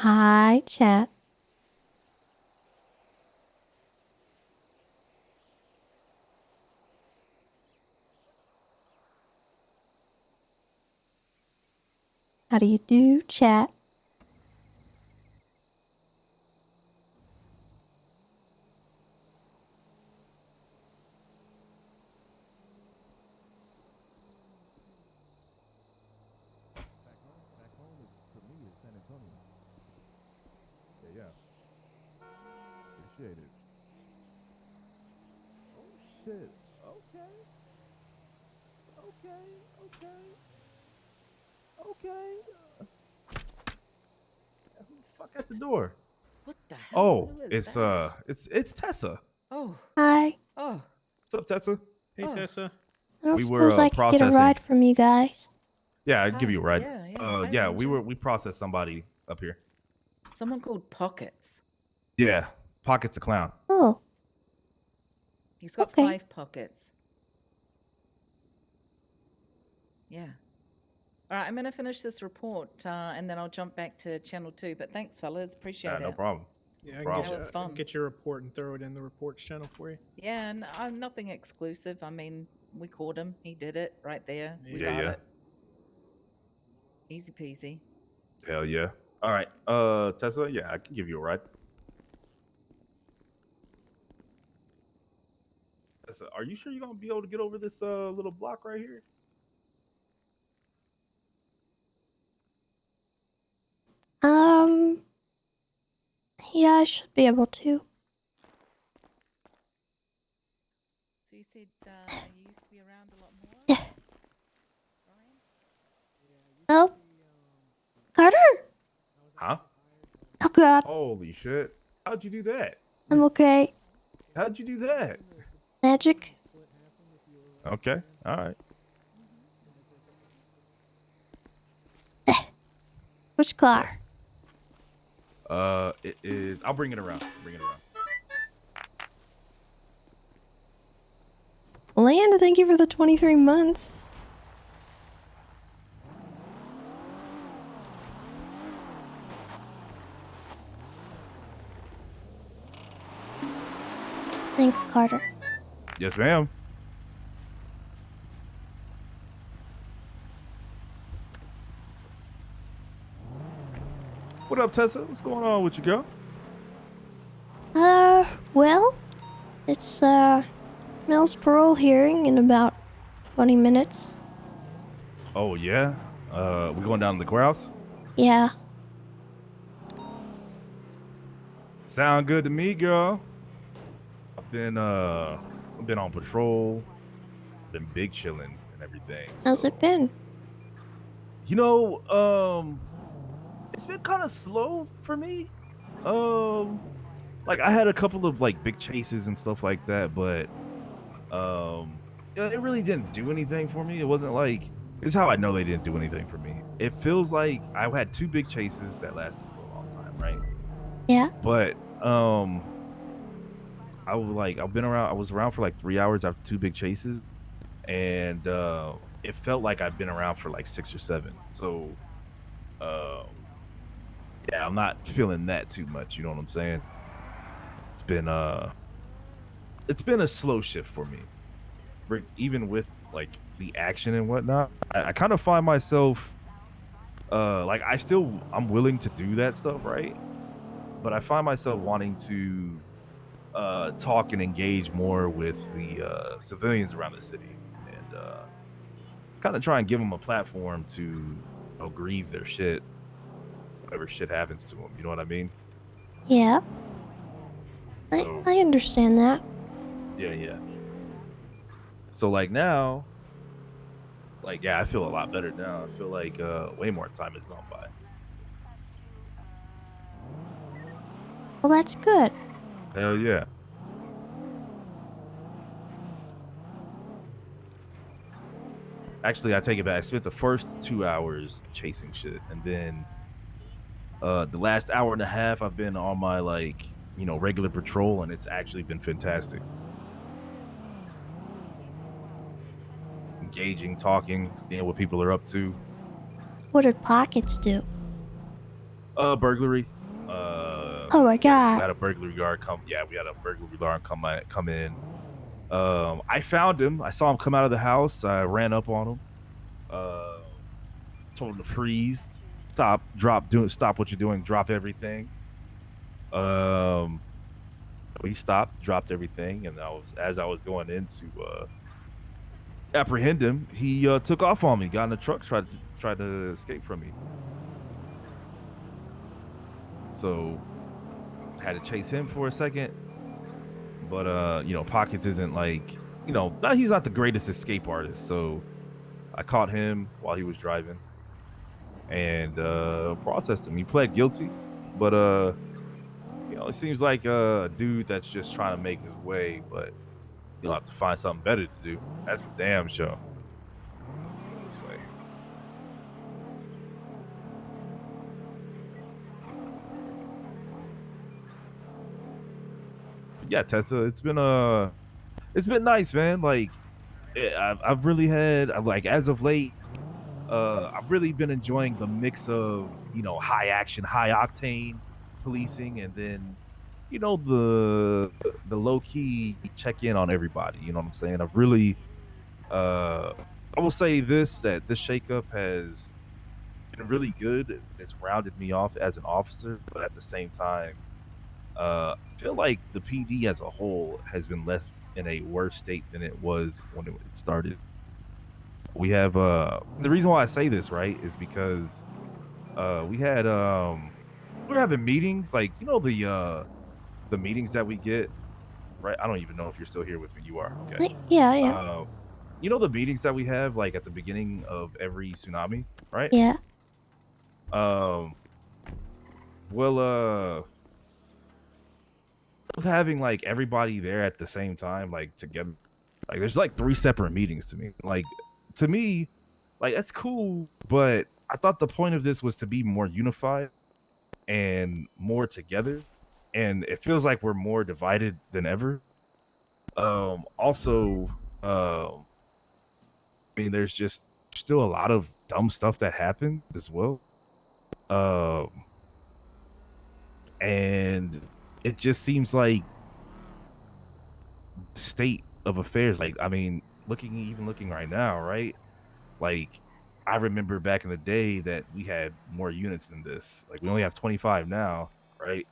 Hi, chat. How do you do, chat? Back home is, for me, is San Antonio. Yeah. Appreciate it. Oh, shit. Okay. Who the fuck at the door? What the hell? Oh, Who is it's that? it's Tessa. Oh, Hi. oh, What's up, Tessa? Hey, Oh. Tessa. I don't We were suppose I could get a processing. ride from you guys. Yeah, I'd give hi. you a ride. Yeah. Hi, Yeah, Ranger. we processed somebody up here. Someone called Pockets. Yeah, Pocket's a clown. Oh, He's got Okay. 5 pockets. Yeah. All right, I'm going to finish this report and then I'll jump back to channel 2. But thanks, fellas. Appreciate No it. problem. Yeah, I Problem. can That was fun. get your report and throw it in the reports channel for you. Yeah, and nothing exclusive. I mean, we caught him. He did it right there. We Yeah, got yeah. it. Easy peasy. Hell yeah. All right, Tessa. Yeah, I can give you a ride. Tessa, are you sure you're gonna be able to get over this little block right here? Yeah, I should be able to. So you said you used to be around a lot more? Yeah. Ryan? Oh, Carter? Huh? Oh God, Holy shit! How'd you do that? I'm okay. How'd you do that? Magic? Okay. All right. Which car? It is. I'll bring it around. Bring it around. Land, thank you for the 23 months. Thanks, Carter. Yes, ma'am. What up, Tessa? What's going on with you, girl? Well, it's, Mel's parole hearing in about 20 minutes. Oh yeah. We going down to the courthouse? Yeah. Sound good to me, girl. I've been on patrol. Been big chilling and everything. How's so. it been? You know, it's been kind of slow for me. Like I had a couple of like big chases and stuff like that, but it really didn't do anything for me. It wasn't like this is how I know they didn't do anything for me. It feels like I had 2 big chases that lasted for a long time, right? Yeah. But I was around for like 3 hours after 2 big chases, and it felt like I've been around for like 6 or 7. So yeah, I'm not feeling that too much, you know what I'm saying? It's been a slow shift for me. Even with like the action and whatnot, I kind of find myself like I'm willing to do that stuff, right? But I find myself wanting to talk and engage more with the civilians around the city, and kind of try and give them a platform to grieve their shit, whatever shit happens to them. You know what I mean? Yeah. So, I understand that. yeah. So like now, like yeah, I feel a lot better now. I feel like way more time has gone by. Well, that's good. Hell yeah. Actually, I take it back. I spent the first 2 hours chasing shit, and then the last hour and a half I've been on my like regular patrol, and it's actually been fantastic. Engaging, talking, seeing what people are up to. What did Pockets do? Burglary. Oh my We god. had a burglary guard come. Yeah, we had a burglary guard come in. I found him. I saw him come out of the house. I ran up on him. Told him to freeze, stop what you're doing, drop everything. He stopped, dropped everything, and as I was going in to apprehend him, he took off on me, got in the truck, tried to escape from me. So had to chase him for a second, but Pockets isn't like he's not the greatest escape artist, so I caught him while he was driving and processed him. He pled guilty, but it seems like a dude that's just trying to make his way, but you'll have to find something better to do. That's for damn sure. Go this way. But yeah, Tessa, it's been nice, man. Like, I've really had as of late, I've really been enjoying the mix of high action, high octane policing, and then the low key check in on everybody. You know what I'm saying? I've really, I will say that this shakeup has been really good. It's rounded me off as an officer, but at the same time, I feel like the PD as a whole has been left in a worse state than it was when it started. We have the reason why I say this, right, is because we're having meetings like the meetings that we get, right? I don't even know if you're still here with me. You are. Okay. Yeah, I am. The meetings that we have like at the beginning of every tsunami, right? Yeah. Well, of having like everybody there at the same time, like together, like there's like 3 separate meetings to me. Like to me, like that's cool, but I thought the point of this was to be more unified and more together, and it feels like we're more divided than ever. Also, I mean, there's just still a lot of dumb stuff that happened as well. Um, and it just seems like state of affairs. Like, I mean, looking right now, right? Like, I remember back in the day that we had more units than this. Like, we only have 25 now, right?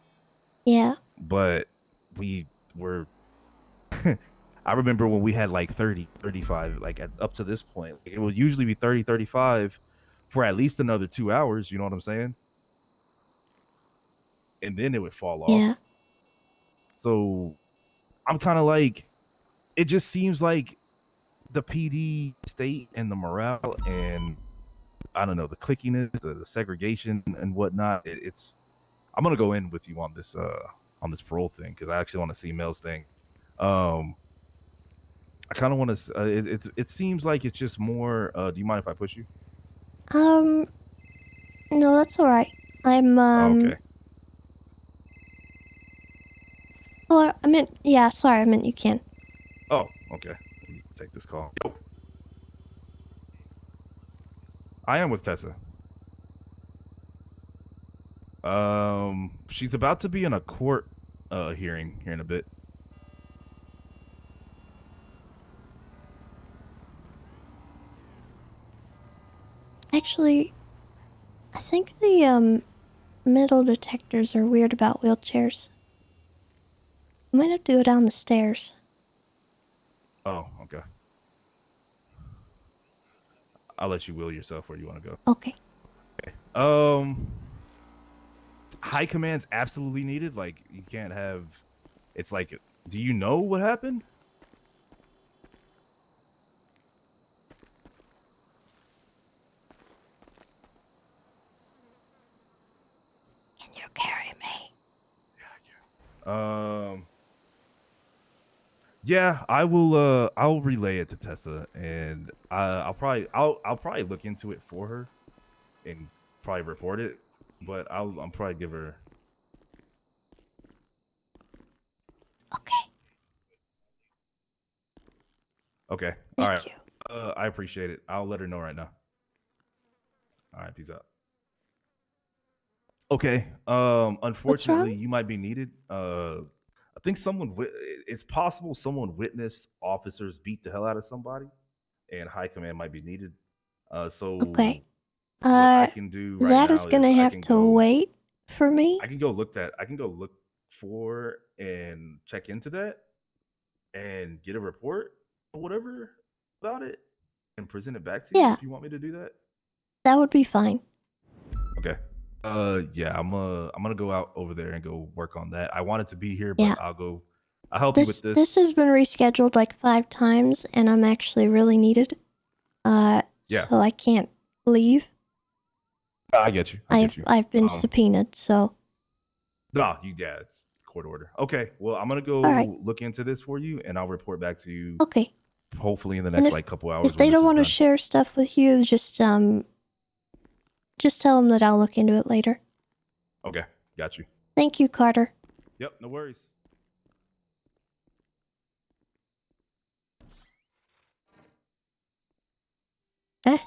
Yeah. But we were I remember when we had like 30, 35, like up to this point. It would usually be 30, 35 for at least another 2 hours, you know what I'm saying? And then it would fall off. Yeah. So I'm kind of like, it just seems like the PD state and the morale and I don't know, the clickiness, the segregation and whatnot. I'm gonna go in with you on this parole thing because I actually want to see Mel's thing. I kind of want to. It seems like it's just more. Do you mind if I push you? No, that's all right. I'm Okay. Or I meant, yeah. Sorry, I meant you can. Oh, okay. Let me take this call. Yo. I am with Tessa. She's about to be in a court hearing here in a bit. Actually, I think the metal detectors are weird about wheelchairs. I might have to go down the stairs. Oh, okay. I'll let you wheel yourself where you want to go. Okay. Okay. High command's absolutely needed. Like you can't have. It's like, do you know what happened? Can you carry me? Yeah, I can. Yeah, I will. I'll relay it to Tessa, and I'll probably look into it for her, and probably report it. But I'll probably give her. Okay. Okay. All right. Thank you. I appreciate it. I'll let her know right now. All right. Peace out. Okay. What's Unfortunately, wrong? you might be needed. I think it's possible someone witnessed officers beat the hell out of somebody, and high command might be needed. So Okay. what I can do right That is now is gonna have to wait for me. I can go look for and check into that and get a report or whatever about it and present it back to you Yeah, if you want me to do that. that would be fine. Okay. Yeah, I'm gonna go out over there and go work on that. I wanted to be here, Yeah. but I'll help you with This this. has been rescheduled like 5 times, and I'm actually really needed. Yeah, So I can't leave. I get you. I get you. I've been subpoenaed, so No, yeah, it's court order. Okay, well, I'm gonna all right. go look into this for you, and I'll report back to you Okay. hopefully in the And next like couple hours if when they this don't is want to done. share stuff with you, just tell them that I'll look into it later. Okay, got you. Thank you, Carter. Yep, no worries. Eh.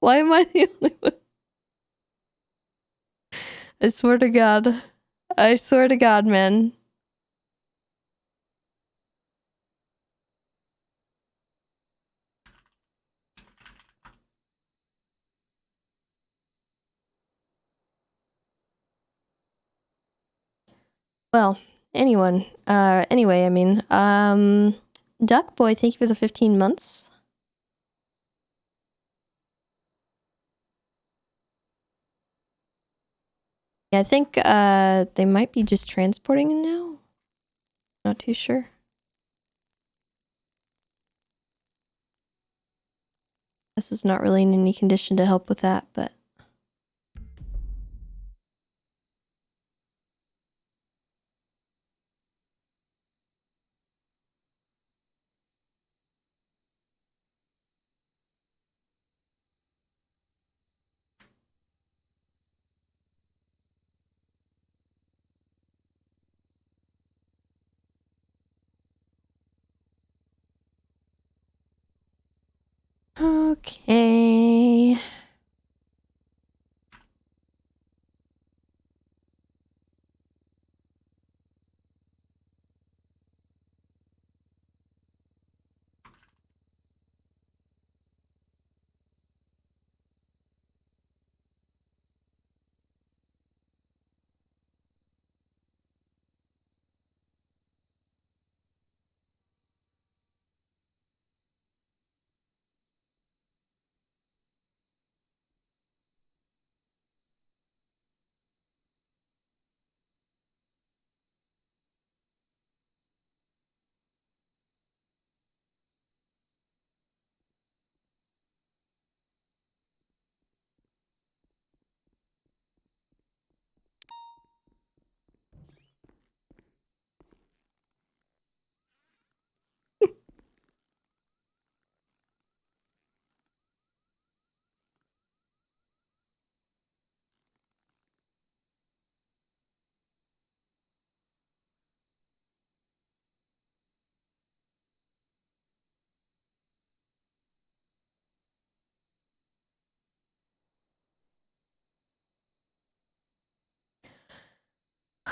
Why am I the only one? I swear to God. I swear to God, man. Well, anyway, I mean, Duck Boy, thank you for the 15 months. Yeah, I think, they might be just transporting him now. Not too sure. This is not really in any condition to help with that, but... Okay.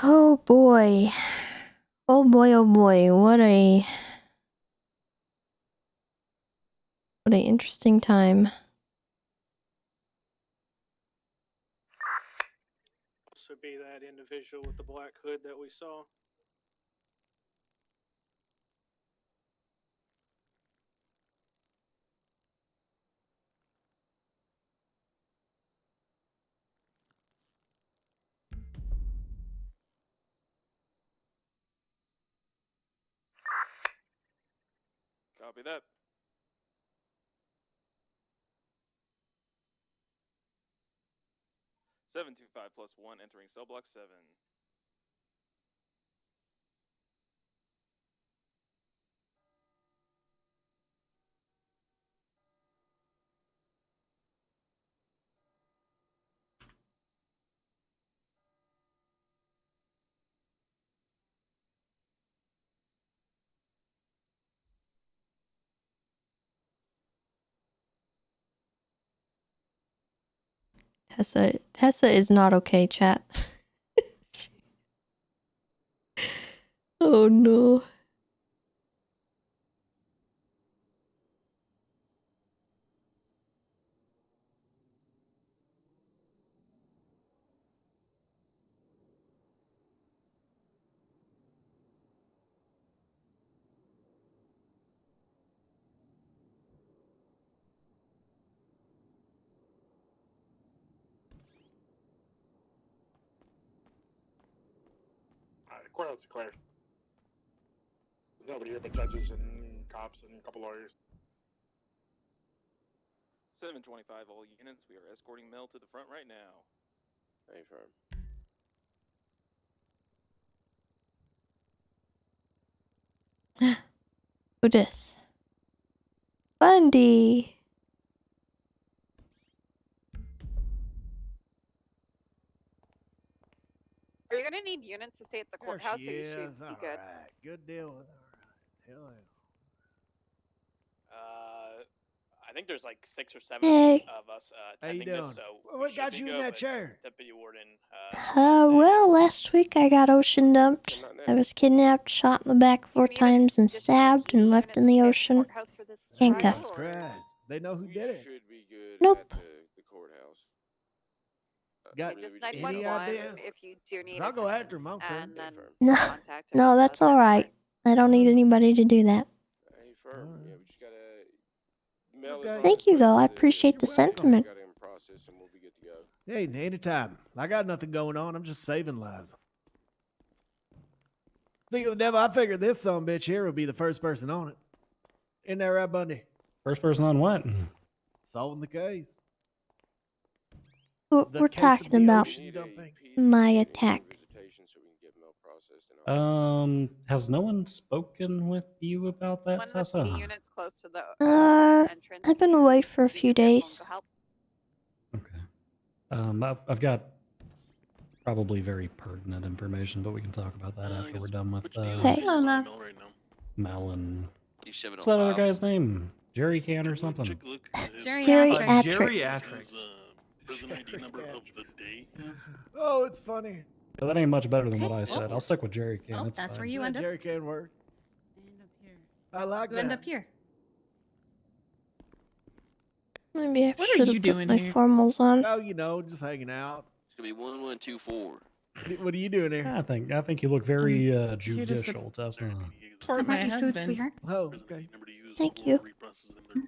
Oh boy. Oh boy, oh boy. What a interesting time. Also be that individual with the black hood that we saw. Copy that. 725 plus 1 entering cell block 7. Tessa is not okay, chat. Oh no. The courthouse is clear. There's nobody here but judges and cops and a couple lawyers. 725 all units. We are escorting Mel to the front right now. Hey, firm. Who dis? Bundy. Are you gonna need units to stay at the courthouse, or you should be All good? right. Good deal with her. Hell yeah. I think there's like 6 or 7 Hey. of us How you attending doing? this, so What got you in that chair? Deputy Warden. Well, last week I got ocean dumped. Not I now. was kidnapped, shot in the back 4 need a times, and additional stabbed and key left unit in the to stay at ocean. courthouse for this Handcuffed. trial, Jesus or- Christ. They know who We did it. should be good Nope. at the courthouse. Got Okay, just we just any 911 ideas? if you do need 'Cause I'll go assistance, after 'em, I'm and cool. then No, contact no, that's all right. I don't need anybody to do that. Hey, firm. Alright. Yeah, we just gotta. Mel Okay. is Thank you, though. I appreciate the You're welcome. sentiment. Got him processed and we'll be good to go. Hey, anytime. I got nothing going on. I'm just saving lives. Speaking of the devil, I figured this sumbitch here would be the first person on it. Isn't that right, Bundy? First person on what? Solving the case. We're The we're case of talking the about ocean dumping. my attack. Has no one spoken with you about that, One of the Tessa? key units close to the entrance. I've been away for a You few can get days. phone to help. Okay. I've got probably very pertinent information, but we can talk about that after we're done with Hey. Hello, love. Mel and what's that 705. other guy's name? Jerry Can or something? Geriatrics. His prison ID number of the day is. Oh, it's funny. Yeah, that ain't much better than what Okay. I said. I'll stick with Jerry Can. Oh, it's that's fine. where you Yeah, end up. Jerry can work. End up here. I like You that. end up here. Maybe I What are should you have put doing my here? formals on. Oh, you know, just hanging out. It's gonna be 1124. What are you doing here? I think you look very here to judicial, Tessa. Support my husband. Food, sweetheart. Oh, okay. Thank you.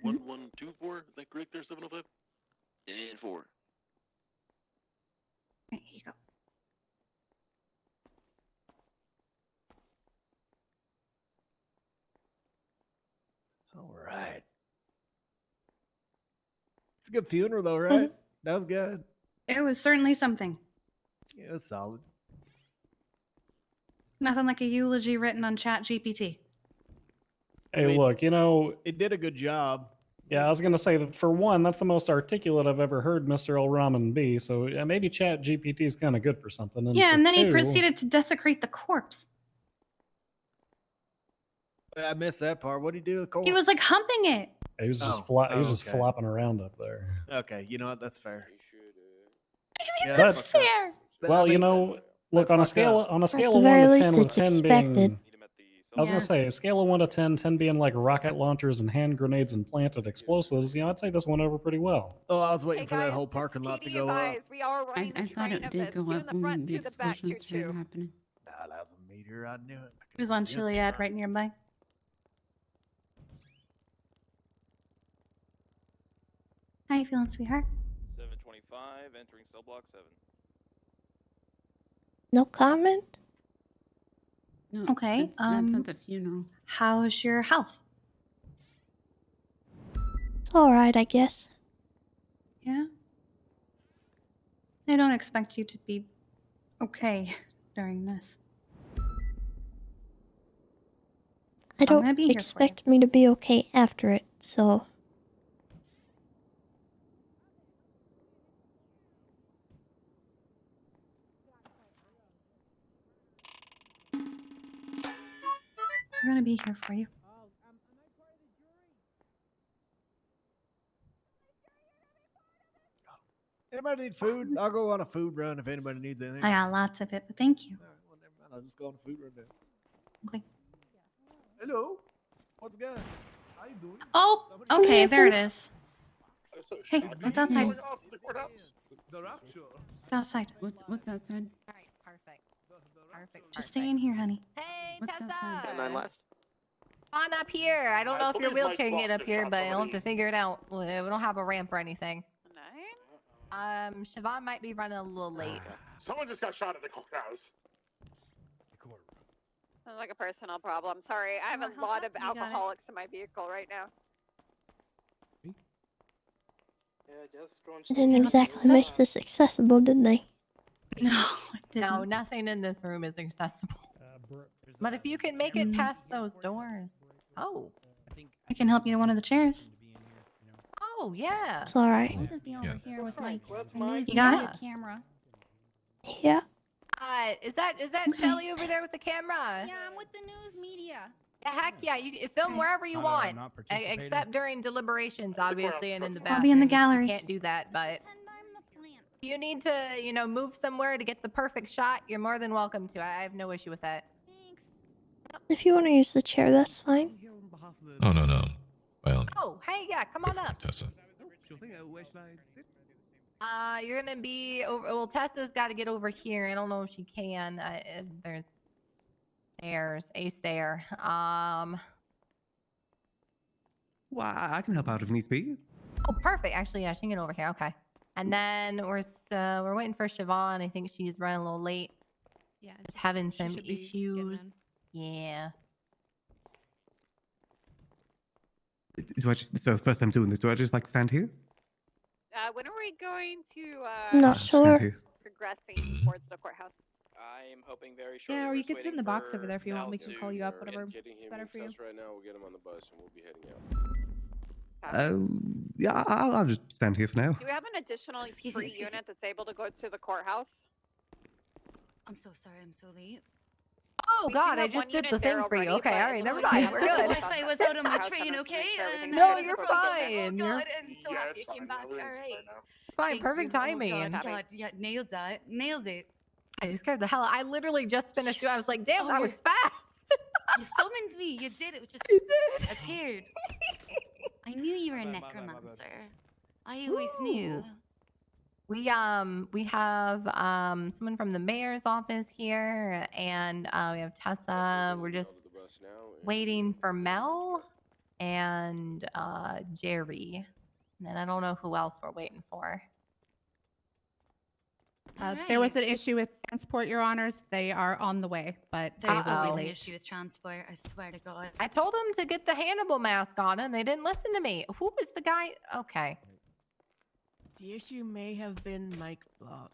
1124. Is that correct there, 705? And 4. Right, here you go. All right. It's a good funeral, though, right? That was good. It was certainly something. Yeah, it was solid. Nothing like a eulogy written on Chat GPT. Hey, mean- look, It did a good job. yeah, I was gonna say that for one, that's the most articulate I've ever heard Mr. El Ramen be. So yeah, maybe Chat GPT is kind of good for something. And Yeah, for and then he two- proceeded to desecrate the corpse. I missed that part. What did he do to the corpse? He was like humping it. He was just Oh, he was just okay. flopping around up there. Okay, you know what? That's fair. You should. I Yeah, mean, that's that's fucked up. fair. Well, I mean, look that's on a fucked scale up. on a scale the of very 1 to least, 10, with it's 10 expected. being. Meet him at the I was Yeah. gonna say a scale of 1 to 10, 10 being like rocket launchers and hand grenades and planted explosives. I'd say this went over pretty well. Oh, I was waiting Hey for that guys, whole just parking lot to PD go up. advised, we are running the I thought train it of did this, go two in up the front, when the two in the back, explosions started choo-choo. happening. Ah, that was a meteor. I knew it. It was on Chiliad right nearby. How you feeling, sweetheart? 725 entering cell block 7. No comment? No, Okay, that's at the funeral. How's your health? It's alright, I guess. Yeah. I don't expect you to be okay during this. I So I'm gonna don't be here for you. expect me to be okay after it, so. We're gonna be here for you. Anybody need food? I'll go on a food run if anybody needs anything. I got lots of it, but thank you. All right, well, never mind. I'll just go on a food run then. Okay. Hello. What's good? How you doing? Oh, okay, there it is. Hey, it's outside. The rapture. It's outside. What's outside? All right, perfect. Perfect. Just stay in here, honey. Hey, What's Tessa. outside? 9 last. Come on up here. I don't know if your believe wheelchair can Mike get up Fox here, shot but you'll have somebody. to figure it out. We don't have a ramp or anything. 9? Siobhan might be running a little late. Someone just got shot at the courthouse. Sounds like a personal problem. Sorry, I have a lot of You got it. alcoholics in my vehicle right now. They didn't exactly make this accessible, did they? No, it didn't. No, nothing in this room is accessible. But if you can make it past those doors. Oh. I can help you to one of the chairs. Oh, yeah. It's alright. I'll just be over here with Mike. You got it? Camera. Yeah. Is that Shelly over there with the camera? Yeah, I'm with the news media. Yeah, heck yeah, you can film wherever you want, except during deliberations, obviously, and in the bathroom. I'll be in the gallery. You can't do that, but Pretend I'm the plant. if you need to, move somewhere to get the perfect shot, you're more than welcome to. I have no issue with that. Thanks. If you want to use the chair, that's fine. Oh, no. Well, Oh, hey, yeah, come on up. Tessa. You're gonna be over. Well, Tessa's got to get over here. I don't know if she can. There's stairs, a stair. Well, I can help out if needs be. Oh, perfect. Actually, yeah, she can get over here. Okay. And then we're waiting for Siobhan. I think she's running a little late. Yeah, It's having some issues. Yeah. Do I just, so first time doing this, do I just like stand here? When are we going to I'm not Just sure. stand here. progressing towards the courthouse? I am hoping very shortly. Yeah, or We're you just could sit in waiting the box over there if you want. Mel We can to- call you up, We're whatever. getting It's him better in for you. cuffs right now. We'll get him on the bus and we'll be heading out. Yeah, I'll just stand here for now. Do we have an additional Excuse me, free excuse me. unit that's able to go to the courthouse? I'm so sorry. I'm so late. Oh We do God, I have just one did unit the there thing for you. already, Okay, but all right, it never looks mind. like We're the good. Wi-Fi was out on my house train, owners to okay? make sure everything And is No, good. you're Oh God, fine. I'm so Yeah, happy it's you came fine. back. Everything's All right. fine now. Fine, Thank perfect you. timing. Oh God, yeah, nailed that. Nailed it. I just scared the hell. I literally just finished. I was like, damn, Oh, that you're- was fast. You summoned me. You did it. Just You did. appeared. I knew you were a necromancer. I always knew. We have someone from the mayor's office here, and we have Tessa. We're just waiting for Mel and Jerry. And then I don't know who else we're waiting for. There was an issue with transport, Your Honors. They are on the way, but they There's will always be an late. issue with transport. I swear to God. I told them to get the Hannibal mask on, and they didn't listen to me. Who was the guy? Okay. The issue may have been Mike Block.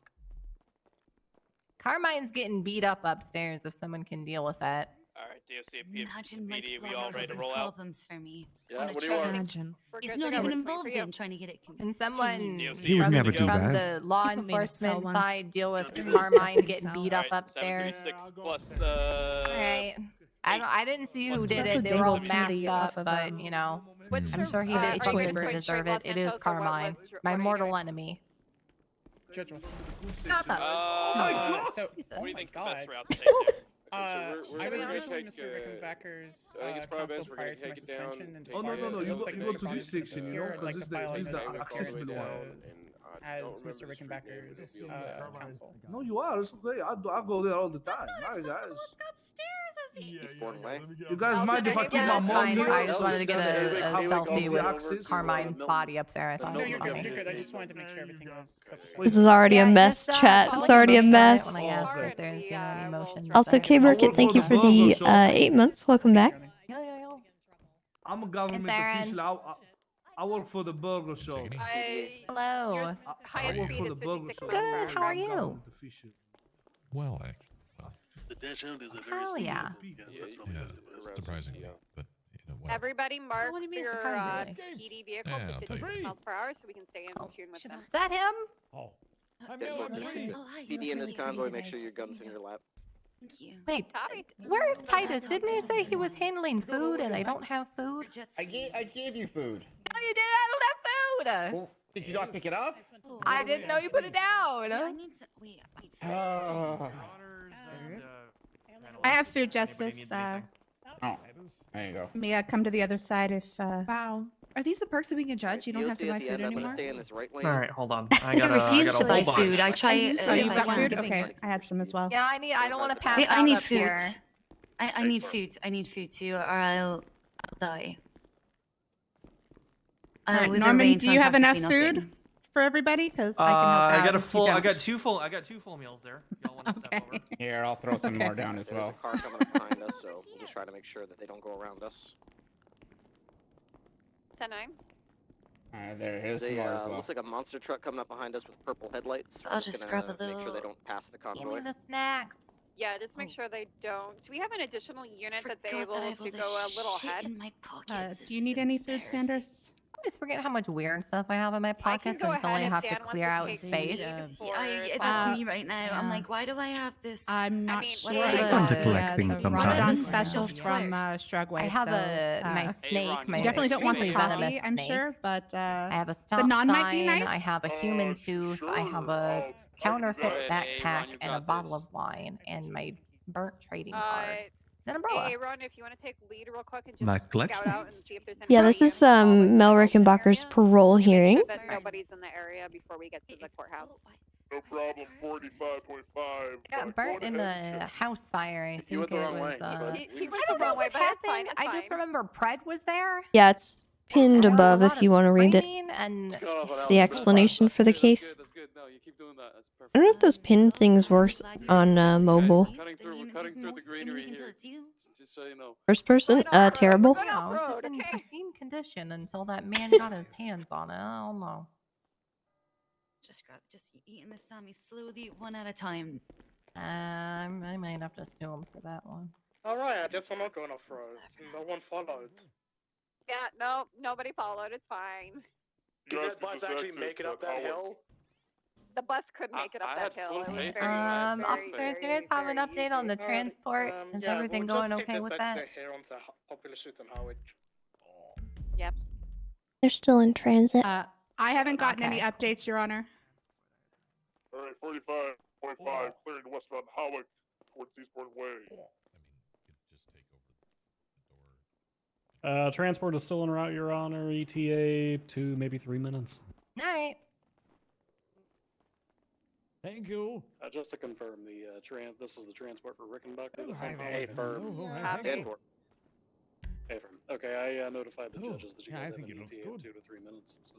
Carmine's getting beat up upstairs if someone can deal with that. All right, DOC, Imagine Mike PD, we Block all ready to causing roll out? problems for me. Yeah, on a what do you want? train. Imagine. We're He's good not to go. even We're just waiting for involved you. in trying to get it. Can someone He would never do from that. the law He put me in a cell enforcement once. side deal with He put me in a Carmine disgusting getting cell. beat up Alright, upstairs? 736 plus, All right. I didn't see who did Also it. They were all dangled masked Kennedy up, off of, but you know, Which I'm sure he are did you something guys to going deserve straight it. It is Los Santos, or Carmine, what my are you mortal doing? enemy. Judge Wilson. Not that. Oh my God. So, Jesus. What do you think the best God. route to take there? I was gonna originally take, Mr. Rickenbacker's I think it's probably counsel best we're prior gonna to my take it down, suspension. And take Oh, no, despite no, it, no, it you looks go- like you Mr. go to Bond this is gonna section, you appear, know, 'cause like this the the- filing this the is gonna accessible go one. as Mr. Rickenbacker's counsel. No, you are. It's okay. I go there all the time. Hi, guys. You guys mind if I keep Yeah, my that's mom fine. here? I just wanted to get a Have selfie easy with access? Carmine's body up there. I thought No, it you're was good. funny. You're good. I just wanted to make sure everything was copacetic. This is already a Yeah, mess, just, chat. call It's like already a motion on it mess. when I ask if there's any emotions. Also, there. K Burkett, thank you for the 8 months. Welcome back. I'm a government Aaron. official. I work for the burger shop. Hello. I work for the burger shop. Good. How are I'm you? government official. Well, actually, The dash hound is a very Hell yeah. surprisingly, but you know what? Everybody mark What do you mean your surprisingly? PD vehicle Yeah, I'll to tell 56 you. miles per hour so we can stay in tune with them. Is that him? Oh. PD in this convoy, make sure your gun's in your lap. Thank you. Wait, where's Titus? Didn't he say he was handling food and I don't have food? I gave you food. No, you did. I don't have food. Well, Did you not pick it up? I didn't know you put it down. Yeah, I need some. Wait. I have food justice. Oh, there you go. May I come to the other side if. Wow. Are these the perks of being a judge? You don't have to buy food anymore? All right, hold on. I refuse to buy hold on. food. I try. Oh, you got food? can. Okay, I had some as well. Yeah, I don't want to pass Wait, I out need up food. here. I need food. I need food too, or I'll die. All right, With a Norman, range do on you have enough practically food nothing. for everybody? Because I can help out. I got a if you full. I don't. got two full. I got 2 full meals there. Y'all want to step over? Here, I'll throw some more down as well. There's a car coming up behind us, so we'll just try to make sure that they don't go around us. 10-9. There is some They, more as well. looks like a monster truck coming up behind us with purple headlights. So I'll I'm just gonna grab a make sure they little- don't pass the Give convoy. me the snacks. Yeah, just make sure they don't. Do we have an additional unit that's Forgot able that I have all to this go a little shit ahead? in my pockets. This Do you is need any food, embarrassing. Sanders? I always forget how much weird stuff I have in my I can pockets go until I ahead if have to Dan wants clear to out take space. lead for That's Uh, me right now. I'm like, why do I have this? I'm not mean, sure. it's fun to collect things the sometimes. Ramadan Yeah. special Yeah. from Worse. Shrugway. I have so, my snake, my You definitely don't want the extremely coffee, venomous I'm snake. sure, but I have a the stop non sign. might be nice. I have a human tooth. I have a counterfeit backpack and a bottle of wine and my burnt trading card. An umbrella. Hey, Ron, if you want to take lead real quick and just Nice collection. scout out and see if there's any. Yeah, this is Mel Rickenbacker's parole hearing. That nobody's in the area before we get to the courthouse. No problem. 45.5. I got burnt in a house fire. I think went it the wrong was. way. He went I the don't know wrong way, what but it's fine. happened. It's I just fine. remember Pred was there. Yeah, it's pinned There was a above lot if you of want to read it. screaming And It's the explanation for the case. That's good. No, you keep doing that. That's perfect. I don't know if those pinned things work on mobile. We're cutting through the greenery here. Just so you know. First person, terrible. yeah, it was just in pristine condition until that man got his hands on it. I don't know. Just eating the Sammy slowly, one at a time. I might have to sue him for that one. Alright, I guess I'm not going off-road. No one followed. Yeah, no, nobody followed. It's fine. Did that bus actually make it up that hill? The bus could make it up that hill. It was very, Officers, do you guys have an update on the transport? Is everything going okay with that? Yep. They're still in transit. I haven't gotten any updates, Your Honor. Alright, 45.5, clearing westbound Howick towards Eastbourne Way. Transport is still en route, Your Honor. ETA 2, maybe 3 minutes. All right. Thank you. Just to confirm, this is the transport for Rickenbacker. Hey, firm. Hey, firm. Okay, I notified the judges that you yeah, guys I have think an it looks ETA of good. 2 to 3 minutes. So.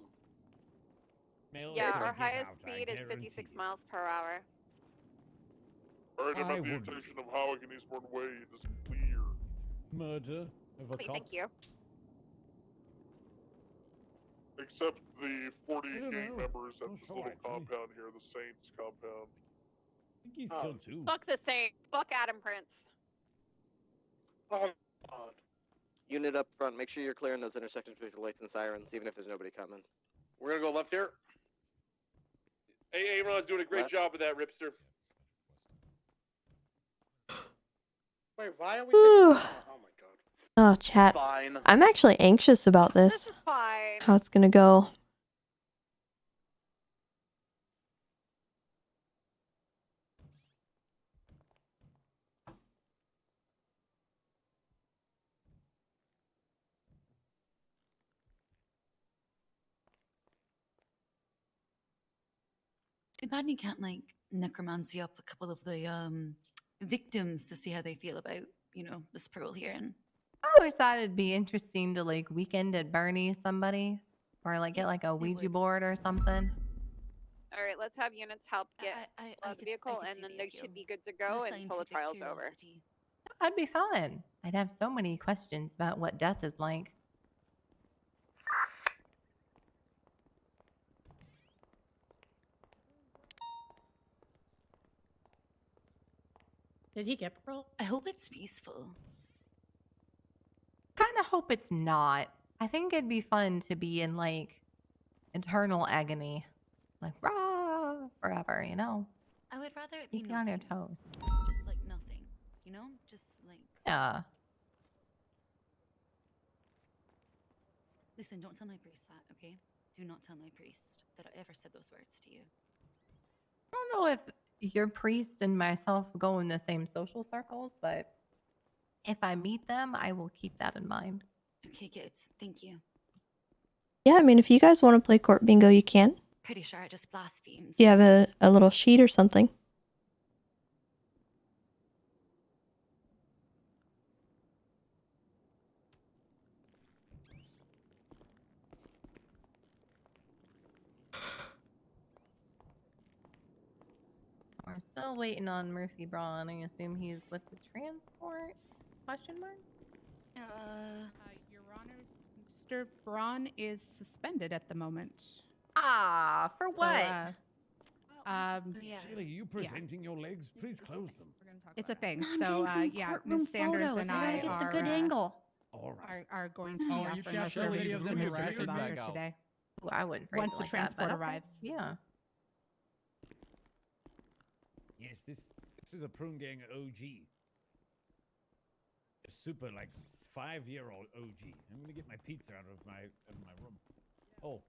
Yeah, our highest speed is 56 miles per hour. Alright, I'm at the intersection of Howick and Eastbourne Way. It is clear. Murder of a Wait, cop. thank you. Except the 40 gang members at this little compound here, the Saints compound. I think he's killed too. Fuck the Saints. Fuck Adam Prince. Oh, God. Unit up front, make sure you're clearing those intersections between lights and sirens, even if there's nobody coming. We're gonna go left here. Hey, Aaron's doing a great job with that, Ripster. Wait, why are we? Ooh. Oh my God. Oh, chat. Fine. I'm actually anxious about this. Fine. How it's gonna go. Too bad you can't like necromancy up a couple of the victims to see how they feel about this parole hearing. I always thought it'd be interesting to like weekend at Bernie somebody, or like get like a Ouija board or something. All right, let's have units help get the vehicle, and then they should be good to go until the trial's over. That'd be fun. I'd have so many questions about what death is like. Did he get parole? I hope it's peaceful. Kind of hope it's not. I think it'd be fun to be in like eternal agony, like rah forever. I would rather it be Keep you on your toes. just like nothing. Just like. Yeah. Listen, don't tell my priest that, okay? do not tell my priest that I ever said those words to you. I don't know if your priest and myself go in the same social circles, but if I meet them, I will keep that in mind. Okay, good. Thank you. Yeah, I mean, if you guys want to play court bingo, you can. Pretty sure I just blasphemed. Do you have a little sheet or something? We're still waiting on Murphy Braun. I assume he's with the transport? Question mark? Your Honors, Mr. Braun is suspended at the moment. Ah, for what? Sheila, you presenting your legs? Please close them. It's a thing. No, I'm So, getting some yeah, courtroom Ms. Sanders photos. and I gotta I get the are, good angle. are going to be Oh, are you offering our capturing services videos to of Ms. him harassing Rickenbacker back out? today. Ooh, I wouldn't phrase Once it the like transport that, but okay. arrives. Yeah. Yes, this is a prune gang OG. A super like 5-year-old OG. I'm gonna get my pizza out of my room. Oh,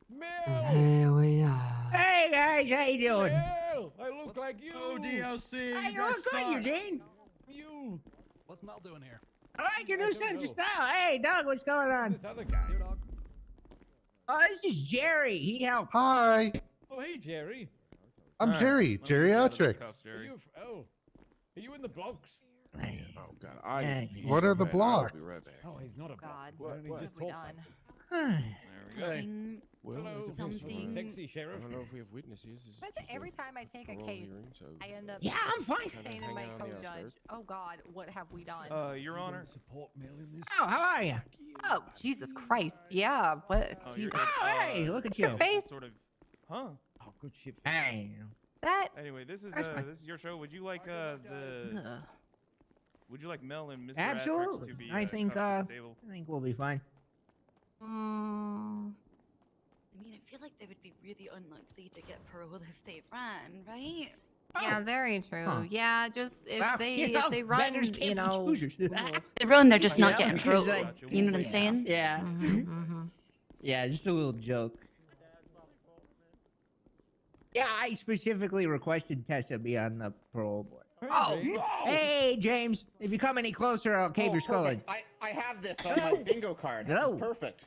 Mel! Here we are. Hey guys, how you doing? Mel, I look like you. Oh, DLC. Hey, you look guys good, suck. Eugene. You. What's Mel doing here? I like your new sense of style. Hey, Doug, what's going on? This other guy. Oh, this is Jerry. He helped. Hi. Oh, hey, Jerry. I'm Jerry. Geriatrics. Are you in the blocks? Oh God, I. Hey, what are the blocks? I'll be right back. Oh, he's not a God. block. He just talks like Something, something. Sexy sheriff. I don't know if we have witnesses. Why is it every time I take a case, I end up I'm fine. saying to my co-judge, "Oh God, what have we done?" Your Honor. Support Mel in this. Oh, how are you? Oh, Jesus Christ! Yeah, but Oh, you, you're good. Hey, look at what's your you. face? Sort of. Huh? Oh, good shit. Hey. That. Anyway, this is That's fine. your show. Would you like Would you like Mel and Mr. Absolutely. Atrix to be? I think cuffed to the table? we'll be fine. I mean, I feel like they would be really unlikely to get parole if they ran, right? Yeah, very true. Huh. Yeah, just if Well, they you know, if they run, beggars can't be choosers. They run, they're just not Yeah. getting parole. Yeah. You know what I'm saying? Yeah. Yeah, just a little joke. Yeah, I specifically requested Tessa be on the parole board. Oh, Hey, James, if you come any closer, I'll cave your skull in. perfect. I have this on my bingo card. This No. is perfect.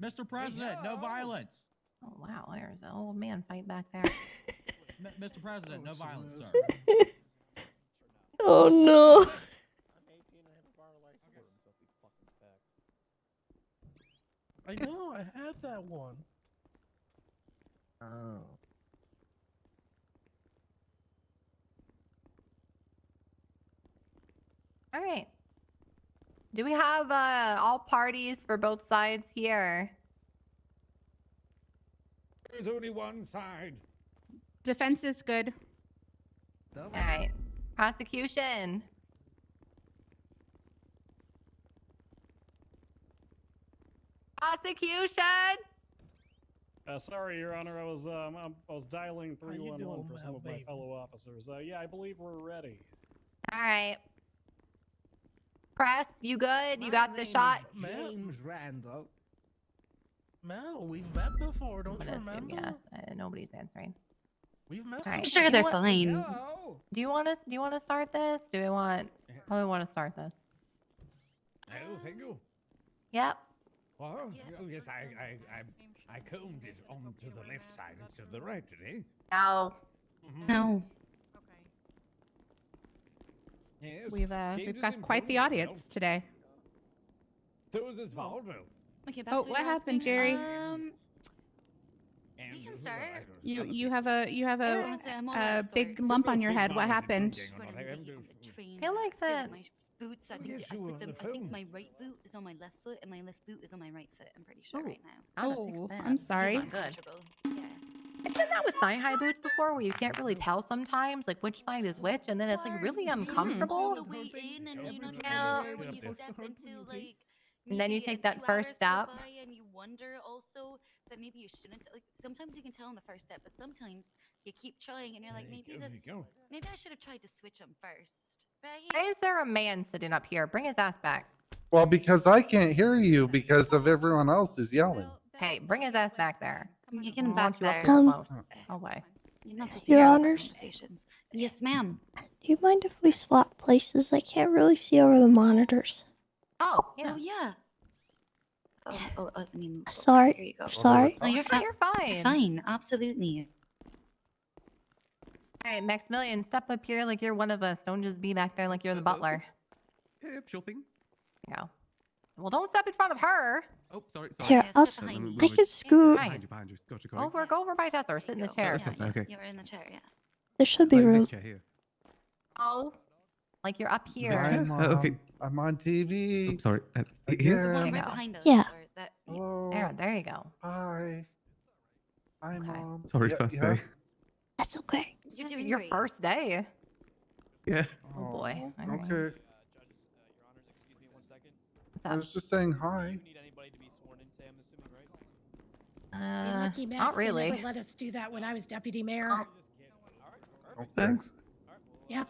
Mr. President, no violence. Oh wow, there's an old man fight back there. Mr. President, no violence, sir. Oh no. I know, I had that one. Oh. All right. Do we have all parties for both sides here? There's only one side. Defense is good. All right. Prosecution. Prosecution. Sorry, Your Honor. I was dialing 311 for some of my fellow officers. Yeah, I believe we're ready. All right. Press, you good? You got the shot? James Randall. Mel, we've met before, don't I'm you gonna assume remember? yes. Nobody's answering. We've met All right. I'm sure they're fine. No. Do you want to start this? Do we want? How do we want to start this? No, thank you. Yep. Well, yes, I combed it onto the left side instead of the right today. No. No. Yes. We've got quite the audience today. So is Osvaldo. Okay, back Oh, to what your happened, asking. Jerry? We can start. You have a Honestly, I'm all out of big sorts. lump on your head. What happened? I feel like that. My boots. I think I think my right boot is on my left foot, and my left boot is on my right foot. I'm pretty sure right now. Oh, I'm sorry. Not good. Yeah. I've done that with thigh-high boots before, where you can't really tell sometimes, like which side is which, and then it's like really uncomfortable. All the way in, and you're not even sure when you step into like. And then you maybe, take 2 that first hours go step. by and you wonder also that maybe you shouldn't. Like sometimes you can tell on the first step, but sometimes you keep trying and you're like, maybe I should have tried to switch them first, right? Why is there a man sitting up here? Bring his ass back. Well, because I can't hear you because of everyone else is yelling. Hey, bring his ass back there. You get I him want back you up there. here close. Away. You're not supposed to Your hear our Honors? conversations. Yes, ma'am. Do you mind if we swap places? I can't really see over the monitors. Oh, yeah. Oh, yeah. I mean, Sorry. here you go. Sorry. No, you're fine. You're fine. You're fine. Absolutely. All right, Maximilian, step up here like you're one of us. Don't just be back there like you're the butler. Yeah, sure thing. There you go. Well, don't step in front of her. Oh, sorry. Here, Yeah, I'll sit behind me. I can scoot. Nice. Behind you. Gotcha, Go over by Tessa or sit in the chair. Okay. You were in the chair, yeah. There should be room. Oh, like you're up here. Okay. I'm on TV. I'm sorry. The Again. one right behind us. Yeah. Or that, Hello. There you go. Hi. Hi, Mom. Sorry, first day. That's okay. This is your first day. Yeah. Oh boy. All right. Okay. What's I up? was just saying hi. Lucky Max, Not they really. never let us do that when I was deputy mayor. Oh, Thanks. Yep.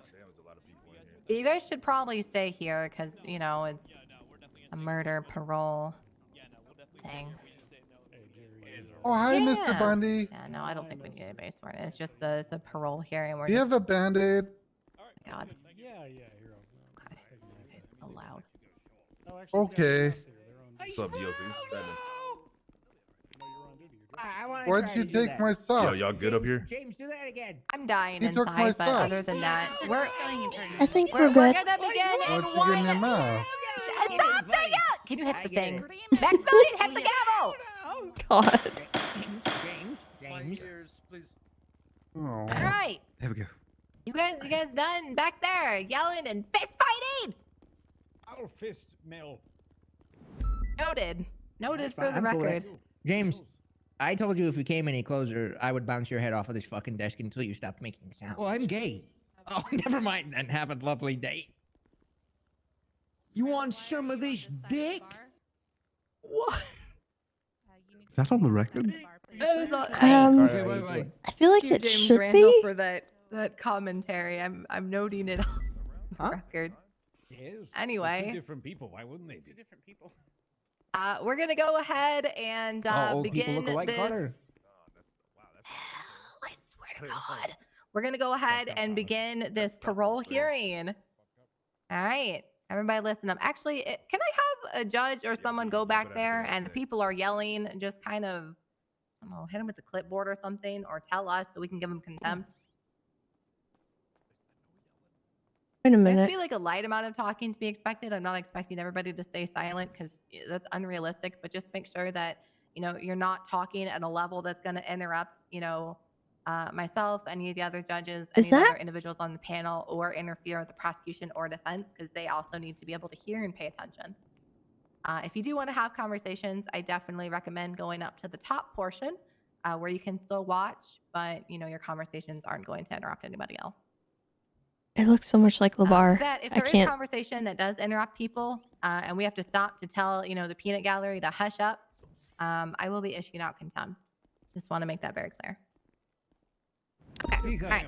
You guys should probably stay here because, you know, it's a murder parole thing. Oh, hi, Yeah. Mr. Bundy. Yeah, no, I don't think we need anybody sworn in. It's just it's a parole hearing. We're Do you have a Band-Aid? God. Yeah, here. It's so loud. Okay. What's up, DOC? Why'd you take my sock? Yo, y'all good up here? James, do that again. I'm dying He took my inside, but sock. other than that, we're I think we're we're good. gonna begin Why in don't you give me a one. mouse? Stop that! Can you hit the get thing? it. Maximilian, hit the gavel! God. James. Oh. All right, There we go. you guys done back there yelling and fist fighting? Our fist, Mel. Noted for the record. James, I told you if you came any closer, I would bounce your head off of this fucking desk until you stopped making sounds. Well, I'm gay. Oh, never mind then. Have a lovely day. You want some of this dick? What? Is that on the record? I feel like it James should Randall be. for that commentary. I'm noting it on the record. Yes. Anyway. Two different people. Why wouldn't they be? Two different people. We're gonna go ahead and old people begin look alike, this. Carter. I swear to God. We're gonna go ahead and begin this parole hearing. All right, everybody listen up. Actually, can I have a judge or someone go back there and if people are yelling, just kind of, I don't know, hit them with the clipboard or something, or tell us so we can give them contempt. Wait a There's minute. be like a light amount of talking to be expected. I'm not expecting everybody to stay silent because that's unrealistic, but just make sure that, you know, you're not talking at a level that's going to interrupt, you know, myself, any of the other judges, any of the other individuals on the panel, or interfere with the prosecution or defense, because they also need to be able to hear and pay attention. If you do want to have conversations, I definitely recommend going up to the top portion where you can still watch, but, you know, your conversations aren't going to interrupt anybody else. It looks so much like LeVar. That if I there is can't. conversation that does interrupt people, and we have to stop to tell, you know, the peanut gallery to hush up, I will be issuing out contempt. Just want to make that very clear. Okay. All right.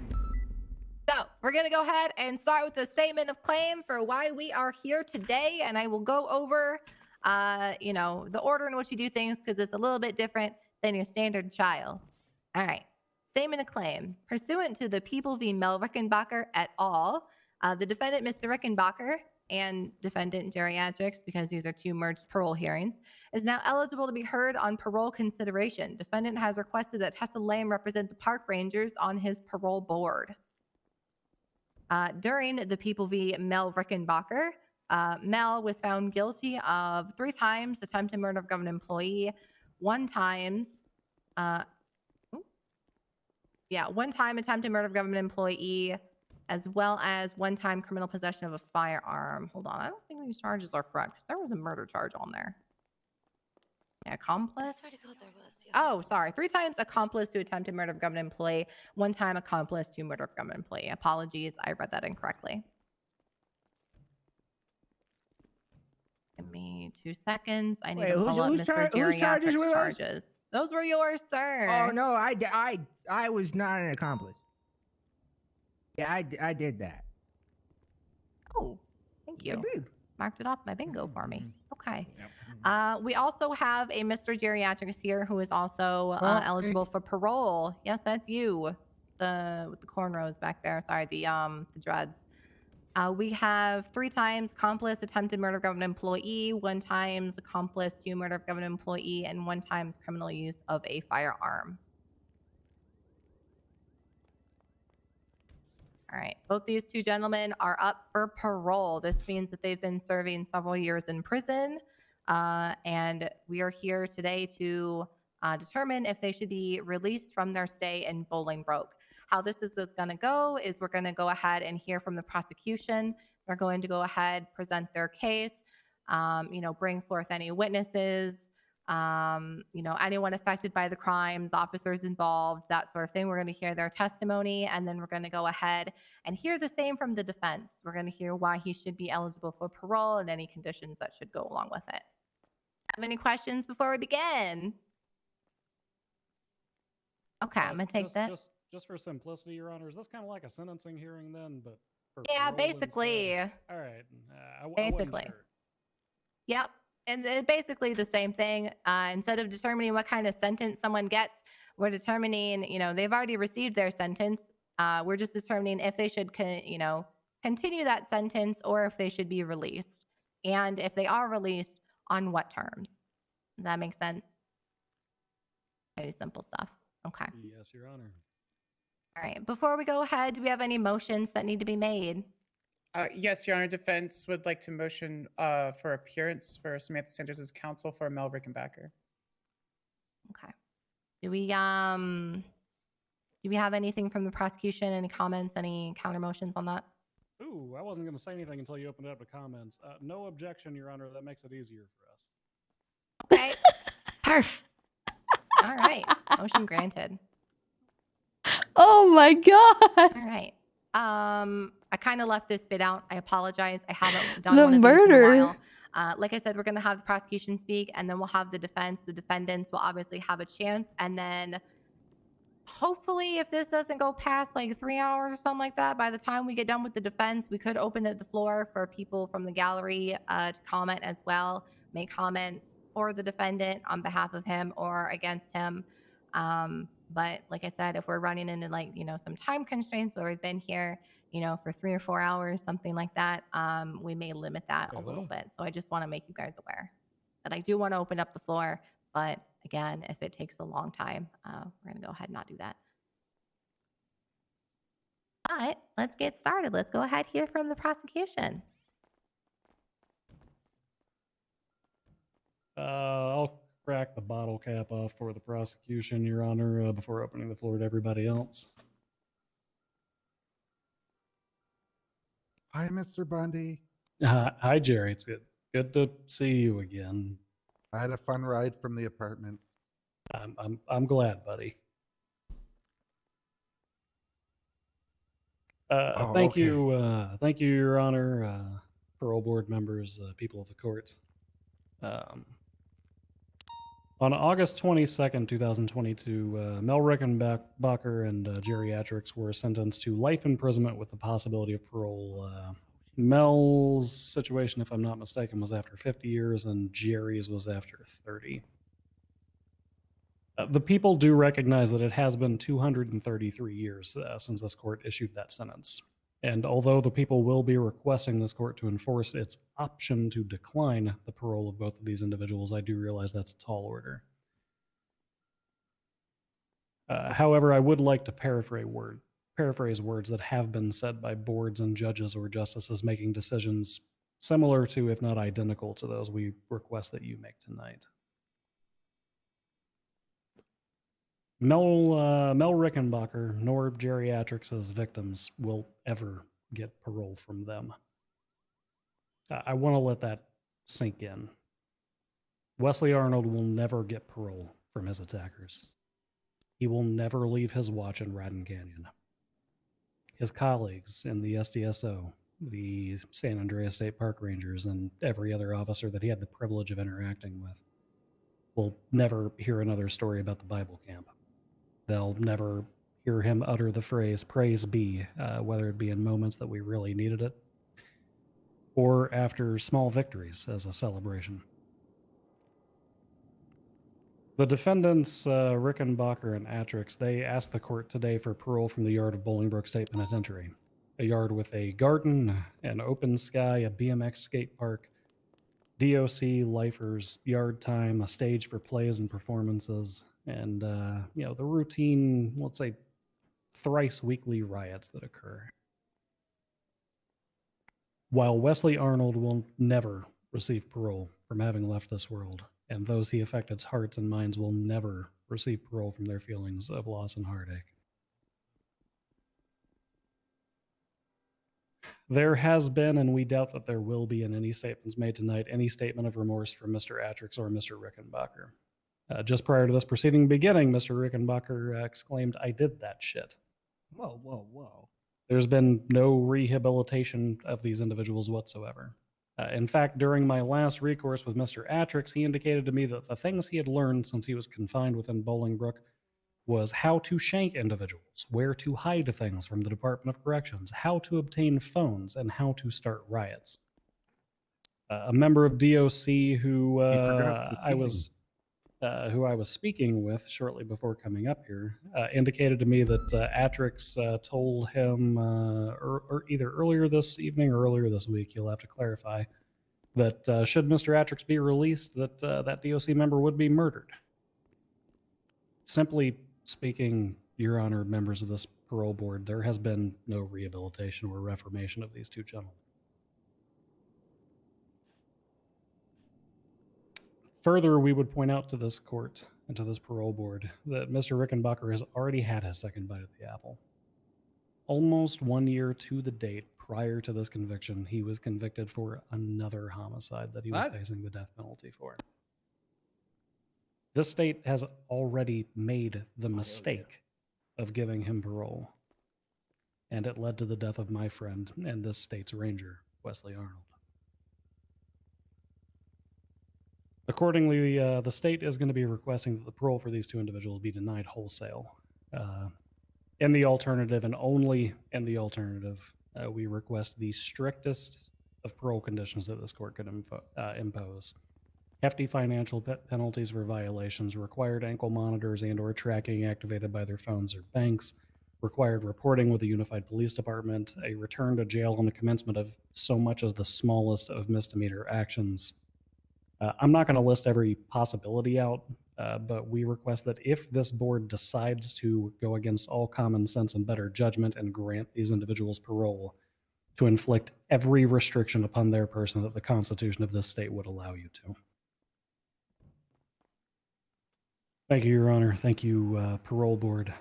So we're gonna go ahead and start with the statement of claim for why we are here today, and I will go over, you know, the order in which we do things because it's a little bit different than your standard trial. All right. Statement of claim. Pursuant to the People v. Mel Rickenbacker et al., the defendant, Mr. Rickenbacker, and defendant geriatrics, because these are two merged parole hearings, is now eligible to be heard on parole consideration. Defendant has requested that Tessa Lamb represent the park rangers on his parole board. During the People v. Mel Rickenbacker, Mel was found guilty of 3 times attempted murder of government employee, 1 time attempted murder of government employee, as well as 1 time criminal possession of a firearm. Hold on, I don't think these charges are correct because there was a murder charge on there. Yeah, accomplice. I swear to God, there was. Yeah. Oh, sorry. 3 times accomplice to attempted murder of government employee, 1 time accomplice to murder of government employee. Apologies, I read that incorrectly. Give me 2 seconds. I need to pull up Mr. Geriatric's charges. Those were yours, sir. Oh no, I was not an accomplice. Yeah, I did that. Oh, thank you. I did. Marked it off my bingo for me. Okay. We also have a Mr. Geriatrics here who is also eligible for parole. Yes, that's you. With the cornrows back there. Sorry, the dreads. We have 3 times accomplice, attempted murder of government employee, 1 times accomplice to murder of government employee, and 1 times criminal use of a firearm. All right. Both these 2 gentlemen are up for parole. This means that they've been serving several years in prison. And we are here today to determine if they should be released from their stay in Bolingbroke. How this is going to go is we're going to go ahead and hear from the prosecution. They're going to go ahead, present their case, bring forth any witnesses, anyone affected by the crimes, officers involved, that sort of thing. We're going to hear their testimony, and then we're going to go ahead and hear the same from the defense. We're going to hear why he should be eligible for parole and any conditions that should go along with it. Have any questions before we begin? Okay, I'm going to take that. Just for simplicity, Your Honor, is this kind of like a sentencing hearing then? But yeah, basically. All right. Basically. Sure. Yep. And it's basically the same thing. Instead of determining what kind of sentence someone gets, we're determining, they've already received their sentence. We're just determining if they should, continue that sentence or if they should be released. And if they are released, on what terms. Does that make sense? Pretty simple stuff. Okay. Yes, Your Honor. All right. Before we go ahead, do we have any motions that need to be made? Yes, Your Honor. Defense would like to motion for appearance for Samantha Sanders' counsel for Mel Rickenbacker. Okay. Do we have anything from the prosecution? Any comments? Any counter motions on that? Ooh, I wasn't going to say anything until you opened it up to comments. No objection, Your Honor. That makes it easier for us. Okay. Perf. All right. Motion granted. Oh my god. All right. I kind of left this bit out. I apologize. I haven't done The one of murder. these in a while. Like I said, we're going to have the prosecution speak, and then we'll have the defense. The defendants will obviously have a chance, and then hopefully, if this doesn't go past like 3 hours or something like that, by the time we get done with the defense, we could open the floor for people from the gallery to comment as well, make comments for the defendant on behalf of him or against him. But like I said, if we're running into some time constraints where we've been here, for 3 or 4 hours, something like that, we may limit that a little bit. So I just want to make you guys aware that I do want to open up the floor. But again, if it takes a long time, we're going to go ahead and not do that. But let's get started. Let's go ahead here from the prosecution. I'll crack the bottle cap off for the prosecution, Your Honor, before opening the floor to everybody else. Hi, Mr. Bundy. Hi, Jerry. It's good to see you again. I had a fun ride from the apartments. I'm glad, buddy. Thank you, Your Honor, parole board members, people of the court. On August 22nd, 2022, Mel Rickenbacker and Geriatrics were sentenced to life imprisonment with the possibility of parole. Mel's situation, if I'm not mistaken, was after 50 years, and Jerry's was after 30. The people do recognize that it has been 233 years since this court issued that sentence. And although the people will be requesting this court to enforce its option to decline the parole of both of these individuals, I do realize that's a tall order. However, I would like to paraphrase words that have been said by boards and judges or justices making decisions similar to, if not identical to, those we request that you make tonight. Mel Rickenbacker nor Geriatrics' victims will ever get parole from them. I want to let that sink in. Wesley Arnold will never get parole from his attackers. He will never leave his watch in Radin Canyon. His colleagues in the SDSO, the San Andreas State Park Rangers, and every other officer that he had the privilege of interacting with will never hear another story about the Bible camp. They'll never hear him utter the phrase, praise be, whether it be in moments that we really needed it, or after small victories as a celebration. The defendants, Rickenbacker and Atrix, they asked the court today for parole from the yard of Bolingbrook State Penitentiary, a yard with a garden, an open sky, a BMX skate park, DOC, lifers, yard time, a stage for plays and performances, and, the routine, let's say, thrice weekly riots that occur. While Wesley Arnold will never receive parole from having left this world, and those he affected's hearts and minds will never receive parole from their feelings of loss and heartache. There has been, and we doubt that there will be in any statements made tonight, any statement of remorse from Mr. Atrix or Mr. Rickenbacker. Just prior to this proceeding beginning, Mr. Rickenbacker exclaimed, "I did that shit." Whoa, whoa, whoa. There's been no rehabilitation of these individuals whatsoever. In fact, during my last recourse with Mr. Atrix, he indicated to me that the things he had learned since he was confined within Bolingbrook was how to shank individuals, where to hide things from the Department of Corrections, how to obtain phones, and how to start riots. A member of DOC who I was speaking with shortly before coming up here indicated to me that Atrix told him either earlier this evening or earlier this week, you'll have to clarify, that should Mr. Atrix be released, that that DOC member would be murdered. Simply speaking, Your Honor, members of this parole board, there has been no rehabilitation or reformation of these two gentlemen. Further, we would point out to this court and to this parole board that Mr. Rickenbacker has already had his second bite at the apple. Almost 1 year to the date prior to this conviction, he was convicted for another homicide that he was facing the death penalty for. This state has already made the mistake of giving him parole, and it led to the death of my friend and this state's ranger, Wesley Arnold. Accordingly, the state is going to be requesting that the parole for these two individuals be denied wholesale. In the alternative, and only in the alternative, we request the strictest of parole conditions that this court could impose. Hefty financial penalties for violations, required ankle monitors and or tracking activated by their phones or banks, required reporting with the Unified Police Department, a return to jail on the commencement of so much as the smallest of misdemeanor actions. I'm not going to list every possibility out, but we request that if this board decides to go against all common sense and better judgment and grant these individuals parole, to inflict every restriction upon their person that the Constitution of this state would allow you to. Thank you, Your Honor. Thank you, parole board.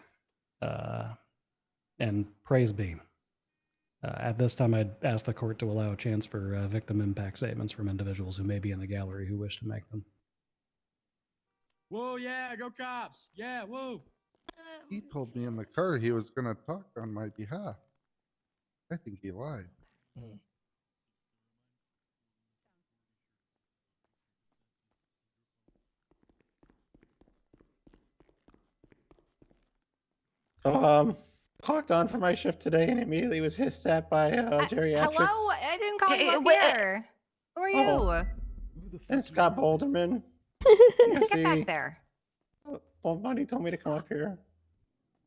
And praise be. At this time, I'd ask the court to allow a chance for victim impact statements from individuals who may be in the gallery who wish to make them. Whoa, yeah, go cops. Yeah, whoa. He told me in the car he was going to talk on my behalf. I think he lied. Clocked on for my shift today and immediately was hissed at by geriatrics. Hello? I didn't call you up here. Who are you? Oh. And Scott Boulderman. Get back there. Well, Bunny told me to come up here.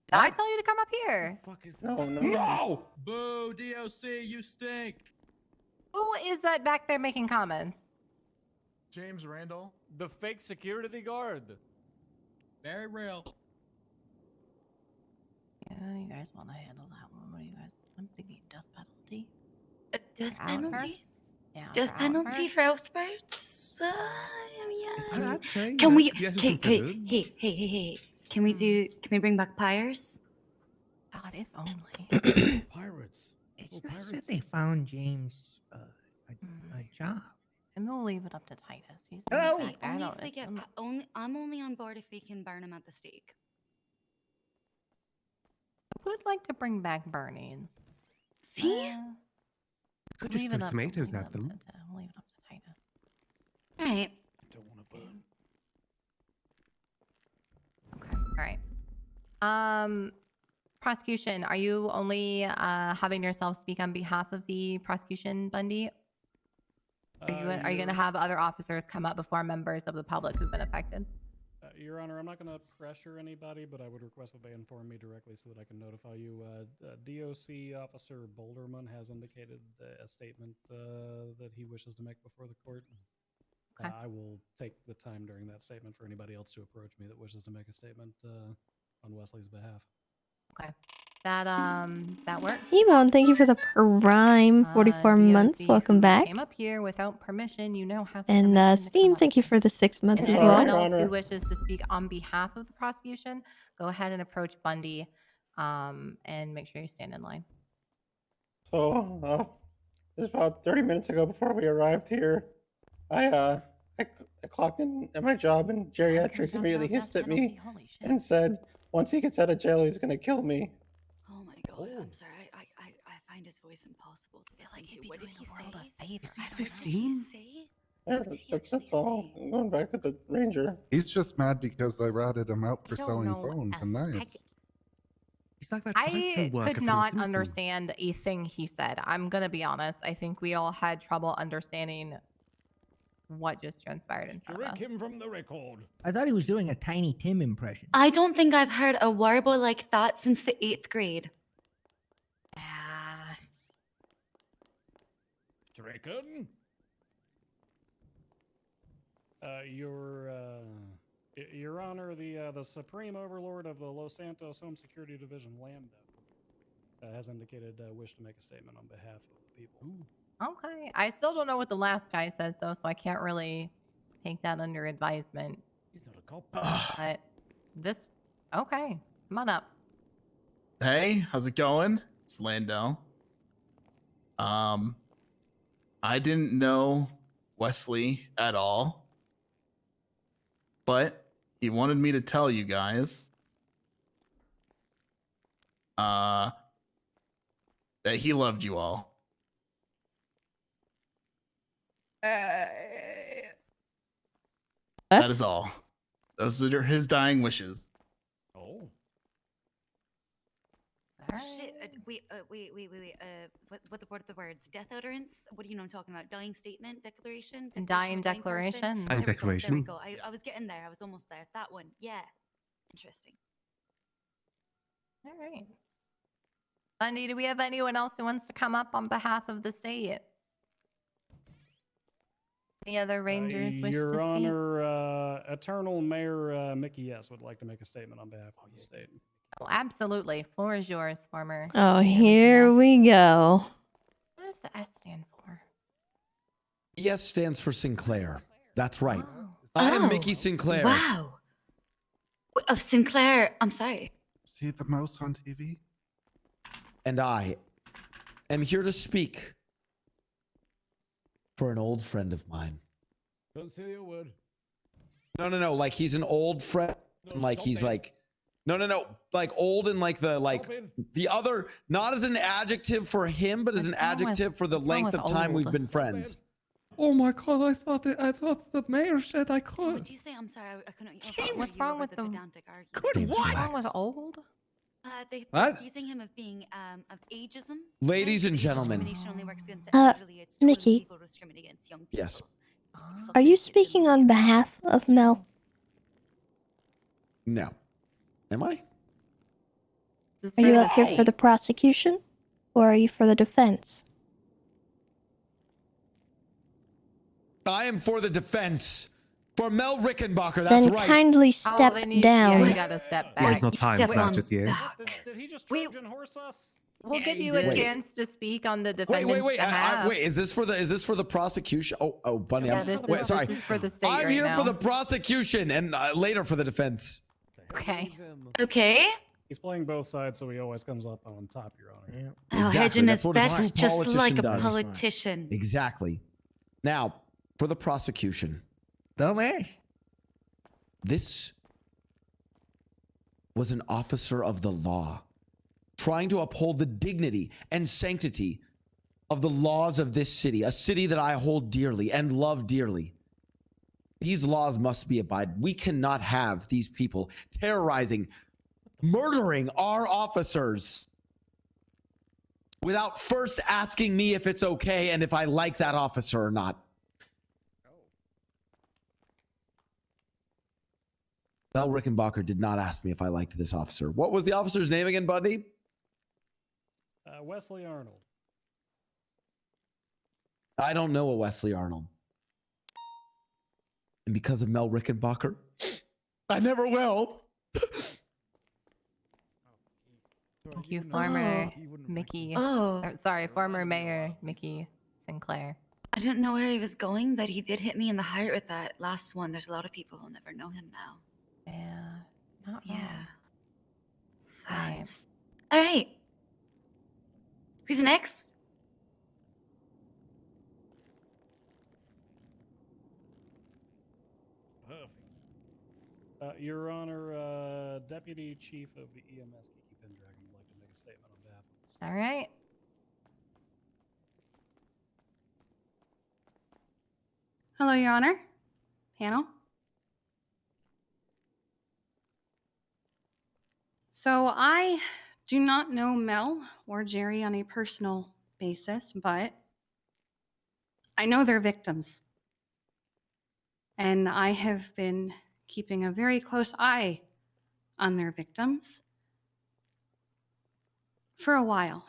Did I tell you to come up here? No. Boo, DOC, you stink. Who is that back there making comments? James Randall. The fake security guard. Very real. Yeah, you guys want to handle that one? What do you guys? I'm thinking death penalty. A death penalty? Yeah. Death penalty for outbursts? Yeah. Can we? Hey. Can we bring back pyres? God, if only. Pirates. It's nice that they found James a job. And we'll leave it up to Titus. He's Hello? back there. I'm only on board if we can burn him at the stake. Who would like to bring back burnings? See? Could just throw tomatoes at them. We'll leave it up to Titus. All right. Don't want to burn. right. Prosecution, are you only having yourself speak on behalf of the prosecution, Bundy? Are you going to have other officers come up before members of the public who've been affected? Your Honor, I'm not going to pressure anybody, but I would request that they inform me directly so that I can notify you. DOC Officer Boulderman has indicated a statement that he wishes to make before the court. Okay. I will take the time during that statement for anybody else to approach me that wishes to make a statement on Wesley's behalf. Okay. That works. Emon, thank you for the prime 44 months. Welcome back. Came up here without permission. You know how. And Steam, thank you for the 6 months If as anyone well. else who wishes to speak on behalf of the prosecution, go ahead and approach Bundy, and make sure you stand in line. So, it was about 30 minutes ago before we arrived here. I clocked in at my job, and geriatrics immediately hissed at me and said, once he gets out of jail, he's gonna kill me. Oh my god, I'm sorry. I find his voice impossible to listen to. What did he say? Is he 15? Yeah, that's all. I'm going back to the ranger. He's just mad because I ratted him out for selling phones and knives. He's like that I could not understand a thing he said. I'm gonna be honest. I think we all had trouble understanding what just transpired in front of us. him from the record. I thought he was doing a Tiny Tim impression. I don't think I've heard a warble like that since the 8th grade. Draken? Your Honor, the Supreme Overlord of the Los Santos Home Security Division, Lambda, has indicated wish to make a statement on behalf of the people. Okay. I still don't know what the last guy says though, so I can't really take that under advisement. He's not a cop. But this, okay, come on up. Hey, how's it going? It's Lando. I didn't know Wesley at all, but he wanted me to tell you guys that he loved you all. That is all. Those are his dying wishes. Oh. Shit, wait. What are the words? Death utterance? What do you know I'm talking about? Dying statement? Declaration? Dying declaration. There we go. I was getting there. I was almost there. That one. Yeah. Interesting. All right. Bundy, do we have anyone else who wants to come up on behalf of the state? Any other rangers wish to Your speak? Honor, Eternal Mayor Mickey S. would like to make a statement on behalf of the state. Oh, absolutely. Floor is yours, former. Oh, here we go. What does the S stand for? ES stands for Sinclair. That's right. I am Mickey Sinclair. Wow. Of Sinclair. I'm sorry. See the mouse on TV? And I am here to speak for an old friend of mine. Don't say the word. No. Like he's an old friend. No, Like stop he's it. like, no. Like old and like the other, not as an adjective for him, but as an adjective for the length of time we've been friends. Oh my god! I thought the mayor said I could. Would you say? I'm sorry. I couldn't. What's wrong with the pedantic argument? Good. What's wrong with old? They're What? accusing him of being of ageism. Ladies and Age gentlemen. discrimination only works against the elderly. It's totally Mickey. legal to discriminate against young people. Yes. Are you speaking on behalf of Mel? No. Am I? Are you up here for the prosecution? Or are you for the defense? I am for the defense. For Mel Rickenbacker, that's Then right. kindly step then down. Yeah, you gotta step back. There's no time for that just yet. Did he just Wait. Trojan horse us? We'll Yeah, give you you a did. chance to speak on the defendant's Wait. behalf. Wait. Is this for the prosecution? Oh, Bunny. Yeah, I'm, this wait, is, sorry. this is for the state I'm right here now. for the prosecution and later for the defense. Okay. Okay. He's playing both sides, so he always comes up on top, Your Honor. Oh, Exactly, hedging that's his what a bets true just like a politician does. politician. Exactly. Now, for the prosecution. Dumbass. This was an officer of the law trying to uphold the dignity and sanctity of the laws of this city, a city that I hold dearly and love dearly. These laws must be abided. We cannot have these people terrorizing, murdering our officers without first asking me if it's okay and if I like that officer or not. Mel Rickenbacker did not ask me if I liked this officer. What was the officer's name again, Bundy? Wesley Arnold. I don't know a Wesley Arnold. And because of Mel Rickenbacker, I never will. Thank you, former Mickey. Sorry, former Mayor Mickey Sinclair. I didn't know where he was going, but he did hit me in the heart with that last one. There's a lot of people who'll never know him now. Yeah, not Yeah. wrong. Sad. Right. All right. Who's next? Perfect. Your Honor, Deputy Chief of the EMS, Kiki Pendragon, would like to make a statement on behalf of the state. All right. Hello, Your Honor. Panel. So I do not know Mel or Jerry on a personal basis, but I know they're victims. And I have been keeping a very close eye on their victims for a while.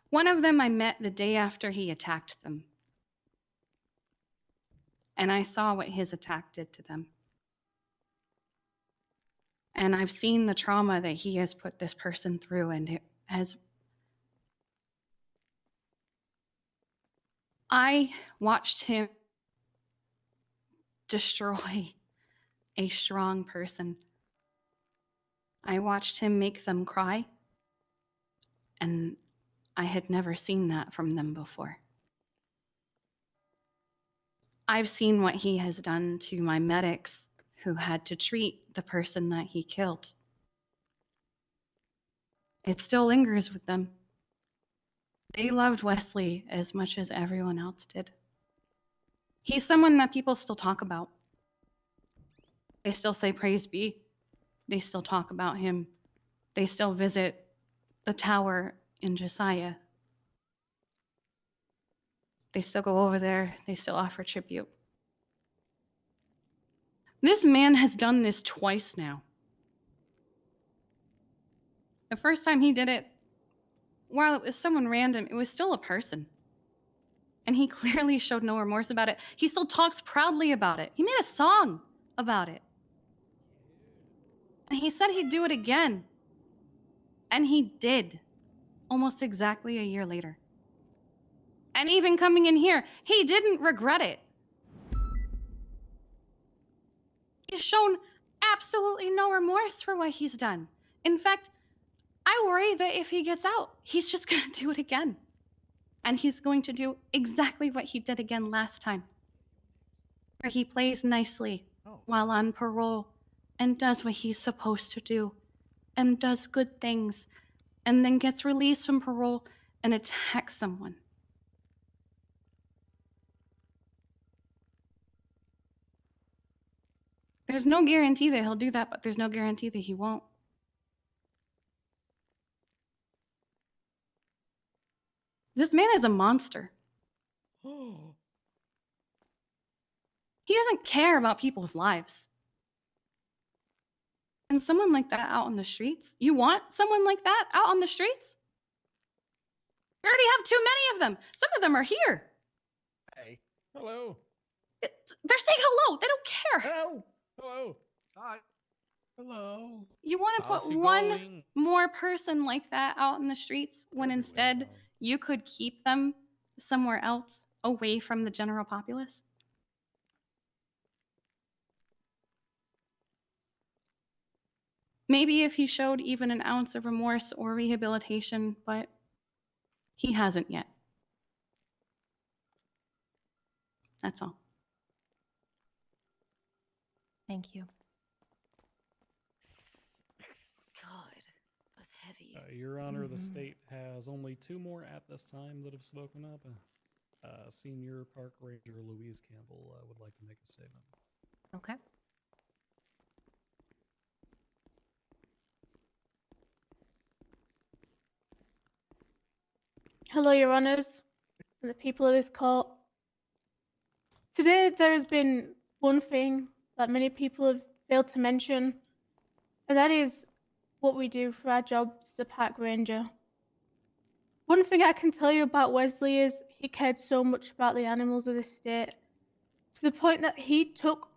One of them I met the day after he attacked them. And I saw what his attack did to them. And I've seen the trauma that he has put this person through, and it has. I watched him destroy a strong person. I watched him make them cry, and I had never seen that from them before. I've seen what he has done to my medics who had to treat the person that he killed. It still lingers with them. They loved Wesley as much as everyone else did. He's someone that people still talk about. They still say praise be. They still talk about him. They still visit the tower in Josiah. They still go over there. They still offer tribute. This man has done this twice now. The first time he did it, while it was someone random, it was still a person. And he clearly showed no remorse about it. He still talks proudly about it. He made a song about it. And he said he'd do it again. And he did, almost exactly a year later. And even coming in here, he didn't regret it. He's shown absolutely no remorse for what he's done. In fact, I worry that if he gets out, he's just going to do it again. And he's going to do exactly what he did again last time, where he plays nicely while on parole and does what he's supposed to do and does good things and then gets released from parole and attacks someone. There's no guarantee that he'll do that, but there's no guarantee that he won't. This man is a monster. He doesn't care about people's lives. And someone like that out on the streets? You want someone like that out on the streets? We already have too many of them. Some of them are here. Hey. Hello. They're saying hello. They don't care. Hello. Hello. Hi. Hello. You want to How's put she one going? more person like that out in the streets when instead you could keep them somewhere else away from the general populace? Maybe if he showed even an ounce of remorse or rehabilitation, but he hasn't yet. That's all. Thank you. God, that was heavy. Your Honor, the state has only 2 more at this time that have spoken up. Senior Park Ranger Louise Campbell would like to make a statement. Okay. Hello, Your Honours, and the people of this court. Today, there has been one thing that many people have failed to mention, and that is what we do for our jobs as a park ranger. One thing I can tell you about Wesley is he cared so much about the animals of this state, to the point that he took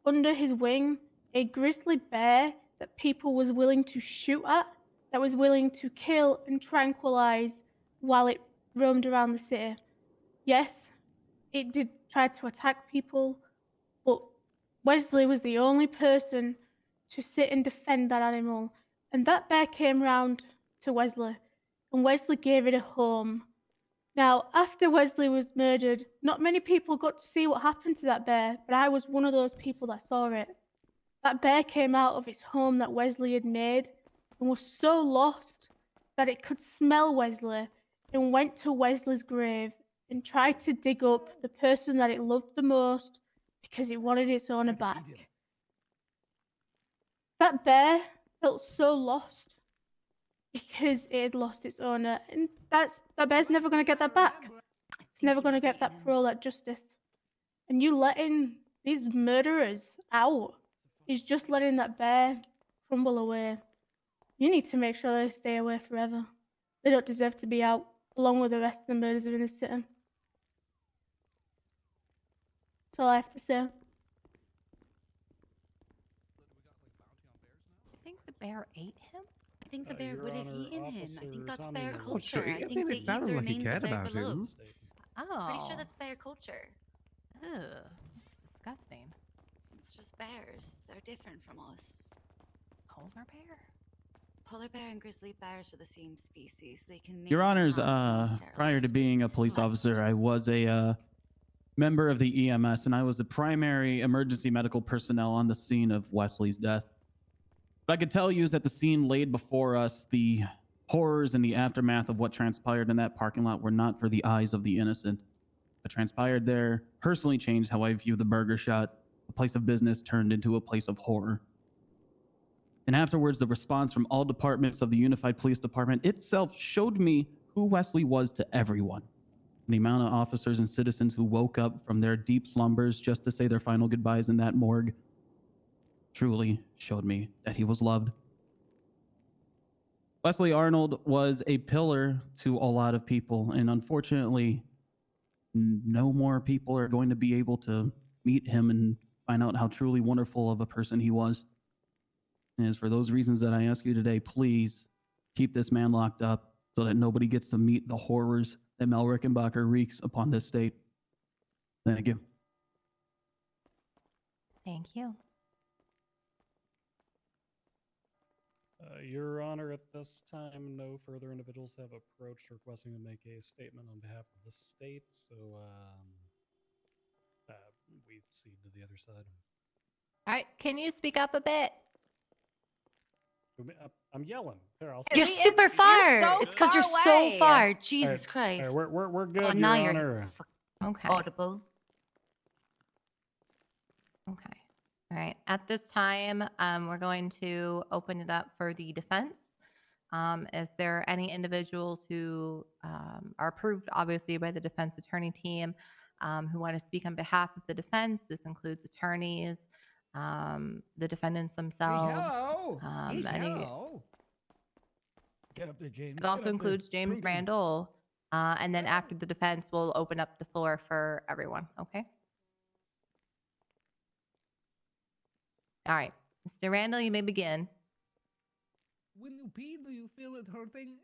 under his wing a grizzly bear that people was willing to shoot at, that was willing to kill and tranquilize while it roamed around the city. Yes, it did try to attack people, but Wesley was the only person to sit and defend that animal. And that bear came round to Wesley, and Wesley gave it a home. Now, after Wesley was murdered, not many people got to see what happened to that bear, but I was one of those people that saw it. That bear came out of its home that Wesley had made and was so lost that it could smell Wesley and went to Wesley's grave and tried to dig up the person that it loved the most because it wanted its owner back. That bear felt so lost because it had lost its owner, and that bear's never going to get that back. It's never going to get that parole, that justice. And you letting these murderers out is just letting that bear crumble away. You need to make sure they stay away forever. They don't deserve to be out along with the rest of the murders in this city. That's all I have to say. I think the bear ate him. I think the bear Your would have Honor, eaten him. I think that's Tommy bear Moore. culture. sure. I I think mean, they it eat sounded the like he remains of cared their about him. beloveds. Oh. Pretty sure that's bear culture. Ugh, disgusting. It's just bears. They're different from us. Polar bear? Polar bear and grizzly bears are the same species. They can mate Your and Honors, have non-sterile prior to being a police officer, I was a member of the EMS, and I was the primary emergency medical personnel on the scene of Wesley's death. What I could tell you is that the scene laid before us, the horrors and the aftermath of what transpired in that parking lot were not for the eyes of the innocent. What transpired there personally changed how I view the burger shot. A place of business turned into a place of horror. And afterwards, the response from all departments of the Unified Police Department itself showed me who Wesley was to everyone. And the amount of officers and citizens who woke up from their deep slumbers just to say their final goodbyes in that morgue truly showed me that he was loved. Wesley Arnold was a pillar to a lot of people, and unfortunately, no more people are going to be able to meet him and find out how truly wonderful of a person he was. And it's for those reasons that I ask you today, please keep this man locked up so that nobody gets to meet the horrors that Mel Rickenbacker wreaks upon this state. Thank you. Thank you. Your Honor, at this time, no further individuals have approached requesting to make a statement on behalf of the state, so we cede to the other side. All right, can you speak up a bit? I'm yelling. Here, I'll You're super far. It's because you're so far. Jesus Christ. We're good, Oh, Your now you're Honor. Okay. audible. Okay. All right. At this time, we're going to open it up for the defense. If there are any individuals who are approved, obviously, by the defense attorney team who want to speak on behalf of the defense, this includes attorneys, the defendants themselves. Get up there, James. It also includes James Randall. And then after the defense, we'll open up the floor for everyone. Okay. All right. Mr. Randall, you may begin. When you pee, do you feel it hurting?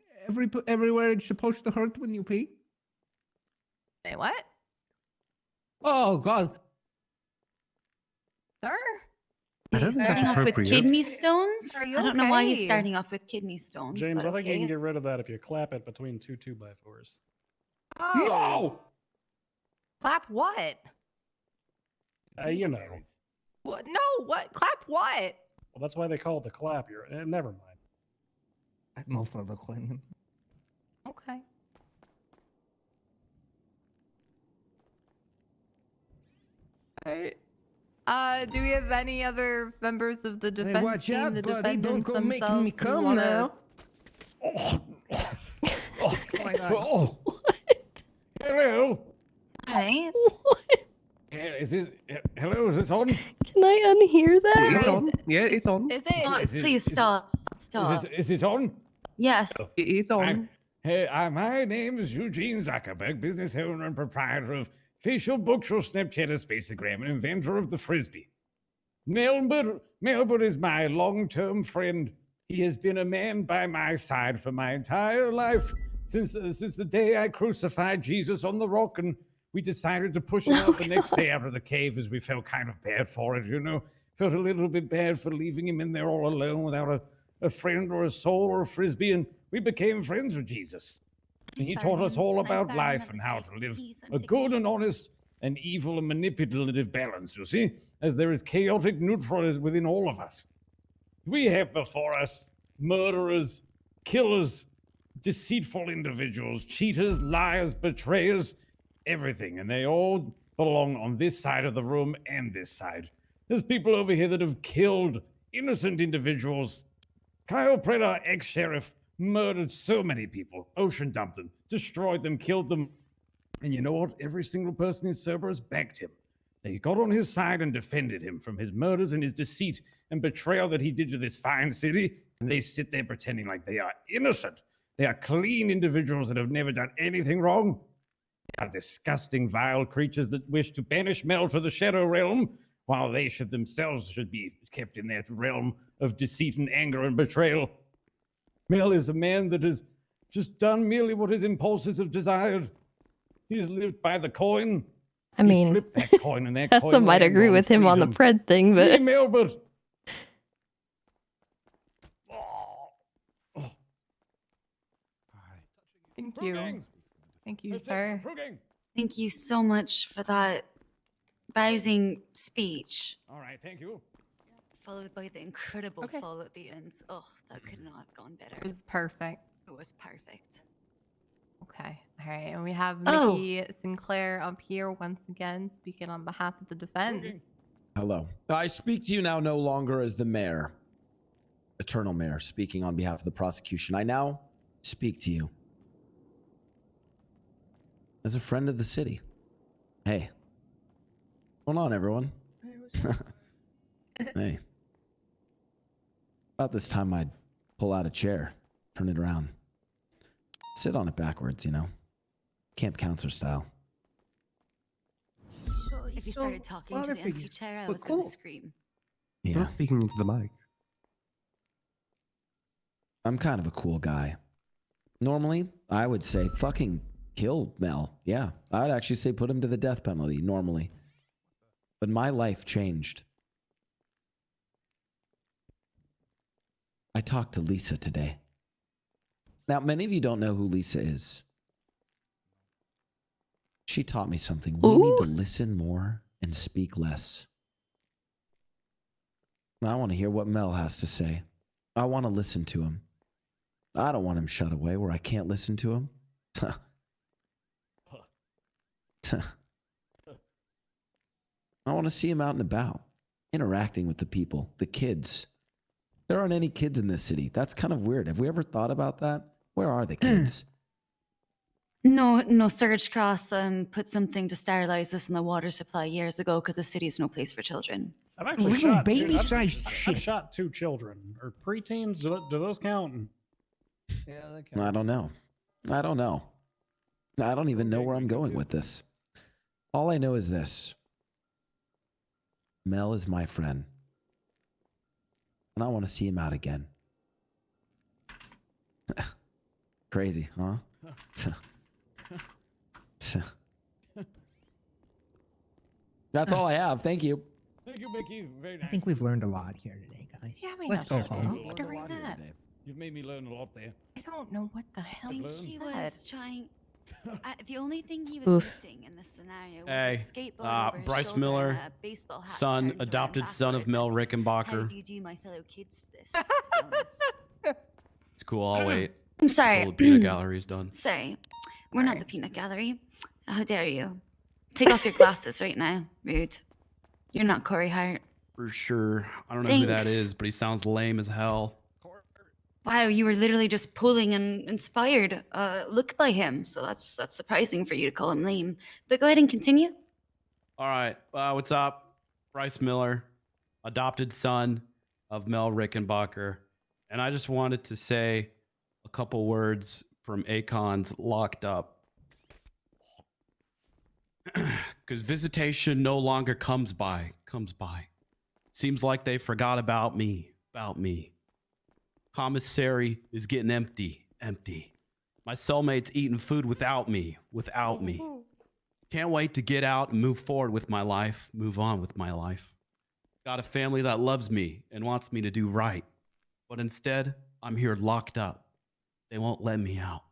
Everywhere it's supposed to hurt when you pee? Say what? Oh, God. Sir? I don't think that's Starting off with appropriate. kidney stones? Are you I don't know why he's okay? starting off with kidney stones. James, but I think you okay. can get rid of that if you clap it between two 2x4s. Oh. Clap what? You know. What? No, what? Clap what? Well, that's why they call it the clap. Never mind. No further question. Okay. Alright. Do we have any other members of the defense watch team, out, the buddy. Don't defendants go making me themselves who come wanna- now. Oh my god. Oh. Hello. Hi. Is it? Hello, is this on? Can I unhear that? It's on. Yeah, it's on. Is it? Oh, please stop. Stop. Is it on? Yes. It's on. My name is Eugene Zuckerberg, business owner and proprietor of Facial Bookshelf, Snapchat, Spacegram, and inventor of the Frisbee. Melbourne is my long-term friend. He has been a man by my side for my entire life, since the day I crucified Jesus on the rock, and we decided to push him out the next day out of the cave as we felt kind of bad for it, you know. Felt a little bit bad for leaving him in there all alone without a friend or a soul or a Frisbee, and we became friends with Jesus. And he taught us all about life and how to live a good and honest and evil and manipulative balance, you see, as there is chaotic neutral within all of us. We have before us murderers, killers, deceitful individuals, cheaters, liars, betrayers, everything, and they all belong on this side of the room and this side. There's people over here that have killed innocent individuals. Kyle Predator, ex-sheriff, murdered so many people, ocean dumped them, destroyed them, killed them. And you know what? Every single person in Cerberus backed him. They got on his side and defended him from his murders and his deceit and betrayal that he did to this fine city. And they sit there pretending like they are innocent. They are clean individuals that have never done anything wrong. They are disgusting, vile creatures that wish to banish Mel to the Shadow Realm, while they themselves should be kept in that realm of deceit and anger and betrayal. Mel is a man that has just done merely what his impulses have desired. He has lived by the coin. I mean, flipped that coin and that Tessa coin might landed agree with him on the freedom. Pred thing, but Free Melbourne. Thank you. Thank you, sir. Thank you so much for that rousing speech. All right, thank you. Followed by the incredible fall at the end. Oh, that could not have gone better. It was perfect. It was perfect. Okay. All right. And we have Oh. Mickey Sinclair up here once again speaking on behalf of the defense. Hello. I speak to you now no longer as the mayor, eternal mayor, speaking on behalf of the prosecution. I now speak to you as a friend of the city. Hey. What's going on, everyone? Hey. About this time, I'd pull out a chair, turn it around, sit on it backwards, you know, camp counselor style. If you started talking to the empty chair, I was going to scream. He's not speaking into the mic. I'm kind of a cool guy. Normally, I would say fucking kill Mel. Yeah, I'd actually say put him to the death penalty normally. But my life changed. I talked to Lisa today. Now, many of you don't know who Lisa is. She taught me something. We need to listen more and speak less. I want to hear what Mel has to say. I want to listen to him. I don't want him shut away where I can't listen to him. I want to see him out and about, interacting with the people, the kids. There aren't any kids in this city. That's kind of weird. Have we ever thought about that? Where are the kids? No, Surge Cross put something to sterilize us in the water supply years ago because the city's no place for children. I've actually Little shot baby-sized I've shot 2 children or preteens. Do those count? Yeah, I don't know. I don't know. I don't even know where I'm going with this. All I know is this. Mel is my friend. And I want to see him out again. Crazy, huh? That's all I have. Thank you. Thank you, Mickey. Very nice. I think we've learned a lot here today, guys. Yeah, we Let's go home. during that. You've made me learn a lot there. I don't know what the hell I think learned. he said. was trying. The only thing he was Oof. missing in this scenario was Hey, a skateboard over his Bryce shoulder Miller, and a baseball hat son, turned adopted around son of Mel backwards. How Rickenbacker. do you do my fellow kids this? To be honest. It's cool. I'll wait. I'm sorry. Until the peanut gallery's done. Sorry, we're not the peanut gallery. How dare you? Take off your glasses right now. Rude. You're not Corey Hart. For sure. I don't know who that Thanks. is, but he sounds lame as hell. Wow, you were literally just pulling an inspired look by him, so that's surprising for you to call him lame. But go ahead and continue. All right. What's up? Bryce Miller, adopted son of Mel Rickenbacker. And I just wanted to say a couple words from Akon's Locked Up. Because visitation no longer comes by. Seems like they forgot about me. Commissary is getting empty. My cellmate's eating food without me. Can't wait to get out and move forward with my life, move on with my life. Got a family that loves me and wants me to do right. But instead, I'm here locked up. They won't let me out.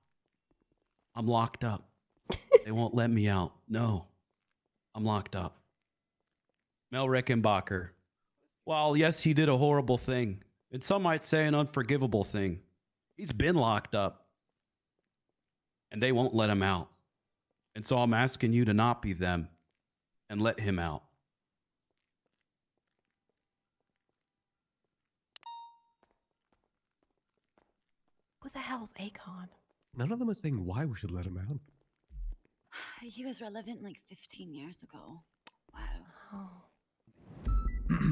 I'm locked up. They won't let me out. No, I'm locked up. Mel Rickenbacker. While yes, he did a horrible thing, and some might say an unforgivable thing, he's been locked up. And they won't let him out. And so I'm asking you to not be them and let him out. Who the hell's Akon? None of them are saying why we should let him out. He was relevant like 15 years ago. Wow. Oh.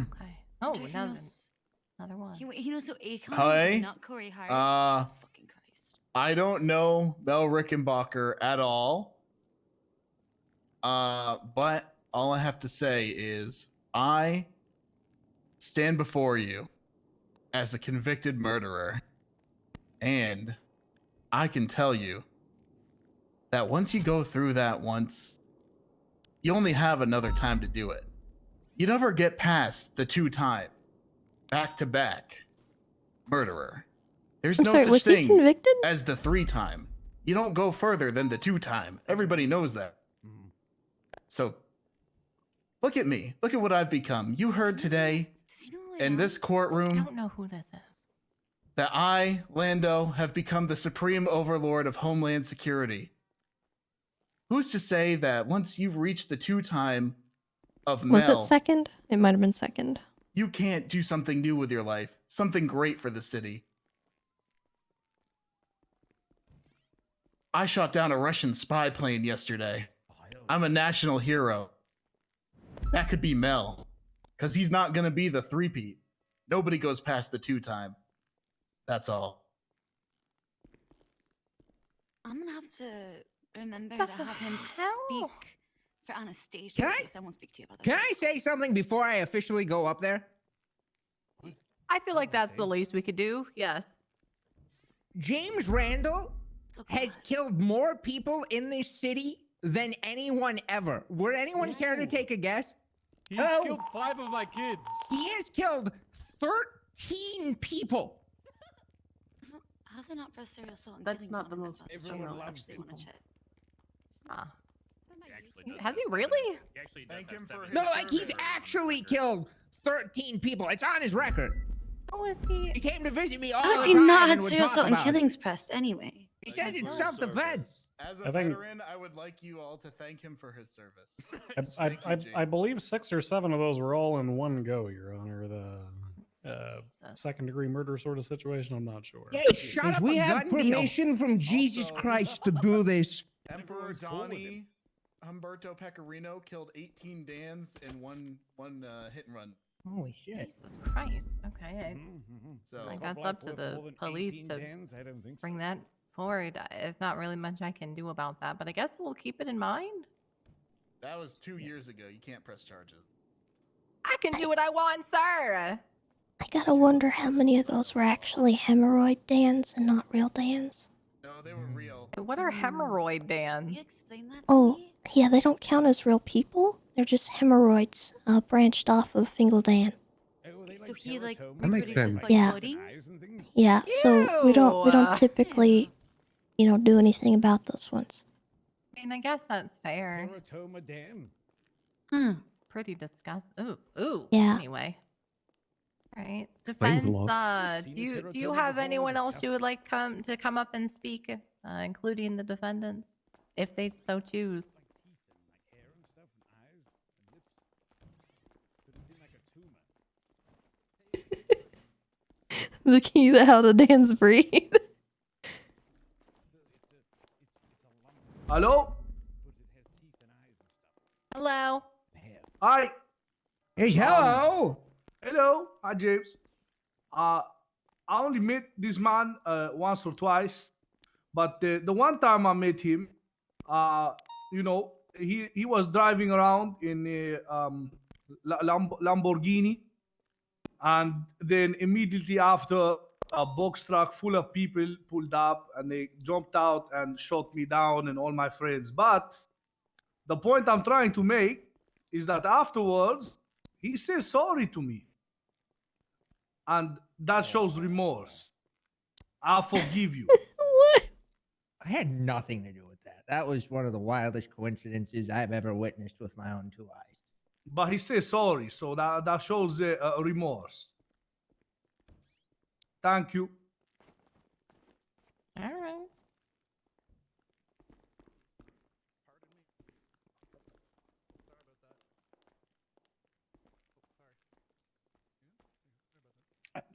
Okay. Oh, Jeff, he another, knows- another one. He knows who Akon Hi. is, but not Corey Hart. Jesus fucking Christ. I don't know Mel Rickenbacker at all. But all I have to say is I stand before you as a convicted murderer, and I can tell you that once you go through that once, you only have another time to do it. You never get past the 2-time, back-to-back murderer. There's I'm no sorry, such was he thing convicted? as the 3-time. You don't go further than the 2-time. Everybody knows that. So, look at me. Look at what I've become. You heard today in this I courtroom don't know who this is. that I, Lando, have become the supreme overlord of Homeland Security. Who's to say that once you've reached the 2-time of Was Mel, it second? It might have been second. you can't do something new with your life, something great for the city? I shot down a Russian spy plane yesterday. I'm a national hero. That could be Mel, because he's not going to be the 3-peat. Nobody goes past the 2-time. That's all. I'm gonna have to remember to have him speak for Anastasia. Can I- Because I won't speak to you about that. Can I say something before I officially go up there? I feel like that's the least we could do. Yes. James Randall has killed more people in this city than anyone ever. Would anyone care to take a guess? He's Hello? killed 5 of my kids. He has killed 13 people. Have they not pressed serial assault? and That's killings not on the him? most That's Everyone true. I loves actually wanna people. check. Ah. Has he really? Thank him for his No, like he's service. actually killed 13 people. It's on his record. How is he? He came to visit me all How the has time he not and had would serial talk assault and about it. killings pressed anyway? He says it's self-defense. As a I think- veteran, I would like you all to thank him for his service. I believe 6 or 7 of those were all in one go, Your Honor. The second-degree murder sort of situation. I'm not sure. Hey, shut up! We a have gun deal. permission from Jesus Christ to do this. Emperor Donnie Humberto Pecorino killed 18 Dans in one hit and run. Holy shit! Jesus Christ. Okay. So Like that's up to the police to bring that forward. It's not really much I can do about that, but I guess we'll keep it in mind. that was 2 years ago. You can't press charges. I can do what I want, sir. I gotta wonder how many of those were actually hemorrhoid Dans and not real Dans. No, they were real. What are hemorrhoid Dans? Explain that. Oh, yeah, they don't count as real people. They're just hemorrhoids branched off of Fingal Dan. So he like That makes reproduces sense. by Yeah. floating? Yeah, so we don't typically, do anything about those ones. I mean, I guess that's fair. Teratoma Dan. It's pretty disgusting. Ooh. Yeah. Anyway. All right. Explains Defense. a lot. Do you have anyone else you would like to come up and speak, including the defendants, if they so choose? the key to how to dance breathe. Hello? Hello. Hi. Hey, hello. Hello. Hi, James. I only met this man once or twice, but the one time I met him, you know, he was driving around in a Lamborghini, and then immediately after, a box truck full of people pulled up and they jumped out and shot me down and all my friends. But the point I'm trying to make is that afterwards, he says sorry to me. And that shows remorse. I'll forgive you. I had nothing to do with that. That was one of the wildest coincidences I've ever witnessed with my own 2 eyes. But he says sorry, so that shows remorse. Thank you. All right.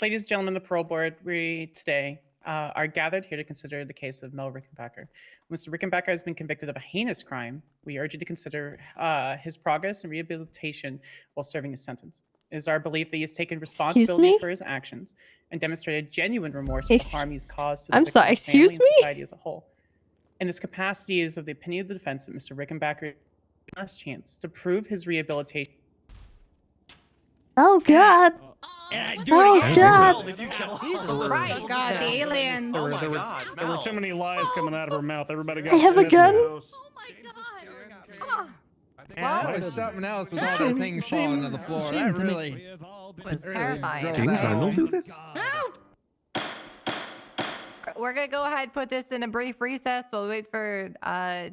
Ladies and gentlemen, the parole board, we today are gathered here to consider the case of Mel Rickenbacker. Mr. Rickenbacker has been convicted of a heinous crime. We urge you to consider his progress and rehabilitation while serving his sentence. It is our belief that he has taken responsibility me? for his actions and demonstrated genuine remorse for the harm he's caused to the I'm sorry, victim's family excuse and me? society as a whole. In this capacity, it is of the opinion of the defense that Mr. Rickenbacker last chance to prove his rehabilitation. Oh God. Oh God. Right, God, the alien. There were too many lies coming out of her mouth. Everybody got I have a sniffed gun. at. That was something else with all the things falling to the floor. That really was terrifying. James Randall do this? We're gonna go ahead and put this in a brief recess. We'll wait for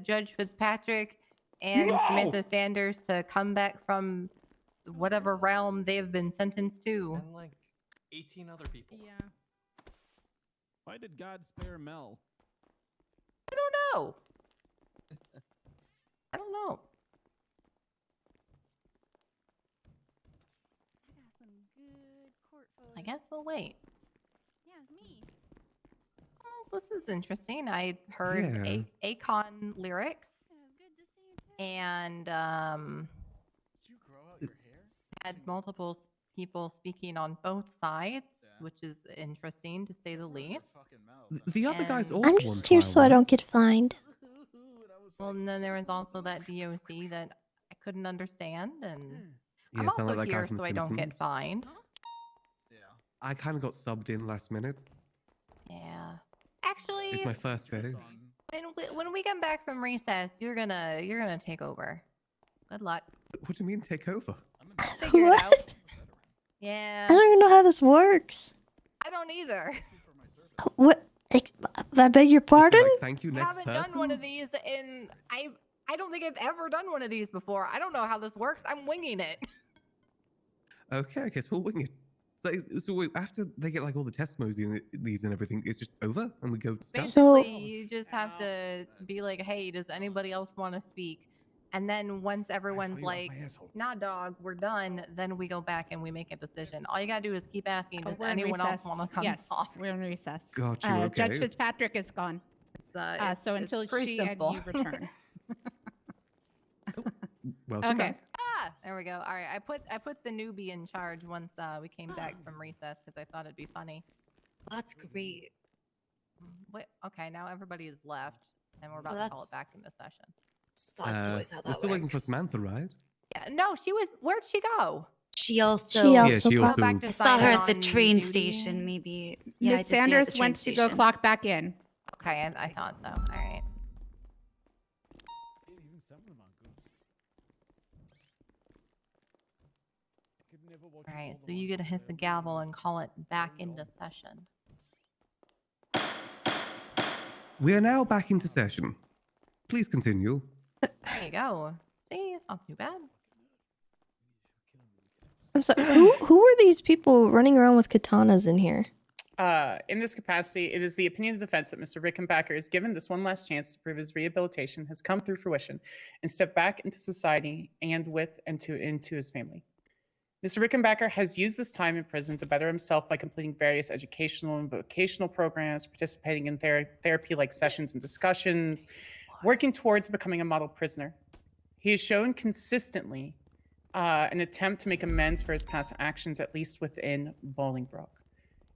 Judge Fitzpatrick and Samantha Sanders to come back from whatever realm they've been sentenced to. And like 18 other people. Yeah. Why did God spare Mel? I don't know. I don't know. I guess we'll wait. Yeah, it's me. Oh, this is interesting. I heard Yeah. Akon lyrics and had multiple people speaking on both sides, which is interesting to say the least. The other guy's And- also I'm on just here trial, so I right? don't get fined. Well, and then there was also that DOC that I couldn't understand, and I'm Yeah, sound also like that guy here from so The I don't get Simpsons. fined. I kind of got subbed in last minute. Yeah. Actually, It's my first day. when we come back from recess, you're gonna take over. Good luck. What do you mean take over? Figure it out. What? Yeah. I don't even know how this works. I don't either. What? I beg your pardon? Thank you, I next haven't done one of these in I don't think I've ever done one of these before. I don't know how this works. I'm winging it. Okay, I guess we'll wing it. So wait, after they get like all the testimonies and these and everything, it's just over and we go scout? Basically, you just have to be like, hey, does anybody else want to speak? And then once everyone's like, nah, dog, we're done, then we go back and we make a decision. All you gotta do is keep asking, does We're in anyone else recess. want to come Yes, talk? we're in recess. Got you, Judge okay. Fitzpatrick is gone. It's So until pretty she simple. and you return. Welcome Okay. back. There we go. All right, I put the newbie in charge once we came back from recess because I thought it'd be funny. That's great. Wait, okay, now everybody is left, and we're about Well, to call it that's- back into session. That's always how that We're still waiting for works. Samantha, right? Yeah, no, she was. Where'd she go? She also. She Yeah, also she popped- also. Back to I saw her sign at the on train duty. station. Maybe. Yeah, I Miss did see her at the Sanders train went to go station. clock back in. Okay, I thought so. All right. All right, so you get to hit the gavel and call it back into session. We are now back into session. Please continue. There you go. See, it's not too bad. I'm sorry. Who are these people running around with katanas in here? In this capacity, it is the opinion of the defense that Mr. Rickenbacker is given this one last chance to prove his rehabilitation has come through fruition and step back into society and into his family. Mr. Rickenbacker has used this time in prison to better himself by completing various educational and vocational programs, participating in therapy-like sessions and discussions, working towards becoming a model prisoner. He has shown consistently an attempt to make amends for his past actions, at least within Bolingbroke.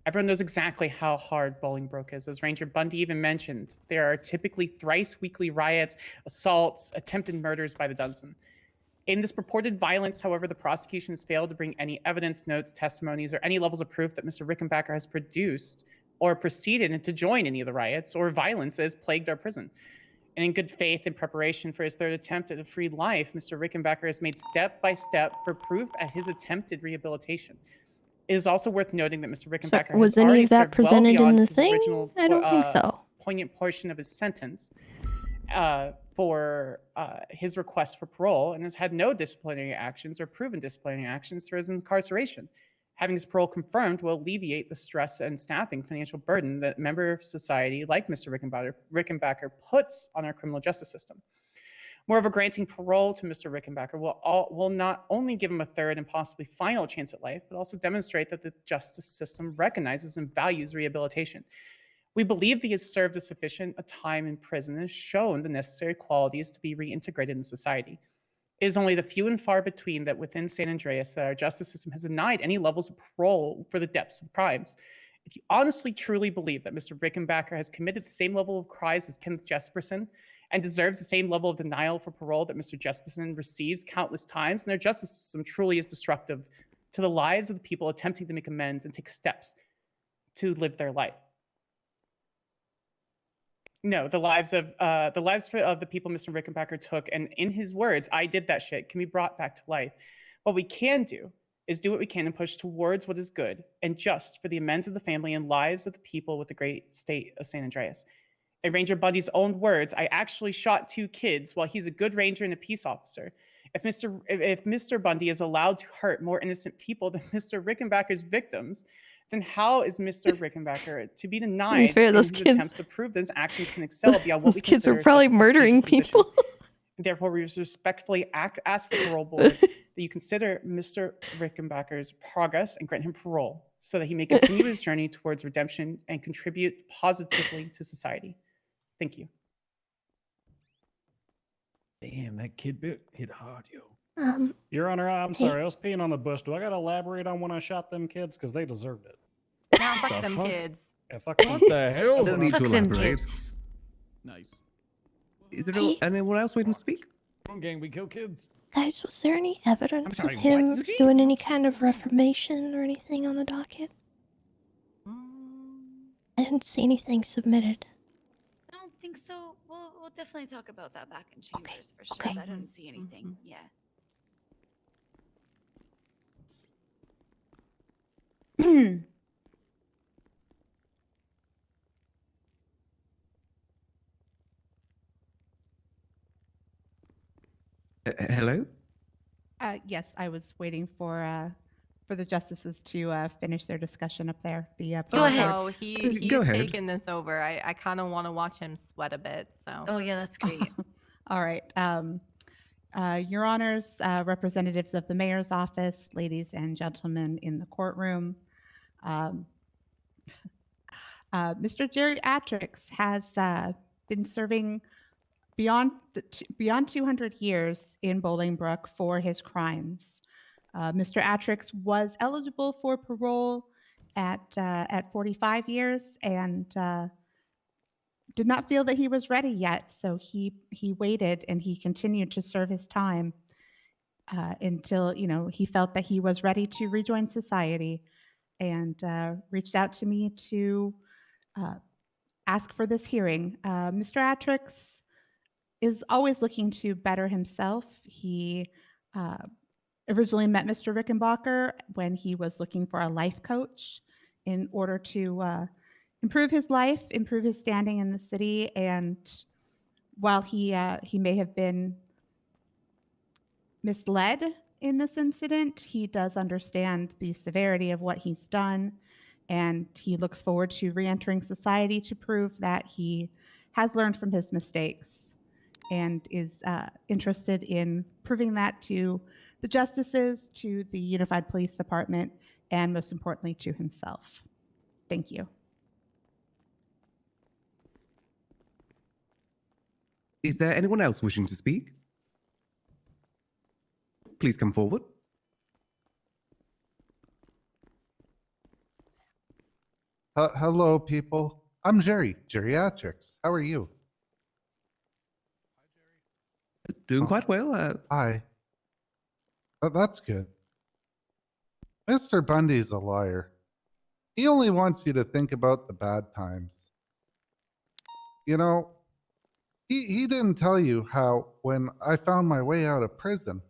Everyone knows exactly how hard Bolingbroke is. As Ranger Bundy even mentioned, there are typically thrice weekly riots, assaults, attempted murders by the dozen. In this purported violence, however, the prosecution has failed to bring any evidence, notes, testimonies, or any levels of proof that Mr. Rickenbacker has produced or proceeded to join any of the riots or violence that has plagued our prison. And in good faith, in preparation for his third attempt at a free life, Mr. Rickenbacker has made step by step for proof at his attempted rehabilitation. It is also worth noting that Mr. Rickenbacker So, was has any already of that served well presented in beyond the his thing? original I don't think so. poignant portion of his sentence for his request for parole, and has had no disciplinary actions or proven disciplinary actions through his incarceration. Having his parole confirmed will alleviate the stress and staffing financial burden that a member of society like Mr. Rickenbacker puts on our criminal justice system. Moreover, granting parole to Mr. Rickenbacker will not only give him a third and possibly final chance at life, but also demonstrate that the justice system recognizes and values rehabilitation. We believe that he has served a sufficient time in prison and has shown the necessary qualities to be reintegrated in society. It is only the few and far between that within San Andreas that our justice system has denied any levels of parole for the depths of crimes. If you honestly truly believe that Mr. Rickenbacker has committed the same level of crimes as Kenneth Jesperson and deserves the same level of denial for parole that Mr. Jesperson receives countless times, then our justice system truly is destructive to the lives of the people attempting to make amends and take steps to live their life. No, the lives of the people Mr. Rickenbacker took, and in his words, "I did that shit," can be brought back to life. What we can do is do what we can and push towards what is good and just for the amends of the family and lives of the people with the great state of San Andreas. In Ranger Bundy's own words, "I actually shot 2 kids while he's a good ranger and a peace officer." If Mr. Bundy is allowed to hurt more innocent people than Mr. Rickenbacker's victims, then how is Mr. Rickenbacker to be denied fair, in those his kids- attempts to prove that his actions can excel beyond what Those we kids are consider probably such a murdering prestigious people. position? Therefore, we respectfully ask the parole board that you consider Mr. Rickenbacker's progress and grant him parole so that he may continue his journey towards redemption and contribute positively to society. Thank you. Damn, that kid hit hard, yo. Your Honor, I'm hey. sorry. I was peeing on the bush. Do I got to elaborate on when I shot them kids? Because they deserved it. Now fuck them kids. Yeah, fuck them. What the hell? Don't need to Fuck them elaborate. kids. Nice. Is there anyone else waiting to speak? Wrong gang, we kill kids. Guys, was there any evidence sorry, of what, him Eugene? doing any kind of reformation or anything on the docket? I didn't see anything submitted. I don't think so. We'll definitely talk about that back in chambers for sure. okay. But I didn't see anything. Yeah. Hello? Yes, I was waiting for the justices to finish their discussion up there. The Go ahead. Oh, he's Go ahead. taking this over. I kind of want to watch him sweat a bit. So. Oh yeah, that's great. All right. Your Honors, representatives of the mayor's office, ladies and gentlemen in the courtroom. Mr. Geriatrix has been serving beyond 200 years in Bolingbroke for his crimes. Mr. Atrix was eligible for parole at 45 years and did not feel that he was ready yet. So he waited and he continued to serve his time until he felt that he was ready to rejoin society, and reached out to me to ask for this hearing. Mr. Atrix is always looking to better himself. He originally met Mr. Rickenbacker when he was looking for a life coach in order to improve his life, improve his standing in the city. And while he may have been misled in this incident, he does understand the severity of what he's done, and he looks forward to re-entering society to prove that he has learned from his mistakes and is interested in proving that to the justices, to the Unified Police Department, and most importantly, to himself. Thank you. Is there anyone else wishing to speak? Please come forward. Hello, people. I'm Jerry, Geriatrics. How are you? Doing quite well. Hi. That's good. Mr. Bundy's a liar. He only wants you to think about the bad times. You know, he didn't tell you how when I found my way out of prison,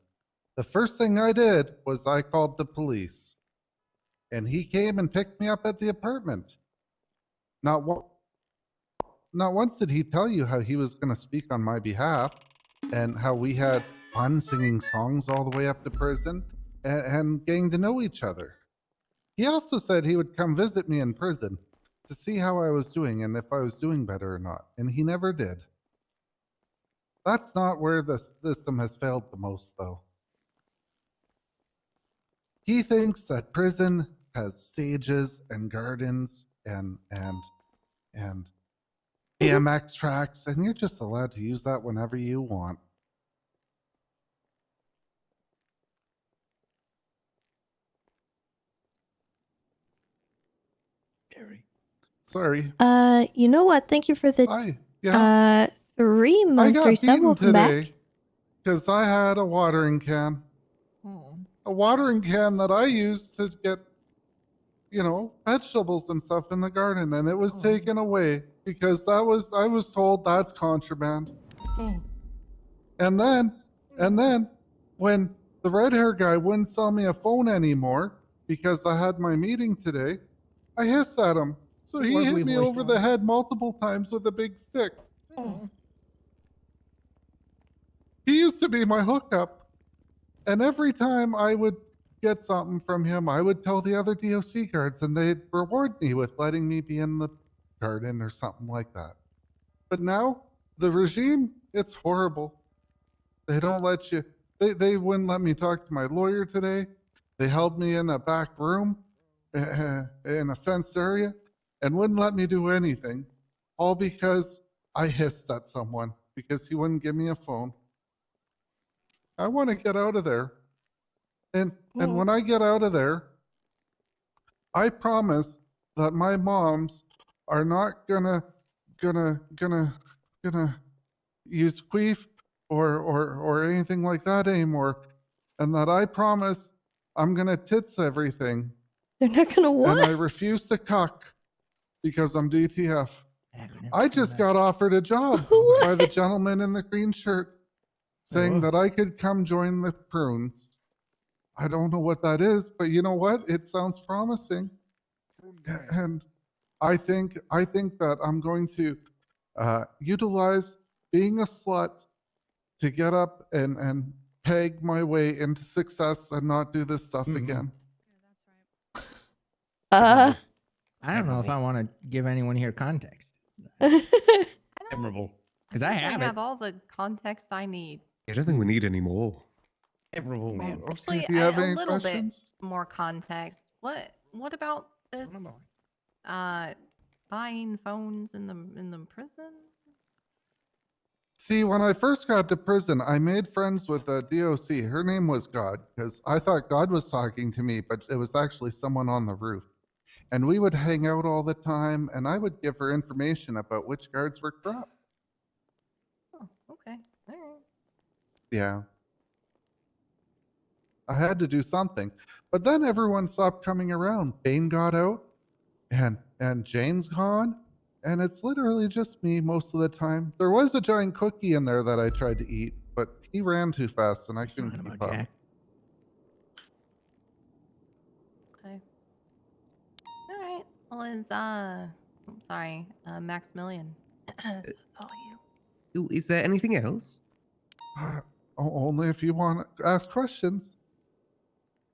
the first thing I did was I called the police. And he came and picked me up at the apartment. Not once did he tell you how he was going to speak on my behalf and how we had fun singing songs all the way up to prison and getting to know each other. He also said he would come visit me in prison to see how I was doing and if I was doing better or not, and he never did. That's not where the system has failed the most, though. He thinks that prison has stages and gardens and BMX tracks, and you're just allowed to use that whenever you want. Jerry. Sorry. You know what? Thank you for the Hi. Yeah. 3 I month got resub. beaten Welcome back. today because I had a watering can. A watering can that I used to get, you know, vegetables and stuff in the garden, and it was taken away because I was told that's contraband. And then when the red hair guy wouldn't sell me a phone anymore because I had my meeting today, I hissed at him. So he Lovely hit me voice over line. the head multiple times with a big stick. He used to be my hookup. And every time I would get something from him, I would tell the other DOC guards and they'd reward me with letting me be in the garden or something like that. But now, the regime, it's horrible. They don't let you, they wouldn't let me talk to my lawyer today. They held me in a back room in a fenced area and wouldn't let me do anything, all because I hissed at someone because he wouldn't give me a phone. I want to get out of there. And when I get out of there, I promise that my moms are not gonna use queef or anything like that anymore. And that I promise I'm gonna tits everything. They're not gonna what? And I refuse to cuck because I'm DTF. I just got offered a job by the gentleman in the green shirt saying that I could come join the prunes. I don't know what that is, but you know what? It sounds promising. And I think that I'm going to utilize being a slut to get up and peg my way into success and not do this stuff again. I don't know if I want to give anyone here context. Admirable. Because I I have it. have all the context I need. I don't think we need any more. Admirable, man. Actually, do you have a any little questions? bit more context. What about this? Buying phones in the prison? See, when I first got to prison, I made friends with a DOC. Her name was God, because I thought God was talking to me, but it was actually someone on the roof. And we would hang out all the time, and I would give her information about which guards were corrupt. Oh, okay. All right. Yeah. I had to do something. But then everyone stopped coming around. Bane got out, and Jane's gone, and it's literally just me most of the time. There was a giant cookie in there that I tried to eat, but he ran too fast and I couldn't keep up. Okay. All right. Well, I'm sorry, Maximilian. Follow you. Ooh, is there anything else? Only if you want to ask questions.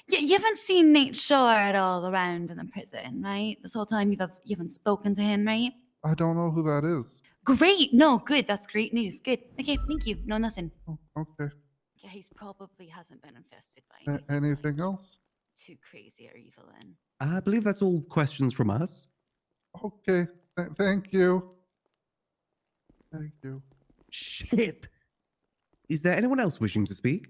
You haven't seen Nate Shaw at all around in the prison, right? This whole time you haven't spoken to him, right? I don't know who that is. Great. No, good. That's great news. Good. Okay, thank you. No, nothing. Okay. Yeah, he's probably hasn't been infested by Anything else? too crazy or evil then. I believe that's all questions from us. Okay. Thank you. Thank you. Shit. Is there anyone else wishing to speak?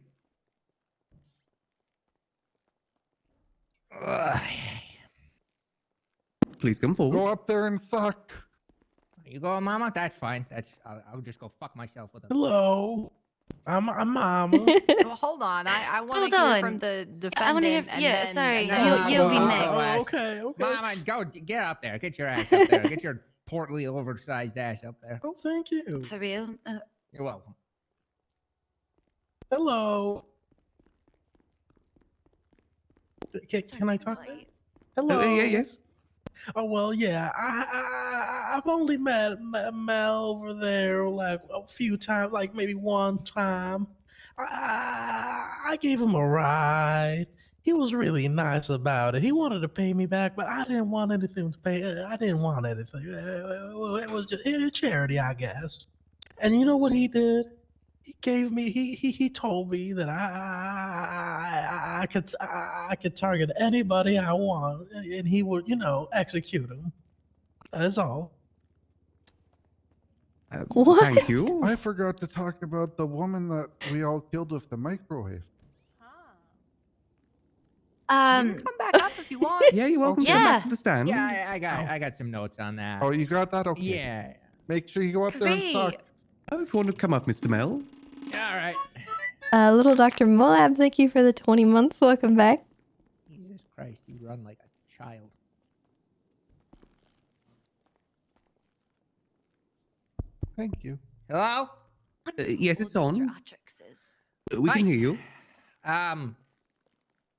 Please come forward. Go up there and suck. You go, Mama? That's fine. I'll just go fuck myself with him. Hello. I'm Mama. Well, hold on. I want Hold to hear on. from the defendant. I wanna hear- and yeah, then, sorry. and then You'll be I'll- next. Oh, okay. Mama, go get up there. Get your ass up there. Get your portly, oversized ass up there. Oh, thank you. For real? You're welcome. Hello. Can I talk? Hello. Yes. Oh well, yeah. I've only met Mel over there like a few times, like maybe one time. I gave him a ride. He was really nice about it. He wanted to pay me back, but I didn't want anything to pay. I didn't want anything. It was just a charity, I guess. And you know what he did? He gave me. He told me that I could target anybody I want, and he would, execute him. That is all. What? Thank you. I forgot to talk about the woman that we all killed with the microwave. You can come back up if you want. Yeah, you're welcome to come back to the stand. Yeah, I got some notes on that. Oh, you got that? Okay. Yeah. Make sure you go up there and suck. Oh, if you want to come up, Mr. Mel. All right. Little Dr. Moab, thank you for the 20 months. Welcome back. Jesus Christ, you run like a child. Thank you. Hello? Yes, it's on. Atrixes. We can Hi. hear you. I'm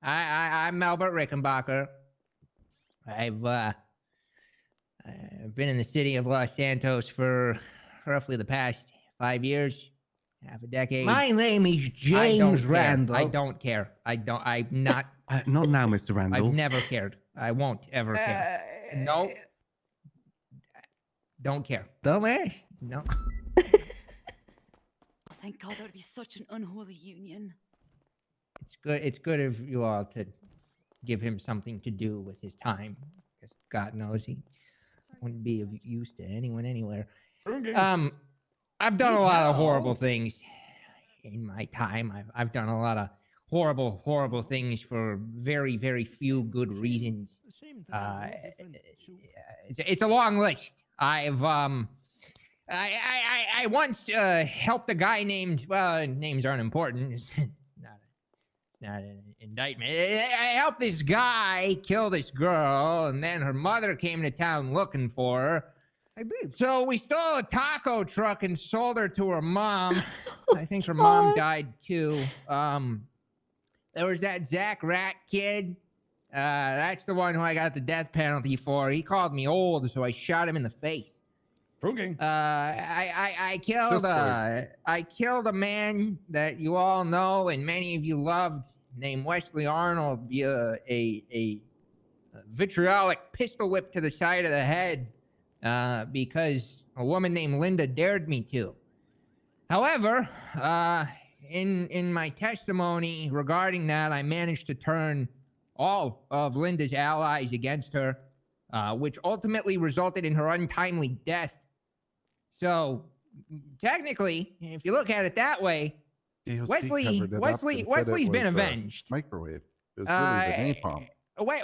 Albert Rickenbacker. I've been in the city of Los Santos for roughly the past 5 years, half a decade. My name is I James don't care. Randall. I don't care. I'm not. Not now, Mr. Randall. I've never cared. I won't ever care. No. Don't care. Dumbass. No. Thank God, that would be such an unholy union. It's good. It's good of you all to give him something to do with his time, because God knows he wouldn't be of use to anyone anywhere. I've done a lot of horrible things in my time. I've done a lot of horrible things for very, very few good reasons. It's a long list. I once helped a guy named, well, names aren't important. It's not an indictment. I helped this guy kill this girl, and then her mother came to town looking for her. I did. So we stole a taco truck and sold her to her mom. I think her mom died too. There was that Zach Rat kid. That's the one who I got the death penalty for. He called me old, so I shot him in the face. I killed a man that you all know and many of you loved, named Wesley Arnold, via a vitriolic pistol whip to the side of the head because a woman named Linda dared me to. However, in my testimony regarding that, I managed to turn all of Linda's allies against her, which ultimately resulted in her untimely death. So, technically, if you look at it that way, Wesley's been avenged. Microwave. It was really the napalm.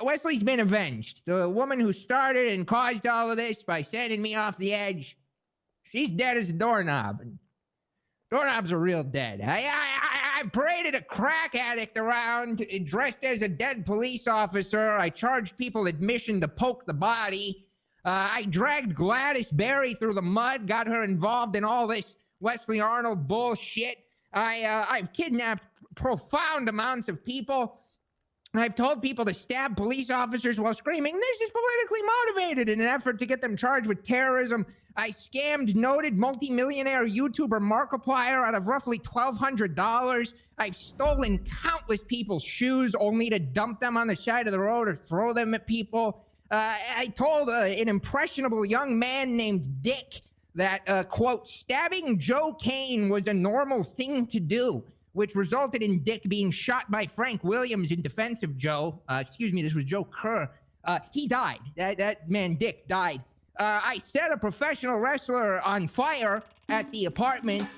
Wesley's been avenged. The woman who started and caused all of this by sending me off the edge, she's dead as a doorknob. And doorknobs are real dead. I paraded a crack addict around dressed as a dead police officer. I charged people admission to poke the body. I dragged Gladys Berry through the mud, got her involved in all this Wesley Arnold bullshit. I've kidnapped profound amounts of people. I've told people to stab police officers while screaming, "This is politically motivated," in an effort to get them charged with terrorism. I scammed noted multimillionaire YouTuber Markiplier out of roughly $1,200. I've stolen countless people's shoes only to dump them on the side of the road or throw them at people. I told an impressionable young man named Dick that, quote, stabbing Joe Kane was a normal thing to do. which resulted in Dick being shot by Frank Williams in defense of Joe. Excuse me, this was Joe Kerr. He died. That man, Dick, died. I set a professional wrestler on fire at the apartment.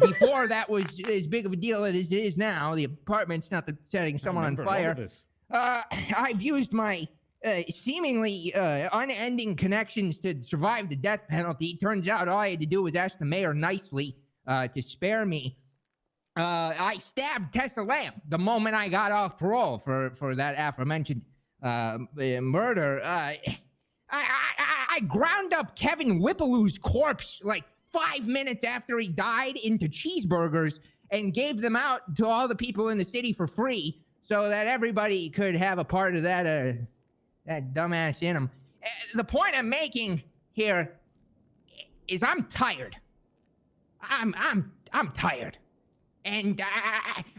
Before that was as big of a deal as it is now. The apartment's not setting someone on fire. I've used my seemingly unending connections to survive the death penalty. Turns out all I had to do was ask the mayor nicely to spare me. I stabbed Tessa Lamb the moment I got off parole for that aforementioned murder. I ground up Kevin Whippaloo's corpse like 5 minutes after he died into cheeseburgers and gave them out to all the people in the city for free so that everybody could have a part of that dumbass in them. The point I'm making here is I'm tired. I'm tired. And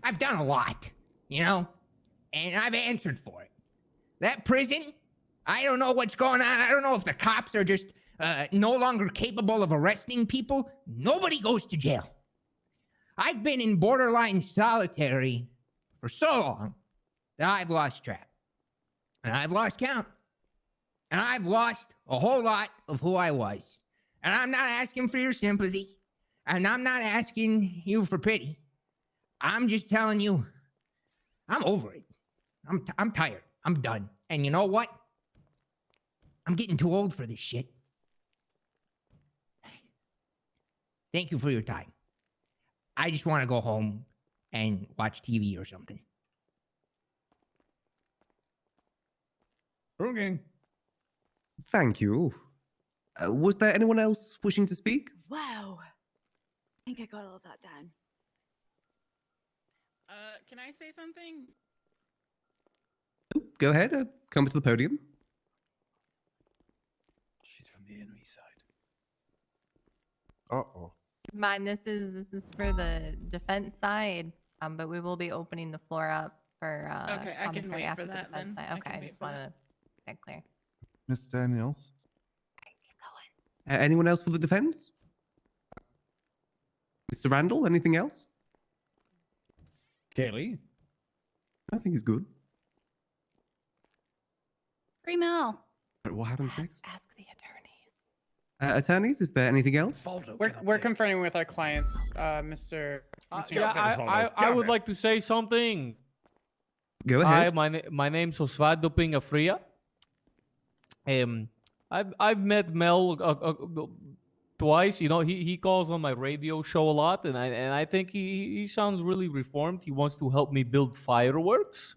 I've done a lot, you know? And I've answered for it. That prison, I don't know what's going on. I don't know if the cops are just no longer capable of arresting people. Nobody goes to jail. I've been in borderline solitary for so long that I've lost track. And I've lost count. And I've lost a whole lot of who I was. And I'm not asking for your sympathy. And I'm not asking you for pity. I'm just telling you, I'm over it. I'm tired. I'm done. And you know what? I'm getting too old for this shit. Thank you for your time. I just want to go home and watch TV or something. Okay. Thank you. Was there anyone else wishing to speak? Wow. I think I got all of that down. Can I say something? Go ahead. Come to the podium. She's from the enemy side. Uh-oh. Mind, this is for the defense side, but we will be opening the floor up for Okay, I can commentary wait after for the that defense then. side. Okay, I just want to get clear. Miss Daniels? Anyone else for the defense? Mr. Randall, anything else? Kaylee? I think he's good. Free Mel. What happens next? Ask the attorneys. Attorneys, is there anything else? We're confronting with our clients, Mr. Yeah, I would like to say something. Go Hi, ahead. my name's Osvaldo Pingafria. I've met Mel twice. You know, he calls on my radio show a lot, and I think he sounds really reformed. He wants to help me build fireworks,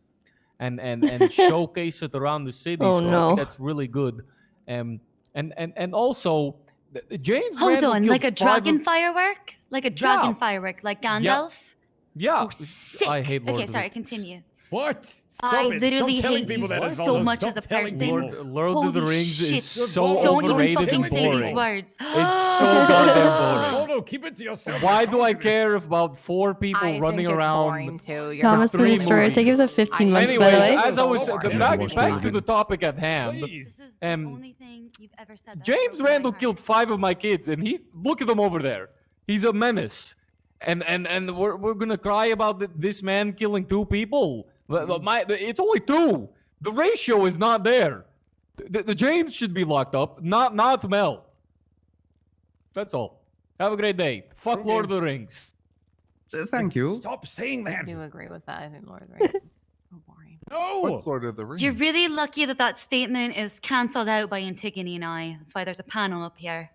and showcase it around the city. Oh, so I no. think that's really good. And also, James. Hold Randall on, killed like a 5 dragon of- firework? Like a dragon Yeah. firework, like Gandalf? Yeah. Oh, sick. I hate Lord Okay, of the sorry, Rings. continue. What? I Stop it. literally Stop telling hate people you that, so Osvaldo. much Stop as a telling person. people. Lord of the Holy Rings shit. is so Don't even overrated fucking and say boring. these words. It's so goddamn boring. Osvaldo, keep it to yourself. Why do I care about 4 people running think it's around? boring too. You're Thomas three been destroyed. They give movies? the 15 months, by the Anyways, way. as I was Watch back to TV. the topic at hand, Only thing you've ever said that's James broken my Randall heart. killed 5 of my kids, and look at him over there. He's a menace, and we're gonna cry about this man killing 2 people. It's only 2. The ratio is not there. The James should be locked up, not Mel. That's all. Have a great day. Fuck Lord of the Rings. Thank you. Stop saying I that. do agree with that. I think Lord of the Rings is so boring. No. What's Lord of the Rings? You're really lucky that that statement is cancelled out by Antigone now. That's why there's a panel up here.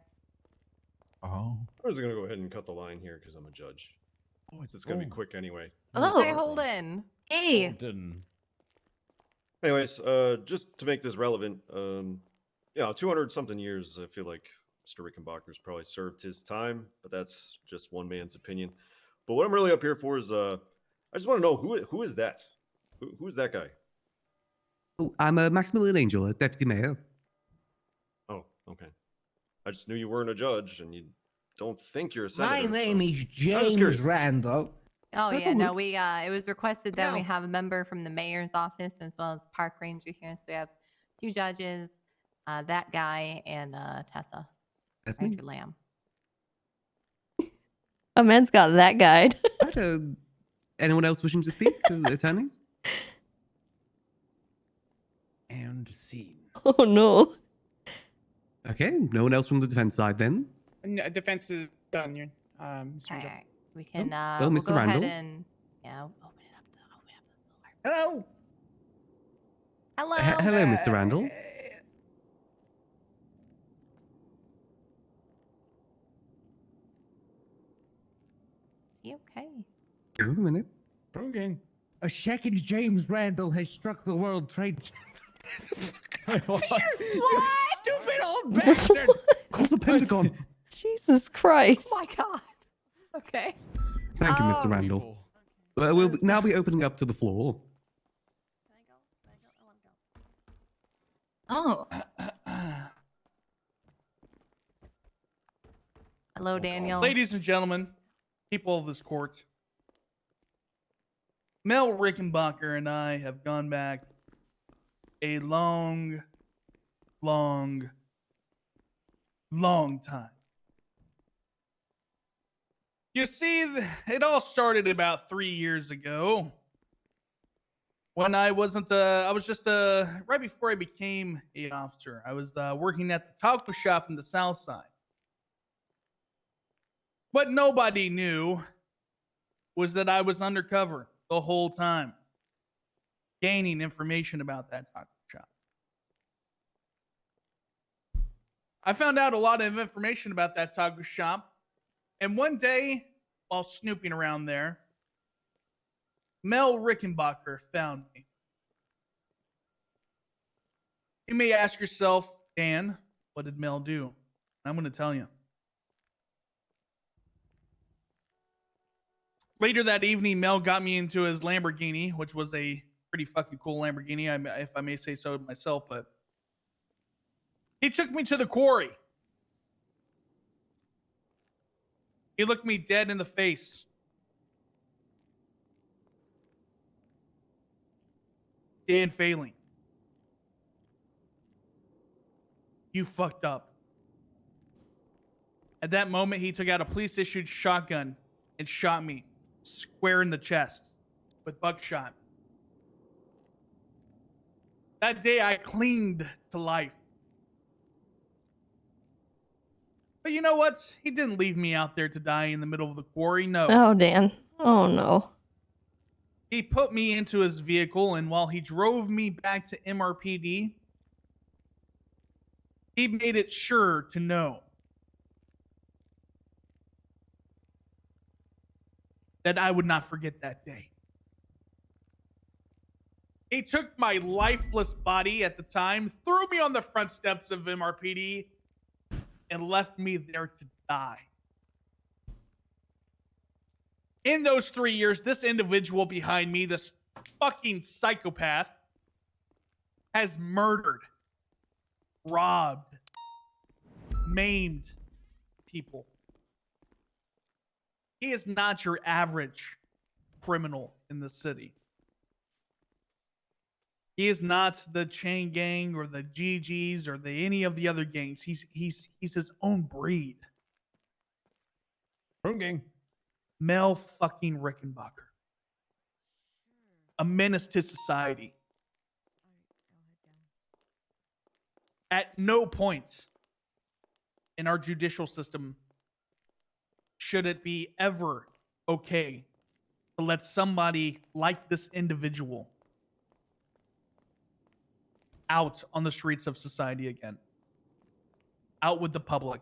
Oh. I was gonna go ahead and cut the line here because I'm a judge. Oh, it's gonna be quick anyway. Oh. Hey, Holden. Hey. Holden. Anyways, just to make this relevant, 200 something years, I feel like Mr. Rickenbacker's probably served his time, but that's just one man's opinion. But what I'm really up here for is, I just want to know who is that? Who is that guy? Oh, I'm Maximilian Angel, a deputy mayor. Oh, okay. I just knew you weren't a judge, and you don't think you're a My senator. name is I was James curious. Randall. Oh That's yeah, all no, good. we it was requested that we No. have a member from the mayor's office as well as park ranger here. So we have 2 judges, that guy and Tessa. That's me. Ranger Lamb. A man's got that guide. I had Anyone else wishing to speak? The attorneys? And scene. Oh no. Okay, no one else from the defense side then. Defense is done. Mr. Angel. Alright, we can Oh, we'll Mr. go ahead Randall. and open it up. Hello. Hello. Hello, Mr. Randall. Is he okay? Give him a minute. Okay. A second James Randall has struck the World Trade Center. What? Stupid old bastard! Call the Pentagon. Jesus Christ. Oh my god. Okay. Thank you, Mr. Randall. We'll now be opening up to the floor. Oh. Hello, Daniel. Ladies and gentlemen, people of this court, Mel Rickenbacker and I have gone back a long time. You see, it all started about 3 years ago when I was just right before I became an officer. I was working at the taco shop in the South Side. What nobody knew was that I was undercover the whole time, gaining information about that taco shop. I found out a lot of information about that taco shop, and one day, while snooping around there, Mel Rickenbacker found me. You may ask yourself, Dan, what did Mel do? I'm going to tell you. Later that evening, Mel got me into his Lamborghini, which was a pretty fucking cool Lamborghini, if I may say so myself, but he took me to the quarry. He looked me dead in the face. Dan Failing. You fucked up. At that moment, he took out a police-issued shotgun and shot me square in the chest with buckshot. That day, I clinged to life. But you know what? He didn't leave me out there to die in the middle of the quarry. No. Oh, Dan. Oh no. He put me into his vehicle, and while he drove me back to MRPD, he made it sure to know that I would not forget that day. He took my lifeless body at the time, threw me on the front steps of MRPD, and left me there to die. In those 3 years, this individual behind me, this fucking psychopath, has murdered, robbed, maimed people. He is not your average criminal in the city. He is not the chain gang or the GGs or any of the other gangs. He's his own breed. Room gang. Mel fucking Rickenbacker. A menace to society. At no point in our judicial system should it be ever okay to let somebody like this individual out on the streets of society again. Out with the public.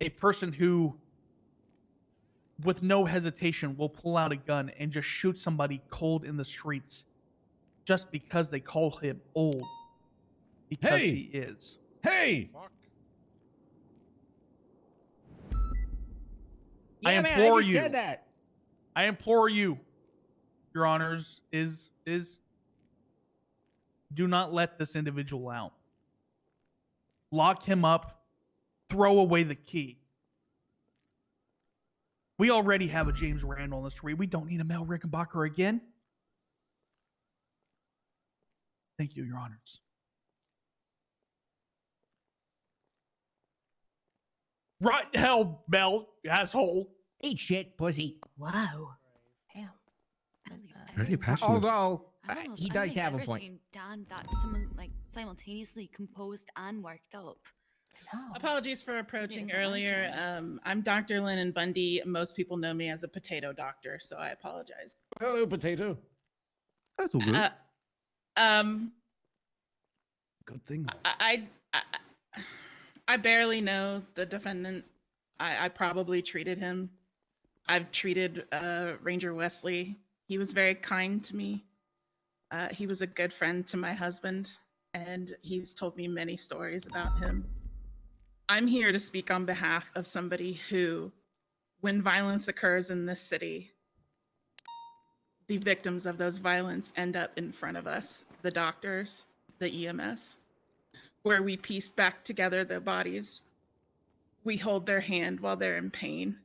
A person who, with no hesitation, will pull out a gun and just shoot somebody cold in the streets just because they call him old. Because Hey! he is. Hey! I Yeah, man, I implore just you. said that. I implore you, Your Honors, is do not let this individual out. Lock him up. Throw away the key. We already have a James Randall on the street. We don't need a Mel Rickenbacker again. Thank you, Your Honors. Right hell, Mel, you asshole. Eat shit, pussy. Wow. Damn. Very There's- passionate. Although I don't know, he I don't does think I've have a ever point. seen Dan that simultaneously composed and worked up. Apologies for approaching isn't like earlier. him. I'm Dr. Lennon Bundy. Most people know me as a potato doctor, so I apologize. Hello, potato. That's all good. Good thing. I barely know the defendant. I probably treated him. I've treated Ranger Wesley. He was very kind to me. He was a good friend to my husband, and he's told me many stories about him. I'm here to speak on behalf of somebody who, when violence occurs in this city, the victims of those violence end up in front of us, the doctors, the EMS, where we piece back together their bodies. We hold their hand while they're in pain.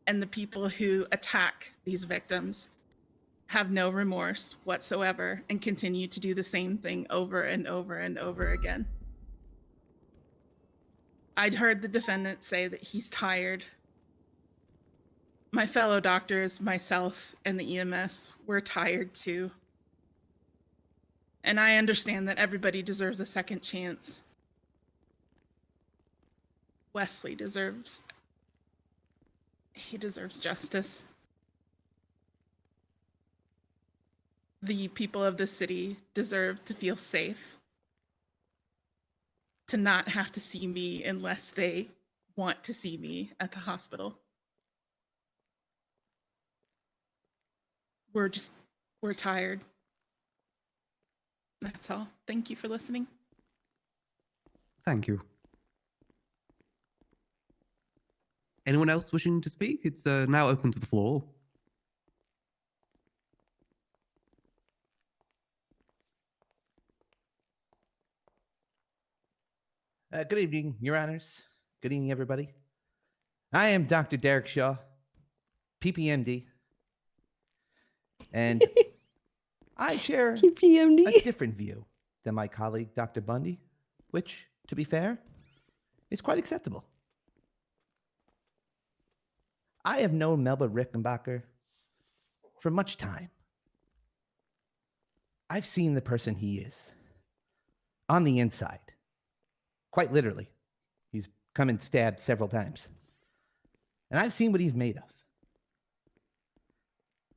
And the people who attack these victims have no remorse whatsoever and continue to do the same thing over and over and over again. I'd heard the defendant say that he's tired. My fellow doctors, myself, and the EMS, we're tired too. And I understand that everybody deserves a second chance. Wesley deserves justice. The people of the city deserve to feel safe, to not have to see me unless they want to see me at the hospital. We're tired. That's all. Thank you for listening. Thank you. Anyone else wishing to speak? It's now open to the floor. Good evening, Your Honors. Good evening, everybody. I am Dr. Derek Shaw, PPMD, and I share a different view than my colleague, Dr. Bundy, which, to be fair, is quite acceptable. I have known Melba Rickenbacker for much time. I've seen the person he is on the inside. Quite literally. He's come and stabbed several times. And I've seen what he's made of.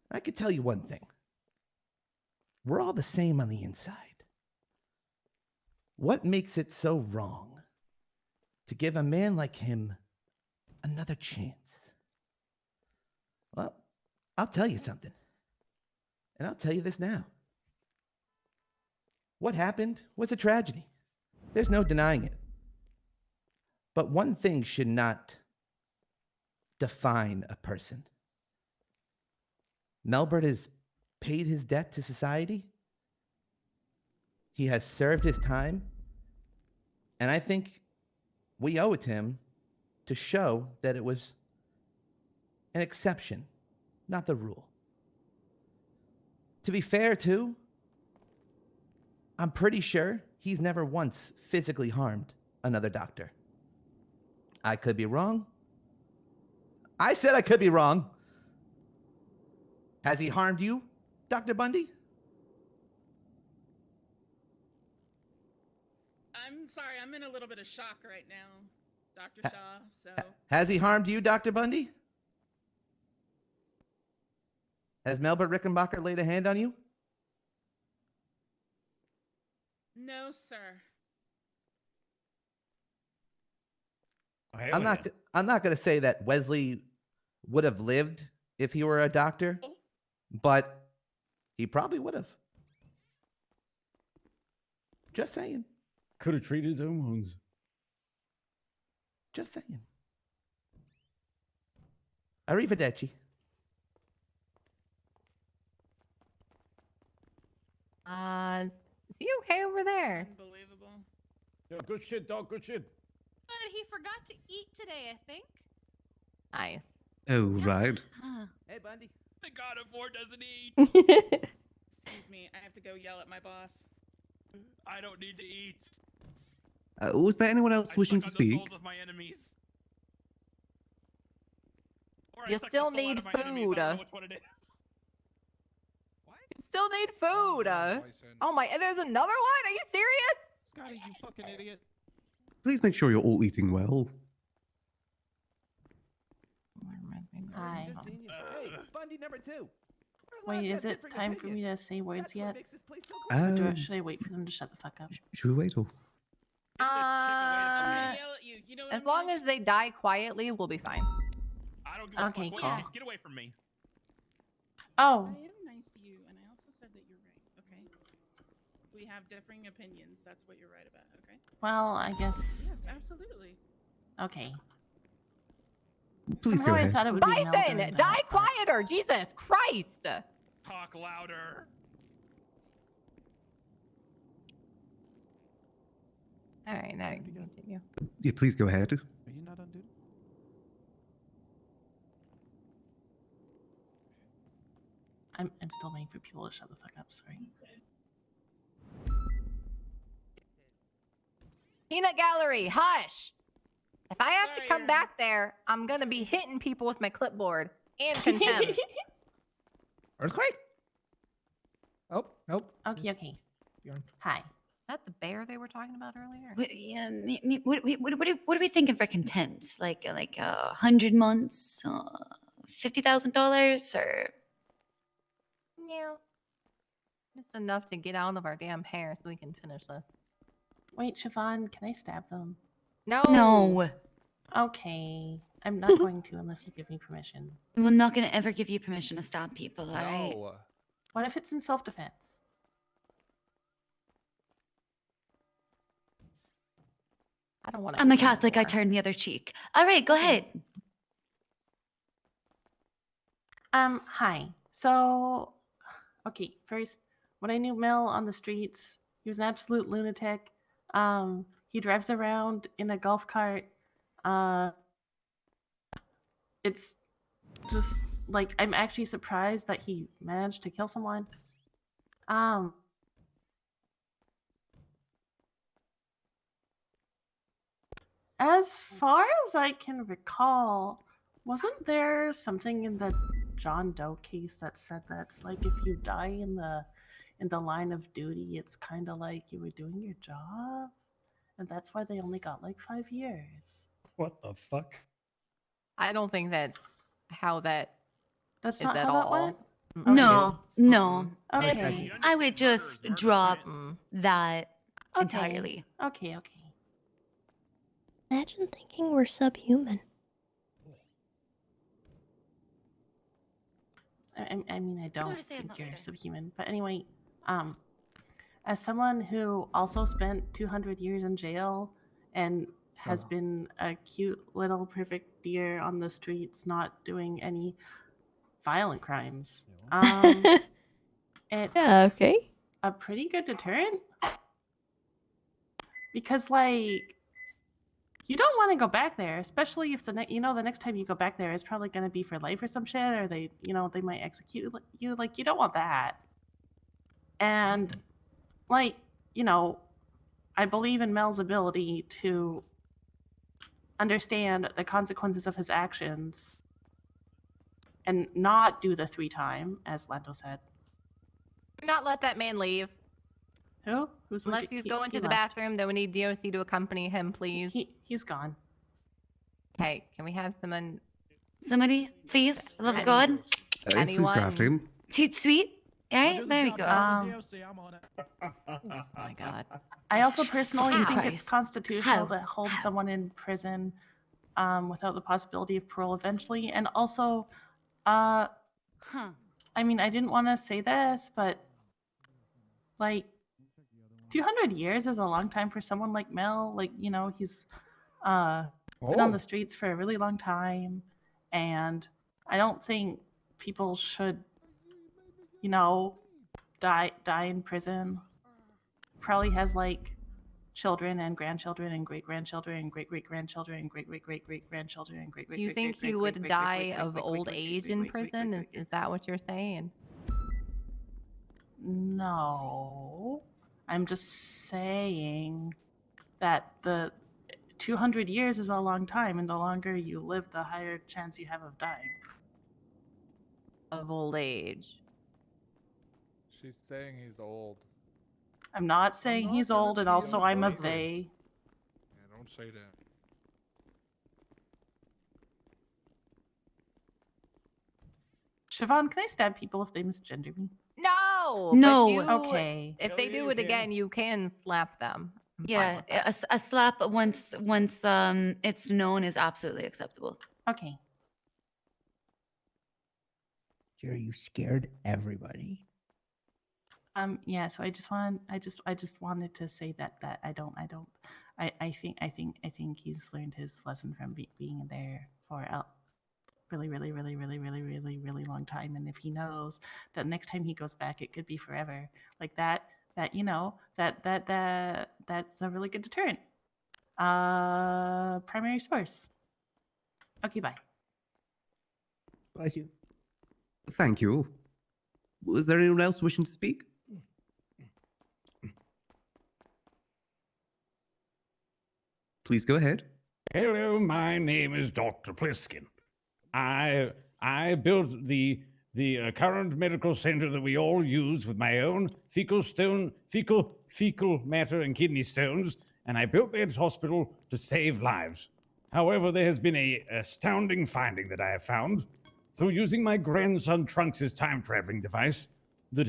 I could tell you one thing. We're all the same on the inside. What makes it so wrong to give a man like him another chance? Well, I'll tell you something. And I'll tell you this now. What happened was a tragedy. There's no denying it. But one thing should not define a person. Melbert has paid his debt to society. He has served his time. And I think we owe it to him to show that it was an exception, not the rule. To be fair, too, I'm pretty sure he's never once physically harmed another doctor. I could be wrong. I said I could be wrong. Has he harmed you, Dr. Bundy? I'm sorry, I'm in a little bit of shock right now, Dr. Shaw, so... Has he harmed you, Dr. Bundy? Has Melba Rickenbacker laid a hand on you? No, sir. I'm not going to say that Wesley would have lived if he were a doctor, but he probably would have. Just saying. Could have treated his own wounds. Just saying. Arrivederci. Is he okay over there? Unbelievable. Yeah, good shit, dog. Good shit. But he forgot to eat today, I think. Nice. Oh, right. Hey, Bundy. The God of War doesn't eat. Excuse me, I have to go yell at my boss. I don't need to eat. Was there anyone else wishing to suck on the speak? souls of my enemies. Or I You suck the still soul out need of my enemies, I don't know food. which one it is. Still need food. Oh my, and there's another one? Are you serious? Scotty, you fucking idiot. Please make sure you're all eating well. Hi. Hey, Bundy number 2. Wait, is it time for me to say words yet? Or should I wait for them to shut the fuck up? Should we wait or? As long as they die quietly, we'll be fine. I don't give a Okay, fuck. cool. Get away from me. Oh. I am nice to you, and I also said that you're right, okay? We have differing opinions. That's what you're right about, okay? Well, I guess. Yes, absolutely. Okay. Please Somehow go I ahead. thought it would be Mel Bison, doing die that. quieter! Jesus Christ! Talk louder. All right, now you can continue. Yeah, please go ahead. Are you not on duty? I'm still waiting for people to shut the fuck up. Sorry. Peanut Gallery, hush! If I have to come back there, I'm gonna be hitting people with my clipboard and contempt. Earthquake? Oh, nope. Okay, okay. Hi. Is that the bear they were talking about earlier? Yeah, what are we thinking for contempt? Like 100 months, $50,000, or Yeah. Just enough to get out of our damn hair so we can finish this. Wait, Siobhan, can I stab them? No. no? Okay. I'm not going to unless you give me permission. We're not gonna ever give you permission to stab people. All right. What if it's in self-defense? I don't want to. I'm a Catholic. I turn the other cheek. All right, go ahead. Hi. So, okay, first, when I knew Mel on the streets, he was an absolute lunatic. He drives around in a golf cart. It's just like I'm actually surprised that he managed to kill someone. As far as I can recall, wasn't there something in the John Doe case that said that's like if you die in the line of duty, it's kind of like you were doing your job, and that's why they only got like 5 years. What the fuck? I don't think that's how that. That's is not at how that all. went? No, no. Okay. I would just drop that Okay. entirely. Okay, okay. Imagine thinking we're subhuman. I mean, I don't to say think that you're later. subhuman, but anyway, as someone who also spent 200 years in jail and has been a cute little perfect deer on the streets, not doing any violent crimes, it's Yeah, okay. a pretty good deterrent. Because, like, you don't want to go back there, especially if the next time you go back there is probably going to be for life or some shit, or they might execute you. Like, you don't want that. And, like, I believe in Mel's ability to understand the consequences of his actions and not do the 3 time, as Lando said. Do not let that man leave. Who? Who's Unless leaving? he's going He to the left. bathroom, then we need DOC to accompany him, please. He's gone. Okay, can we have someone? Somebody, please, for the love of God. Please Anyone? craft him. Toot sweet. All right, there we go. Oh my God. I also personally Fucking think Christ. it's constitutional How? to hold someone in prison without the possibility of parole eventually. And also, I mean, I didn't want to say this, but like 200 years is a long time for someone like Mel. Like, he's been on the streets for a really long time. And I don't think people should, die in prison. Probably has like children and grandchildren and great grandchildren and great great grandchildren and great great great great grandchildren and great great. Do you think he would die of old age in prison? Is that what you're saying? No, I'm just saying that the 200 years is a long time, and the longer you live, the higher chance you have of dying. Of old age. She's saying he's old. I'm not saying he's old, and also I'm a they. Yeah, don't say that. Siobhan, can I stab people if they misgender me? No. No. But you, Okay. If they do it again, you can slap them. I'm fine Yeah, with that. a slap once it's known is absolutely acceptable. Okay. Jerry, you scared everybody. Yeah, so I just wanted to say that I think he's learned his lesson from being there for a really long time, and if he knows that next time he goes back it could be forever, like that's a really good deterrent. Primary source. Okay, bye. Bless you. Thank you. Was there anyone else wishing to speak? Please go ahead. Hello, my name is Dr. Pliskin. I built the current medical center that we all use with my own fecal matter and kidney stones, and I built that hospital to save lives. However, there has been a astounding finding that I have found through using my grandson Trunks' time-traveling device that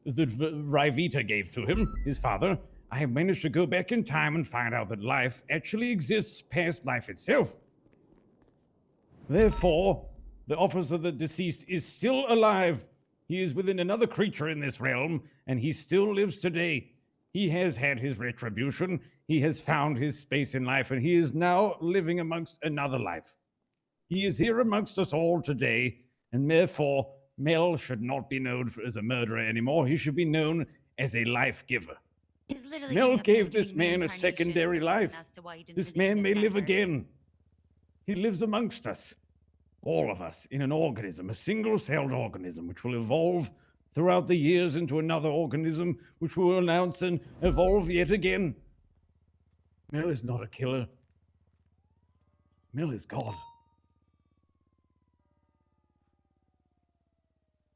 Rivita gave to him, his father. I have managed to go back in time and find out that life actually exists past life itself. Therefore, the officer of the deceased is still alive. He is within another creature in this realm, and he still lives today. He has had his retribution. He has found his space in life, and he is now living amongst another life. He is here amongst us all today, and therefore, Mel should not be known as a murderer anymore. He should be known as a life giver. Mel gave this man a secondary life. This man may live again. He lives amongst us. All of us in an organism, a single-celled organism, which will evolve throughout the years into another organism, which will announce and evolve yet again. Mel is not a killer. Mel is God.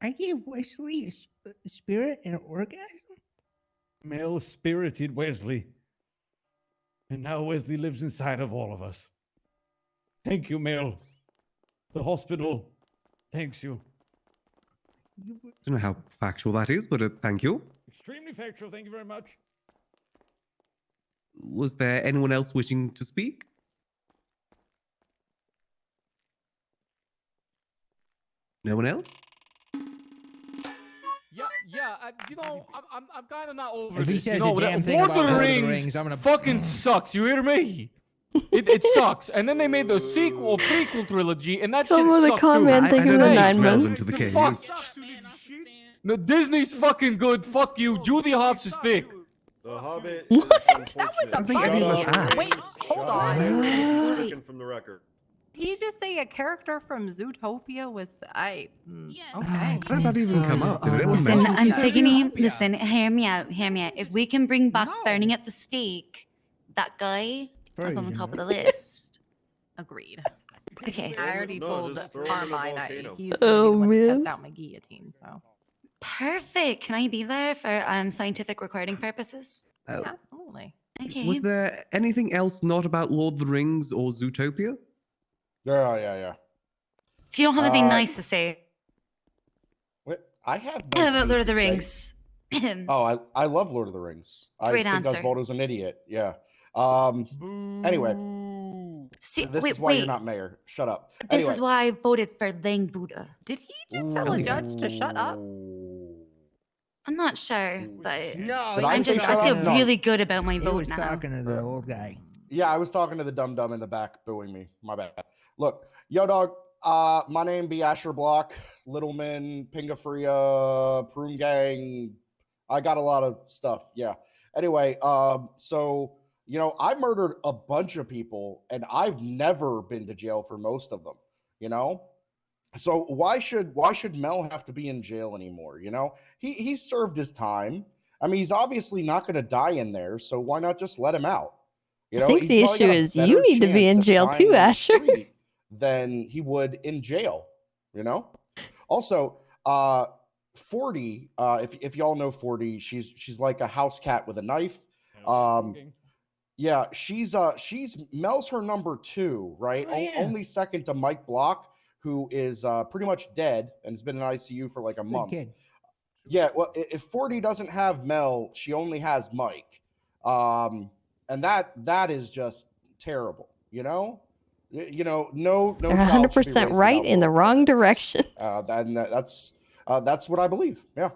I gave Wesley a spirit and an orgasm. Mel spirited Wesley. And now Wesley lives inside of all of us. Thank you, Mel. The hospital thanks you. I don't know how factual that is, but thank you. Extremely factual, thank you very much. Was there anyone else wishing to speak? No one else? Yeah. I'm kind of not over If he this. says You know, a damn thing Lord about of the Lord of the Rings Rings, I'm gonna fucking sucks. You hear me? It sucks. And then they made the prequel trilogy, and that Some shit of the sucked comment, too. think of the Hey, 9 relevant months. to the case. Fuck. The Disney's fucking good. Fuck you. Judy Hopps is thick. The Hobbit. What? Is That was unfortunate. a think any of us asked. Wait, hold on. Stricken from the record. Did you just say a character from Zootopia was okay. How did that even come up? Did anyone Listen, mention it? Antigone, listen, hear me out. If we can bring back burning at the stake, that guy is on the top of the list. Agreed. Okay. I already No, told just throw him in a Carmine that volcano. he's gonna Oh, be the one to man. test out my guillotine. So Perfect. Can I be there for scientific recording purposes? absolutely. Okay. Was there anything else not about Lord of the Rings or Zootopia? Yeah. If you don't have anything Uh, nice to say What? I have how nice about things Lord of to the say. Rings. Oh, I love Lord of the Rings. Great I think answer. Osvaldo's an idiot. Yeah. Anyway, See, this wait, is why you're wait. not mayor. Shut up. This Anyway. is why I voted for Lang Buddha. Did he just tell a judge to shut up? I'm not sure, but No, Did I I'm say just shut I feel up? No. really good about my He vote was now. talking to the old guy. Yeah, I was talking to the dum dum in the back booing me. My bad. Look, yo dog, my name be Asher Block, Littleman, Pingafria, Prune Gang. I got a lot of stuff. Yeah. Anyway, so you know, I murdered a bunch of people and I've never been to jail for most of them, you know? So why should Mel have to be in jail anymore? You know, he served his time. I mean, he's obviously not going to die in there, so why not just let him out? You know, I think he's the probably issue got a is better you need to be chance in of jail dying too, in the Asher. street than he would in jail. You know. Also, 40, if y'all know 40, she's like a house cat with a knife. Yeah, she's Mel's her number 2, right? Oh, yeah. Only second to Mike Block, who is pretty much dead and has been in ICU for like a month. kid. Yeah, well, if 40 doesn't have Mel, she only has Mike. And that is just terrible, you know? No They're child should be 100% raised right without in the both wrong parents. direction. That's what I believe. Yeah.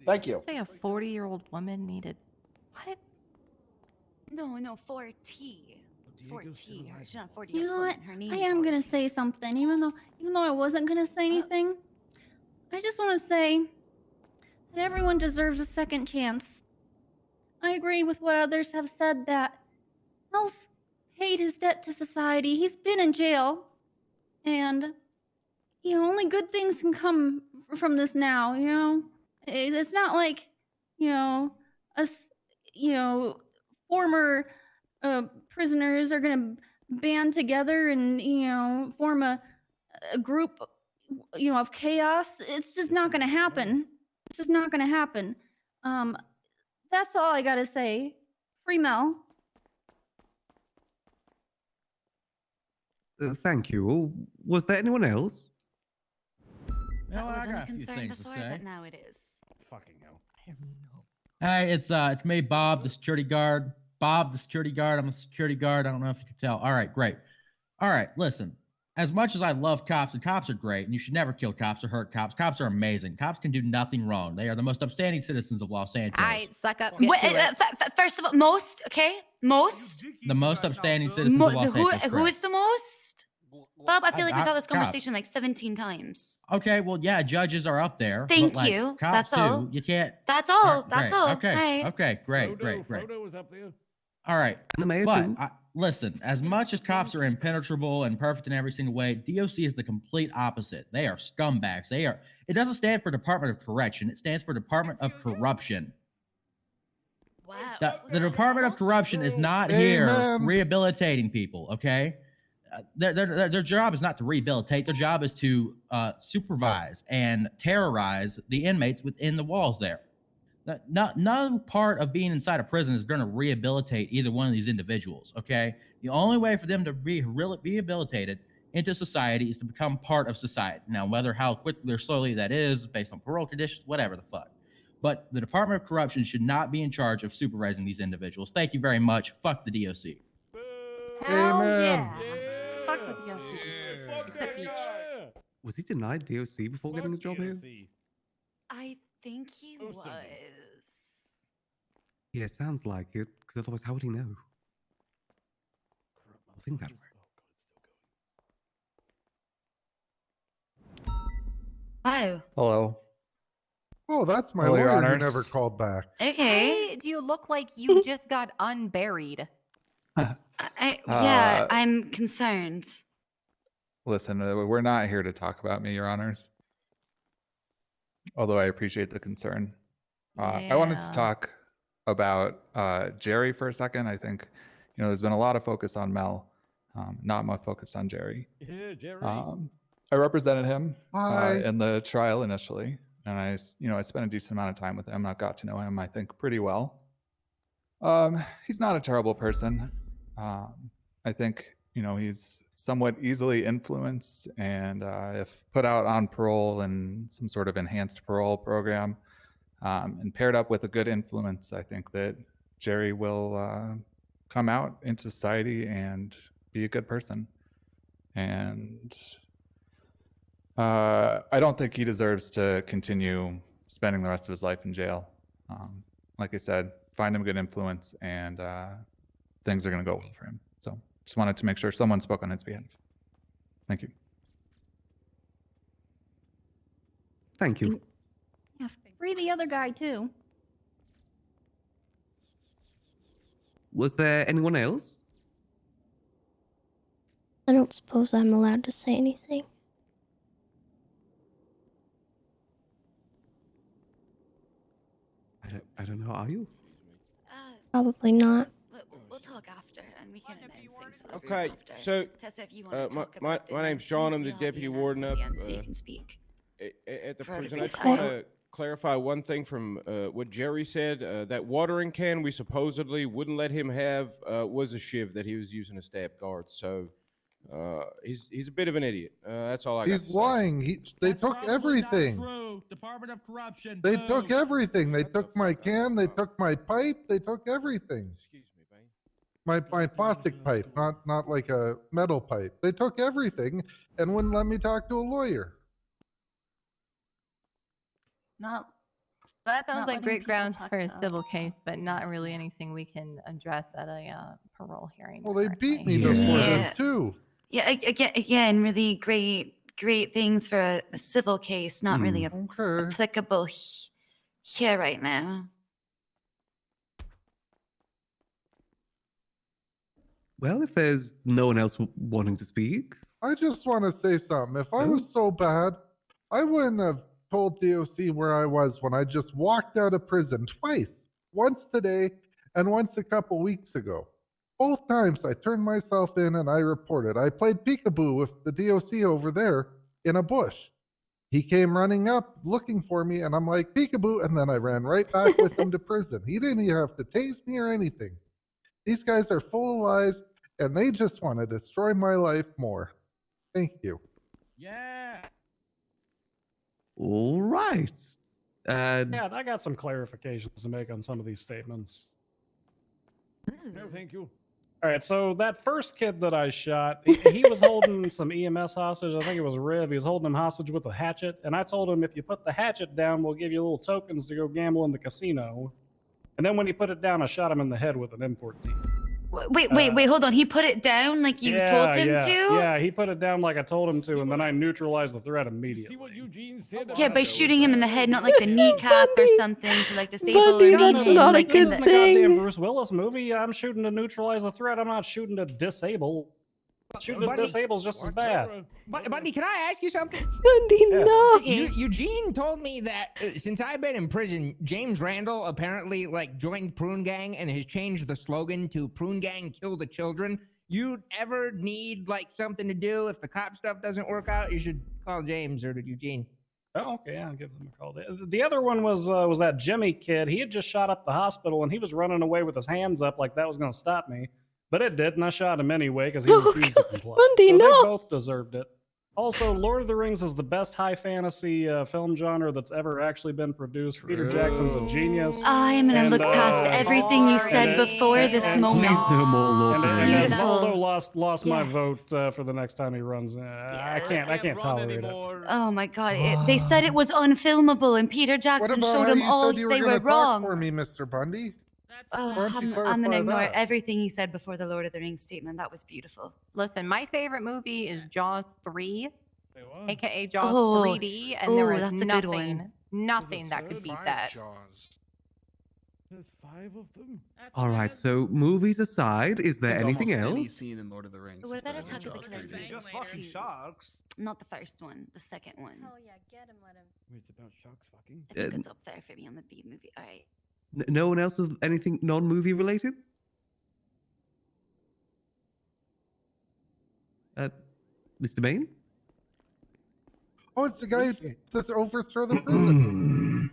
Thank you. Say a 40-year-old woman needed what? No, 4T. 4T. She's not 40. You know what? Her name I is am 4T. gonna say something, even though I wasn't gonna say anything. I just want to say that everyone deserves a second chance. I agree with what others have said that Mel's paid his debt to society. He's been in jail, and only good things can come from this now. It's not like us, former prisoners are gonna band together and form a group of chaos. It's just not gonna happen. It's just not gonna happen. That's all I gotta say. Free Mel. Thank you. Was there anyone else? That I wasn't got a a few concern things to before, say. but now it is. Fucking hell. Hey, it's me, Bob, the security guard. Bob, the security guard. I'm a security guard. I don't know if you can tell. All right, great. All right, listen. As much as I love cops, and cops are great, and you should never kill cops or hurt cops. Cops are amazing. Cops can do nothing wrong. They are the most upstanding citizens of Los Angeles. All right, suck up. Wait, first of all, most, okay? Most? The most upstanding citizens of Los Angeles. Who is the most? Bob, I feel like we've had this cops. conversation like 17 times. Okay, well, yeah, judges are up there. Thank but, like, you. Cops That's all. too. You can't. That's all. Right, That's great. all. Okay. All right. Okay. Great. Frodo was up there. All right. And the mayor But too. listen, as much as cops are impenetrable and perfect in every single way, DOC is the complete opposite. They are scumbags. It doesn't stand for Department of Correction. It stands for Department of Corruption. Wow. The Department of Corruption is not Amen. here rehabilitating people, okay? Their job is not to rehabilitate. Their job is to supervise and terrorize the inmates within the walls there. No part of being inside a prison is going to rehabilitate either one of these individuals, okay? The only way for them to be rehabilitated into society is to become part of society. Now, whether how quickly or slowly that is based on parole conditions, whatever the fuck. But the Department of Corruption should not be in charge of supervising these individuals. Thank you very much. Fuck the DOC. Hell Amen. yeah. Fuck the DLC. Except Beach. Was he denied DOC before getting a job here? I think he was. Yeah, sounds like it. Because otherwise, how would he know? I think that way. Wow. Hello. Oh, that's my Hello, Your lawyer who Honors. never called back. Okay. Hey, do you look like you just got unburied? Yeah, I'm concerned. Listen, we're not here to talk about me, Your Honors. Although I appreciate the concern. I wanted to Yeah. talk about Jerry for a second. I think, there's been a lot of focus on Mel, not much focus on Jerry. Yeah, Jerry. I represented him Hi. in the trial initially, and I spent a decent amount of time with him. I got to know him, I think, pretty well. He's not a terrible person. I think, he's somewhat easily influenced, and if put out on parole and some sort of enhanced parole program, and paired up with a good influence, I think that Jerry will come out into society and be a good person. And I don't think he deserves to continue spending the rest of his life in jail. Like I said, find him a good influence, and things are going to go well for him. So just wanted to make sure someone spoke on his behalf. Thank you. Thank you. Yeah, free the other guy too. Was there anyone else? I don't suppose I'm allowed to say anything. I don't know. Are you? Probably not. We'll we'll talk after, and we can announce things to the group Okay, after. so Tessa, if you want to my, talk my, about the my name's announcement, John. I'm the we'll have you deputy announce warden at up the end so you can speak. at the For prison. I just everybody. want to clarify one thing from what Jerry said. That watering can we supposedly wouldn't let him have was a shiv that he was using to stab guards. So he's a bit of an idiot. That's all I got. He's lying. They took everything. Department of Corruption. They took everything. They took my can. They took my pipe. They took everything. Excuse me, Bane. My plastic pipe, not like a metal pipe. They took everything and wouldn't let me talk to a lawyer. Not. That sounds Not like letting great people grounds talk for a to- civil case, but not really anything we can address at a parole hearing. Well, they beat me Yeah. before Yeah. this too. Yeah, again, really great things for a civil case, not really applicable here right now. Well, if there's no one else wanting to speak, I just want to say something. If I was so bad, I wouldn't have told DOC where I was when I just walked out of prison twice. Once today and once a couple weeks ago. Both times I turned myself in and I reported. I played peekaboo with the DOC over there in a bush. He came running up looking for me and I'm like, peekaboo, and then I ran right back with him to prison. He didn't even have to tase me or anything. These guys are full of lies and they just want to destroy my life more. Thank you. Yeah. all right. Yeah, I got some clarifications to make on some of these statements. No, thank you. All right, so that first kid that I shot, he was holding some EMS hostage. I think it was Riv. He was holding him hostage with a hatchet. And I told him, if you put the hatchet down, we'll give you little tokens to go gamble in the casino. And then when he put it down, I shot him in the head with an M14. Wait, hold on. He put it down like you told him to? Yeah, he put it down like I told him to, and then I neutralized the threat immediately. See what Eugene said? Yeah, by shooting him in the head, not like the kneecap or something to like disable Bundy, or that's maintain not a like good in the The goddamn Bruce Willis movie, I'm shooting to neutralize the threat. I'm not shooting to disable. Shooting to Bundy- disable is just as bad. Bundy, can I ask you something? Bundy, no. Eugene told me that since I've been in prison, James Randall apparently like joined Prune Gang and has changed the slogan to Prune Gang Kill the Children. You ever need like something to do if the cop stuff doesn't work out, you should call James or Eugene. Oh, okay, I'll give them a call. The other one was that Jimmy kid. He had just shot up the hospital and he was running away with his hands up like that was going to stop me. But it did, and I shot him anyway because he refused to comply. Bundy, so no. they both deserved it. Also, Lord of the Rings is the best high fantasy film genre that's ever actually been produced. Peter Jackson's a genius. I am gonna look past everything you said before this moment. And Beautiful. Osvaldo lost my vote for the next time he runs. I can't tolerate it. Oh my god! They said it was unfilmable, and Peter What Jackson about showed how them you all said you they were were going to talk wrong. for me, Mr. Bundy? Oh, Why don't you I'm gonna clarify ignore that? everything you said before the Lord of the Rings statement. That was beautiful. Listen, my favorite movie is Jaws 3, aka Jaws Oh, 3D, and there oh, is that's a good one. nothing that could beat that. There's 5 of them. all right. So movies aside, is there anything Any else? scene in Lord of the Rings. What is about better than Attack of the Jaws Clones? 3D. Just fucking sharks. Not the first one, the second one. Oh yeah, get him, let him. Wait, it's about sharks fucking? I think it's up there for me on the B movie. All right. No one else with anything non-movie related? Mr. Bain? Oh, it's the guy that overthrew the prison.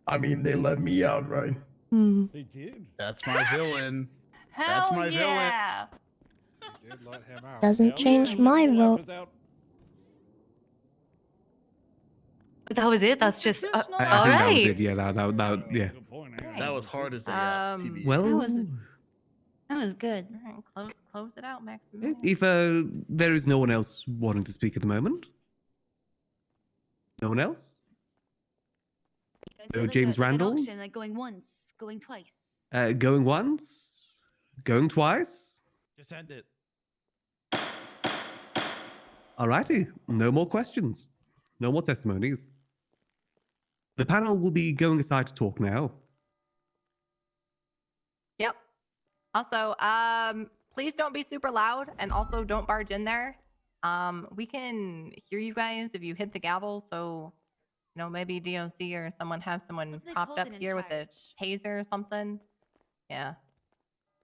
I mean, they let me out, right? They did. That's my villain. Hell That's my yeah. Did let him out. Doesn't change my vote. That was it. That's just I all think that was right. it. Yeah, that yeah. That was hard as a TV. Well, That was good. All right, close it out, Maximilian. if there is no one else wanting to speak at the moment, no one else. Do like James an Randall? auction, like going once, going twice. Going once, going twice. Just end it. Alrighty, no more questions, no more testimonies. The panel will be going aside to talk now. Yep. Also, please don't be super loud, and also don't barge in there. We can hear you guys if you hit the gavel, so you know maybe DOC or someone have someone Let's make popped up Holden in here with a charge. taser or something. Yeah.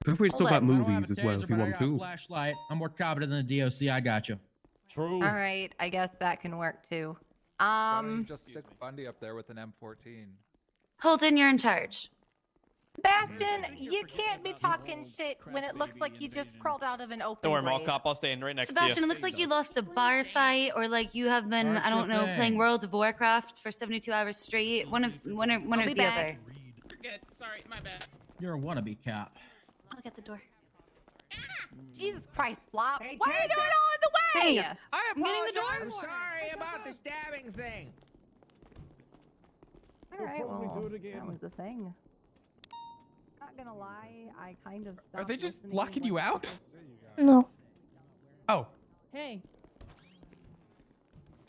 Feel free to talk about I don't have a movies as well taser, if you but I want got a to. flashlight. I'm more competent than the DOC. I got you. True. All right, I guess that can work too. Why don't you just stick Bundy up there with an M14? Holden, you're in charge. Sebastian, you can't be talking shit when it looks like you just crawled out of an open Don't worry, Mall grave. Cop. I'll stand right next Sebastian, to it you. looks like you lost a bar fight, or like you have been, I don't know, playing World of Warcraft for 72 hours straight. One or be the back. other. You're good. Sorry, my bad. You're a wannabe cop. I'll get the door. Jesus Christ, Flop. Hey, Why are you Tessa. doing all in the way? Hey, I I'm getting the door apologize. for her. Sorry about the stabbing thing. All right, probably well, do it again. that was the thing. Not gonna lie, I kind of Are they stopped just listening locking you once- out? No. Oh. Hey.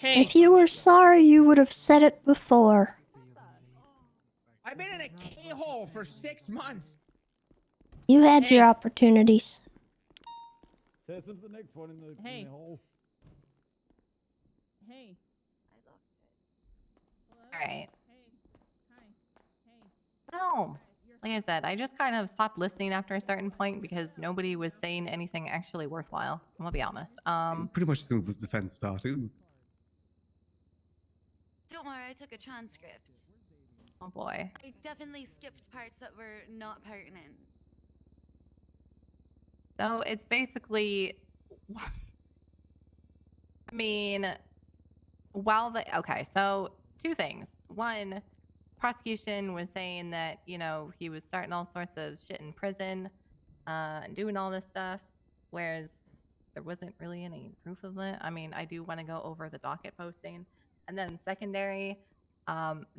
If you were sorry, you would have said it before. I've been in a K-hole for 6 months. You had your opportunities. Tessa's the next one in the hole. Hey. All right. No. Like I said, I just kind of stopped listening after a certain point because nobody was saying anything actually worthwhile. I'm gonna be honest. Pretty much as soon as the defense started. Don't worry, I took a transcript. Oh boy. I definitely skipped parts that were not pertinent. So it's basically, I mean, okay, so two things. One, prosecution was saying that, you know, he was starting all sorts of shit in prison and doing all this stuff, whereas there wasn't really any proof of it. I mean, I do want to go over the docket posting. And then secondary,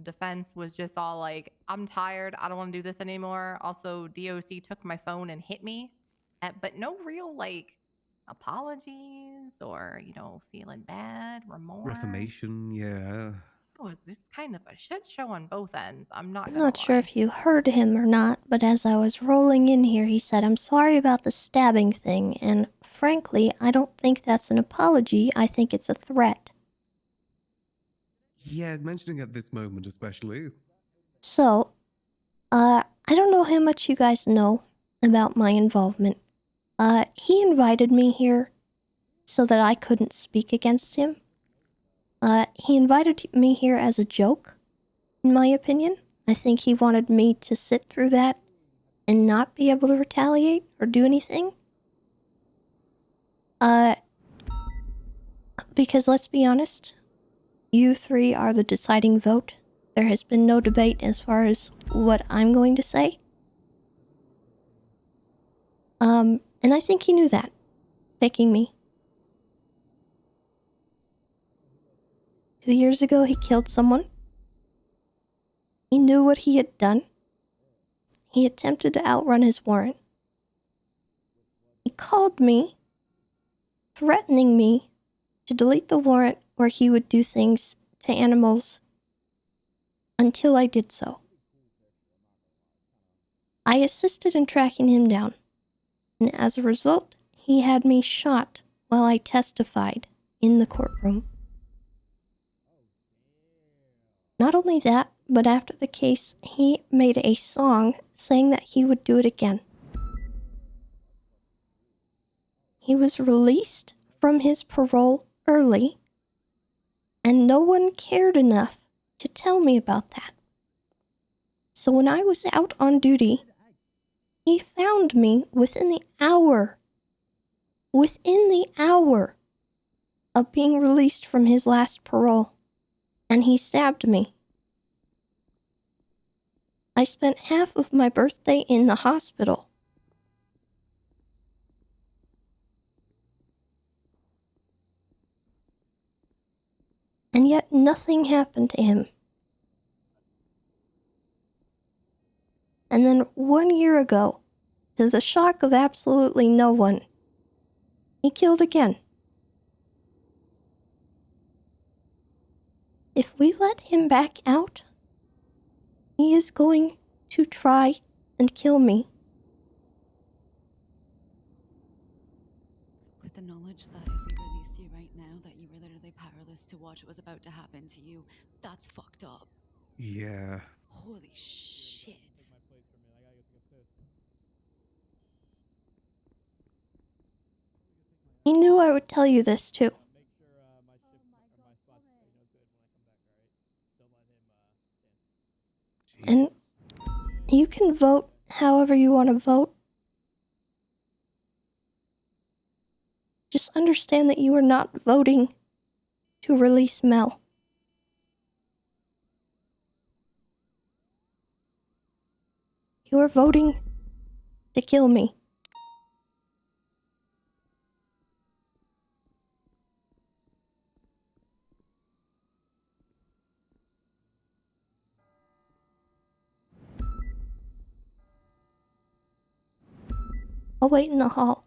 defense was just all like, I'm tired. I don't want to do this anymore. Also, DOC took my phone and hit me. But no real, like, apologies or, you know, feeling bad, remorse. Reformation, yeah. It was just kind of a shit show on both ends. I'm not I'm gonna not lie. sure if you heard him or not, but as I was rolling in here, he said, I'm sorry about the stabbing thing, and frankly, I don't think that's an apology. I think it's a threat. Yeah, mentioning at this moment especially. So, I don't know how much you guys know about my involvement. He invited me here so that I couldn't speak against him. He invited me here as a joke, in my opinion. I think he wanted me to sit through that and not be able to retaliate or do anything. Because let's be honest, you three are the deciding vote. There has been no debate as far as what I'm going to say. And I think he knew that, picking me. 2 years ago, he killed someone. He knew what he had done. He attempted to outrun his warrant. He called me, threatening me to delete the warrant or he would do things to animals until I did so. I assisted in tracking him down, and as a result, he had me shot while I testified in the courtroom. Not only that, but after the case, he made a song saying that he would do it again. He was released from his parole early, and no one cared enough to tell me about that. So when I was out on duty, he found me within the hour of being released from his last parole, and he stabbed me. I spent half of my birthday in the hospital. And yet nothing happened to him. And then 1 year ago, to the shock of absolutely no one, he killed again. If we let him back out, he is going to try and kill me. With the knowledge that if we release you right now, that you were literally powerless to watch what was about to happen to you, that's fucked up. Yeah. Holy shit. He knew I would tell you this too. And you can vote however you want to vote. Just understand that you are not voting to release Mel. You are voting to kill me. I'll wait in the hall.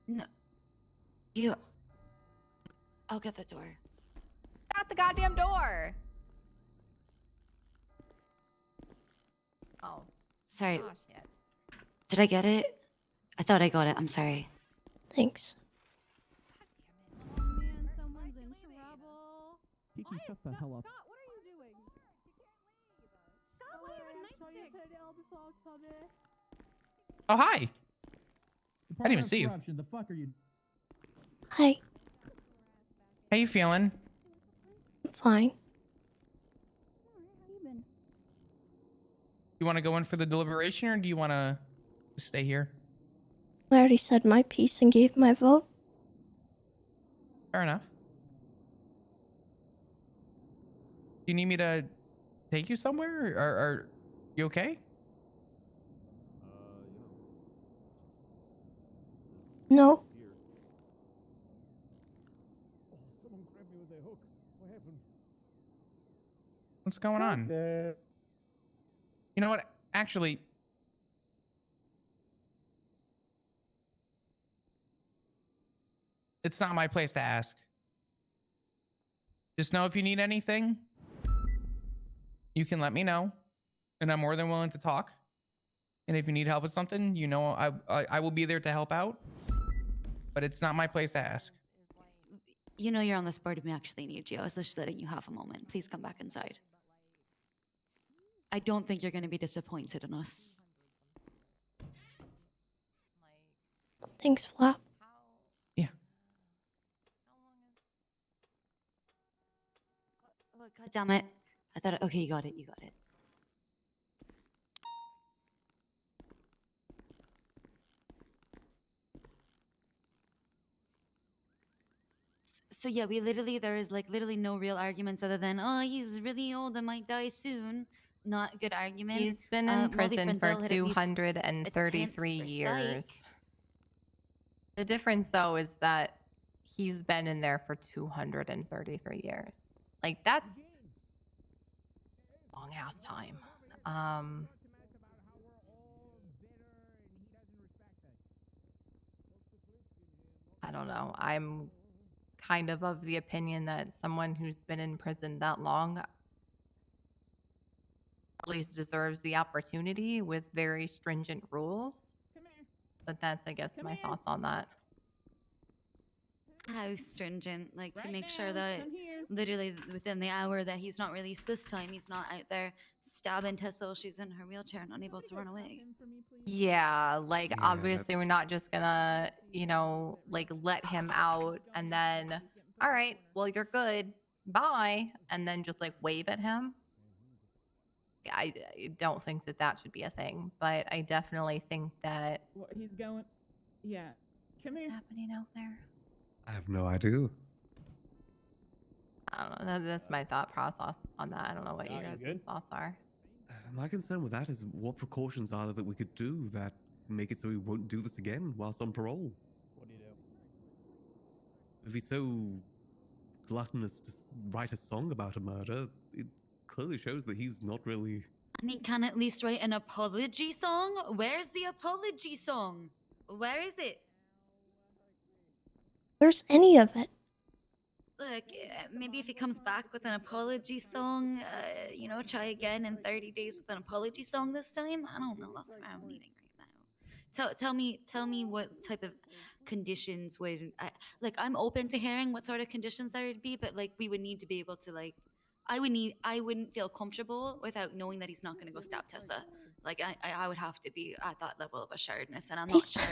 No. You. I'll get the door. Shut the goddamn door. Oh. Sorry. Oh, shit. Did I get it? I thought I got it. I'm sorry. Thanks. Kiki, shut the hell up. Oh, hi. I didn't even see you. The fuck are you? Hi. How you feeling? I'm fine. You want to go in for the deliberation, or do you want to stay here? I already said my piece and gave my vote. Fair enough. You need me to take you somewhere? Or are you okay? No. Someone grabbed me with a hook. What happened? What's going on? You know what? Actually, it's not my place to ask. Just know if you need anything, you can let me know, and I'm more than willing to talk. And if you need help with something, you know I will be there to help out. But it's not my place to ask. You know you're on this board and we actually need you. I was just letting you have a moment. Please come back inside. I don't think you're going to be disappointed in us. Thanks, Flap. Yeah. Oh, God damn it. I thought, okay, you got it. You got it. So yeah, we literally, there is like literally no real arguments other than, oh, he's really old and might die soon. Not a good argument. He's been in Molly prison for Frenzel had at least 233 attempts for years. psych. The difference, though, is that he's been in there for 233 years. Like, that's long ass time. I don't know. I'm kind of the opinion that someone who's been in prison that long at least deserves the opportunity with very stringent rules. But that's, I guess, my thoughts on that. How stringent, like to make sure that literally within the hour that he's not released this time, he's not out there stabbing Tessa while she's in her wheelchair and unable to run away. Yeah, like Yeah, obviously that's- we're not just gonna, you know, like let him out and then, all right, well, you're good, bye, and then just like wave at him. I don't think that that should be a thing, but I definitely think that What he's going. Yeah. Come what's here. happening out there. I have no idea. I don't know. That's my thought process on that. I don't know what you guys' thoughts are. My concern with that is what precautions are there that we could do that make it so he won't do this again whilst on parole? What do you do? If he's so gluttonous to write a song about a murder, it clearly shows that he's not really. And he can at least write an apology song? Where's the apology song? Where is it? Where's any of it? Look, maybe if he comes back with an apology song, you know, try again in 30 days with an apology song this time. I don't know. That's where I'm leaning right now. Tell me what type of conditions would like. I'm open to hearing what sort of conditions there would be, but like we would need to be able to like. I wouldn't feel comfortable without knowing that he's not going to go stab Tessa. Like I would have to be at that level of assuredness, and I'm not sure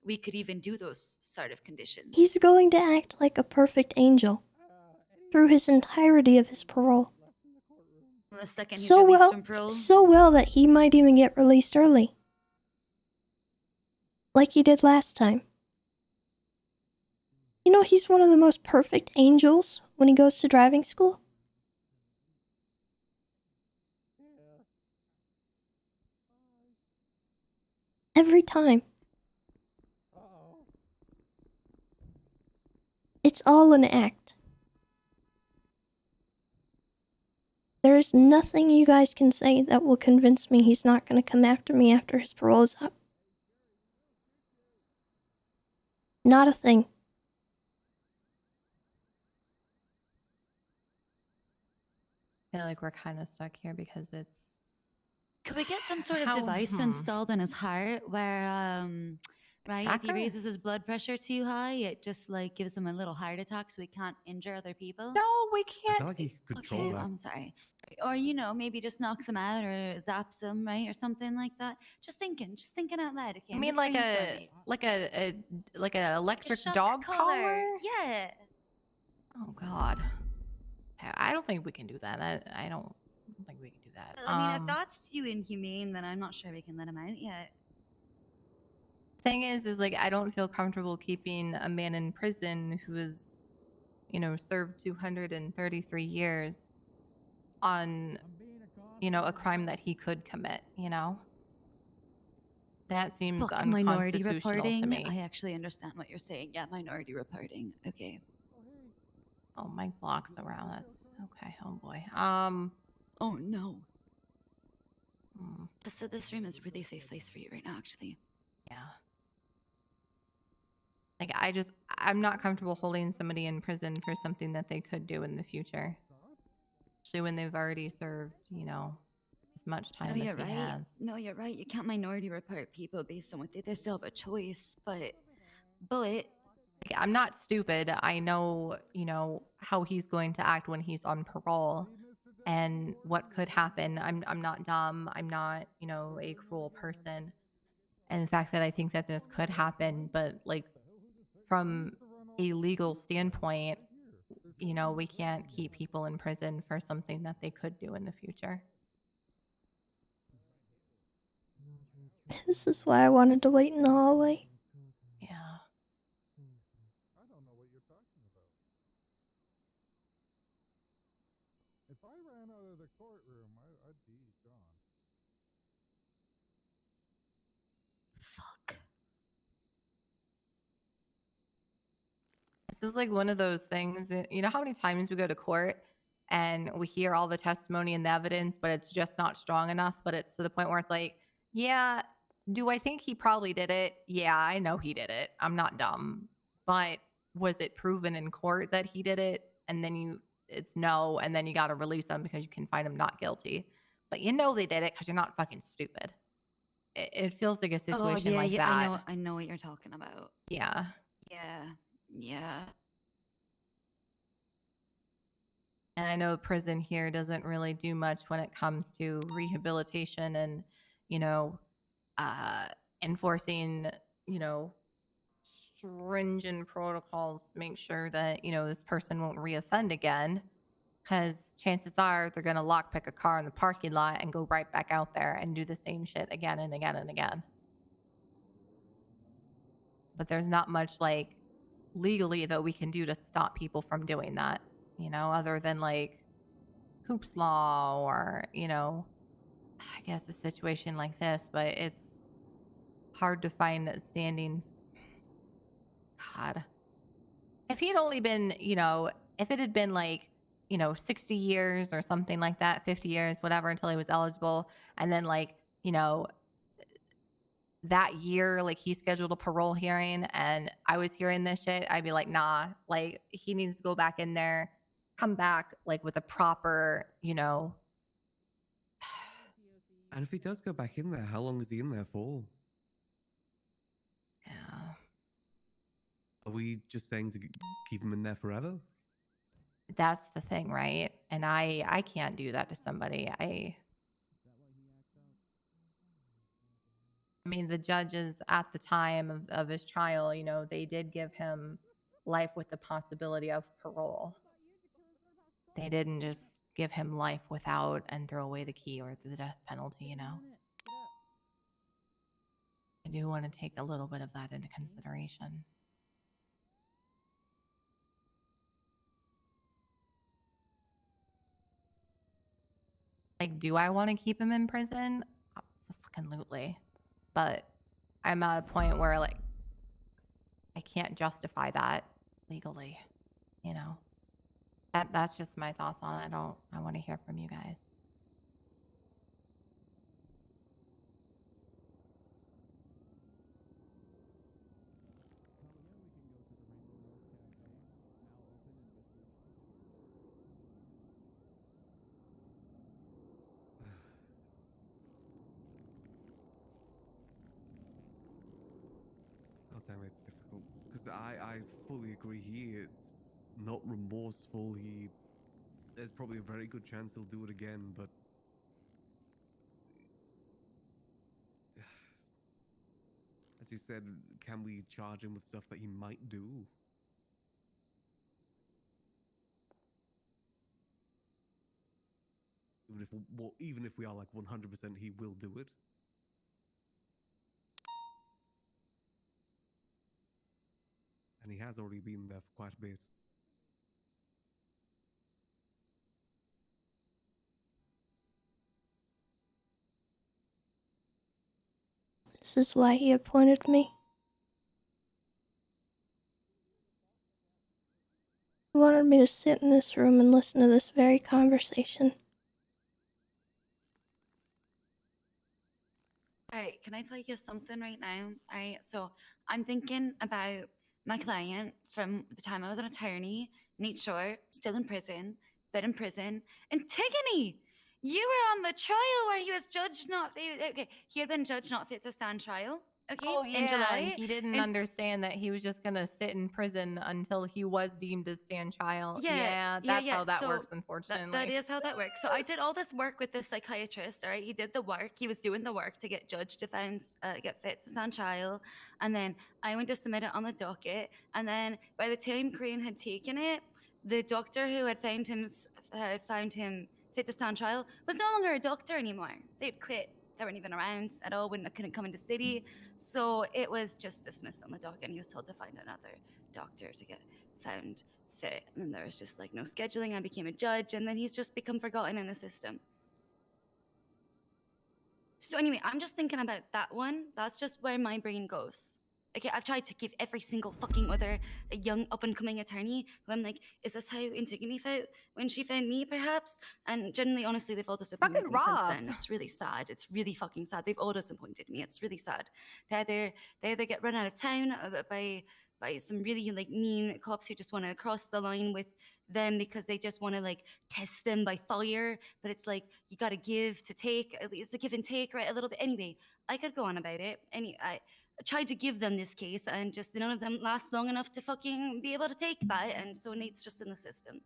we could even do those sort of conditions. He's going to act like a perfect angel through his entirety of his parole. The second he's So released well, from parole. so well that he might even get released early. Like he did last time. You know, he's one of the most perfect angels when he goes to driving school. Every time. It's all an act. There is nothing you guys can say that will convince me he's not going to come after me after his parole is up. Not a thing. I feel like we're kind of stuck here because it's. Could we get some sort of How- device installed in his heart where, right, if he Tracker? raises his blood pressure too high, it just like gives him a little heart attack so he can't injure other people? No, we I can't. feel like he could control Okay, that. I'm sorry. Or, you know, maybe just knocks him out or zaps him, right? Or something like that. Just thinking out loud, okay? I I'm mean, just like brainstorming. like a electric shock dog collar. collar. Yeah. Oh God. I don't think we can do that. I don't think we can do that. I mean, if that's too inhumane, then I'm not sure we can let him out yet. Thing is like I don't feel comfortable keeping a man in prison who has, you know, served 233 years on, you know, a crime that he could commit. You know, that seems Fuck minority unconstitutional reporting. to me. I actually understand what you're saying. Yeah, minority reporting. Okay. Oh, Mike blocks around. That's okay. Oh boy. Oh no. Hmm. So this room is a really safe place for you right now, actually. Yeah. Like I'm not comfortable holding somebody in prison for something that they could do in the future. Especially when they've already served, you know, as much time No, as you're he right. has. No, you're right. You can't minority report people based on what they still have a choice, but Like, I'm not stupid. I know, you know, how he's going to act when he's on parole and what could happen. I'm not dumb. I'm not, you know, a cruel person. And the fact that I think that this could happen, but like from a legal standpoint, you know, we can't keep people in prison for something that they could do in the future. This is why I wanted to wait in the hallway. Yeah. If I ran out of the courtroom, I'd be gone. This is like one of those things, you know how many times we go to court and we hear all the testimony and the evidence, but it's just not strong enough, but it's to the point where it's like, yeah, do I think he probably did it? Yeah, I know he did it. I'm not dumb. But was it proven in court that he did it? And then it's no, and then you got to release him because you can find him not guilty. But you know they did it because you're not fucking stupid. It feels like a situation yeah, like yeah, that. I know what you're talking about. Yeah. Yeah. And I know prison here doesn't really do much when it comes to rehabilitation and, you know, enforcing, you know, stringent protocols to make sure that, you know, this person won't reoffend again. Because chances are they're going to lockpick a car in the parking lot and go right back out there and do the same shit again and again and again. But there's not much like legally that we can do to stop people from doing that, you know, other than like hoops law or, you know, I guess a situation like this, but it's hard to find a standing. God. If he'd only been, you know, if it had been like, you know, 60 years or something like that, 50 years, whatever, until he was eligible, and then like, you know, that year, like he scheduled a parole hearing and I was hearing this shit, I'd be like, nah, like he needs to go back in there, come back like with a proper, you know. And if he does go back in there, how long is he in there for? Yeah. Are we just saying to keep him in there forever? That's the thing, right? And I can't do that to somebody. I mean, the judges at the time of his trial, you know, they did give him life with the possibility of parole. They didn't just give him life without and throw away the key or the death penalty, you know. I do want to take a little bit of that into consideration. Like, do I want to keep him in prison? Absolutely. But I'm at a point where, like, I can't justify that legally, you know. That's just my thoughts on it. I want to hear from you guys. God damn it, it's difficult. Because I fully agree here. It's not remorseful. There's probably a very good chance he'll do it again, but as you said, can we charge him with stuff that he might do? Even if we are like 100% he will do it. And he has already been there for quite a bit. This is why he appointed me. He wanted me to sit in this room and listen to this very conversation. All right, can I tell you something right now? All right, so I'm thinking about my client from the time I was an attorney, Nate Shore, still in prison, been in prison, Antigone. You were on the trial where he was judged not okay. He had been judged not fit to stand trial. Okay, Oh, yeah, in July. and he didn't understand that he was just going to sit in prison until he was deemed to stand trial. That's how that So works, unfortunately. That is how that works. So I did all this work with this psychiatrist. All right, he did the work. He was doing the work to get judged to get fit to stand trial, and then I went to submit it on the docket. And then by the time Crane had taken it, the doctor who had found him fit to stand trial was no longer a doctor anymore. They'd quit. They weren't even around at all. Couldn't come into city. So it was just dismissed on the docket, and he was told to find another doctor to get found fit. And then there was just like no scheduling. I became a judge, and then he's just become forgotten in the system. So anyway, I'm just thinking about that one. That's just where my brain goes. Okay, I've tried to give every single fucking other young up-and-coming attorney who I'm like, is this how Antigone felt when she found me, perhaps? And generally, honestly, they've all disappointed me since then. It's really sad. It's really fucking sad. They've all disappointed me. It's really sad. They either get run out of town by some really like mean cops who just want to cross the line with them because they just want to like test them by fire. But it's like you got to give to take. It's a give and take, right? A little bit. Anyway, I could go on about it. I tried to give them this case, and just none of them last long enough to fucking be able to take that. And so Nate's just in the system.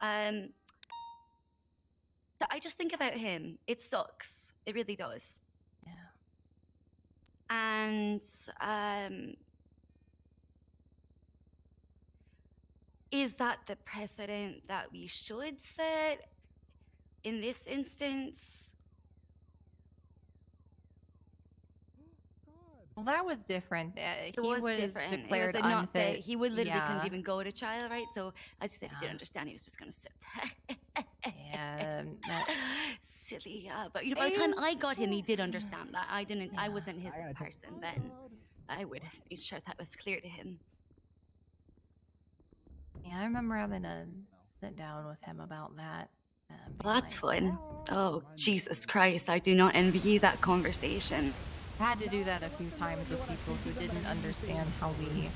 So I just think about him. It sucks. It really does. Yeah. And is that the precedent that we should set in this instance? Well, that was different. It was different. Declared it was not unfit. fit. He would literally couldn't Yeah. even go to trial, right? So as you said, he didn't understand. He was just going to sit there. Yeah, Silly. Yeah, but you know, by the time I got him, he did understand that. I didn't. I wasn't his person then. I would have made sure that was clear to him. Yeah, I remember having to sit down with him about that. Well, that's fun. Oh, Jesus Christ. I do not envy you that conversation. I had to do that a few times with people who didn't understand how we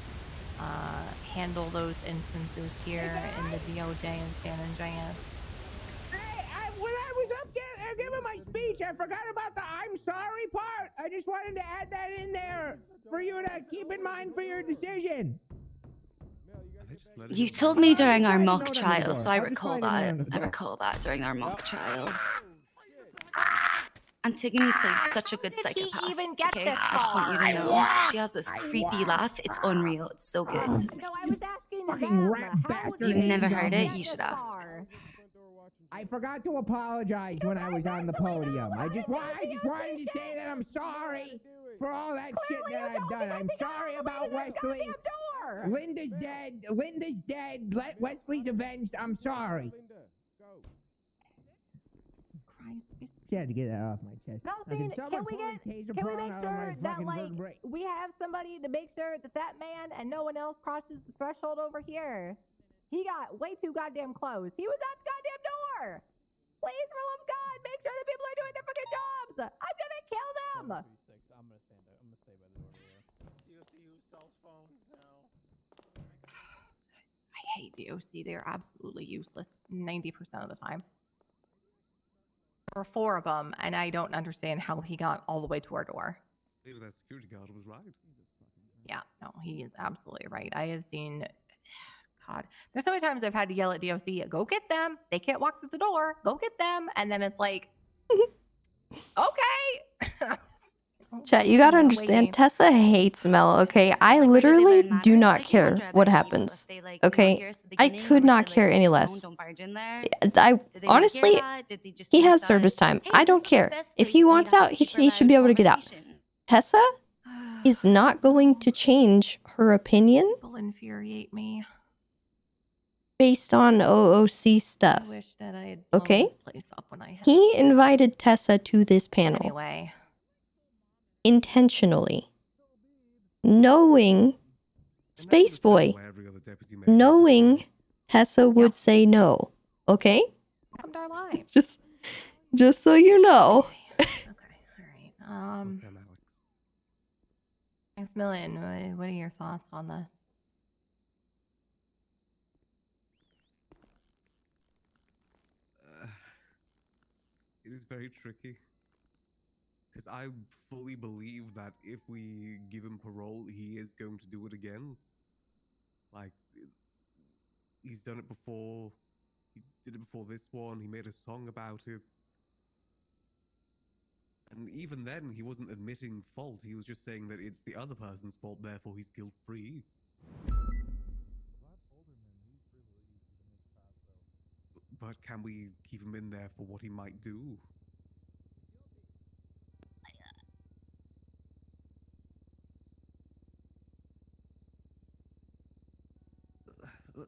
handle those instances here in the DOJ in San Andreas. When I was up there giving my speech, I forgot about the I'm sorry part. I just wanted to add that in there for you to keep in mind for your decision. You told me during our mock trial, so I recall that. I recall that during our mock trial. Antigone played such a good psychopath. even get okay? this I just want you to far? know. She has this creepy laugh. It's unreal. It's so good. No, I was asking fucking rat bastard. You've never heard it? Get You this should ask. far. I forgot to apologize when I was on the podium. I just wanted to say that I'm sorry for all that shit that I've done. I'm sorry about Wesley. Linda's dead. Linda's dead. Wesley's avenged. I'm sorry. She had to get that off my chest. Melstein, can we make sure that we have somebody to make sure that man and no one else crosses the threshold over here? He got way too goddamn close. He was at the goddamn door. Please, for the love of God, make sure that people are doing their fucking jobs. I'm gonna kill them. I'm gonna stand up. I'm gonna stay by the door here. DOC who sells phones now. I hate DOC. They're absolutely useless 90% of the time. There were 4 of them, and I don't understand how he got all the way to our door. Maybe that security guard was right. Yeah, no, he is absolutely right. I have seen, God, there's so many times I've had to yell at DOC, go get them. They can't walk through the door. Go get them. And then it's like, okay. Chat, you gotta understand, Tessa hates Mel, okay? I literally do not care what happens, okay? I could not care any less. Honestly, he has service time. I don't care. If he wants out, he should be able to get out. Tessa is not going to change her opinion People infuriate me. based on OOC stuff, I wish that I had blown okay? this place up when I had. He invited Tessa to this panel. Anyway. Intentionally, knowing Spaceboy, knowing Tessa would say no. Okay, Welcome to our lives. just so you know. Maximilian, what are your thoughts on this? It is very tricky. Because I fully believe that if we give him parole, he is going to do it again. Like, he's done it before. He did it before this one. He made a song about it. And even then, he wasn't admitting fault. He was just saying that it's the other person's fault, therefore he's guilt-free. But can we keep him in there for what he might do?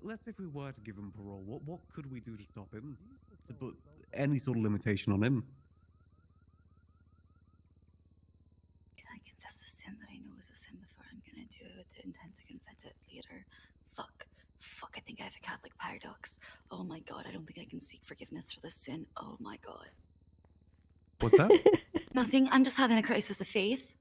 Let's say if we were to give him parole, what could we do to stop him? To put any sort of limitation on him? Can I confess a sin that I know is a sin before I'm gonna do it with the intent to confess it later? Fuck, I think I have a Catholic paradox. Oh my god, I don't think I can seek forgiveness for this sin. Oh my god. What's that? Nothing, I'm just having a crisis of faith.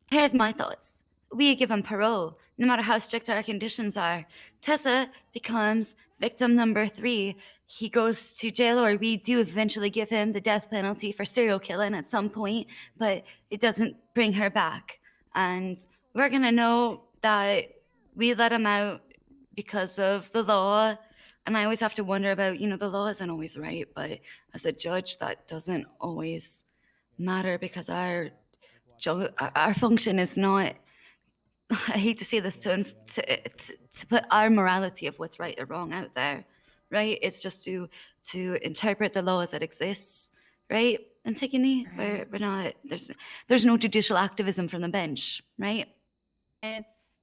Here's my thoughts. We give him parole, no matter how strict our conditions are. Tessa becomes victim number 3. He goes to jail, or we do eventually give him the death penalty for serial killing at some point, but it doesn't bring her back. And we're gonna know that we let him out because of the law. And I always have to wonder about, the law isn't always right, but as a judge, that doesn't always matter because our function is not, I hate to say this, to put our morality of what's right or wrong out there, right? It's just to interpret the law as it exists, right? Antigone, we're not, there's no judicial activism from the bench, right? It's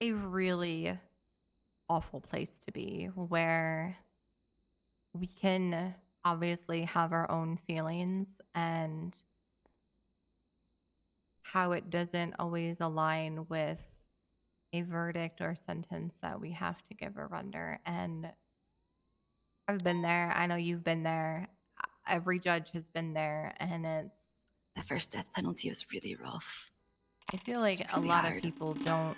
a really awful place to be, where we can obviously have our own feelings and how it doesn't always align with a verdict or sentence that we have to give or render. And I've been there. I know you've been there. Every judge has been there, and it's... The first death penalty was really rough. I feel like a lot of people don't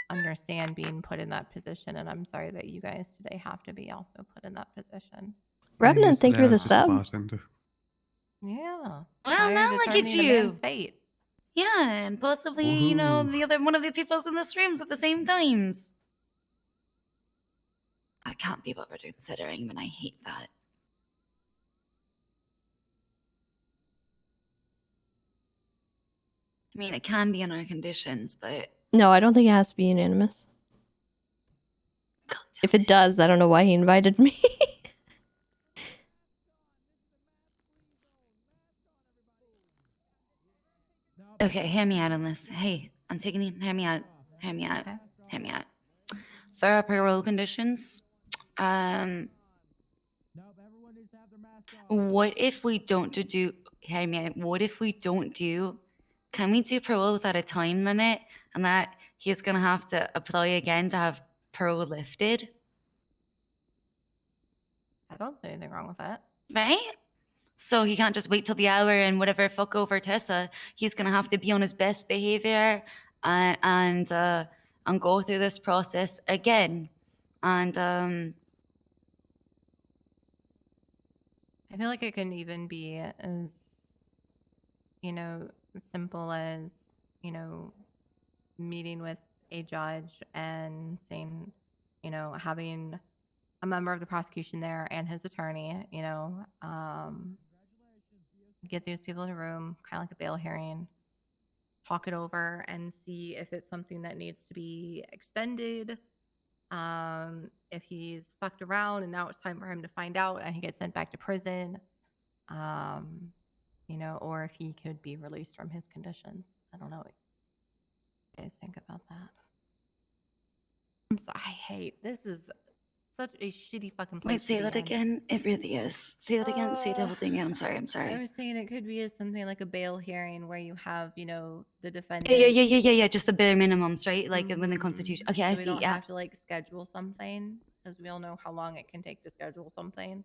understand being put in that position, and I'm sorry that you guys today have to be also put in that position. Revenant, thank you for the sub. Yeah. Well, now look at determining a you. man's fate. Yeah, and possibly, the other one of the people's in this rooms at the same times. I can't be bothered considering, and I hate that. I mean, it can be in our conditions, but No, I don't think it has to be unanimous. If it does, I don't know why he invited me. okay, hear me out on this. Hey, Antigone, hear me out. Hear me out. Hear me out. For our parole conditions, what if we don't do, hear me out, what if we don't do, can we do parole without a time limit and that he's gonna have to apply again to have parole lifted? I don't see anything wrong with that. Right? So he can't just wait till the hour and whatever fuck over Tessa. He's gonna have to be on his best behavior and go through this process again. And I feel like it can even be as, simple as, meeting with a judge and saying, having a member of the prosecution there and his attorney, get these people in a room, kind of like a bail hearing, talk it over and see if it's something that needs to be extended. If he's fucked around and now it's time for him to find out and he gets sent back to prison, or if he could be released from his conditions. I don't know what you guys think about that. I'm sorry, I hate this is such a shitty fucking place. wait, say that again. It really is. Say that again. Say the whole thing again. I'm sorry. I'm I sorry. was saying it could be something like a bail hearing where you have, the defendant. Yeah. Just the bare minimums, right? Like in the Constitution. Okay, I So we see. don't Yeah. have to like schedule something because we all know how long it can take to schedule something.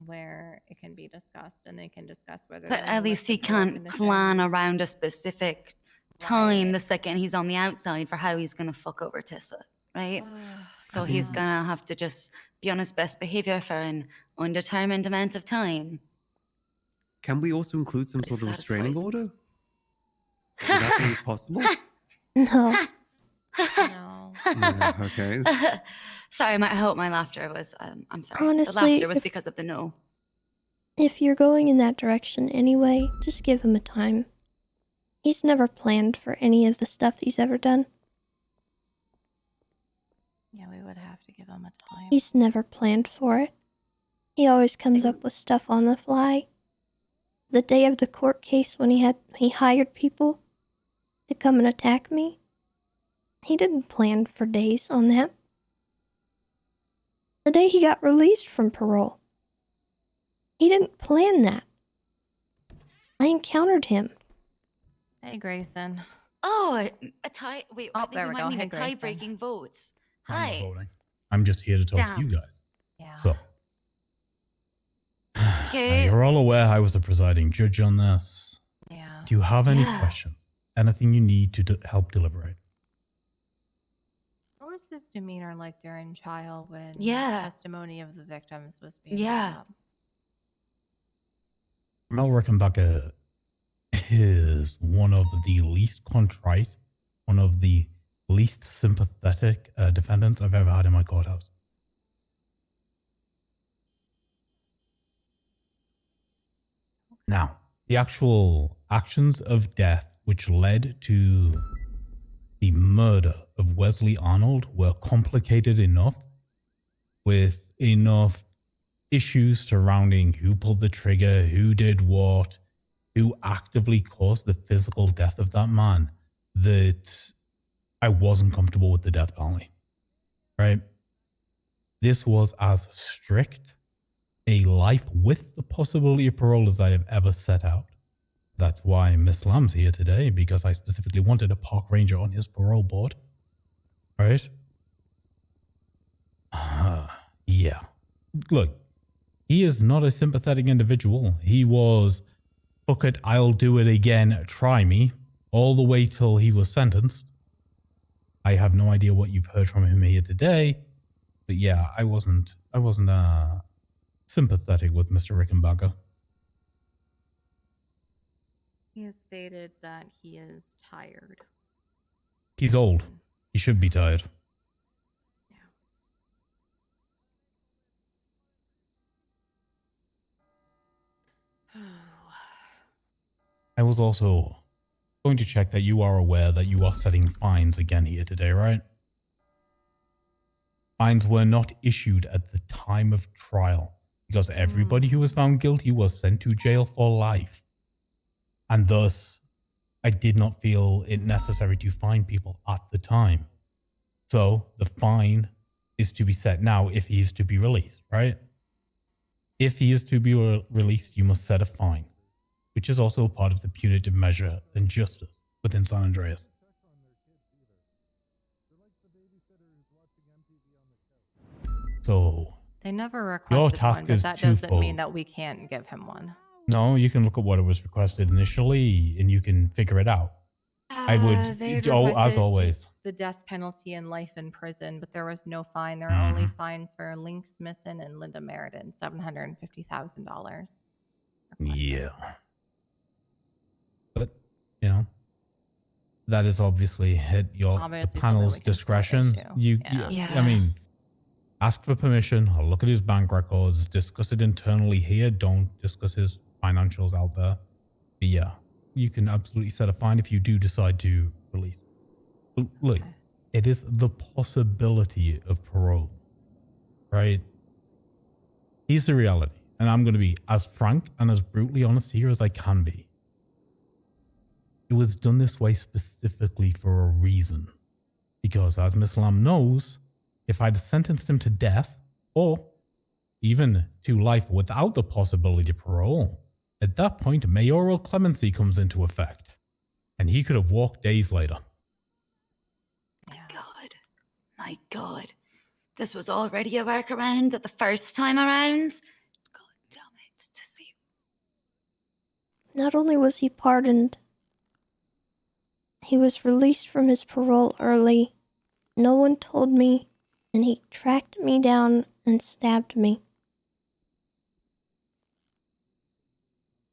Where it can be discussed and they can discuss whether. But they're at least he lifted parole can't plan conditions. around a specific time the second he's on the outside for how he's gonna fuck over Tessa, right? So he's gonna have to just be on his best behavior for an undetermined amount of time. Can we also include some sort of restraining satisfies order? us. Would that be possible? No. No. No, okay. Sorry, I hope my laughter was. I'm sorry. The Honestly, laughter was if- because of the no. If you're going in that direction anyway, just give him a time. He's never planned for any of the stuff he's ever done. Yeah, we would have to give him a time. He's never planned for it. He always comes up with stuff on the fly. The day of the court case when he hired people to come and attack me, he didn't plan for days on that. The day he got released from parole, he didn't plan that. I encountered him. Hey, Grayson. Oh, a tie. Wait, I think there you we might go. mean Hey, a Grayson. tie-breaking votes. I'm not Hi. voting. I'm just here to talk to you Damn. guys. Yeah. So, Okay. you're all aware I was the presiding judge on this. Yeah. Do you have any Yeah. questions? Anything you need to help deliberate? What was his demeanor like during trial when Yeah. testimony of the victims was being Yeah. brought up? Mel Rickenbacker is one of the least contrite, one of the least sympathetic defendants I've ever had in my courthouse. Now, the actual actions of death which led to the murder of Wesley Arnold were complicated enough with enough issues surrounding who pulled the trigger, who did what, who actively caused the physical death of that man, that I wasn't comfortable with the death penalty. Right? This was as strict a life with the possibility of parole as I have ever set out. That's why Miss Lamb's here today, because I specifically wanted a park ranger on his parole board. Right? Yeah. Look, he is not a sympathetic individual. He was, fuck it, I'll do it again, try me, all the way till he was sentenced. I have no idea what you've heard from him here today, but yeah, I wasn't sympathetic with Mr. Rickenbacker. He has stated that he is tired. He's old. You should be tired. I was also going to check that you are aware that you are setting fines again here today, right? Fines were not issued at the time of trial because everybody who was found guilty was sent to jail for life. And thus, I did not feel it necessary to fine people at the time. So the fine is to be set now if he is to be released, right? If he is to be released, you must set a fine, which is also part of the punitive measure and justice within San Andreas. So They never your requested task one, but is that doesn't mean twofold. that we can't give him one. No, you can look at what it was requested initially and you can figure it out. I would, They had as requested always. just the death penalty and life in prison, but there was no fine. There are only fines for Link Smithson and Linda Meriden, $750,000. Yeah. But, you know, that is obviously at your Obviously the panel's something we can still discretion. issue. I mean, ask for permission. I'll look at his bank records, discuss it internally here. Don't discuss his financials out there. But yeah, you can absolutely set a fine if you do decide to release. But look, it is the possibility of parole, right? Here's the reality. And I'm going to be as frank and as brutally honest here as I can be. It was done this way specifically for a reason. Because as Miss Lamb knows, if I'd sentenced him to death, or even to life without the possibility of parole, at that point, mayoral clemency comes into effect. And he could have walked days later. My God. This was already a workaround that the first time around. God damn it, to see. Not only was he pardoned, he was released from his parole early. No one told me, and he tracked me down and stabbed me.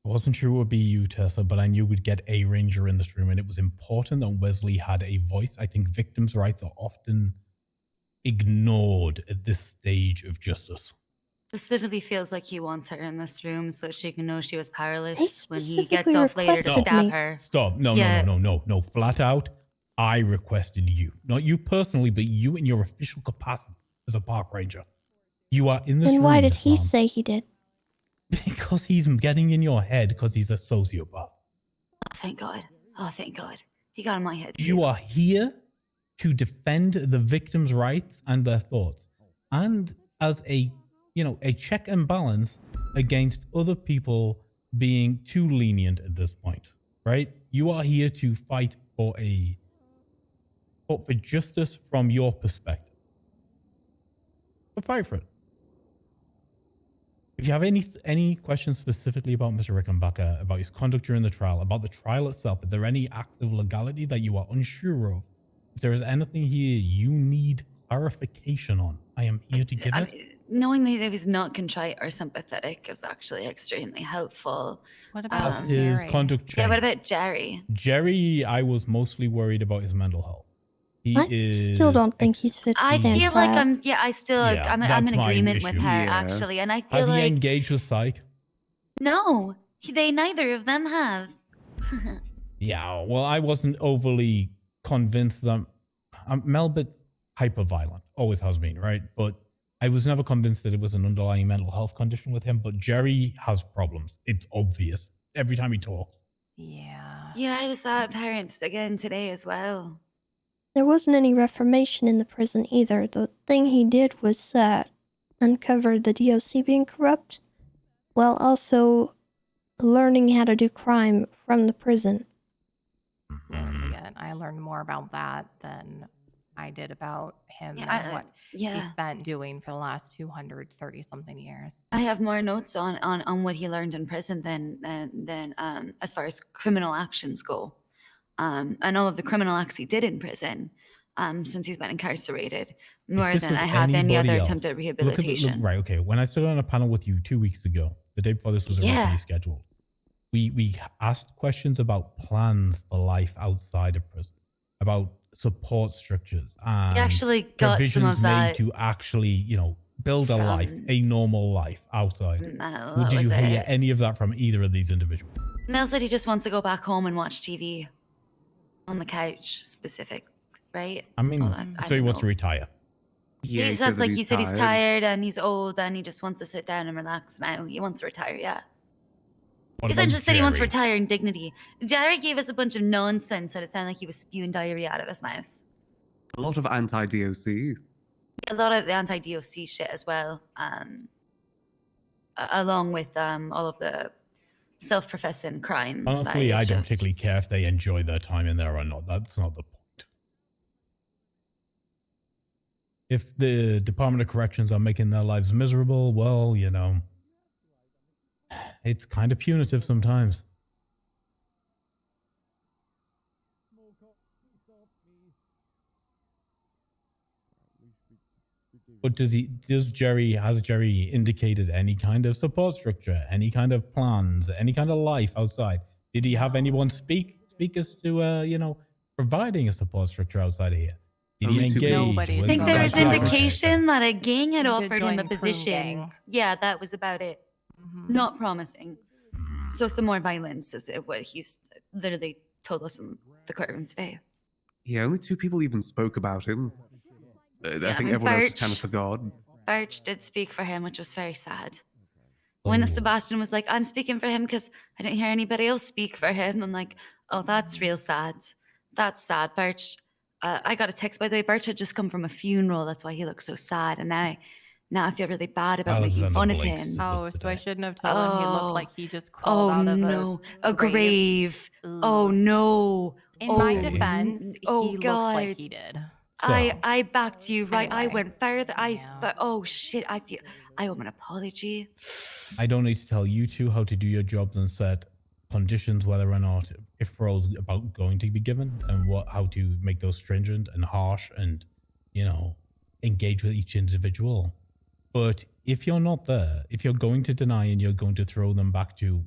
I wasn't sure it would be you, Tessa, but I knew we'd get a ranger in this room, and it was important that Wesley had a voice. I think victims' rights are often ignored at this stage of justice. This literally feels like he wants her in this room so she can know she was powerless He when he gets specifically off later to requested stab me. her. Stop. No. Flat out, I requested you. Not you personally, but you in your official capacity as a park ranger. You are in this room. Then why did Miss he Lamb. say he did? Because he's getting in your head because he's a sociopath. Oh, thank God. Oh, thank God. He got in my head. You are here to defend the victims' rights and their thoughts. And as a check and balance against other people being too lenient at this point, right? You are here to fight for justice from your perspective. So fight for it. If you have any questions specifically about Mr. Rickenbacker, about his conduct during the trial, about the trial itself, is there any acts of legality that you are unsure of? If there is anything here you need clarification on, I am here to give it. Knowing that he was not contrite or sympathetic is actually extremely helpful. What Has his conduct changed? Yeah, what about Jerry? Jerry, I was mostly worried about his mental health. I still don't think he's fit to I stand feel like trial. I'm in that's my agreement with issue. her, Yeah. actually. And I feel Has he like, engaged with psych? no, they neither of them have. Yeah, well, I wasn't overly convinced that Melbit's hyper-violent, always has been, right? But I was never convinced that it was an underlying mental health condition with him. But Jerry has problems. It's obvious every time he talks. Yeah, I was that parent again today as well. There wasn't any reformation in the prison either. The thing he did was uncover the DOC being corrupt, while also learning how to do crime from the prison. Yeah, I learned more about that than I did about him and what he spent doing for the last 230 something years. I have more notes on what he learned in prison than as far as criminal actions go. And all of the criminal acts he did in prison since he's been incarcerated, more If this than was I have any anybody other else, attempt at look rehabilitation. right, okay. When I stood on a panel with you 2 weeks ago, the day before this was originally scheduled, we asked questions about plans for life outside of prison, about support structures We and actually got some provisions of made that to actually, you know, build a life, from a normal life outside. Mel. Well, That did you was hear it. any of that from either of these individuals? Mel said he just wants to go back home and watch TV on the couch, specific, right? I mean, Well, I so he don't wants to know. retire. Yeah, He said says that like he's he said he's tired. tired and he's old and he just wants to sit down and relax now. He wants to retire, yeah. What He about just said he wants to Jerry? retire in dignity. Jerry gave us a bunch of nonsense that it sounded like he was spewing diarrhea out of his mouth. A lot of anti-DOC. A lot of the anti-DOC shit as well, along with all of the self-professing crime. that Honestly, he I don't shoves. particularly care if they enjoy their time in there or not. That's not the point. If the Department of Corrections are making their lives miserable, well, you know, it's kind of punitive sometimes. But has Jerry indicated any kind of support structure, any kind of plans, any kind of life outside? Did he have anyone speak as to, you know, providing a support structure outside of here? Did he engage? I think there was indication that a gang had He could offered him join a Prune position. gang. Yeah, that was about it. Not promising. So some more violence is what he's literally told us in the courtroom today. Yeah, only 2 people even spoke about him. I Yeah, think everyone else just kind of Birch. forgot. Birch did speak for him, which was very sad. When Sebastian was like, I'm speaking for him because I didn't hear anybody else speak for him. I'm like, oh, that's real sad. That's sad, Birch. I got a text, by the way. Birch had just come from a funeral. That's why he looks so sad. And now I feel really bad about making fun of him. Oh, so I shouldn't have told him he looked like he just crawled out of a grave. Oh no. In my defense, he looks like he did. I backed you, right? I Anyway. went further. But oh shit, I owe him an apology. I don't need to tell you two how to do your jobs and set conditions whether or not if parole's about going to be given and how to make those stringent and harsh and, you know, engage with each individual. But if you're not there, if you're going to deny and you're going to throw them back to,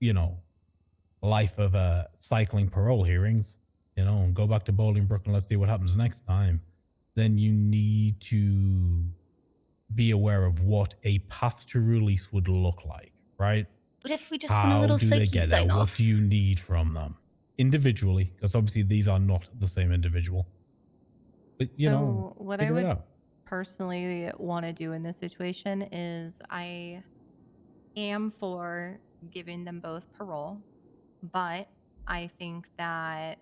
you know, life of cycling parole hearings, you know, and go back to Bolingbrook and let's see what happens next time, then you need to be aware of what a path to release would look like, right? What if we just want a little How do they psyche get there? sign What off? do you need from them individually? Because obviously these are not the same individual. But you know, what I figure it would out. personally want to do in this situation is I am for giving them both parole, but I think that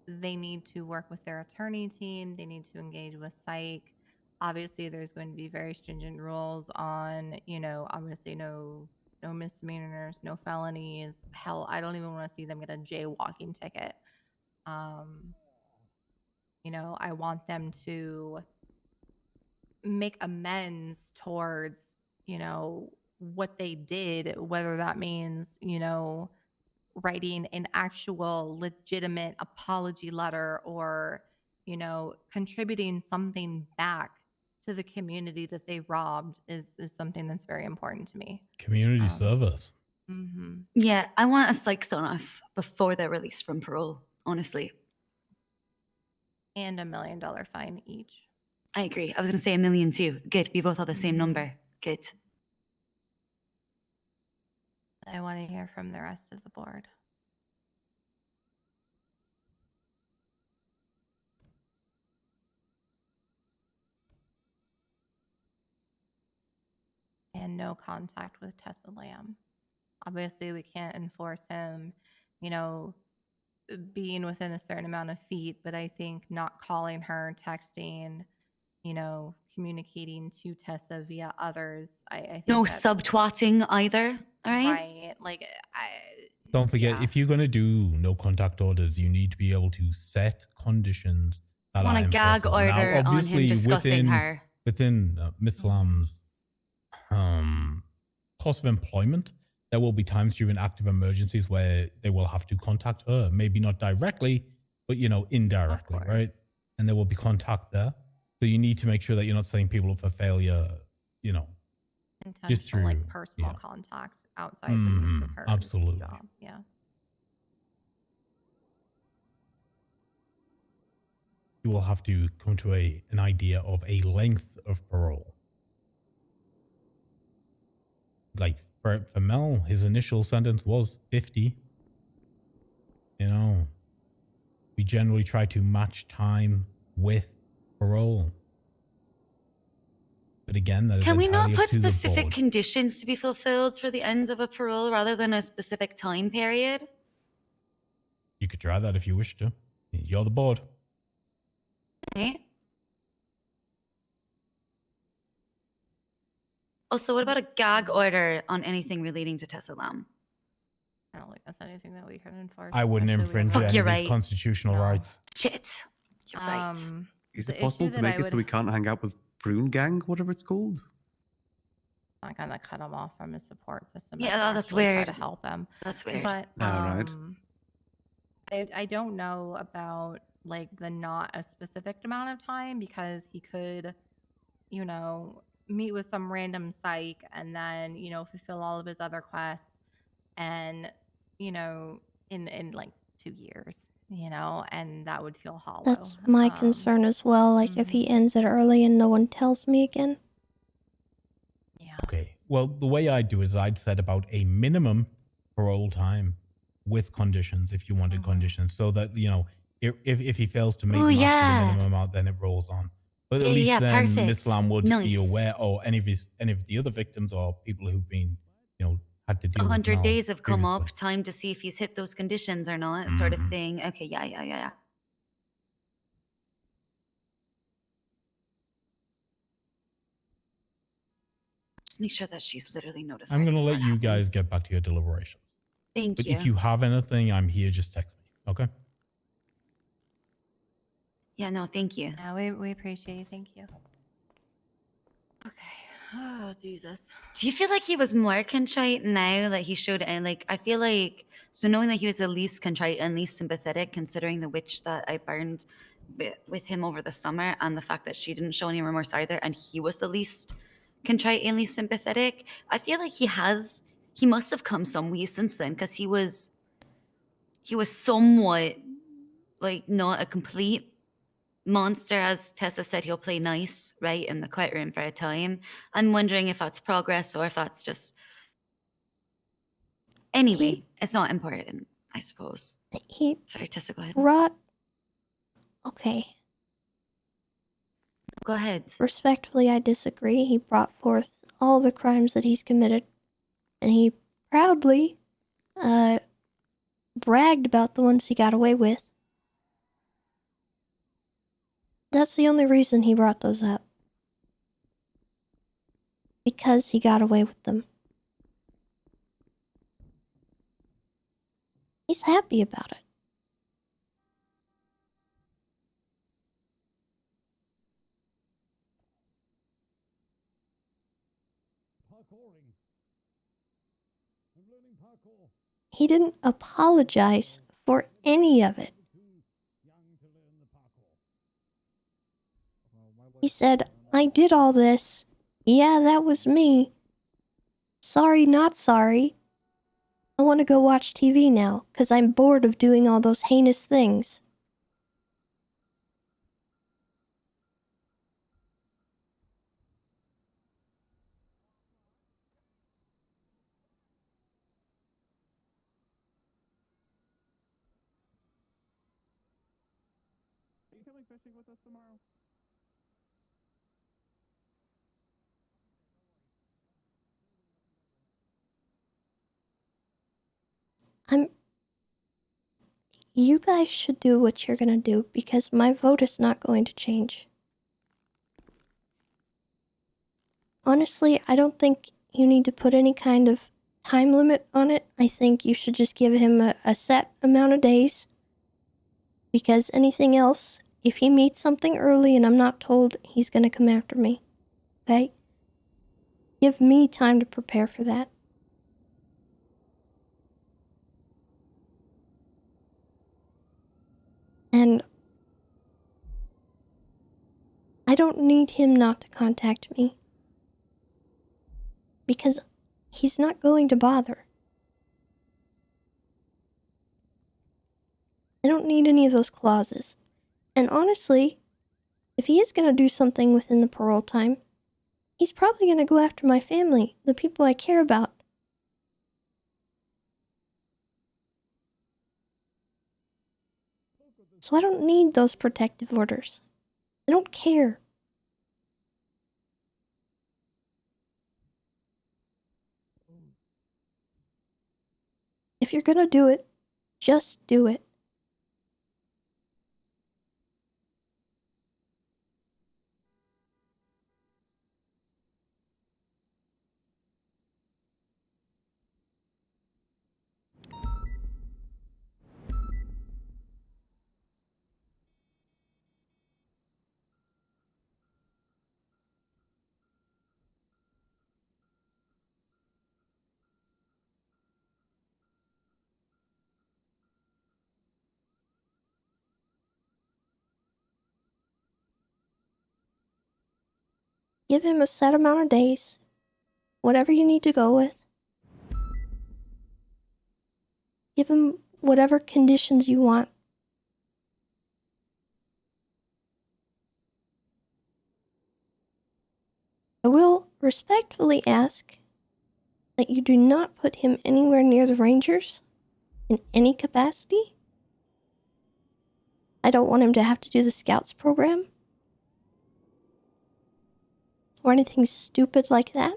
they need to work with their attorney team. They need to engage with psych. Obviously, there's going to be very stringent rules on, you know, obviously no misdemeanors, no felonies. Hell, I don't even want to see them get a jaywalking ticket. You know, I want them to make amends towards, you know, what they did, whether that means, you know, writing an actual legitimate apology letter or, you know, contributing something back to the community that they robbed is something that's very important to me. Community service. Yeah, I want a psych sign off before they're released from parole, honestly. And $1 million fine each. I agree. I was going to say $1 million too. Good. We both have the same number. Good. I want to hear from the rest of the board. And no contact with Tessa Lamb. Obviously, we can't enforce him, you know, being within a certain amount of feet, but I think not calling her, texting, you know, communicating to Tessa via others. I think No that's subtwatting either. All right. right. Like, Don't forget, if you're going to do no contact orders, you need to be able to set conditions that I want are a gag enforceable. Now, order on him obviously, discussing her. within Miss Lamb's course of employment, there will be times during active emergencies where they will have to contact her, maybe not directly, but, you know, indirectly, right? And there will be contact there. So you need to make sure that you're not setting people up for failure, you know, intentional, just through like personal contact outside the means of her absolutely. job. Yeah. you will have to come to an idea of a length of parole. Like for Mel, his initial sentence was 50. You know, we generally try to match time with parole. But again, that is Can we not entirely up put to the specific board. conditions to be fulfilled for the end of a parole rather than a specific time period? You could try that if you wish to. You're the board. Right? Also, what about a gag order on anything relating to Tessa Lamb? I don't think that's anything that we can enforce. I wouldn't especially infringe with any you're of his right. constitutional rights. Shit. You're right. Is the it possible issue to that make I it so we would- can't hang out with Prune Gang, whatever it's called? I'm not gonna cut him off from his support system. Yeah, and that's actually try weird. to help him. That's weird. But Alright. I don't know about like the not a specific amount of time because he could, you know, meet with some random psych and then, you know, fulfill all of his other quests and, you know, in like 2 years, you know, and that would feel hollow. That's my concern as well. Like, if he ends it early and no one tells me again. Okay. Well, the way I do is I'd set about a minimum parole time with conditions if you wanted conditions so that, you know, if he fails to meet Ooh, them after yeah. the minimum amount, then it rolls on. But at Yeah, least yeah, then perfect. Miss Lamb would be Nice. aware, or any of the other victims or people who've been, you know, had to deal with 100 Mel days have come previously. up, time to see if he's hit those conditions or not, sort of thing. Okay, yeah. Just make sure that she's literally notified. I'm going to before let it you guys happens. get back to your deliberations. Thank But you. if you have anything, I'm here. Just text me. Okay? Yeah, no, thank you. Yeah, we appreciate you. Thank you. Oh, Jesus. Do you feel like he was more contrite now that he showed it? Like, I feel like, so knowing that he was the least contrite and least sympathetic, considering the witch that I burned with him over the summer and the fact that she didn't show any remorse either, and he was the least contrite and least sympathetic, I feel like he must have come some way since then, because he was somewhat, like, not a complete monster. As Tessa said, he'll play nice, right, in the quiet room for a time. I'm wondering if that's progress or if that's just... Anyway, it's not important, I suppose. He Sorry, Tessa, go ahead. brought... Okay. Go ahead. Respectfully, I disagree. He brought forth all the crimes that he's committed. And he proudly, bragged about the ones he got away with. That's the only reason he brought those up. Because he got away with them. He's happy about it. He didn't apologize for any of it. He said, I did all this. Yeah, that was me. Sorry, not sorry. I want to go watch TV now, because I'm bored of doing all those heinous things. Are you coming fishing with us tomorrow? You guys should do what you're gonna do, because my vote is not going to change. Honestly, I don't think you need to put any kind of time limit on it. I think you should just give him a set amount of days. Because anything else, if he meets something early and I'm not told, he's gonna come after me. Okay? Give me time to prepare for that. And I don't need him not to contact me. Because he's not going to bother. I don't need any of those clauses. And honestly, if he is going to do something within the parole time, he's probably going to go after my family, the people I care about. So I don't need those protective orders. I don't care. If you're gonna do it, just do it. Give him a set amount of days, whatever you need to go with. Give him whatever conditions you want. I will respectfully ask that you do not put him anywhere near the Rangers in any capacity. I don't want him to have to do the Scouts program or anything stupid like that.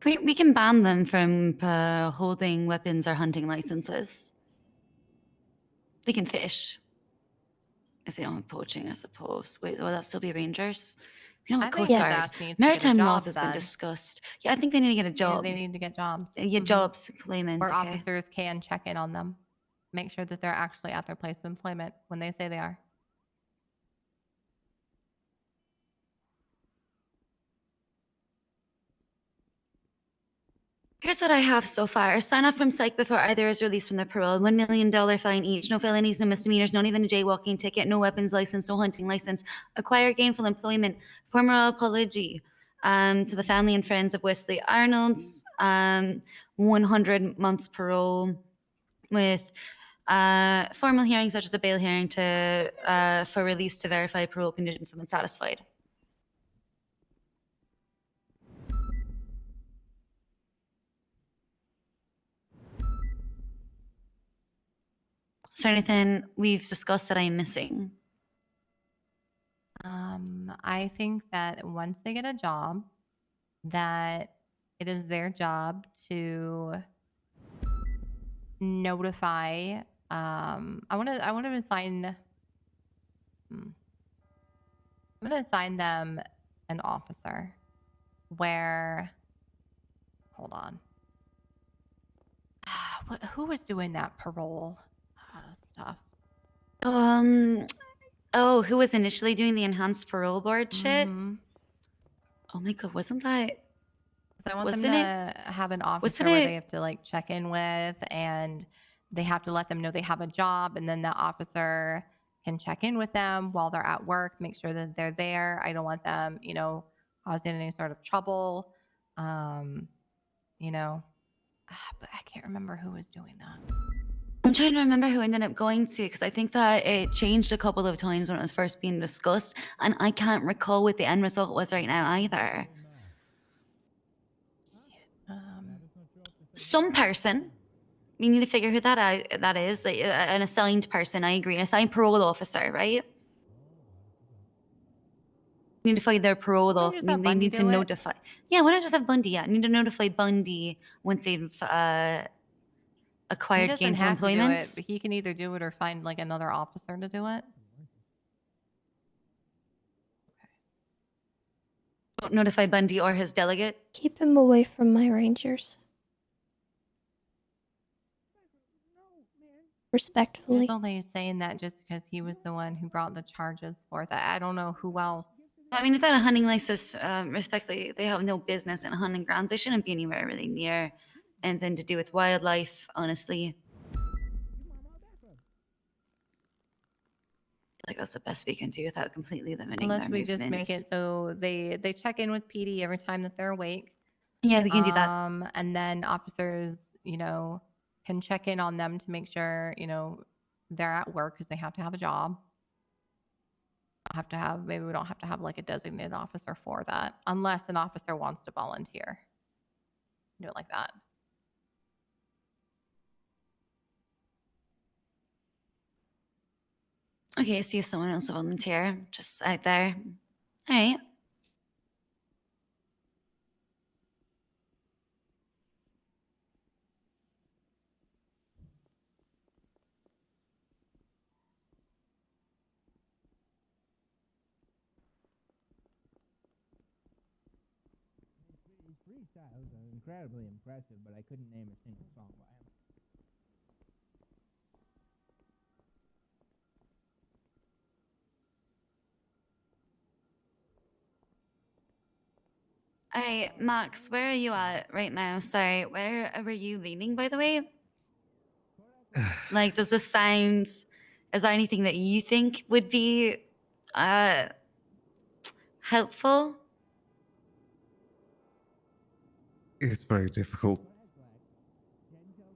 We can ban them from holding weapons or hunting licenses. They can fish. If they don't have poaching, I suppose. Wait, will that still be rangers? You know what, I think Coast his Guard. ass needs to get a Maritime job laws has been done. discussed. Yeah, I think they need to get a Yeah, job. they need to get jobs. Yeah, Mhm. jobs, employment. Where okay. officers can check in on them, make sure that they're actually at their place of employment when they say they are. Here's what I have so far. Sign off from psych before either is released from their parole. $1 million fine each. No felonies, no misdemeanors, not even a jaywalking ticket. No weapons license, no hunting license. Acquire gainful employment. Formal apology to the family and friends of Wesley Arnold's. 100 months parole with formal hearings such as a bail hearing for release to verify parole conditions have been satisfied. Is there anything we've discussed that I'm missing? I think that once they get a job, that it is their job to notify. I want to assign. I'm going to assign them an officer where. Hold on. Who was doing that parole stuff? Oh, who was initially doing the enhanced parole board shit? Mhm. Oh my god, wasn't that? So I want Wasn't them it? to have an officer Wasn't where it? they have to like check in with, and they have to let them know they have a job, and then the officer can check in with them while they're at work, make sure that they're there. I don't want them, causing any sort of trouble. But I can't remember who was doing that. I'm trying to remember who ended up going to because I think that it changed a couple of times when it was first being discussed, and I can't recall what the end result was right now either. Some person. We need to figure who that is. Like, an assigned person, I agree. An assigned parole officer, right? Need to find their parole Why don't off. you just have They Bundy need to do it? notify. Yeah, why not just have Bundy? Yeah, need to notify Bundy once they've He acquired doesn't gainful have to do employment. it, but he can either do it or find like another officer to do it. Notify Bundy or his delegate. Keep him away from my Rangers. I'm Respectfully. just only saying that just because he was the one who brought the charges forth. I don't know who else. I mean, without a hunting license, respectfully, they have no business in hunting grounds. They shouldn't be anywhere really near anything to do with wildlife, honestly. Like that's the best we can do without completely limiting Unless their we just make movements. it so they check in with PD every time that they're awake. Yeah, we can do that. And then officers, you know, can check in on them to make sure, you know, they're at work because they have to have a job. Maybe we don't have to have like a designated officer for that, unless an officer wants to volunteer. Do it like that. Okay, see if someone else will volunteer. Just out there. All right. His freestyles are incredibly impressive, but I couldn't name a single song by him. All right, Max, where are you at right now? Sorry, where were you leaning, by the way? Like, does this sound, is there anything that you think would be helpful? It's very difficult.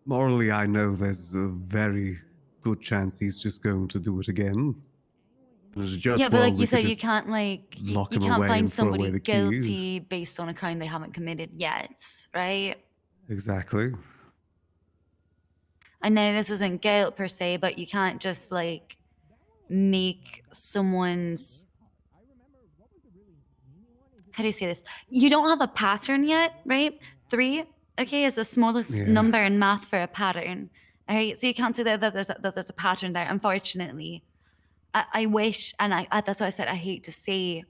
Morally, I know there's a very good chance he's just going to do it again. There's just, Yeah, but well, like you we could said, you just can't like lock you him can't away find and throw away somebody the key. guilty based on a crime they haven't committed yet, right? Exactly. I know this isn't guilt per se, but you can't just like make someone's, how do you say this? You don't have a pattern yet, right? 3, okay, is the smallest Yeah. number in math for a pattern. All right, so you can't say that there's a pattern there. Unfortunately, I wish, and that's why I said I hate to say.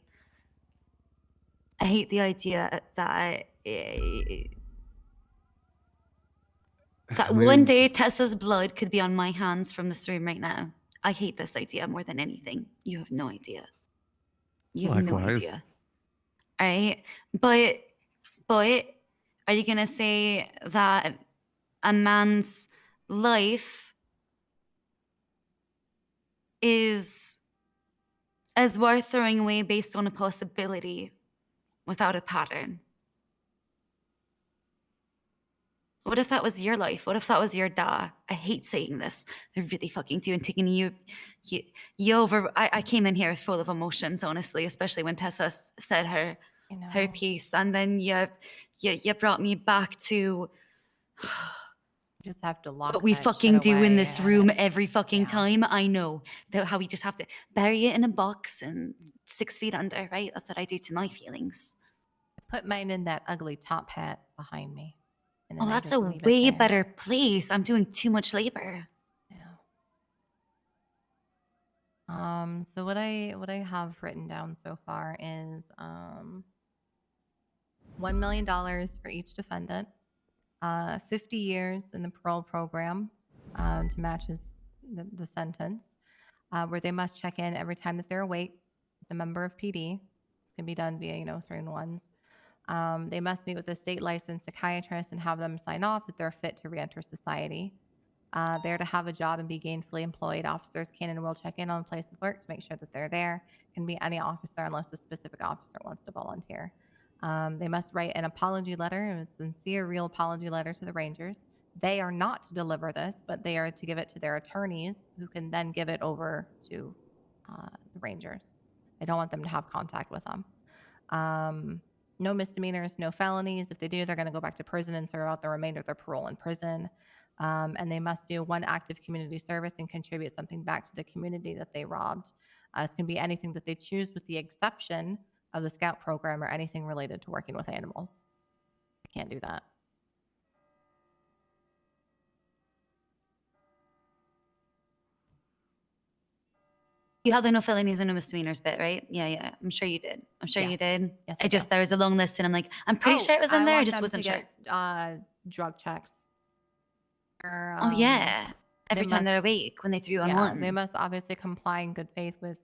I hate the idea that that one day Tessa's blood could be on my hands from this room right now. I hate this idea more than anything. You have no idea. You have no Likewise. idea. All right, but are you gonna say that a man's life is worth throwing away based on a possibility without a pattern? What if that was your life? What if that was your dad? I hate saying this. I really fucking do. And taking you over. I came in here full of emotions, honestly, especially when Tessa said her piece, and then you brought me back to. Just have to lock. What we that fucking shit do in away this room every fucking time. I know that how we just have to bury it in a box and 6 feet under, right? That's what I do to my feelings. Put mine in that ugly top hat behind me. And then Oh, I that's just a leave it way there. better place. I'm doing too much labor. So what I have written down so far is $1 million for each defendant, 50 years in the parole program to match the sentence, where they must check in every time that they're awake with a member of PD. This can be done via 3-in-1s. They must meet with a state licensed psychiatrist and have them sign off that they're fit to reenter society. They're to have a job and be gainfully employed. Officers can and will check in on the place of work to make sure that they're there. Can be any officer unless a specific officer wants to volunteer. They must write an apology letter, a sincere, real apology letter to the Rangers. They are not to deliver this, but they are to give it to their attorneys, who can then give it over to the Rangers. I don't want them to have contact with them. No misdemeanors, no felonies. If they do, they're going to go back to prison and serve out the remainder of their parole in prison. And they must do 1 active community service and contribute something back to the community that they robbed. This can be anything that they choose, with the exception of the Scout program or anything related to working with animals. I can't do that. You had the no felonies and no misdemeanors bit, right? Yeah. I'm sure you did. I'm sure you Yes. did. Yes, I just, there was a long list and I'm like, I'm pretty sure it was in I there. I want just them wasn't to sure. get, drug checks. Or, Oh yeah. Every they time they're must- awake when they threw on yeah, one. they must obviously comply in good faith with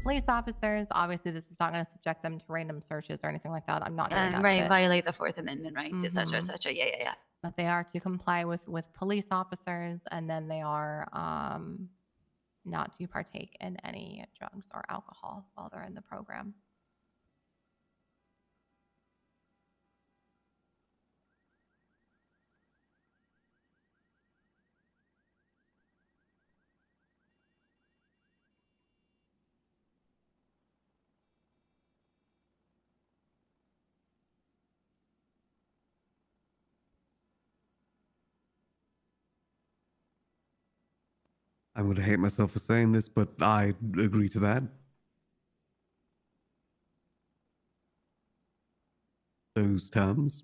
police officers. Obviously, this is not going to subject them to random searches or anything like that. I'm not doing that right, shit. violate the 4th Amendment rights, etc., Mhm. etc. Yeah. But they are to comply with police officers, and then they are not to partake in any drugs or alcohol while they're in the program. I'm gonna hate myself for saying this, but I agree to that. Those terms.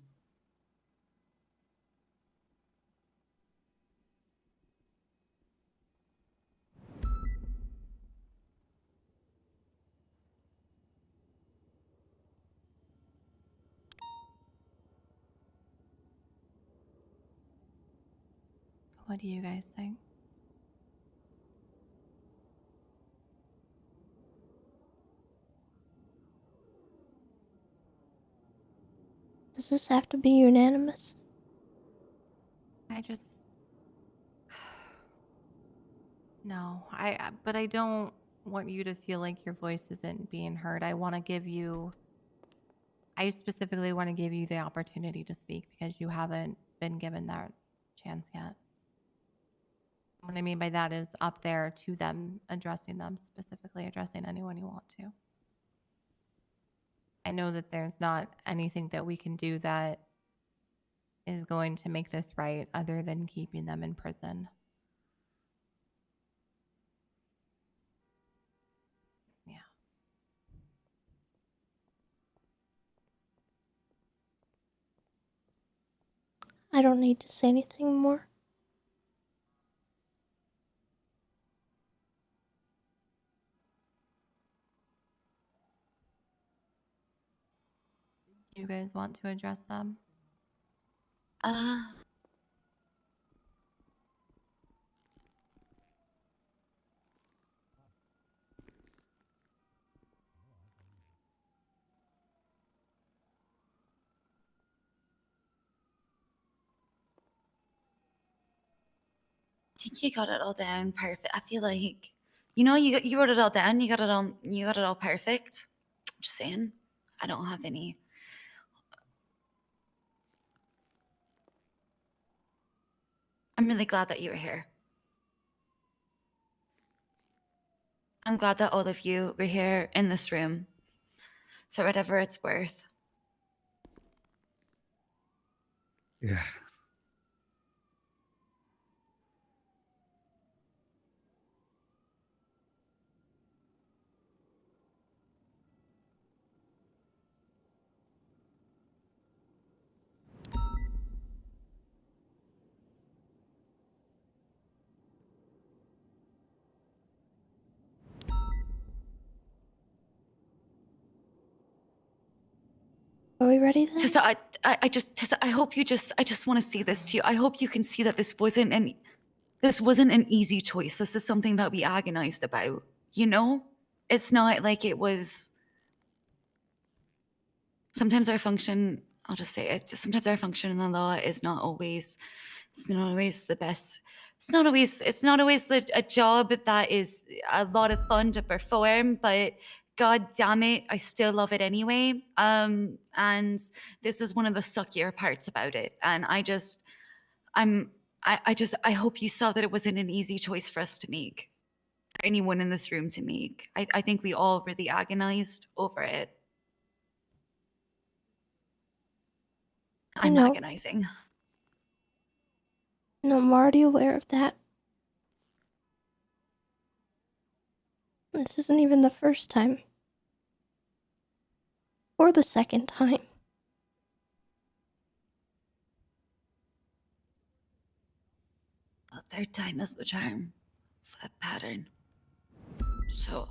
What do you guys think? Does this have to be unanimous? I just no. But I don't want you to feel like your voice isn't being heard. I specifically want to give you the opportunity to speak because you haven't been given that chance yet. What I mean by that is up there to them, addressing them, specifically addressing anyone you want to. I know that there's not anything that we can do that is going to make this right other than keeping them in prison. Yeah. I don't need to say anything more. You guys want to address them? I think you got it all down perfect. I feel like, you wrote it all down. You got it all perfect. Just saying, I don't have any. I'm really glad that you were here. I'm glad that all of you were here in this room for whatever it's worth. Yeah. Are we ready then? Tessa, I hope I just want to say this to you. I hope you can see that this wasn't an easy choice. This is something that we agonized about, It's not like it was. Sometimes our function, I'll just say it, sometimes our function in the law is not always, it's not always the best. It's not always a job that is a lot of fun to perform, but God damn it, I still love it anyway. And this is one of the suckier parts about it. And I hope you saw that it wasn't an easy choice for us to make, for anyone in this room to make. I think we all really agonized over it. I'm agonizing. No, I'm already aware of that. This isn't even the first time. Or the second time. The third time is the charm. It's a pattern. So,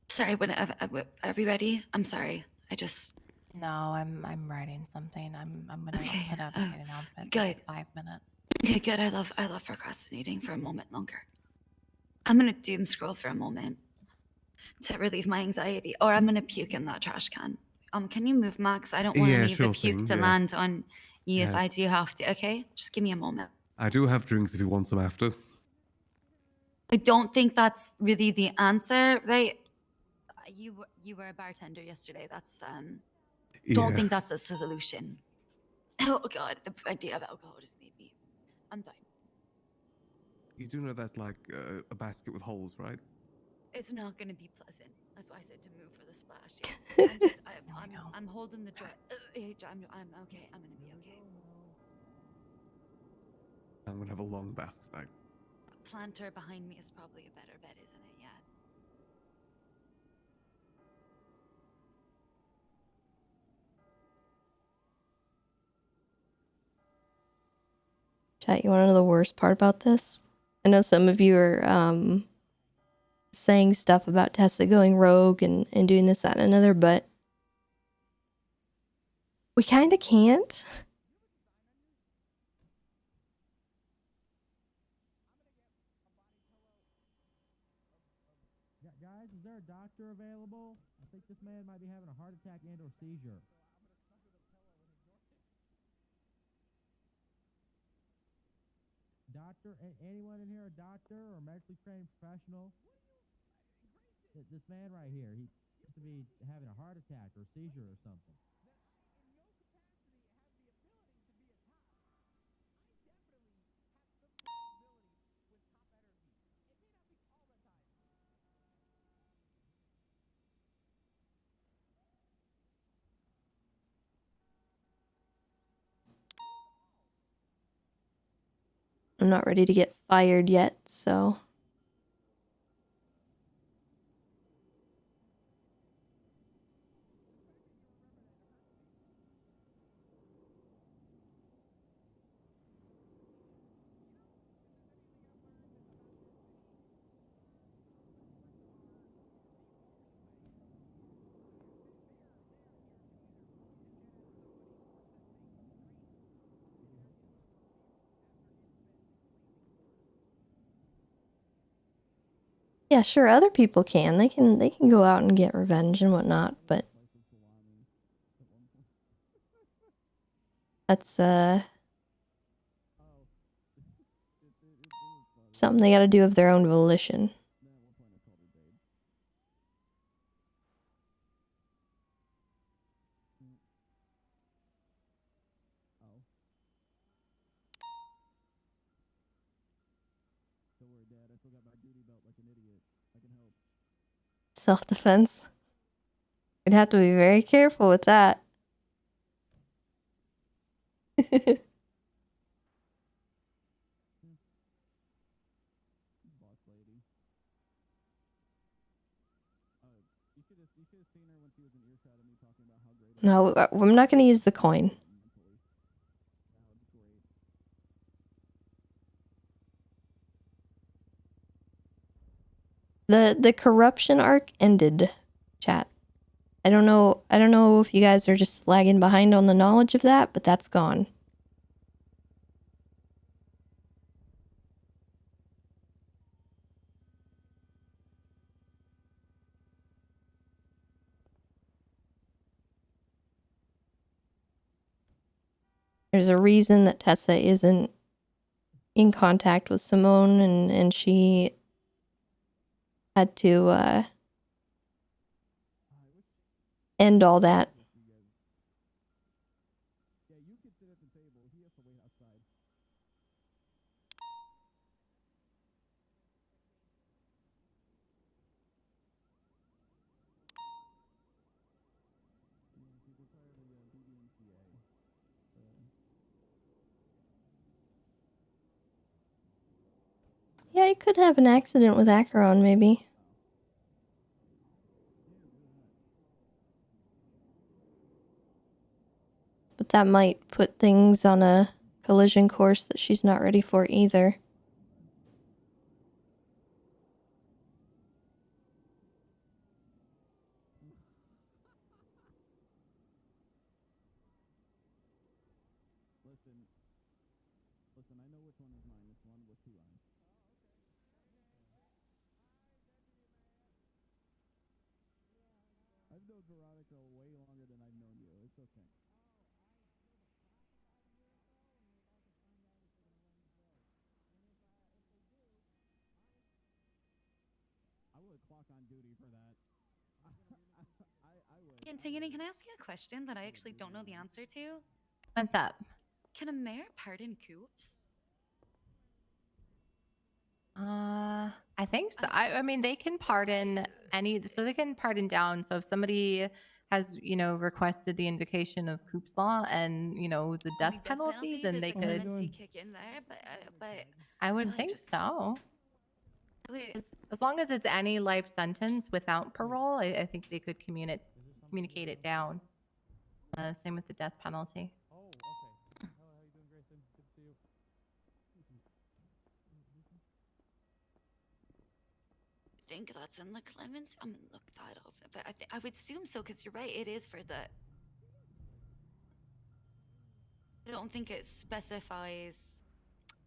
sorry, are we ready? I'm sorry. No, I'm writing something. I'm gonna put out a state announcement. Good. 5 minutes. Okay, good. I love procrastinating for a moment longer. I'm gonna doom scroll for a moment to relieve my anxiety, or I'm gonna puke in that trash can. Can you move, Max? I don't want any of the puke to land on you if I do have to. Okay, just give me a moment. I do have drinks if you want some after. I don't think that's really the answer, right? You were a bartender yesterday. That's Don't think that's a solution. Oh God, the idea of alcohol just made me. I'm fine. You do know that's like a basket with holes, right? It's not gonna be pleasant. That's why I said to move for the splash. Yeah. I'm holding the dress. I'm okay. I'm gonna be okay. I'm gonna have a long bath tonight. Planter behind me is probably a better bet, isn't it? Yeah. Chat, you want to know the worst part about this? I know some of you are saying stuff about Tessa going rogue and doing this, that, and another, but we kind of can't. Guys, is there a doctor available? I think this man might be having a heart attack and or seizure. Doctor, anyone in here a doctor or medically trained professional? This man right here, he seems to be having a heart attack or seizure or something. I'm not ready to get fired yet, so. Yeah, sure, other people can. They can go out and get revenge and whatnot, but that's something they gotta do of their own volition. Self-defense. We'd have to be very careful with that. No, I'm not going to use the coin. The corruption arc ended, chat. I don't know if you guys are just lagging behind on the knowledge of that, but that's gone. There's a reason that Tessa isn't in contact with Simone, and she had to end all that. Yeah, I could have an accident with Acheron, maybe. But that might put things on a collision course that she's not ready for either. Listen, I know which one is mine. It's one with 2 lines. I've known Veronica way longer than I've known you. It's okay. I would clock on duty for that. I would. Antigone, can I ask you a question that I actually don't know the answer to? What's up? Can a mayor pardon coups? I think so. I mean, they can pardon so they can pardon down. So if somebody has, requested the invocation of Coop's Law and, the death penalty, then does they the could. clemency kick in there? But I would well, think just- so. Wait, As long as it's any life sentence without parole, I think they could communicate it down. Same with the death penalty. Oh, okay. How you doing, Grayson? Good to see you. I think that's in the clemency. I'm gonna look that up, but I would assume so because you're right. It is for the. I don't think it specifies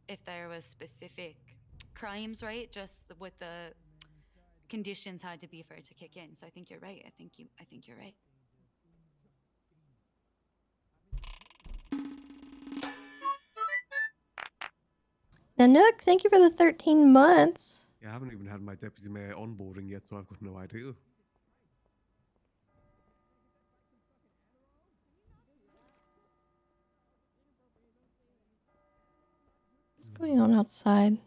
if there was specific crimes, right? Just what the conditions had to be for it to kick in. So I think you're right. I think you're right. Nanook, thank you for the 13 months. Yeah, I haven't even had my deputy mayor onboarding yet, so I've got no idea. What's going on outside?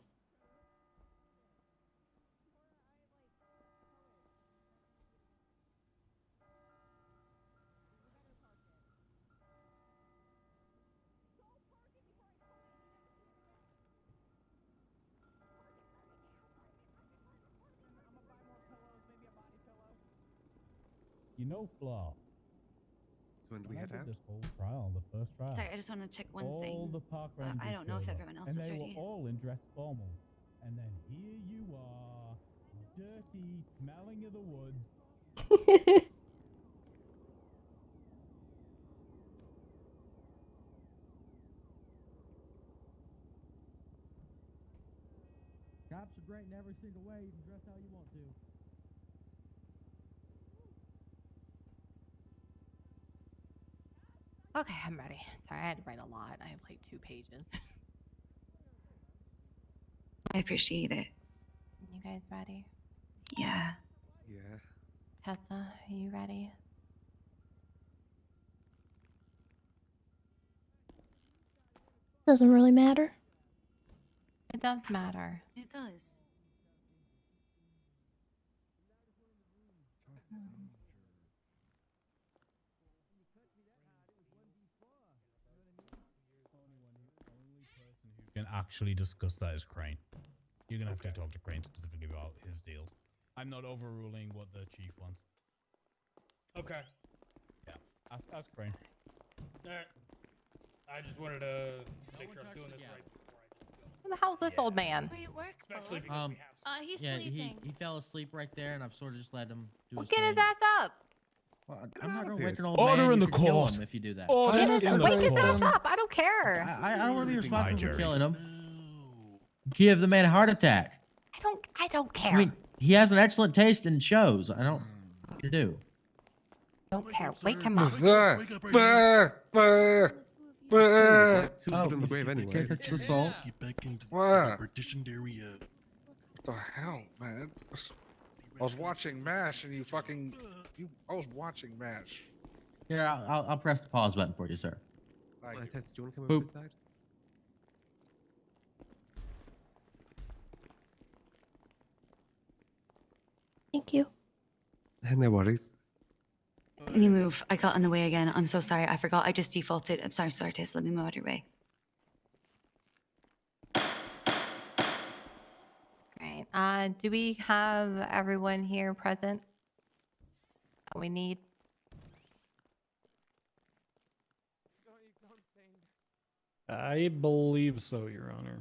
Flaw. So when do we When I head did out? this whole trial, the first trial. Sorry, I just want to check one all thing. the park I rangers don't know if showed up, everyone else and is they ready. were all in dress formals. And then here you are, dirty, smelling of the woods. Cops are great in every single way. You can dress how you want to. Okay, I'm ready. Sorry, I had to write a lot. I have like 2 pages. I appreciate it. You guys ready? Yeah. Yeah. Tessa, are you ready? Doesn't really matter. It does matter. It does. Who can actually discuss that is Crane. You're gonna have to talk to Crane specifically about his deals. I'm not overruling what the chief wants. Okay. Yeah, ask Crane. Alright. I just wanted to make sure I'm doing this right. Who the hell's this old man? Where you work, Especially because we have. He's sleeping. He fell asleep right there, and I've sort of just let him do his Get his thing. ass up. Well, I'm not gonna wake an old Order man. in You the could kill court. him if you do that. Order Wake his ass court. up. I don't care. I don't want to be responsible for Jerry. killing him. Give the man a heart attack. I don't care. I mean, he has an excellent taste in shows. I don't. What you do? Don't care. Wake him up. Like 2 foot in the grave anyway. Okay, that's the soul. Get back into What? the partitioned area. What the hell, man? I was watching MASH and I was watching MASH. Here, I'll press the pause button for you, sir. Tessa, do you want to come Boop. over this side? Thank you. No worries. Let me move. I got in the way again. I'm so sorry. I forgot. I just defaulted. I'm sorry, Tess. Let me move out of your way. Right. Do we have everyone here present that we need? I believe so, Your Honor.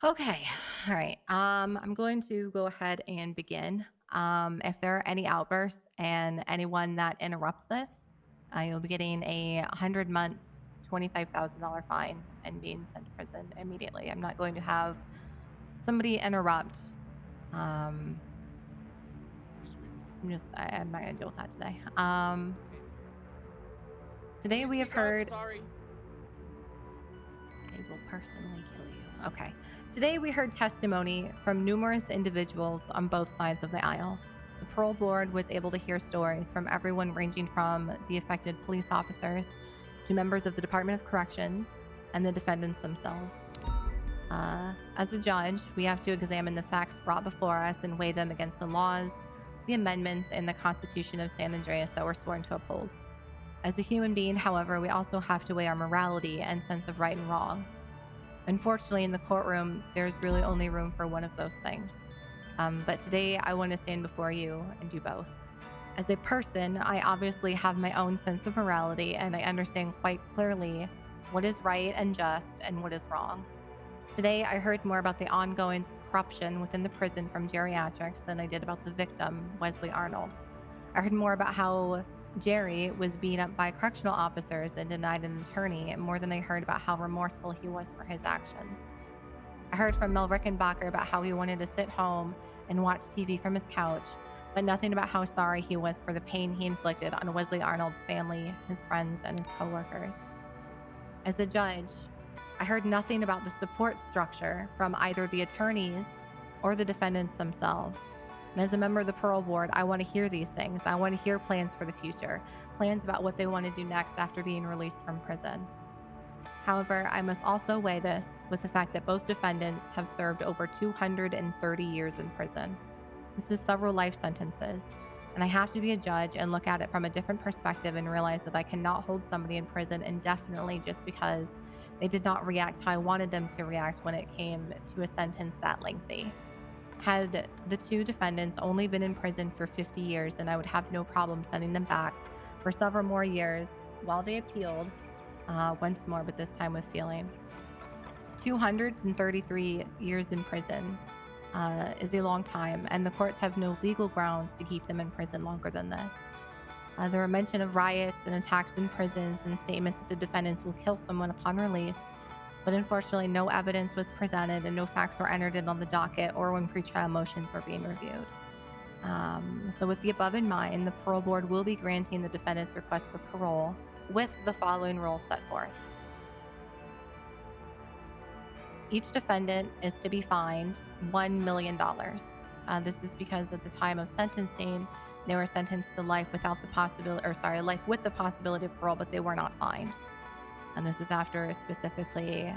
Okay. All right. I'm going to go ahead and begin. If there are any outbursts and anyone that interrupts this, you'll be getting a 100 months, $25,000 fine and being sent to prison immediately. I'm not going to have somebody interrupt. I'm not going to deal with that today. Today we have heard. Sorry. I will personally kill you. Okay. Today we heard testimony from numerous individuals on both sides of the aisle. The parole board was able to hear stories from everyone ranging from the affected police officers to members of the Department of Corrections and the defendants themselves. As a judge, we have to examine the facts brought before us and weigh them against the laws, the amendments, and the Constitution of San Andreas that we're sworn to uphold. As a human being, however, we also have to weigh our morality and sense of right and wrong. Unfortunately, in the courtroom, there's really only room for one of those things. But today, I want to stand before you and do both. As a person, I obviously have my own sense of morality, and I understand quite clearly what is right and just and what is wrong. Today, I heard more about the ongoing corruption within the prison from geriatrics than I did about the victim, Wesley Arnold. I heard more about how Jerry was beaten up by correctional officers and denied an attorney more than I heard about how remorseful he was for his actions. I heard from Mel Rickenbacker about how he wanted to sit home and watch TV from his couch, but nothing about how sorry he was for the pain he inflicted on Wesley Arnold's family, his friends, and his coworkers. As a judge, I heard nothing about the support structure from either the attorneys or the defendants themselves. And as a member of the parole board, I want to hear these things. I want to hear plans for the future, plans about what they want to do next after being released from prison. However, I must also weigh this with the fact that both defendants have served over 230 years in prison. This is several life sentences, and I have to be a judge and look at it from a different perspective and realize that I cannot hold somebody in prison indefinitely just because they did not react how I wanted them to react when it came to a sentence that lengthy. Had the two defendants only been in prison for 50 years, then I would have no problem sending them back for several more years while they appealed once more, but this time with feeling. 233 years in prison is a long time, and the courts have no legal grounds to keep them in prison longer than this. There are mention of riots and attacks in prisons and statements that the defendants will kill someone upon release, but unfortunately no evidence was presented and no facts were entered in on the docket or when pretrial motions were being reviewed. So with the above in mind, the parole board will be granting the defendant's request for parole with the following rules set forth. Each defendant is to be fined $1 million. This is because at the time of sentencing, they were sentenced to life without the possibility, life with the possibility of parole, but they were not fined. And this is after specifically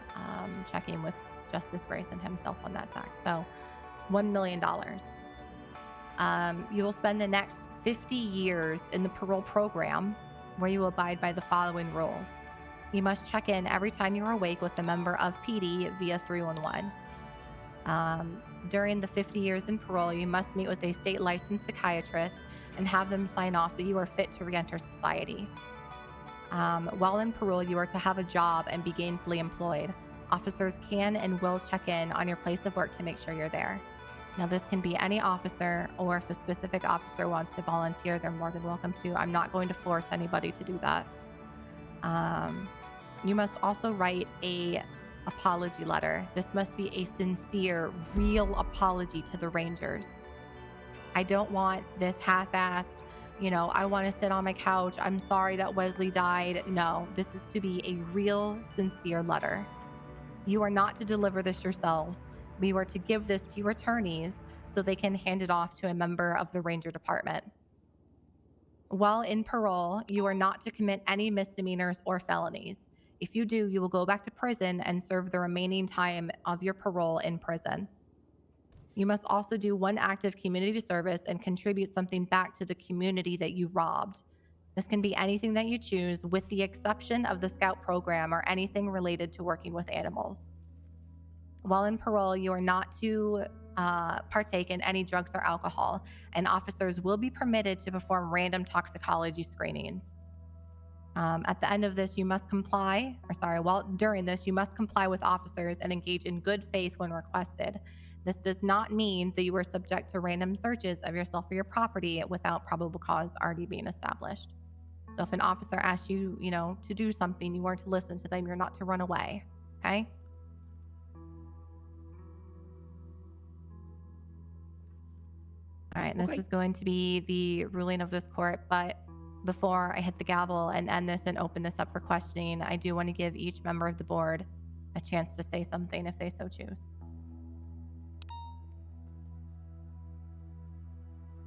checking with Justice Grayson himself on that fact. So $1 million. You will spend the next 50 years in the parole program where you abide by the following rules. You must check in every time you're awake with a member of PD via 311. During the 50 years in parole, you must meet with a state licensed psychiatrist and have them sign off that you are fit to re-enter society. While in parole, you are to have a job and be gainfully employed. Officers can and will check in on your place of work to make sure you're there. Now, this can be any officer, or if a specific officer wants to volunteer, they're more than welcome to. I'm not going to force anybody to do that. You must also write a apology letter. This must be a sincere, real apology to the Rangers. I don't want this half-assed, I want to sit on my couch, I'm sorry that Wesley died. No, this is to be a real, sincere letter. You are not to deliver this yourselves. We were to give this to your attorneys so they can hand it off to a member of the Ranger Department. While in parole, you are not to commit any misdemeanors or felonies. If you do, you will go back to prison and serve the remaining time of your parole in prison. You must also do one active community service and contribute something back to the community that you robbed. This can be anything that you choose, with the exception of the Scout program or anything related to working with animals. While in parole, you are not to partake in any drugs or alcohol, and officers will be permitted to perform random toxicology screenings. At the end of this, you must comply, during this, you must comply with officers and engage in good faith when requested. This does not mean that you are subject to random searches of yourself or your property without probable cause already being established. So if an officer asks you, to do something, you are to listen to them. You're not to run away, okay? All right, this is going to be the ruling of this court, but before I hit the gavel and end this and open this up for questioning, I do want to give each member of the board a chance to say something if they so choose.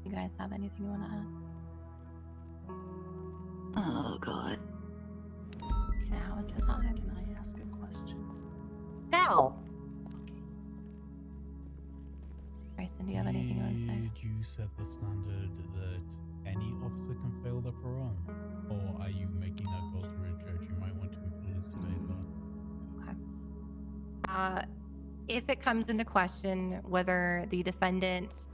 You guys have anything you want to add? Oh, God. Now is the time. Can I ask a question? Now! Bryson, do you have anything you want to say? Did you set the standard that any officer can fail the parole? Or are you making that go through a judge? You might want to elucidate that. If it comes into question whether the defendant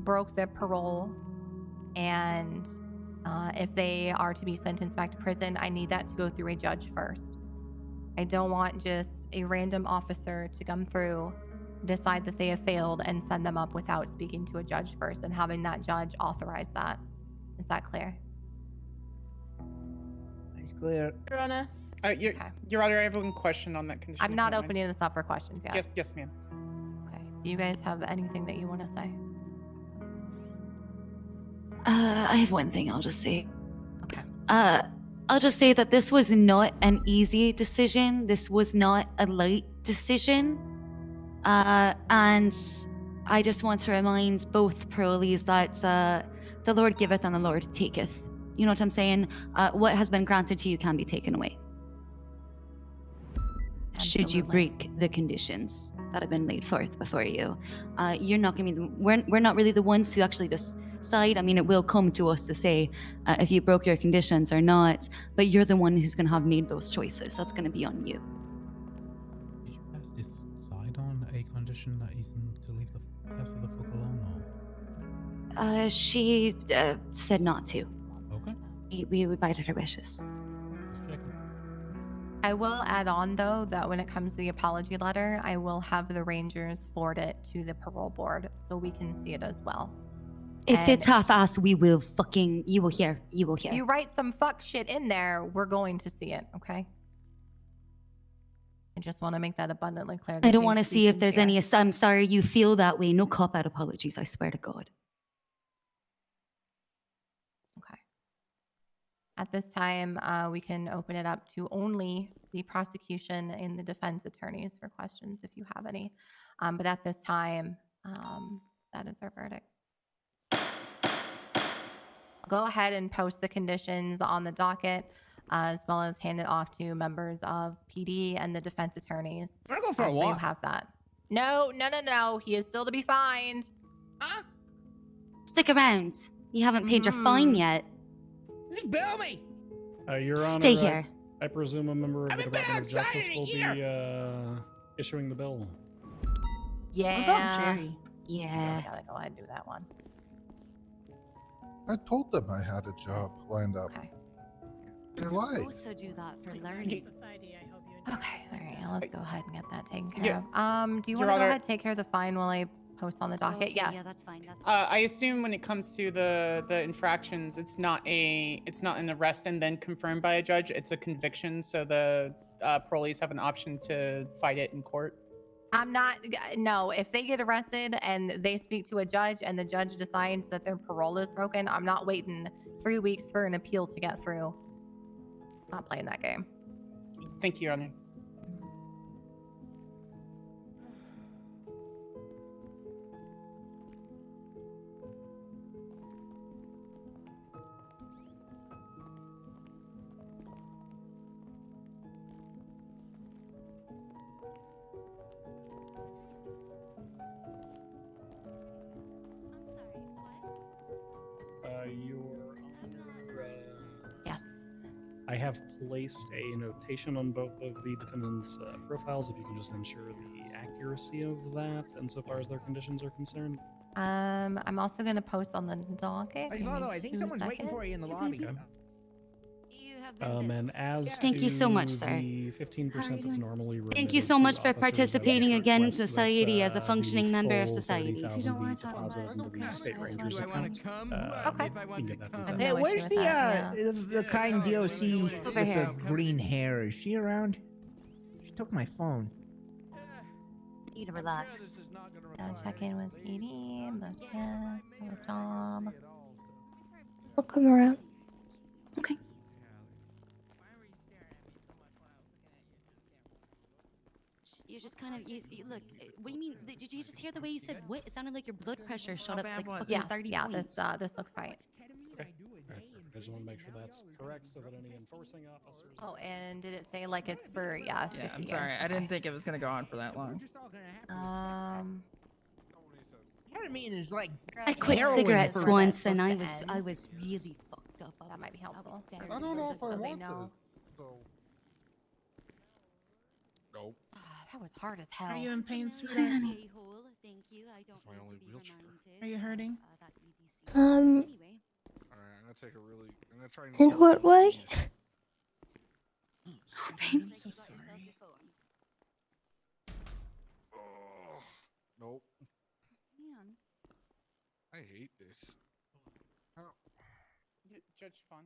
broke their parole and if they are to be sentenced back to prison, I need that to go through a judge first. I don't want just a random officer to come through, decide that they have failed, and send them up without speaking to a judge first and having that judge authorize that. Is that clear? It's clear. Your Honor. Your Honor, I have one question on that condition. I'm not opening this up for questions yet. Yes, ma'am. Okay. Do you guys have anything that you want to say? I have one thing I'll just say. Okay. I'll just say that this was not an easy decision. This was not a light decision. And I just want to remind both parolees that the Lord giveth and the Lord taketh. You know what I'm saying? What has been granted to you can be taken away. Should you break the conditions that have been laid forth before you, you're not going to be. We're not really the ones who actually decide. I mean, it will come to us to say if you broke your conditions or not. But you're the one who's going to have made those choices. That's going to be on you. Did you guys decide on a condition that isn't to leave the rest of the fuck alone? Or? She said not to. Okay. We abided her wishes. I will add on, though, that when it comes to the apology letter, I will have the Rangers forward it to the parole board so we can see it as well. If it's half-assed, you will hear. If you write some fuck shit in there, we're going to see it, okay? I just want to make that abundantly clear. I don't want to see if there's any. I'm sorry you feel that way. No cop-out apologies. I swear to God. At this time, we can open it up to only the prosecution and the defense attorneys for questions if you have any. But at this time, that is our verdict. Go ahead and post the conditions on the docket, as well as hand it off to members of PD and the defense attorneys. I'm gonna go for a so walk. you have that. No. He is still to be fined. Huh? Stick around. You haven't paid your fine yet. Just bill me. Your Honor, Stay here. I presume a member of the Department of Justice will be issuing the bill. Yeah. Yeah. I gotta go ahead and do that one. I told them I had a job lined up. Okay. They lied. Also do that for learning. Okay, all right. Let's go ahead and get that taken care Yeah. of. Do you Your want to go Honor- ahead and take care of the fine while I post on the docket? Yes. Yeah, that's fine. I assume when it comes to the infractions, it's not an arrest and then confirmed by a judge. It's a conviction, so the parolees have an option to fight it in court. No, if they get arrested and they speak to a judge and the judge decides that their parole is broken, I'm not waiting 3 weeks for an appeal to get through. Not playing that game. Thank you, Your Honor. Yes. I have placed a notation on both of the defendants' profiles. If you can just ensure the accuracy of that, insofar as their conditions are concerned. I'm also going to post on the docket. Hey, Give me Valo, I think 2 someone's waiting for you in the lobby. Okay. And as Thank you so much, sir. the 15% that's normally Thank you remitted so to much for officers, I would participating just again in request that, society as a the functioning member of full society. 30,000 be deposited into the state ranger's account. Okay. You can get that from Hey, no where's issue with the that, the kind DOC with Over here. the green hair? Is she around? She took my phone. You to relax. Check in with PD, Miss Yes, with Tom. I'll come around. Okay. You're just kind of look. What do you mean? Did you just hear the way you said what? It sounded like your blood pressure shot up like fucking Yes, 30 yeah, points. this looks right. Okay. I just want to make sure that's correct so that any enforcing officers. Oh, and did it say like it's for, 50 I'm sorry. years? I didn't think it was going to go on for that long. Ketamine is like I quit heroin cigarettes for- once, and supposed I to end. was really fucked up. That might be helpful. I don't know if I So they want know. this. So. Nope. That was hard as hell. Are you in pain, sweetheart? Okay, whole. Thank you. I don't my mean only to be wheelchair. romantic. Are you hurting? That EDC. Um, All right, I'm gonna take a really. I'm gonna try and. in what way? Oh, sweetheart, I'm so sorry. Oh, nope. Man. I hate this. How? Judge Fawn.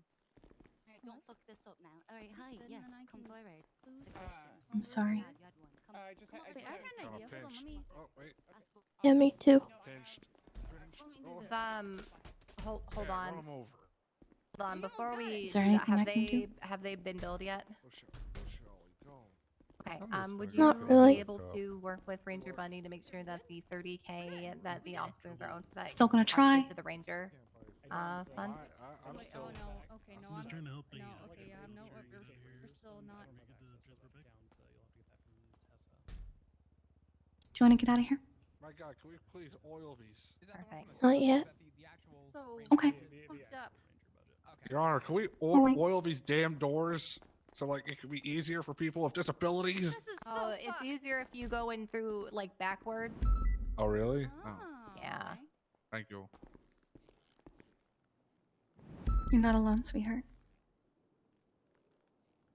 Alright, don't fuck this up now. Alright, hi. Yes, come forward. The questions. I'm sorry. You had one. Come I just had Wait, I had an idea. Hold on, let me. Oh wait. Yeah, me too. Pinched. Hold Yeah, on. Run him over. Hold on. Before we Is there do that, anything I can do? have they been billed yet? Go. Okay. I'm just Would trying you Not really. be able to work with Ranger Bunny to make sure that the 30K that the officers are owed for that Still gonna gets credited try. to the Ranger fund? I'm Wait, still. oh no, okay, no, I'm trying to help no, you. okay, yeah, I'm no, we're still not. Do you want to get out of here? My God, can we please oil these? Perfect. Not yet. So Okay. fucked up. Your Honor, can we Alright. oil these damn doors so like it can be easier for people with disabilities? Oh, it's easier if you go in through like backwards. Oh really? Oh, Yeah. thank you. You're not alone, sweetheart.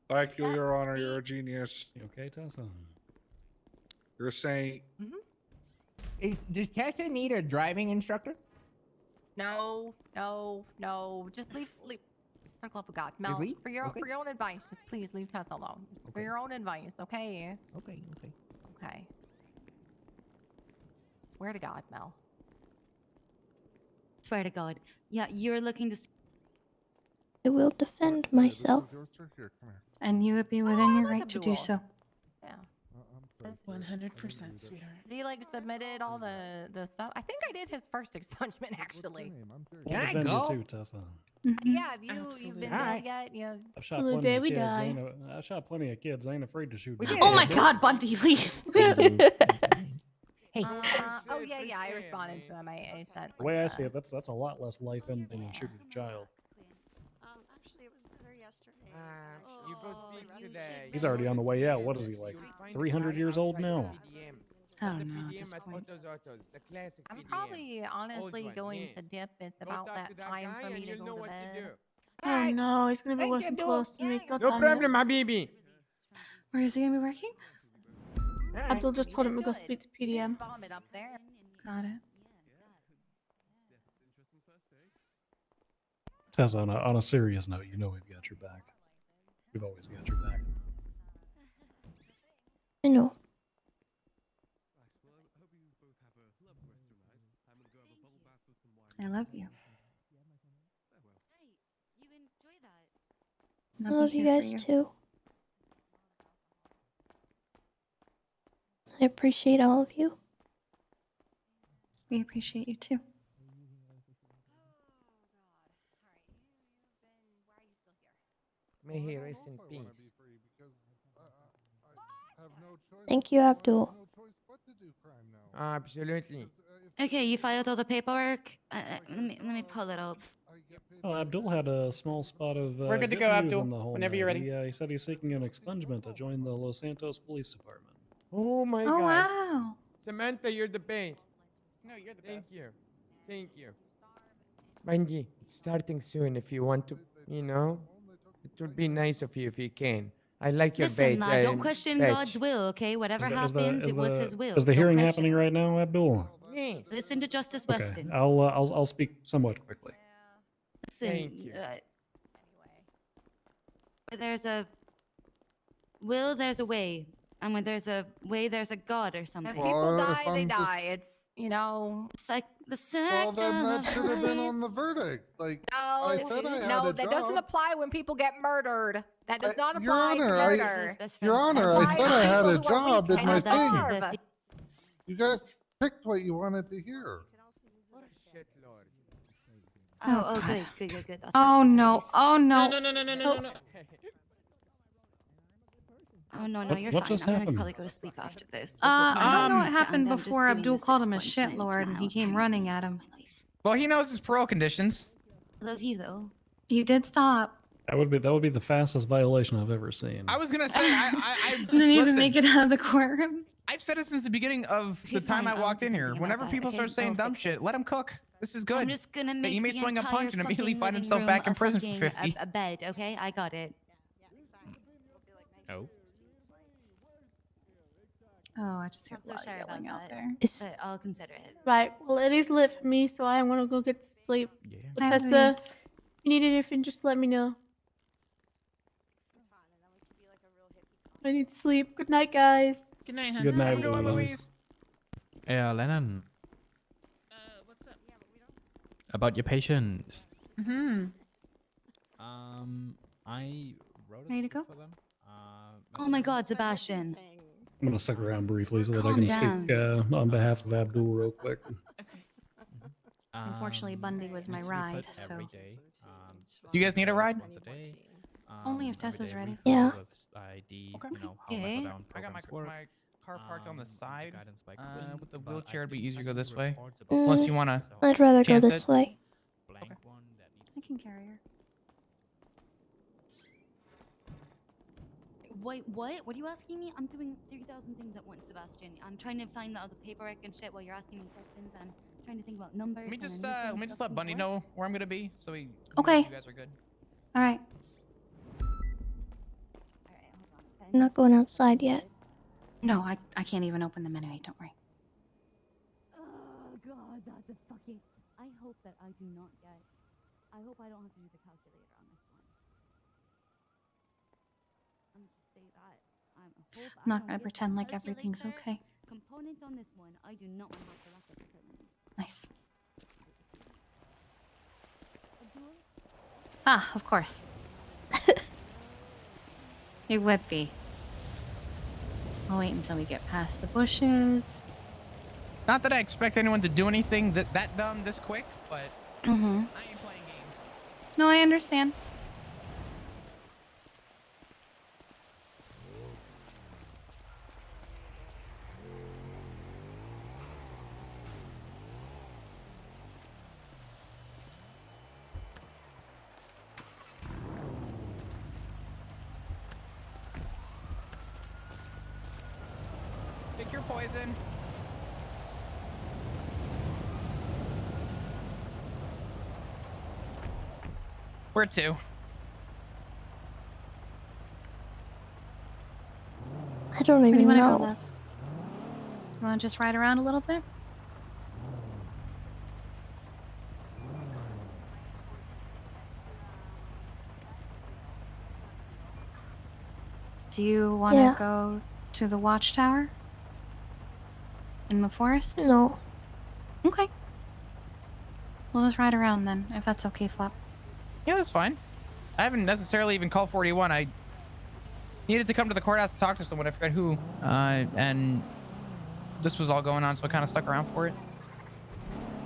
Thank you, Your Honor. You're a genius. You okay, Tessa? You're saying Does Tessa need a driving instructor? No. Just leave. For the love of God, Mel. leave? For your Okay. for your own advice, just please leave Tessa alone. Just for Okay. your own advice, okay? Okay. Swear to God, Mel. Swear to God. Yeah, you're looking to. I will defend myself. Here, come here. And you would be within your like right to do Abdul. so. Yeah. 100%, sweetheart. Has he like submitted all the stuff? I think I did his first expungement actually. We'll Can I defend go? you too, Tessa. Yeah, have you've Absolutely. been Alright. billed yet? You know, I've shot Till the plenty day of we kids. die. I shot plenty of kids. I ain't afraid to shoot. We them. did. Oh my God, Bunty, please. Hey. oh yeah, I responded to him. I sent. The way I like, see it, that's a lot less life ending than shooting a child. Actually, it was better yesterday. You go speak to the. He's already on the way out. What is he like? 300 years old now? Oh no, at this point. I'm probably honestly going to dip. It's about that time for me to go to bed. Oh no, he's gonna be Thanks, working Abdul. close to me. No problem, Habibi. Where is he gonna be working? Alright. Abdul just told him to go speak to PDM. Vomit up there. Got it. Tessa, on a serious note, you know we've got your back. We've always got your back. I know. I love you. You enjoy that. And I I'll be love you here for guys too. I appreciate all of you. We appreciate you too. May he rest in peace. Thank you, Abdul. Absolutely. Okay, you filed all the paperwork. Let me pull it up. Well, Abdul had a small spot of We're good to good go, news Abdul, on the whole whenever you're night. ready. He said he's seeking an expungement to join the Los Santos Police Department. Oh my Oh God. wow. Samantha, you're the best. No, you're the Thank best. you. Thank you. Bungie, it's starting soon. If you want to, it would be nice of you if you can. I like your Listen, bait. lad, don't question God's will, okay? Whatever happens, it was His will. Is the Don't hearing question happening it. right now, Abdul? Yes. Listen to Justice Okay, Weston. I'll speak somewhat quickly. Listen, Thank you. where there's a will, there's a way. And when there's a way, there's a God or something. If people Well, die, if they I'm just- die. It's It's like the circle. Well, then that of should have been life. on the verdict. Like, no, I said I had no, a that doesn't job. apply when people get murdered. That does not Your apply to Honor, murder. Your Honor, I said I had a job in my that's thing. it, the You guys picked what you wanted to hear. What a shitlord. Oh, God. good. That's Oh actually no. very useful. Oh no. No. Oh no, no, What- you're what fine. just I'm gonna happened? probably go to sleep after this. I don't know what Yeah, happened and I'm just before doing Abdul this called him a expungement shit lord and he now, came running at him. Well, he knows his parole conditions. Love you though. You did stop. That would be the fastest violation I've ever seen. I was gonna say, I And then you had to listen, make it out of the courtroom. I've said it since the beginning of the Okay, time fine, I I'll walked do in here. something about Whenever that, people okay? start saying I'll dumb fix shit, let him cook. This is good. I'm just gonna make He may the swing a punch and entire immediately fucking find living himself room back in a prison for fucking- 50. A bed, okay? I got it. Oh. Oh, I just hear Not a so lot of sure about yelling out that, there. but I'll consider it. Right. Well, it is late for me, so I'm gonna go get to sleep. But Hi, Tessa, Louise. if you need anything, just let me know. I need sleep. Good night, guys. Good night, hon. Good night, Have a good one, Louise. Yeah, Lennon. What's up? About your patient. Mm-hmm. I wrote a Ready to script go? for them. Oh my god, Sebastian. I'm gonna stick around briefly so that I Calm can speak on behalf of Abdul real quick. Unfortunately, Bundy was my ride, so. Do you guys need a ride? Once a day. Only if Tessa's ready. Yeah. ID, Okay. you know, how Okay. level down I got my, programs work. my car parked on the side. Guidance by With the but wheelchair, I it'd be do easier to go this kindly way. reports about Unless Mm, you want to. I'd rather go chance this it. way. blank one that needs I can carry her. Wait, what? What are you asking me? I'm doing 3,000 things at once, Sebastian. I'm trying to find all the paperwork and shit while you're asking me questions, and I'm trying to think about numbers. Let me just and I'm missing let me just stuff let from Bunny work. know where I'm gonna be, so he knows Okay. you guys are good. All right. Alright, hold on. Pen. I'm not going outside yet. No, I can't even open them anyway. Don't worry. Oh god, that's a fucking. I hope that I do not get. I hope I don't have to use a calculator on this one. I'm just say that. I hope I'm not I don't gonna get pretend the like everything's calculator okay. Component on this one. I do not want to have to wrap up equipment. Nice. Ah, of course. It would be. I'll wait until we get past the bushes. Not that I expect anyone to do anything that dumb this quick, but Mm-hmm. I ain't playing games. No, I understand. Pick your poison. Where to? I don't Where do you even want to go, know. love? You want to just ride around a little bit? Do you want to Yeah. go to the watchtower in the forest? No. Okay. We'll just ride around then, if that's okay, Flop. Yeah, that's fine. I haven't necessarily even called 41. I needed to come to the courthouse to talk to someone. I forgot who. And this was all going on, so I kind of stuck around for it.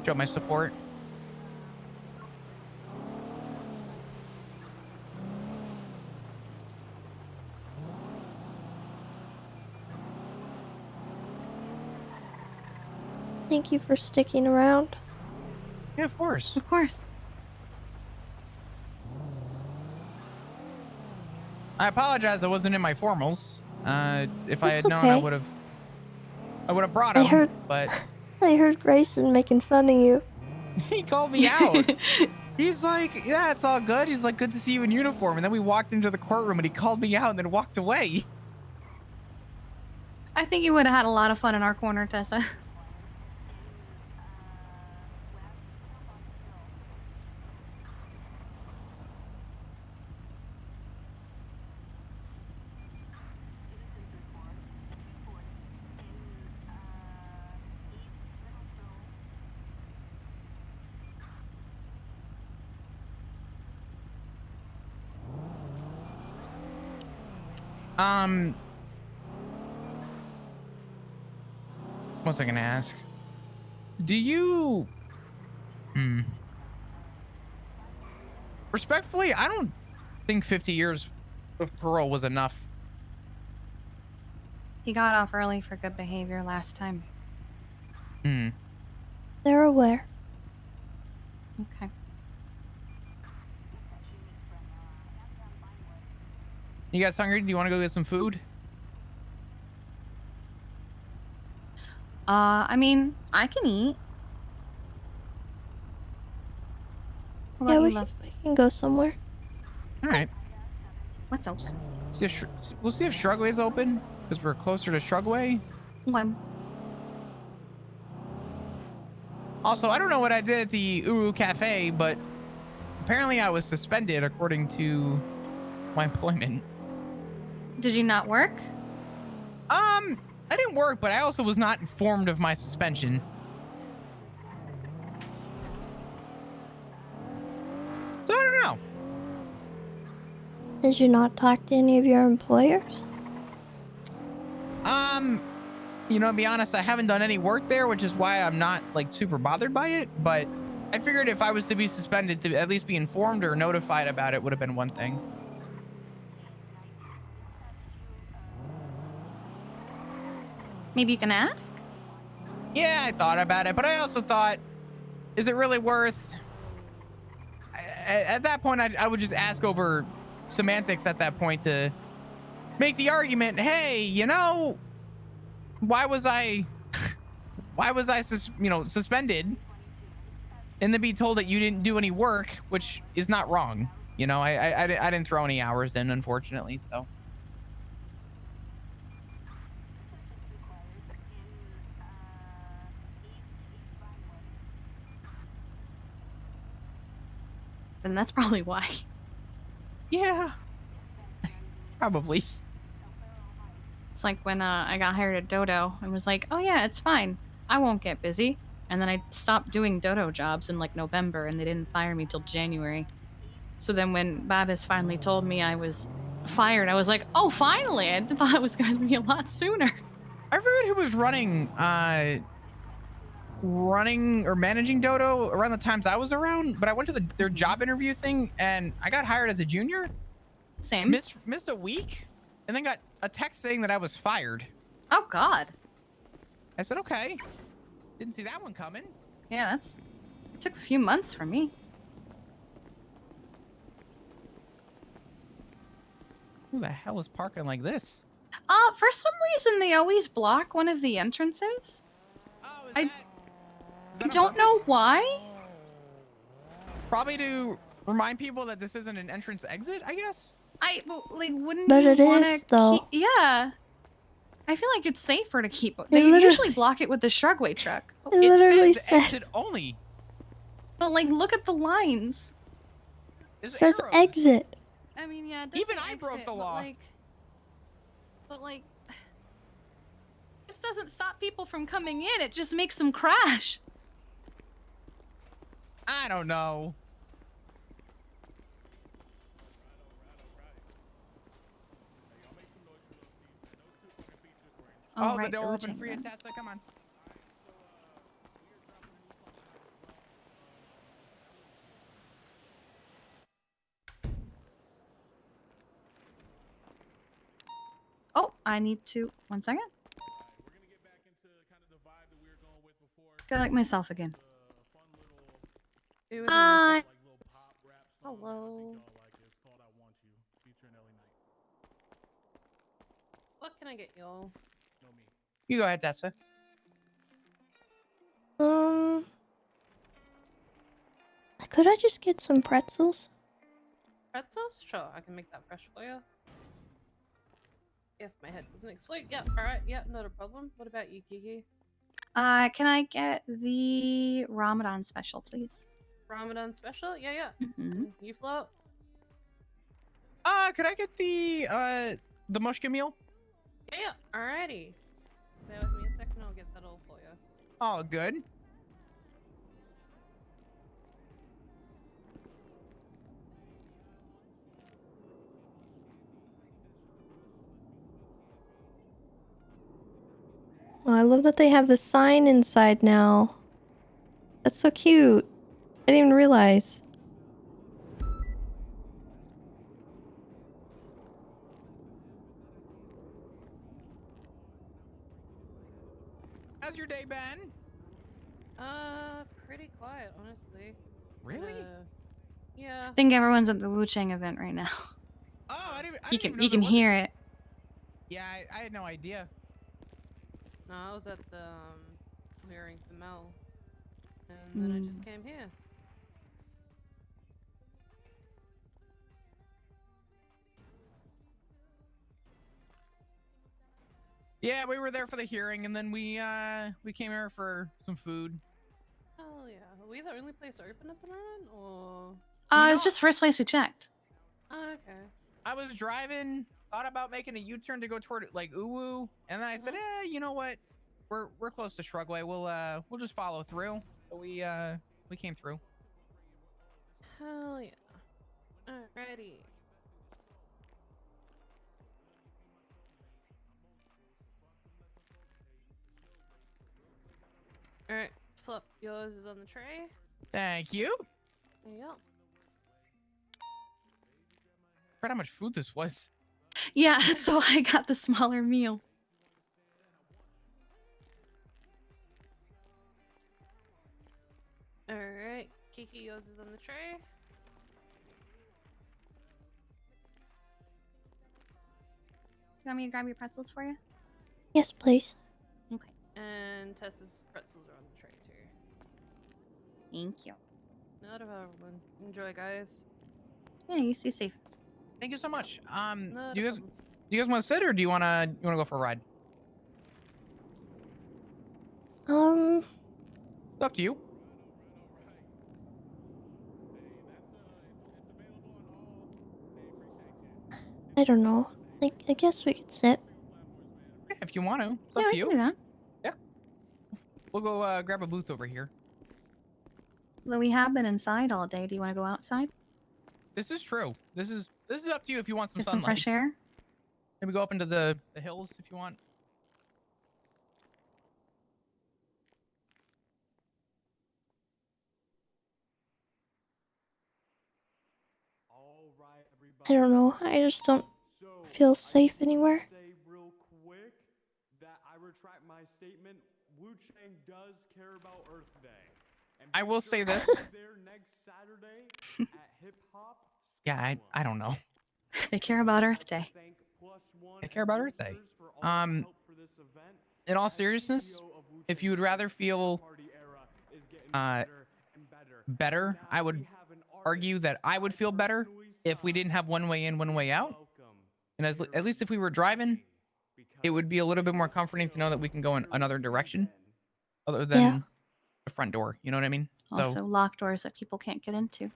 Show my support. Thank you for sticking around. Yeah, of course. Of course. I apologize. I wasn't in my formals. If I It's had known, I okay. would have brought I him. heard- But I heard Grayson making fun of you. he called me out. He's like, "Yeah, it's all good." He's like, "Good to see you in uniform." And then we walked into the courtroom, and he called me out, and then walked away. I think you would have had a lot of fun in our corner, Tessa. What was I gonna ask? Do you? Respectfully, I don't think 50 years of parole was enough. He got off early for good behavior last time. Hmm. They're aware. Okay. You guys hungry? Do you want to go get some food? I mean, I can eat. What Yeah, about we you, can, love? we can go somewhere. All right. What's else? We'll see if Shrugway's open because we're closer to Shrugway. When? Also, I don't know what I did at the Uru Cafe, but apparently I was suspended according to my employment. Did you not work? I didn't work, but I also was not informed of my suspension. So I don't know. Did you not talk to any of your employers? You know, to be honest, I haven't done any work there, which is why I'm not like super bothered by it. But I figured if I was to be suspended, to at least be informed or notified about it would have been one thing. Maybe you can ask? Yeah, I thought about it, but I also thought, is it really worth? At that point, I would just ask over semantics at that point to make the argument. Hey, you know, why was I suspended? And then be told that you didn't do any work, which is not wrong. You know, I didn't throw any hours in, unfortunately. So. Then that's probably why. Yeah. Probably. It's like when I got hired at Dodo and was like, oh yeah, it's fine. I won't get busy. And then I stopped doing Dodo jobs in like November and they didn't fire me till January. So then when Babis finally told me I was fired, I was like, oh, finally. I thought it was going to be a lot sooner. I forget who was running or managing Dodo around the times I was around, but I went to their job interview thing and I got hired as a junior. Same. Missed a week and then got a text saying that I was fired. Oh, God. I said, okay. Didn't see that one coming. Yeah, it took a few months for me. Who the hell is parking like this? For some reason, they always block one of the entrances. I don't know why. Probably to remind people that this isn't an entrance exit, I guess. Wouldn't But you it want is, to though. keep? Yeah. I feel like it's safer to keep. It They literally- usually block it with the Shrugway truck. It literally says says exit only. But like, look at the lines. There's says arrows. exit. I mean, yeah. It does Even say I broke exit, the law. But like, this doesn't stop people from coming in. It just makes them crash. I don't know. Oh, the right, door the open witching for you, then. Tessa. Come on. Oh, I need to. 1 second. Feel like myself again. Hi. Hello. What can I get y'all? You go ahead, Tessa. Could I just get some pretzels? Pretzels? Sure, I can make that fresh for you. If my head doesn't explode. Yep, alright, yep, not a problem. What about you, Kiki? Can I get the Ramadan special, please? Ramadan special? Yeah, yeah. Mhm. You float? Could I get the mushka meal? Yeah, yeah. Alrighty. Bear with me a second, I'll get that all for you. Oh, good. Oh, I love that they have the sign inside now. That's so cute. I didn't even realize. your day been? Pretty quiet, honestly. Really? Yeah. I think everyone's at the Wu Chang event right now. Oh, I didn't You even can know you there can was a- hear it. Yeah, I had no idea. No, I was at the hearing for Mel, and then I just came here. Yeah, we were there for the hearing, and then we came here for some food. Hell yeah. Are we the only place open at the moment, or? It's just first place we checked. Oh, okay. I was driving, thought about making a U-turn to go toward like Uwu, and then I said, you know what? We're close to Shrugway. We'll just follow through. So we came through. Hell yeah. Alrighty. Alright, Flip, yours is on the tray. Thank you. Yep. Forgot how much food this was. Yeah, so I got the smaller meal. Alright, Kiki, yours is on the tray. You want me to grab your pretzels for you? Yes, please. Okay. And Tessa's pretzels are on the tray too. Thank you. Not a problem. Enjoy, guys. Yeah, you stay safe. Thank you so much. Not Do a you guys want to sit, or do you wanna go for a ride? It's up to you. I don't know. I guess we could sit. Yeah, if you want to. It's Yeah, up to we you. can do that. Yeah. We'll go grab a booth over here. Though we have been inside all day. Do you want to go outside? This is true. This is up to you if you want some Get sunlight. some fresh air? Maybe go up into the hills if you want. I don't know. I just don't feel safe anywhere. Say real quick that I retract my statement. Wu Chang does care about Earth Day. And I will say this. there next Saturday at Hip Hop. Yeah, I don't know. They care about Earth Day. They care about Earth Day. In all seriousness, if you would rather feel better, I would argue that I would feel better if we didn't have one way in, one way out. And at least if we were driving, it would be a little bit more comforting to know that we can go in another direction other than the front door. You know what I mean? Also, locked doors that people can't get into.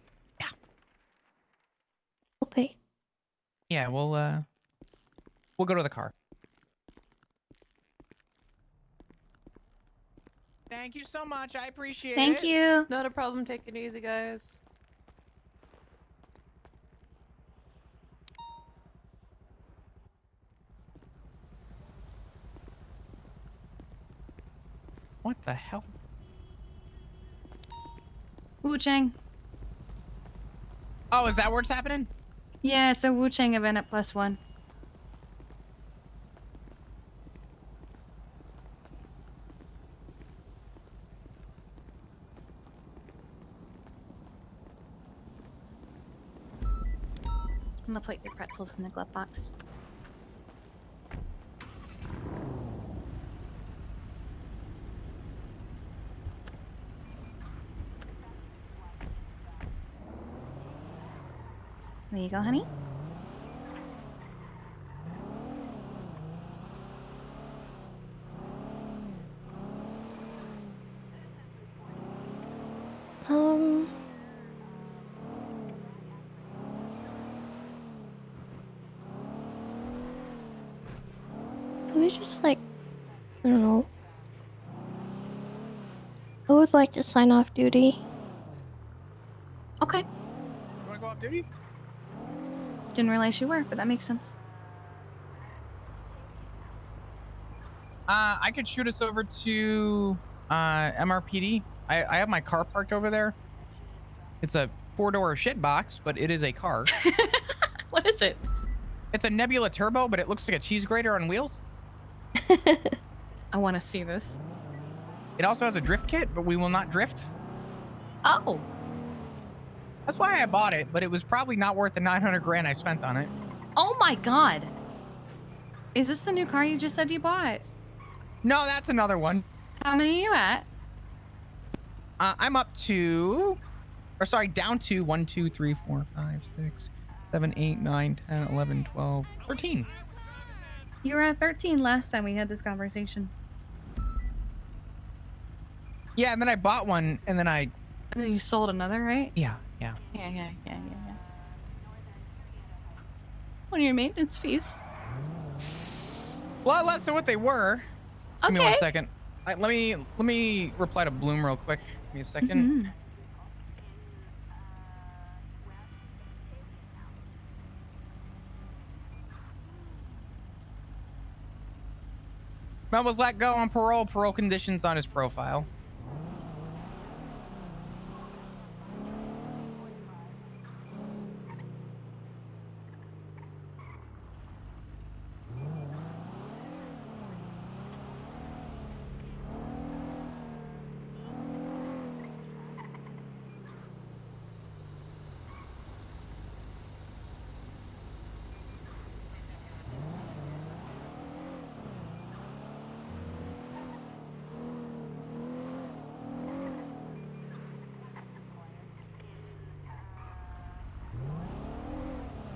Okay. Yeah, we'll go to the car. Thank you so much. I appreciate it. Thank you. Not a problem. Take it easy, guys. What the hell? Wu Chang. Oh, is that where it's happening? Yeah, it's a Wu Chang event at +1. I'm gonna put your pretzels in the glove box. There you go, honey. Can we just I don't know. I would like to sign off duty. Okay. You wanna go off duty? Didn't realize you were, but that makes sense. I could shoot us over to MRPD. I have my car parked over there. It's a 4-door shit box, but it is a car. What is it? It's a Nebula Turbo, but it looks like a cheese grater on wheels. I want to see this. It also has a drift kit, but we will not drift. Oh. That's why I bought it, but it was probably not worth the 900 grand I spent on it. Oh my god. Is this the new car you just said you bought? No, that's another one. How many are you at? I'm up to, or sorry, down to 1, 2, 3, 4, 5, 6, 7, 8, 9, 10, 11, 12, 13. You were at 13 last time we had this conversation. Yeah, and then I bought one, and then And then you sold another, right? Yeah. Yeah. What are your maintenance fees? A lot less than what they were. Give me one Okay. second. Let me reply to Bloom real quick. Give me a second. Mel was let go on parole. Parole conditions on his profile.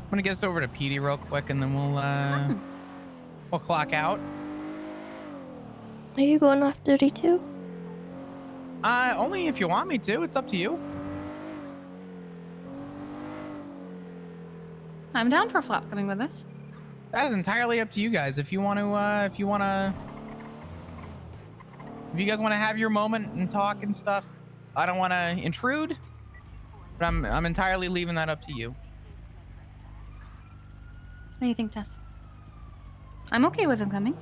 I'm gonna get us over to PD real quick, and then we'll clock out. Are you going off duty too? Only if you want me to. It's up to you. I'm down for Flop coming with us. That is entirely up to you guys. If you want to, if you guys want to have your moment and talk and stuff, I don't want to intrude, but I'm entirely leaving that up to you. What do you think, Tess? I'm okay with him coming.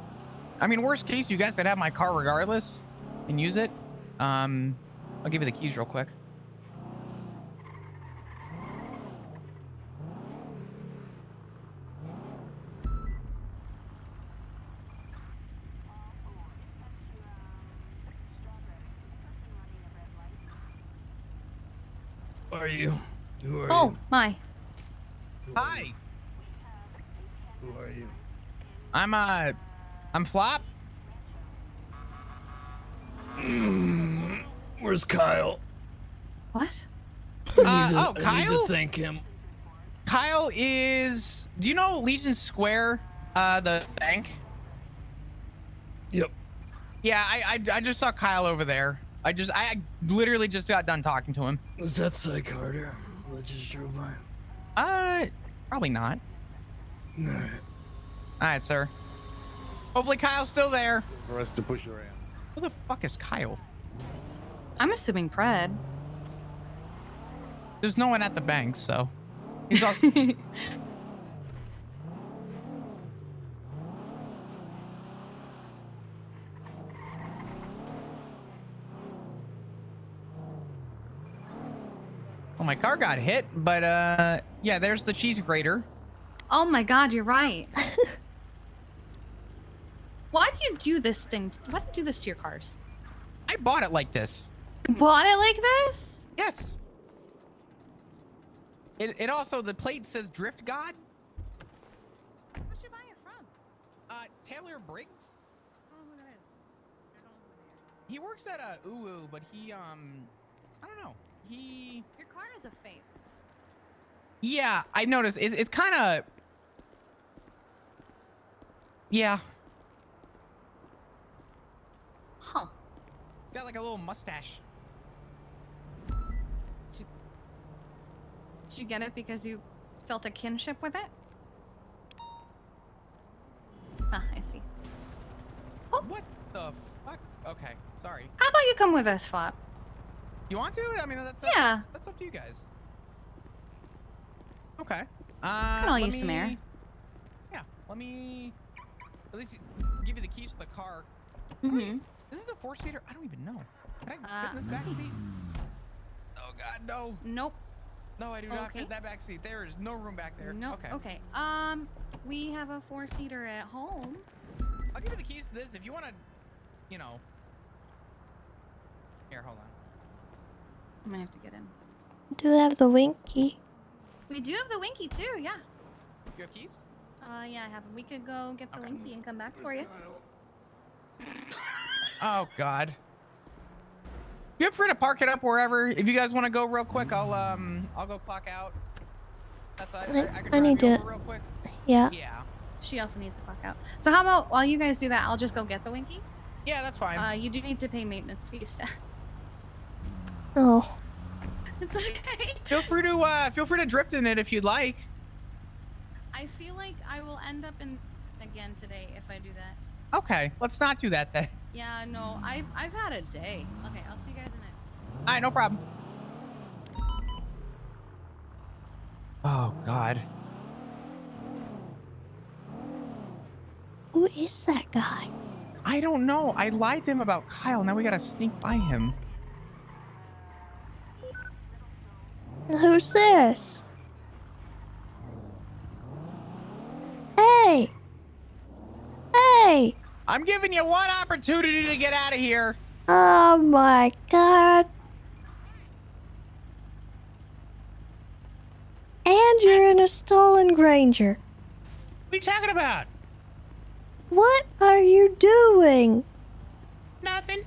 I mean, worst case, you guys could have my car regardless and use it. I'll give you the keys real quick. Who are you? Who are Oh, you? my. Hi. Who are you? I'm Flop. Where's Kyle? What? I need Kyle? to thank him. Kyle is. Do you know Legion Square, the bank? Yep. Yeah, I just saw Kyle over there. I literally just got done talking to him. Was that Psych Harder? That just drove by? Probably not. Alright. Alright, sir. Hopefully Kyle's still there. For us to push around. Who the fuck is Kyle? I'm assuming Pred. There's no one at the bank, so. He's also. Well, my car got hit, but yeah, there's the cheese grater. Oh my god, you're right. Why do you do this thing? Why do you do this to your cars? I bought it like this. You bought it like this? Yes. It also, the plate says Drift God. Where'd you buy it from? Taylor Briggs. I don't know who that is. He works at UU, but he I don't know. Your car has a face. Yeah, I noticed. It's kind of. Yeah. Huh. It's got like a little mustache. Did you get it because you felt a kinship with it? Ah, I see. Oh. What the fuck? Okay, sorry. How about you come with us, Flop? You want to? I mean, that's Yeah. That's up to you guys. Okay. Can all let use some air. Yeah. Let me at least give you the keys to the car. Mm-hmm. This is a 4-seater. I don't even know. Can I fit in this back seat? Oh God, no. Nope. No, I do not Okay. fit that back seat. There is no room back there. Nope. Okay. Okay. We have a 4-seater at home. I'll give you the keys to this if you want to, you know. Here, hold on. I might have to get in. Do have the winky. We do have the winky too, yeah. You have keys? Yeah, I have them. We could go get the winky and come back for you. Oh God. Feel free to park it up wherever. If you guys want to go real quick, I'll go clock out. That's I could I drive need you to. over real quick. Yeah. Yeah. She also needs to clock out. So how about while you guys do that, I'll just go get the winky. Yeah, that's fine. You do need to pay maintenance fees, Tess. Oh. It's okay. Feel free to drift in it if you'd like. I feel like I will end up in again today if I do that. Okay, let's not do that then. Yeah, no, I've had a day. Okay, I'll see you guys in a minute. All right, no problem. Oh God. Who is that guy? I don't know. I lied to him about Kyle. Now we gotta sneak by him. Who's this? Hey! Hey! I'm giving you one opportunity to get out of here. Oh my God. And you're in a stolen Granger. What are you talking about? What are you doing? Nothing.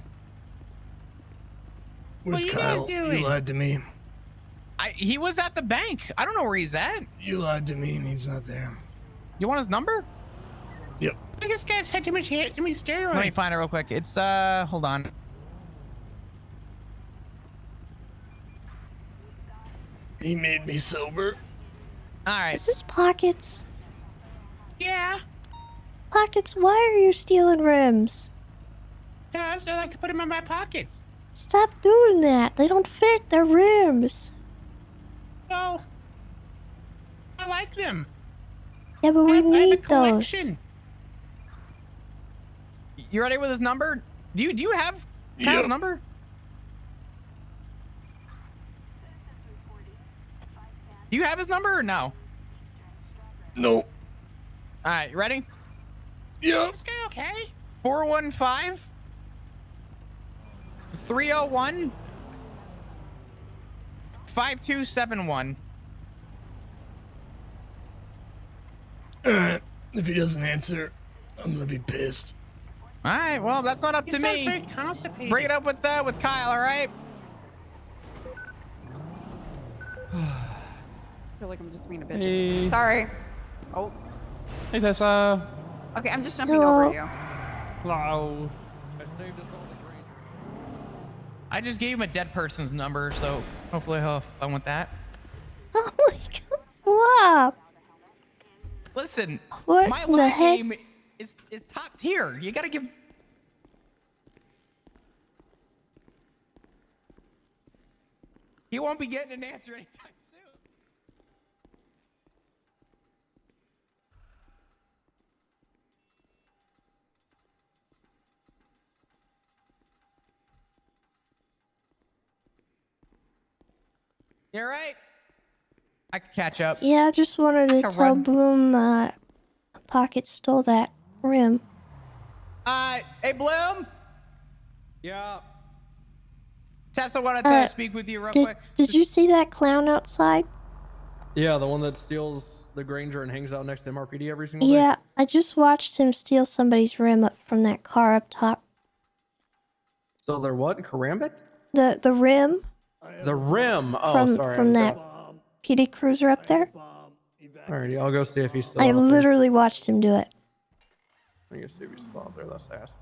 Where's What are you Kyle? guys doing? You lied to me. He was at the bank. I don't know where he's at. You lied to me and he's not there. You want his number? Yep. I think this guy's had too much steroids. Let me find it real quick. It's hold on. He made me sober. All right. Is this Pockets? Yeah. Pockets, why are you stealing rims? Because I like to put them in my pockets. Stop doing that. They don't fit. They're rims. Well, I like them. Yeah, but we I have a need those. collection. You ready with his number? Do you have Kyle's number? Do you have his number or no? No. All right, you ready? Yep. This guy okay? 415 301 5271. Alright. If he doesn't answer, I'm gonna be pissed. All right, well, that's not up He to sounds me. very constipated. Bring it up with Kyle, all right? I feel like I'm just being a bitch. Hey. Sorry. Oh. Hey, Tessa. Okay, I'm just jumping Hello. over you. Hello. I just gave him a dead person's number, so hopefully he'll have fun with that. Oh my God. Wow. Listen, What my the lag heck? game is top tier. You gotta give. He won't be getting an answer anytime soon. You're right. I can catch up. Yeah, I just wanted to can tell run. Bloom Pocket stole that rim. Hey Bloom. Yeah. Tessa wanted to speak with you real quick. Did you see that clown outside? Yeah, the one that steals the Granger and hangs out next to MRPD every single day. Yeah, I just watched him steal somebody's rim up from that car up top. So they're what? Karambit? The rim The rim. Oh, from sorry. from that PD cruiser up there. Alrighty, I'll go see if he's still I out there. literally watched him do it. I guess see if he's still out there. That's the asshole.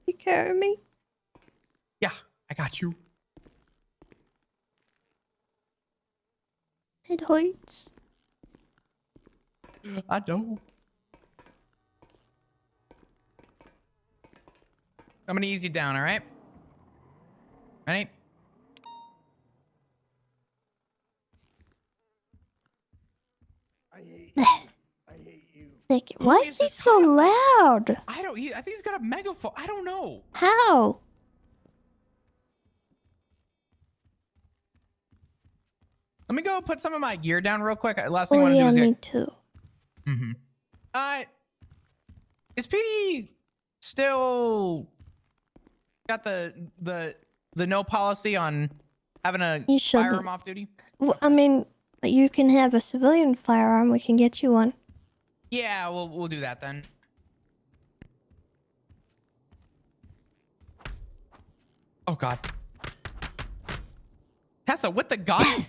You carry me? Yeah, I got you. It hurts. I know. I'm gonna ease you down, all right? Ready? Why is he so loud? I think he's got a megaphone. I don't know. How? Let me go put some of my gear down real quick. Last thing I Oh want to do yeah, is me get... too. Is PD still got the no policy on having a You shouldn't. firearm off duty? Well, I mean, you can have a civilian firearm. We can get you one. Yeah, we'll do that then. Oh God. Tessa, with the gun?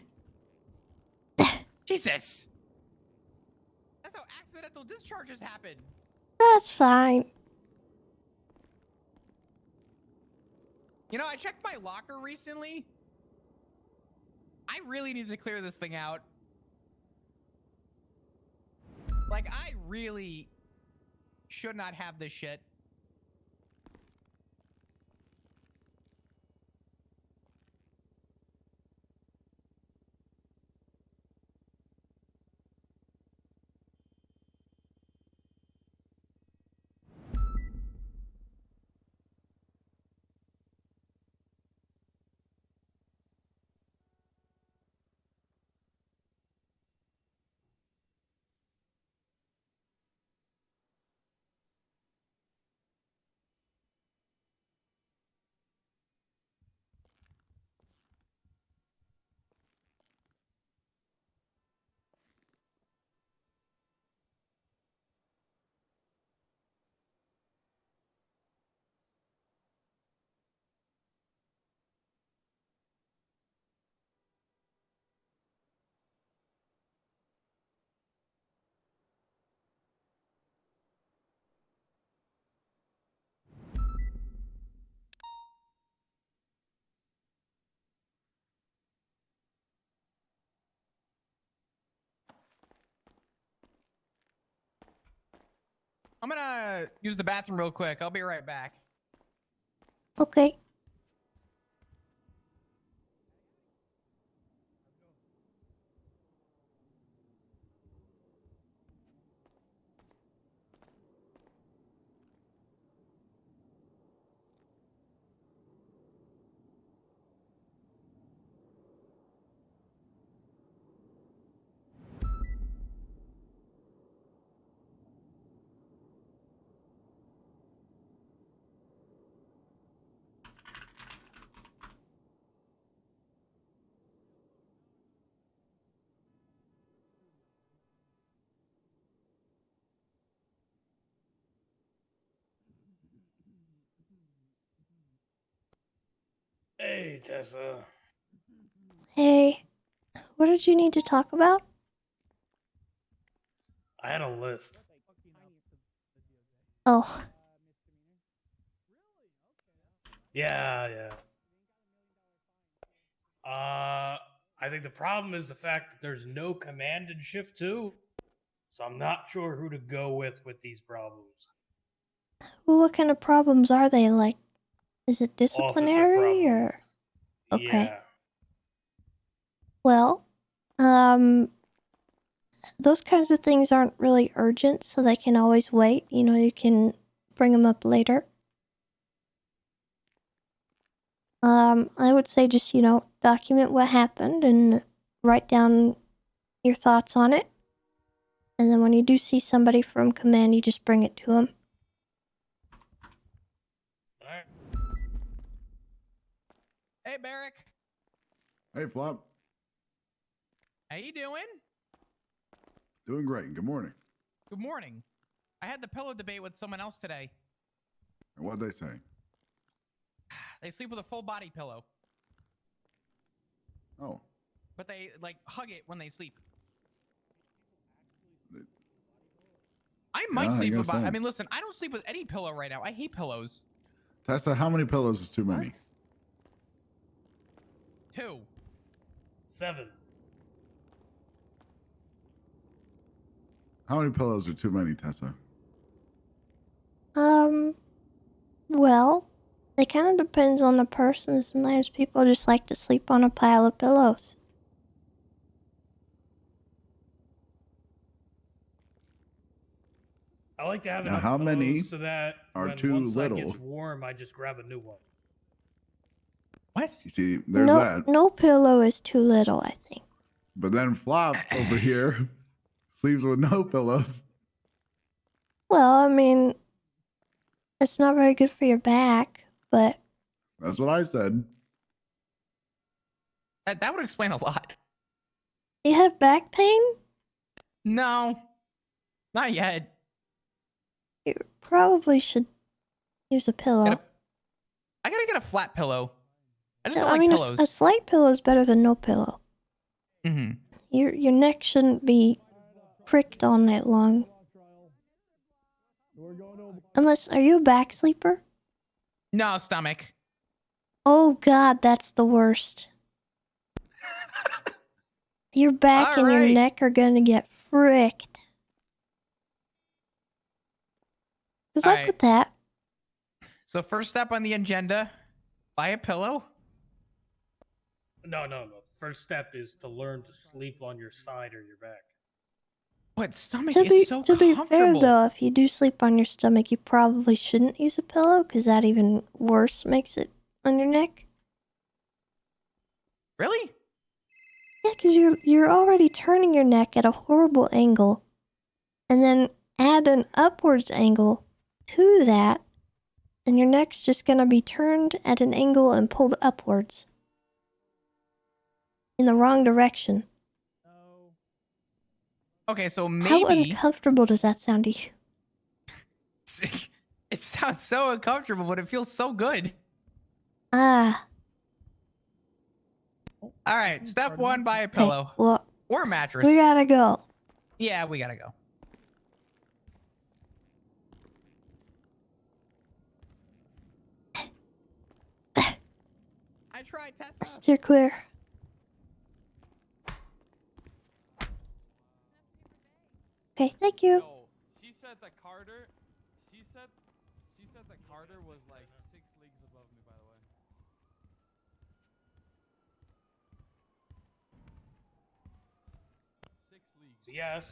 Jesus. That's how accidental discharges happen. That's fine. You know, I checked my locker recently. I really need to clear this thing out. Like, I really should not have this shit. I'm gonna use the bathroom real quick. I'll be right back. Okay. Hey, Tessa. Hey, what did you need to talk about? I had a list. Oh, Yeah. I think the problem is the fact that there's no command in shift 2. So I'm not sure who to go with these problems. well, what kind of problems are they? Like, is it Officer disciplinary problem. or? Okay. Yeah. Well, those kinds of things aren't really urgent, so they can always wait. You know, you can bring them up later. I would say just, document what happened and write down your thoughts on it. And then when you do see somebody from command, you just bring it to them. Alright. Hey, Barrick. Hey, Flop. How you doing? Doing great. Good morning. Good morning. I had the pillow debate with someone else today. And what'd they say? They sleep with a full body pillow. Oh. But they, hug it when they sleep. I might sleep with... I mean, listen, I don't sleep with any pillow right now. I hate pillows. Tessa, how many pillows is too many? 2. 7. How many pillows are too many, Tessa? Well, it kind of depends on the person. Sometimes people just like to sleep on a pile of pillows. I like to have Now, enough how many pillows so that are when too one side little? gets warm, I just grab a new one. What? You see, there's no, that. No pillow is too little, I think. But then Flop over here sleeps with no pillows. Well, I mean, it's not very good for your back, but That's what I said. That would explain a lot. you have back pain? No, not yet. You probably should use a pillow. I gotta get a flat pillow. I just No, don't I like mean, pillows. a slight pillow is better than no pillow. Mm-hmm. Your neck shouldn't be pricked all night long. Unless, are you a back sleeper? No, stomach. Oh God, that's the worst. Your back and your neck are gonna get fricked. Good luck with that. So first step on the agenda, buy a pillow. No. First step is to learn to sleep on your side or your back. But stomach To be is so to be comfortable. fair though, if you do sleep on your stomach, you probably shouldn't use a pillow because that even worse makes it on your neck. Really? Yeah, because you're already turning your neck at a horrible angle, and then add an upwards angle to that, and your neck's just gonna be turned at an angle and pulled upwards in the wrong direction. Okay, so How maybe uncomfortable does that sound to you? it sounds so uncomfortable, but it feels so good. Ah. All right, step one, buy a pillow. Well, or a mattress. we gotta go. Yeah, we gotta go. I tried, Tessa. Steer clear. Okay, thank you. She said that Carter. She said that Carter was like 6 leagues above me. By the way. 6 leagues. Yes,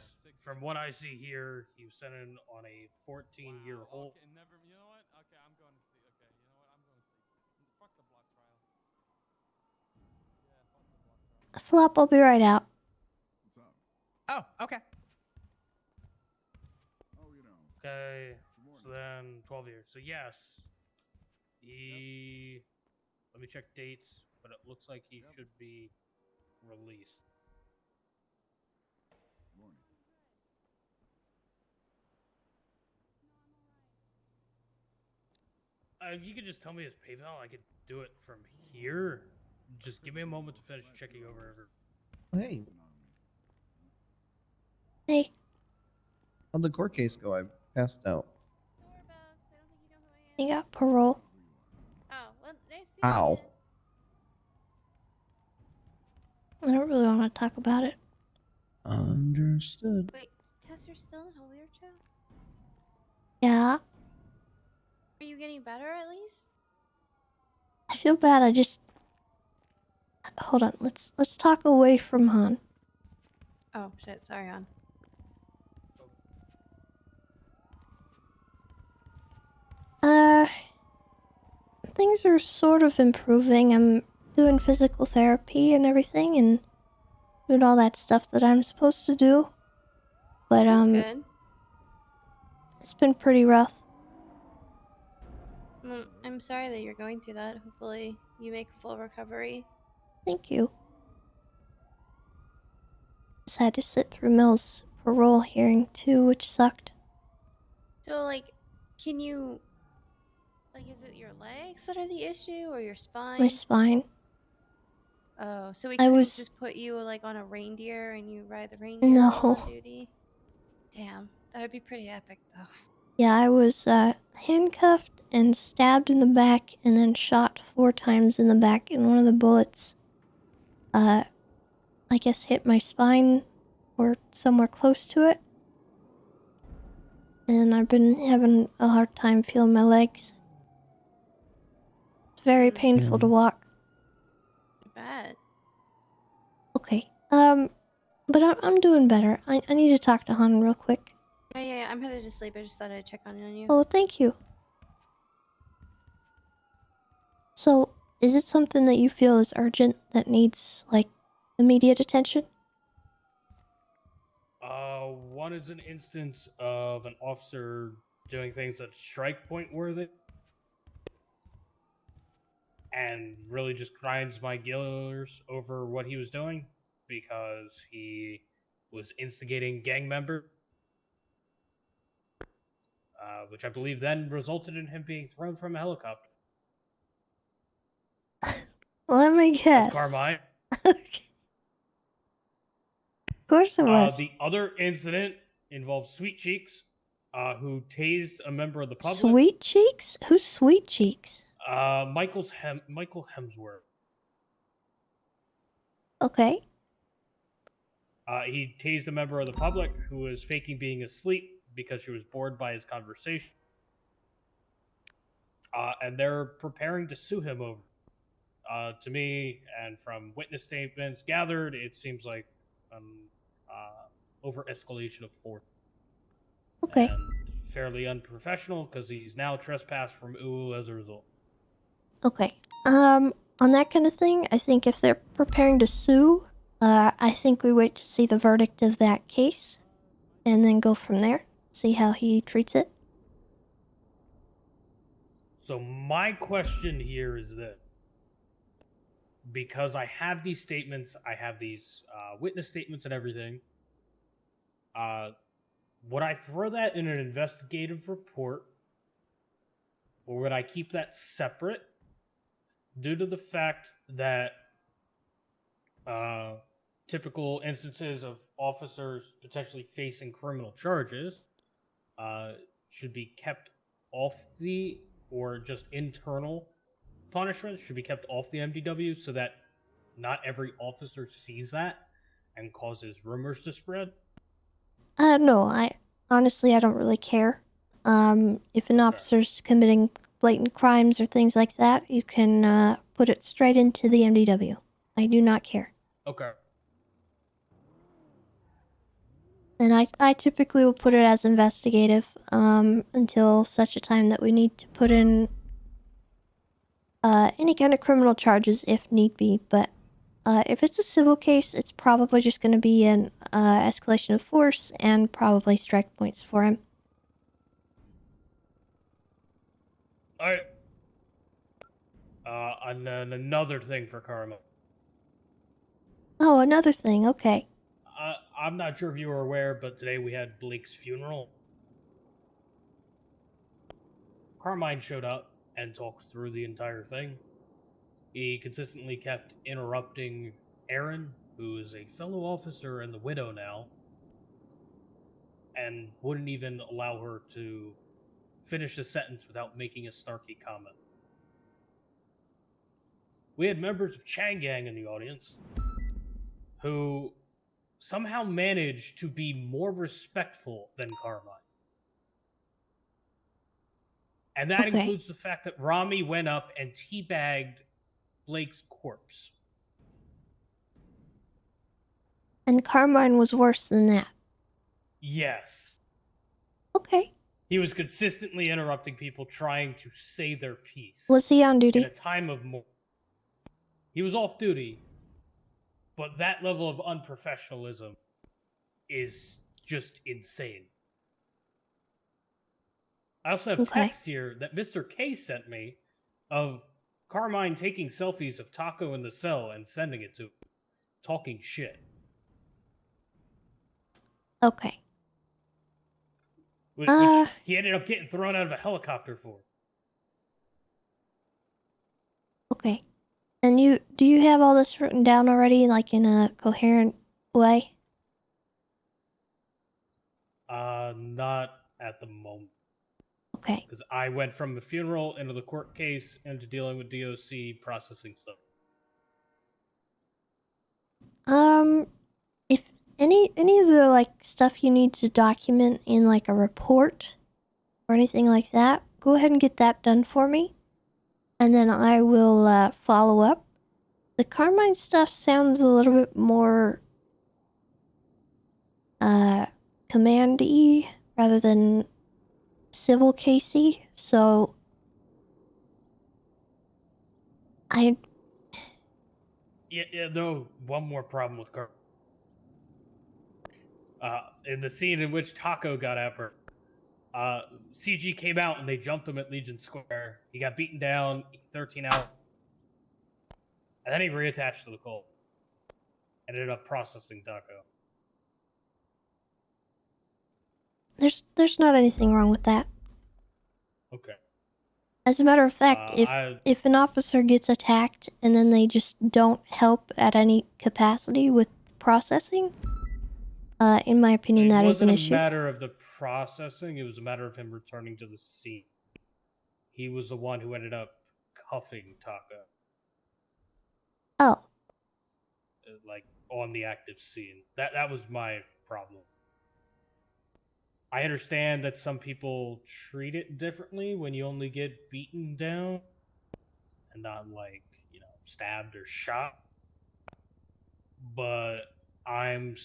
from what I see here, you sent in on a 14-year hold. Okay, never. You know what? Okay, I'm going to sleep. Okay, you know what? I'm going to sleep. Fuck the block trial. Yeah, fuck the block trial. Flop, I'll be right out. Oh, okay. Okay, so then 12 years. So yes, let me check dates, but it looks like he should be released. If you could just tell me his PayPal, I could do it from here. Just give me a moment to finish checking over. Hey, Hey, how'd the court case go? I passed out. you got parole. Oh, well, nice to Ow. I don't really want to talk about it. Understood. Wait, Tessa's still in a wheelchair? Yeah, Are you getting better at least? I feel bad. I just hold on. Let's talk away from Han. Oh shit, sorry, hon. Things are sort of improving. I'm doing physical therapy and everything, and doing all that stuff that I'm supposed to do. But That's good. it's been pretty rough. Well, I'm sorry that you're going through that. Hopefully, you make a full recovery. Thank you. Just had to sit through Mel's parole hearing too, which sucked. So, like, can you, like, is it your legs that are the issue or your spine? My spine. Oh, so we I couldn't was- just put you like on a reindeer and you ride the reindeer No. while on duty? Damn, that would be pretty epic though. Yeah, I was handcuffed and stabbed in the back and then shot 4 times in the back, and one of the bullets, I guess hit my spine or somewhere close to it. And I've been having a hard time feeling my legs. It's very painful to walk. Bad. Okay, but I'm doing better. I need to talk to Han real quick. Yeah, I'm headed to sleep. I just thought I'd check on you. Oh, thank you. So, is it something that you feel is urgent that needs, like, immediate attention? One is an instance of an officer doing things that's strike point worthy and really just grinds my gears over what he was doing because he was instigating gang member, which I believe then resulted in him being thrown from a helicopter. Let me That's guess. Carmine. Of course it was. The other incident involves Sweet Cheeks, who tased a member of the public. Sweet Cheeks? Who's Sweet Cheeks? Michael Hemsworth. Okay. He tased a member of the public who was faking being asleep because she was bored by his conversation. And they're preparing to sue him over. To me, and from witness statements gathered, it seems like over-escalation of force. Okay. And fairly unprofessional because he's now trespassed from UU as a result. Okay. On that kind of thing, I think if they're preparing to sue, I think we wait to see the verdict of that case, and then go from there. See how he treats it. So my question here is this. Because I have these statements, I have these witness statements and everything, would I throw that in an investigative report, or would I keep that separate due to the fact that typical instances of officers potentially facing criminal charges should be kept off the, or just internal punishments should be kept off the MDW so that not every officer sees that and causes rumors to spread? No, I don't really care. If an officer's committing blatant crimes or things like that, you can put it straight into the MDW. I do not care. Okay. And I typically will put it as investigative until such a time that we need to put in any kind of criminal charges if need be. But if it's a civil case, it's probably just going to be an escalation of force and probably strike points for him. All right. And then another thing for Karma. Oh, another thing. Okay. I'm not sure if you were aware, but today we had Blake's funeral. Carmine showed up and talked through the entire thing. He consistently kept interrupting Erin, who is a fellow officer and the widow now, and wouldn't even allow her to finish a sentence without making a snarky comment. We had members of Chang Gang in the audience who somehow managed to be more respectful than Carmine. And that includes the fact that Rami went up and teabagged Blake's corpse. And Carmine was worse than that. Yes. Okay. He was consistently interrupting people trying to say their piece. Was he on duty? In a time of more. He was off duty, but that level of unprofessionalism is just insane. I also have text here that Mr. K sent me of Carmine taking selfies of Taco in the cell and sending it to him, talking shit. Okay. Which he ended up getting thrown out of a helicopter for. Okay. And do you have all this written down already, like in a coherent way? Not at the moment. Okay. Because I went from the funeral into the court case into dealing with DOC processing stuff. If any of the like stuff you need to document in like a report or anything like that, go ahead and get that done for me, and then I will follow up. The Carmine stuff sounds a little bit more command-y rather than civil casey, so Yeah, though, one more problem with Carmine. In the scene in which Taco got apprehended, CG came out and they jumped him at Legion Square. He got beaten down 13 hours. And then he reattached to the Colt. Ended up processing Taco. There's not anything wrong with that. Okay. As a matter of fact, I- if an officer gets attacked and then they just don't help at any capacity with processing, in my opinion, that is an It issue. wasn't a matter of the processing. It was a matter of him returning to the scene. He was the one who ended up cuffing Taco. Oh. Like, on the active scene. That was my problem. I understand that some people treat it differently when you only get beaten down and not, like, stabbed or shot. But I've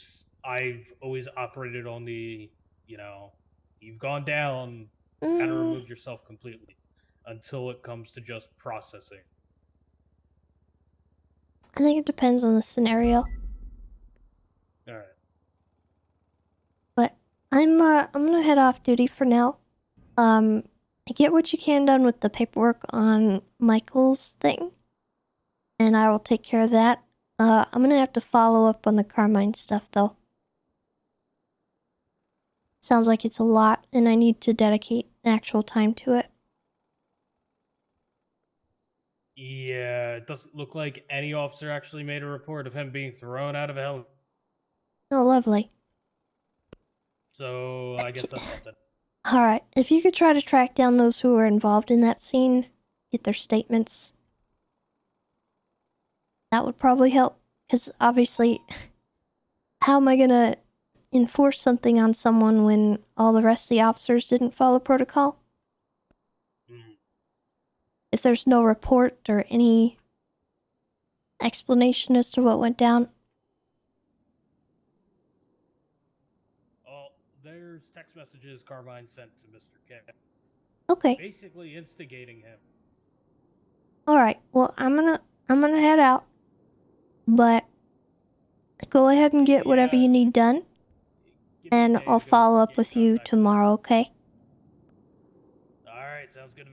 always operated on the, you've gone down, kind of removed yourself completely until it comes to just processing. I think it depends on the scenario. All right. But I'm gonna head off duty for now. Get what you can done with the paperwork on Michael's thing, and I will take care of that. I'm gonna have to follow up on the Carmine stuff though. Sounds like it's a lot, and I need to dedicate actual time to it. Yeah, it doesn't look like any officer actually made a report of him being thrown out of a helicopter. Oh, lovely. So I guess that's something. Alright, if you could try to track down those who were involved in that scene, get their statements, that would probably help. Because obviously, how am I gonna enforce something on someone when all the rest of the officers didn't follow protocol? If there's no report or any explanation as to what went down. Oh, there's text messages Carmine sent to Mr. K. Okay. Basically instigating him. Alright, well I'm gonna head out. But go ahead and get whatever you need done. And I'll follow up with you tomorrow, okay? Alright, sounds good.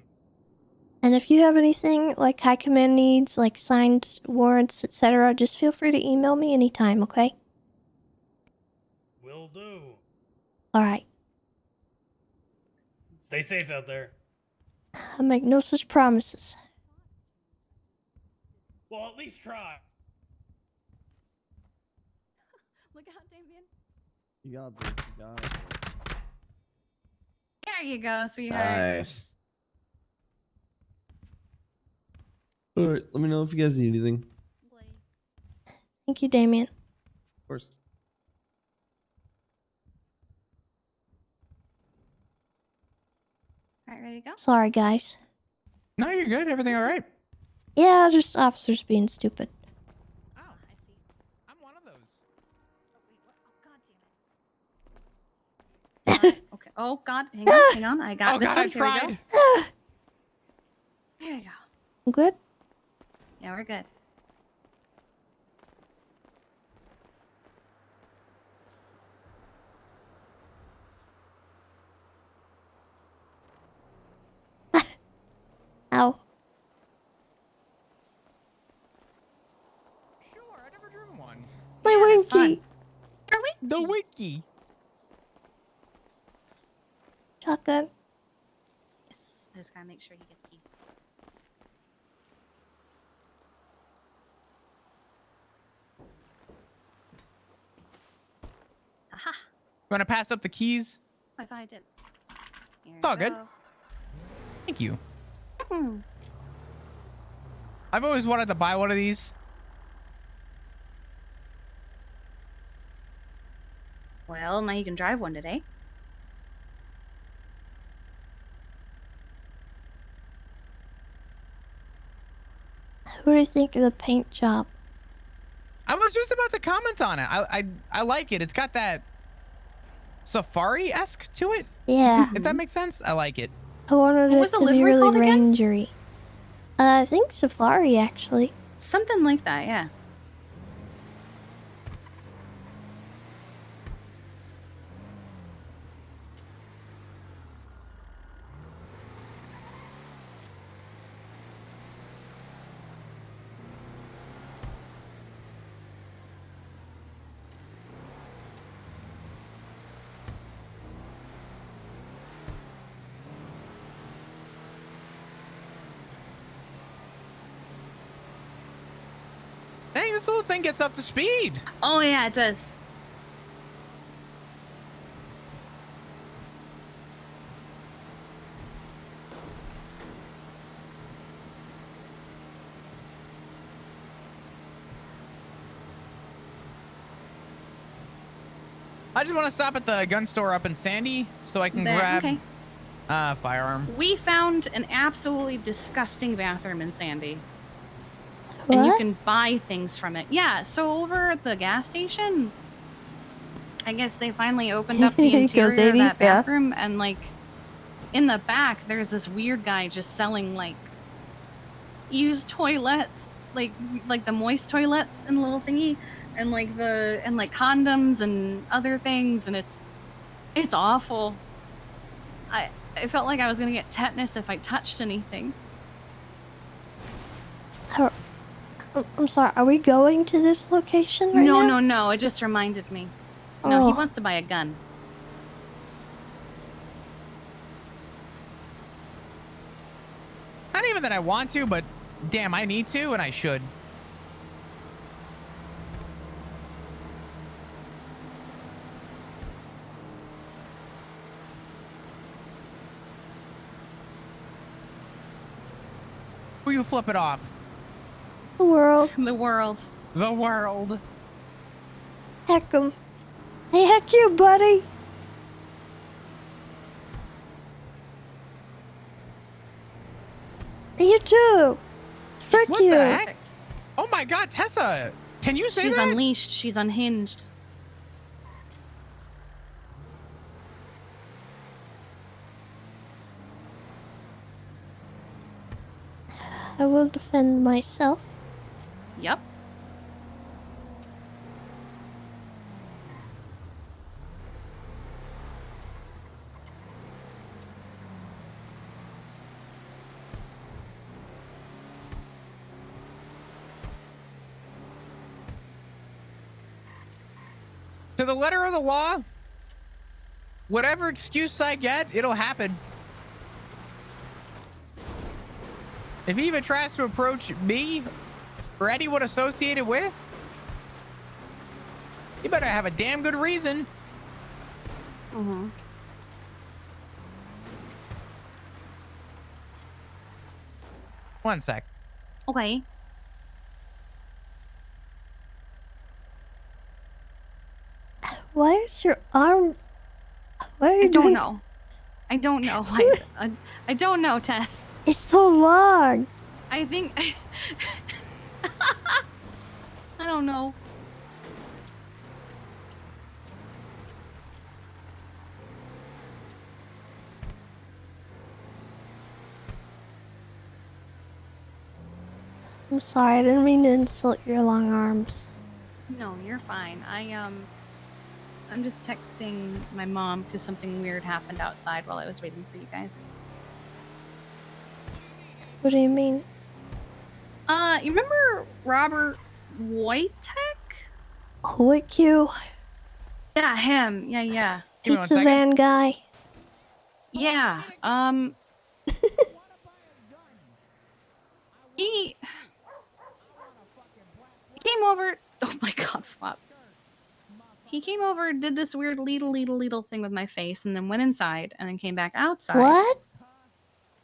And if you have anything like High Command needs, like signed warrants, etc., just feel free to email me anytime, okay? Will do. Alright. Stay safe out there. I make no such promises. Well, at least try. Look out, Damien. You got this. You got this. There you go, sweetheart. Nice. All right, let me know if you guys need anything. Thank you, Damien. Of course. All right, ready to go? Sorry, guys. No, you're good. Everything all right? Yeah, just officers being stupid. Oh, I see. I'm one of those. Okay. Oh God, hang on, hang on. I got this God, one. I Here we tried. go. There you go. Good? Yeah, we're good. Ow. Sure, I never driven one. My winky! The wiki. Shotgun. Yes, I just gotta make sure he gets keys. Aha! You want to pass up the keys? I thought I did. Here It's all you good. go. Thank you. Hmm. I've always wanted to buy one of these. Well, now you can drive one today. What do you think of the paint job? I was just about to comment on it. I like it. It's got that safari-esque to it. Yeah. If that makes sense, I like it. I wanted What it was the to be livery really called again? rangery. I think Safari, actually. Something like that, yeah. Dang, this little thing gets up to speed. Oh yeah, it does. I just want to stop at the gun store up in Sandy so I can There, grab okay. firearm. We found an absolutely disgusting bathroom in Sandy. And you What? can buy things from it. Yeah, so over at the gas station, I guess they finally opened up the Goes interior of 80, that yeah. bathroom, and like in the back, there's this weird guy just selling like used toilets, like the moist toilets and the little thingy, and like condoms and other things, and it's awful. I felt like I was gonna get tetanus if I touched anything. I'm sorry, are we going to this location right now? No, it just reminded me. No, he Oh. wants to buy a gun. Not even that I want to, but damn, I need to and I should. Who you flip it off? The world. The world. The world. Heck 'em. Hey, heck you, buddy. You too. Frick What you. the heck? Oh my god, Tessa! Can you say She's that? unleashed. She's unhinged. I will defend myself. Yep. To the letter of the law, whatever excuse I get, it'll happen. If he even tries to approach me or anyone associated with, you better have a damn good reason. Mm-hmm. One sec. Okay. Why is your arm... What are you I don't doing? know. I don't know. I don't know, Tess. It's so long. I think... I don't know. I'm sorry, I didn't mean to insult your long arms. No, you're fine. I'm just texting my mom because something weird happened outside while I was waiting for you guys. What do you mean? You remember Robert Wojtek? Quick you. Yeah, him. Yeah. Pizza van guy. Yeah. He came over. Oh my god, Flop. He came over, did this weird leadle thing with my face, and then went inside, and then came back outside. What?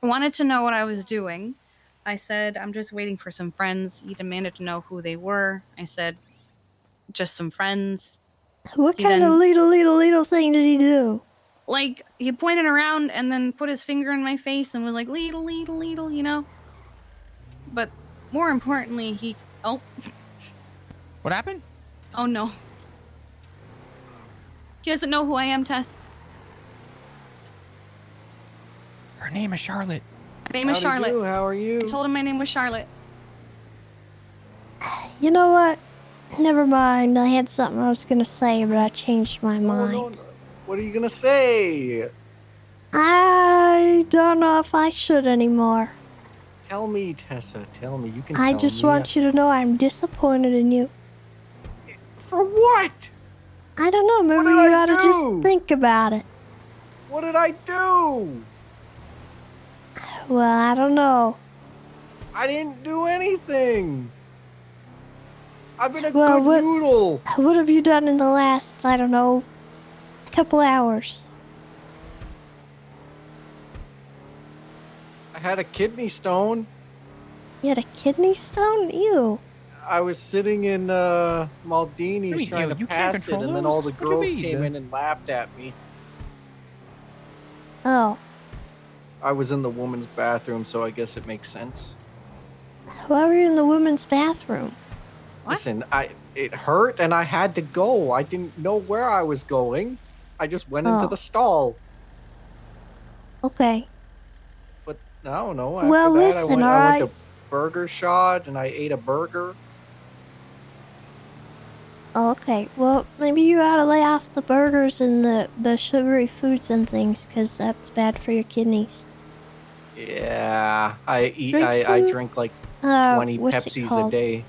Wanted to know what I was doing. I said, I'm just waiting for some friends. He demanded to know who they were. I said, just some friends. What kind of leadle thing did he do? Like, he pointed around and then put his finger in my face and was like, leadle, you know? But more importantly, he... Oh. What happened? Oh, no. He doesn't know who I am, Tess. Her name is Charlotte. My name is Charlotte. How are you? I told him my name was Charlotte. You know what? Never mind. I had something I was gonna say, but I changed my mind. No. What are you gonna say? I don't know if I should anymore. Tell me, Tessa. Tell me. You can. I tell just me. want you to know I'm disappointed in you. For what? I don't know. Maybe you ought to just think about it. What did I do? Well, I don't know. I didn't do anything. I've been a Well, good noodle. What have you done in the last, I don't know, couple hours? I had a kidney stone. You had a kidney stone? Ew. I was sitting in Maldini's Wait, trying yo, to you can't pass it, control and then all the those? What do you girls mean? came in and laughed at me. Oh. I was in the woman's bathroom, so I guess it makes sense. Why were you in the women's bathroom? Listen, it hurt and I had to go. I didn't know where I was going. I just went into Oh. the stall. Okay. But I don't know. After Well, that, listen, I went to alright. Burger Shot and I ate a burger. Oh, okay. Well, maybe you ought to lay off the burgers and the sugary foods and things, because that's bad for your kidneys. Yeah, I Drink some, drink like 20 what's it Pepsis a called? day.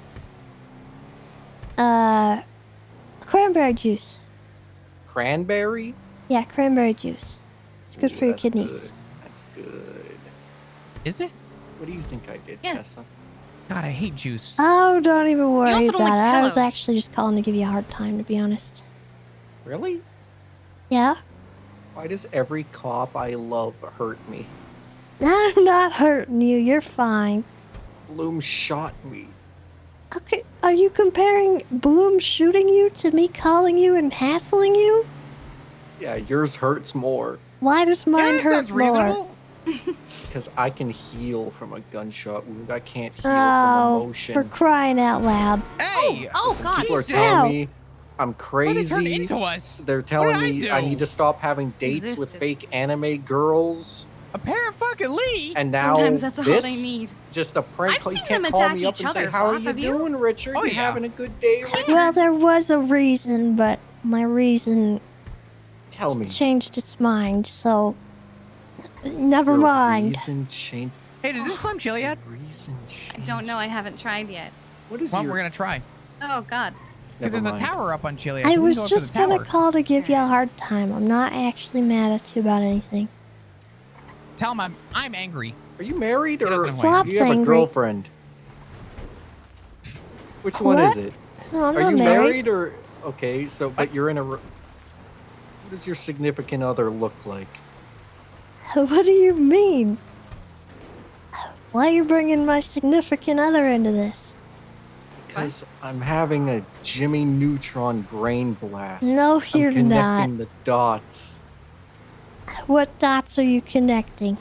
Cranberry juice. Cranberry? Yeah, cranberry juice. It's good Ooh, for your that's kidneys. Good. That's good. Is it? What do you think I did, Yes. Tessa? God, I hate juice. Oh, don't even worry also about don't like it. I was pillows. actually just calling to give you a hard time, to be honest. Really? Yeah? Why does every cop I love hurt me? I'm not hurting you. You're fine. Bloom shot me. Okay, are you comparing Bloom shooting you to me calling you and hassling you? Yeah, yours hurts more. Why does mine that hurt sounds more? reasonable. Because I can heal from a gunshot wound. I can't heal from Oh, emotion. for crying out loud. Hey! Oh Listen, God! people are Jesus. telling me I'm What crazy. they turned into us? They're telling did I me I do? need to stop having dates with Existed. fake anime girls. Apparently. And now Sometimes that's all this, they need. just a prank I've call. You seen can't them call attack me up each and say, other, how are Flop, you have you? doing, Richard? Oh, You yeah. having a good day, Richard? Well, there was a reason, but my reason Tell me. changed its mind, so never Your mind. reason changed. Hey, does this climb chili yet? Reason I changed. don't know. I haven't tried yet. What is Well, your... we're gonna try. Oh God. Because Never there's a mind. tower up on chili. I so we was can go up to just the gonna tower. call to give you a hard time. I'm not actually mad at you about anything. Tell him I'm angry. Are you married or doesn't do know you why. have Flop's a angry. girlfriend? Which one is What? it? No, I'm Are not you married. married or... Okay, so, but you're in a... What does your significant other look like? What do you mean? Why are you bringing my significant other into this? Because I'm having a Jimmy Neutron brain blast. No, you're I'm connecting not. the dots. What dots are you connecting?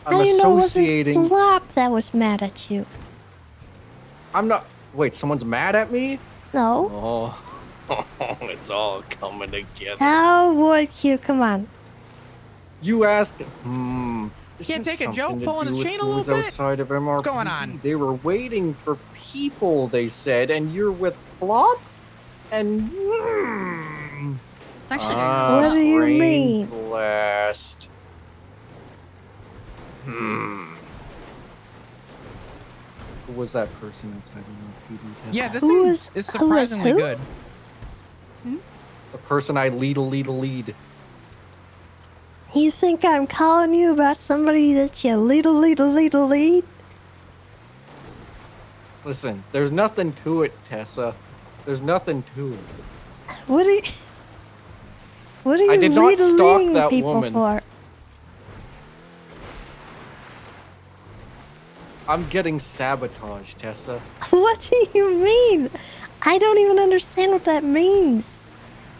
I'm How do you know it wasn't associating... Flop that was mad at you? I'm not... Wait, someone's mad at me? No. Oh, it's all coming together. Oh boy, Q, come on. You asked... This Can't has take a joke something to pulling do his with chain a who's little bit? outside of MRPD. What's going on? They were waiting for people, they said, and you're with Flop? And... It's actually What do you brain mean? blast. Who was that person inside MRPD? Yeah, this Who thing was- is who was surprisingly who? good. The person I lead. You think I'm calling you about somebody that you lead? Listen, there's nothing to it, Tessa. There's nothing to it. What are you I did not stalk leading that people woman. for? I'm getting sabotaged, Tessa. What do you mean? I don't even understand what that means.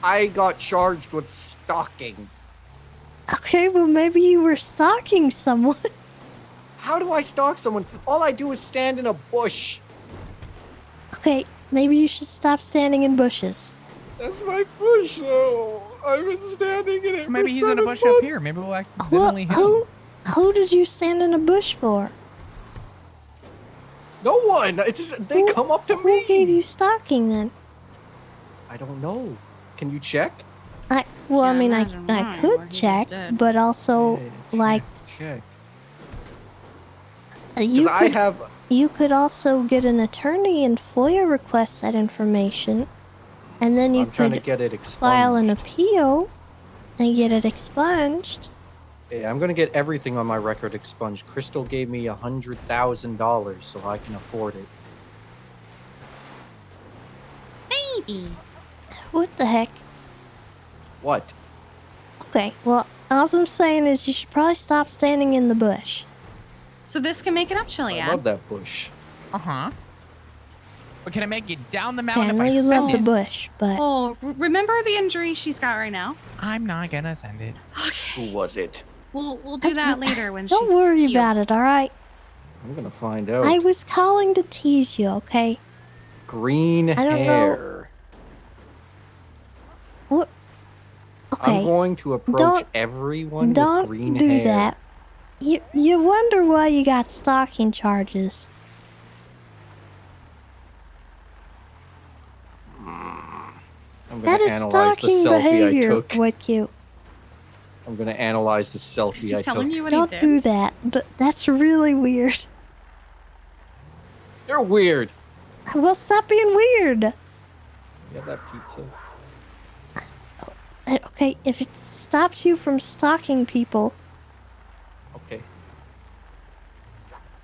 I got charged with stalking. Okay, well maybe you were stalking someone. How do I stalk someone? All I do is stand in a bush. Okay, maybe you should stop standing in bushes. That's my bush, though. I've been standing in it Maybe for he's in a 7 bush months. up here. Maybe we'll Well, accidentally hit him. who did you stand in a bush for? No one. They come up to me. Who gave you stalking then? I don't know. Can you check? I could check, but also like Check. you Because I could have... you could also get an attorney and FOIA request that information, and then you I'm trying to could get it file an expunged. appeal and get it expunged. Yeah, I'm gonna get everything on my record expunged. Crystal gave me $100,000 so I can afford it. What the heck? What? Okay, well, all I'm saying is you should probably stop standing in the bush. So this can make it up, I Chiliad. love that bush. Uh-huh. But can I make it down the Okay, mountain I if know I you send love the it? bush, but Oh, remember the injury she's got right now? I'm not gonna send it. Who was it? We'll do that later when don't she's worry healed. about it, alright? I'm gonna find out. I was calling to tease you, okay? Green I don't hair. What? Okay. I'm going to approach Don't- everyone with Don't green do hair. that. You wonder why you got stalking charges. I'm That gonna is analyze the stalking selfie I behavior, took. Wood Cute. I'm gonna analyze the selfie I took. Don't do that. That's really weird. You're weird. Well, stop being weird. You have that pizza? Okay, if it stops you from stalking people, Okay.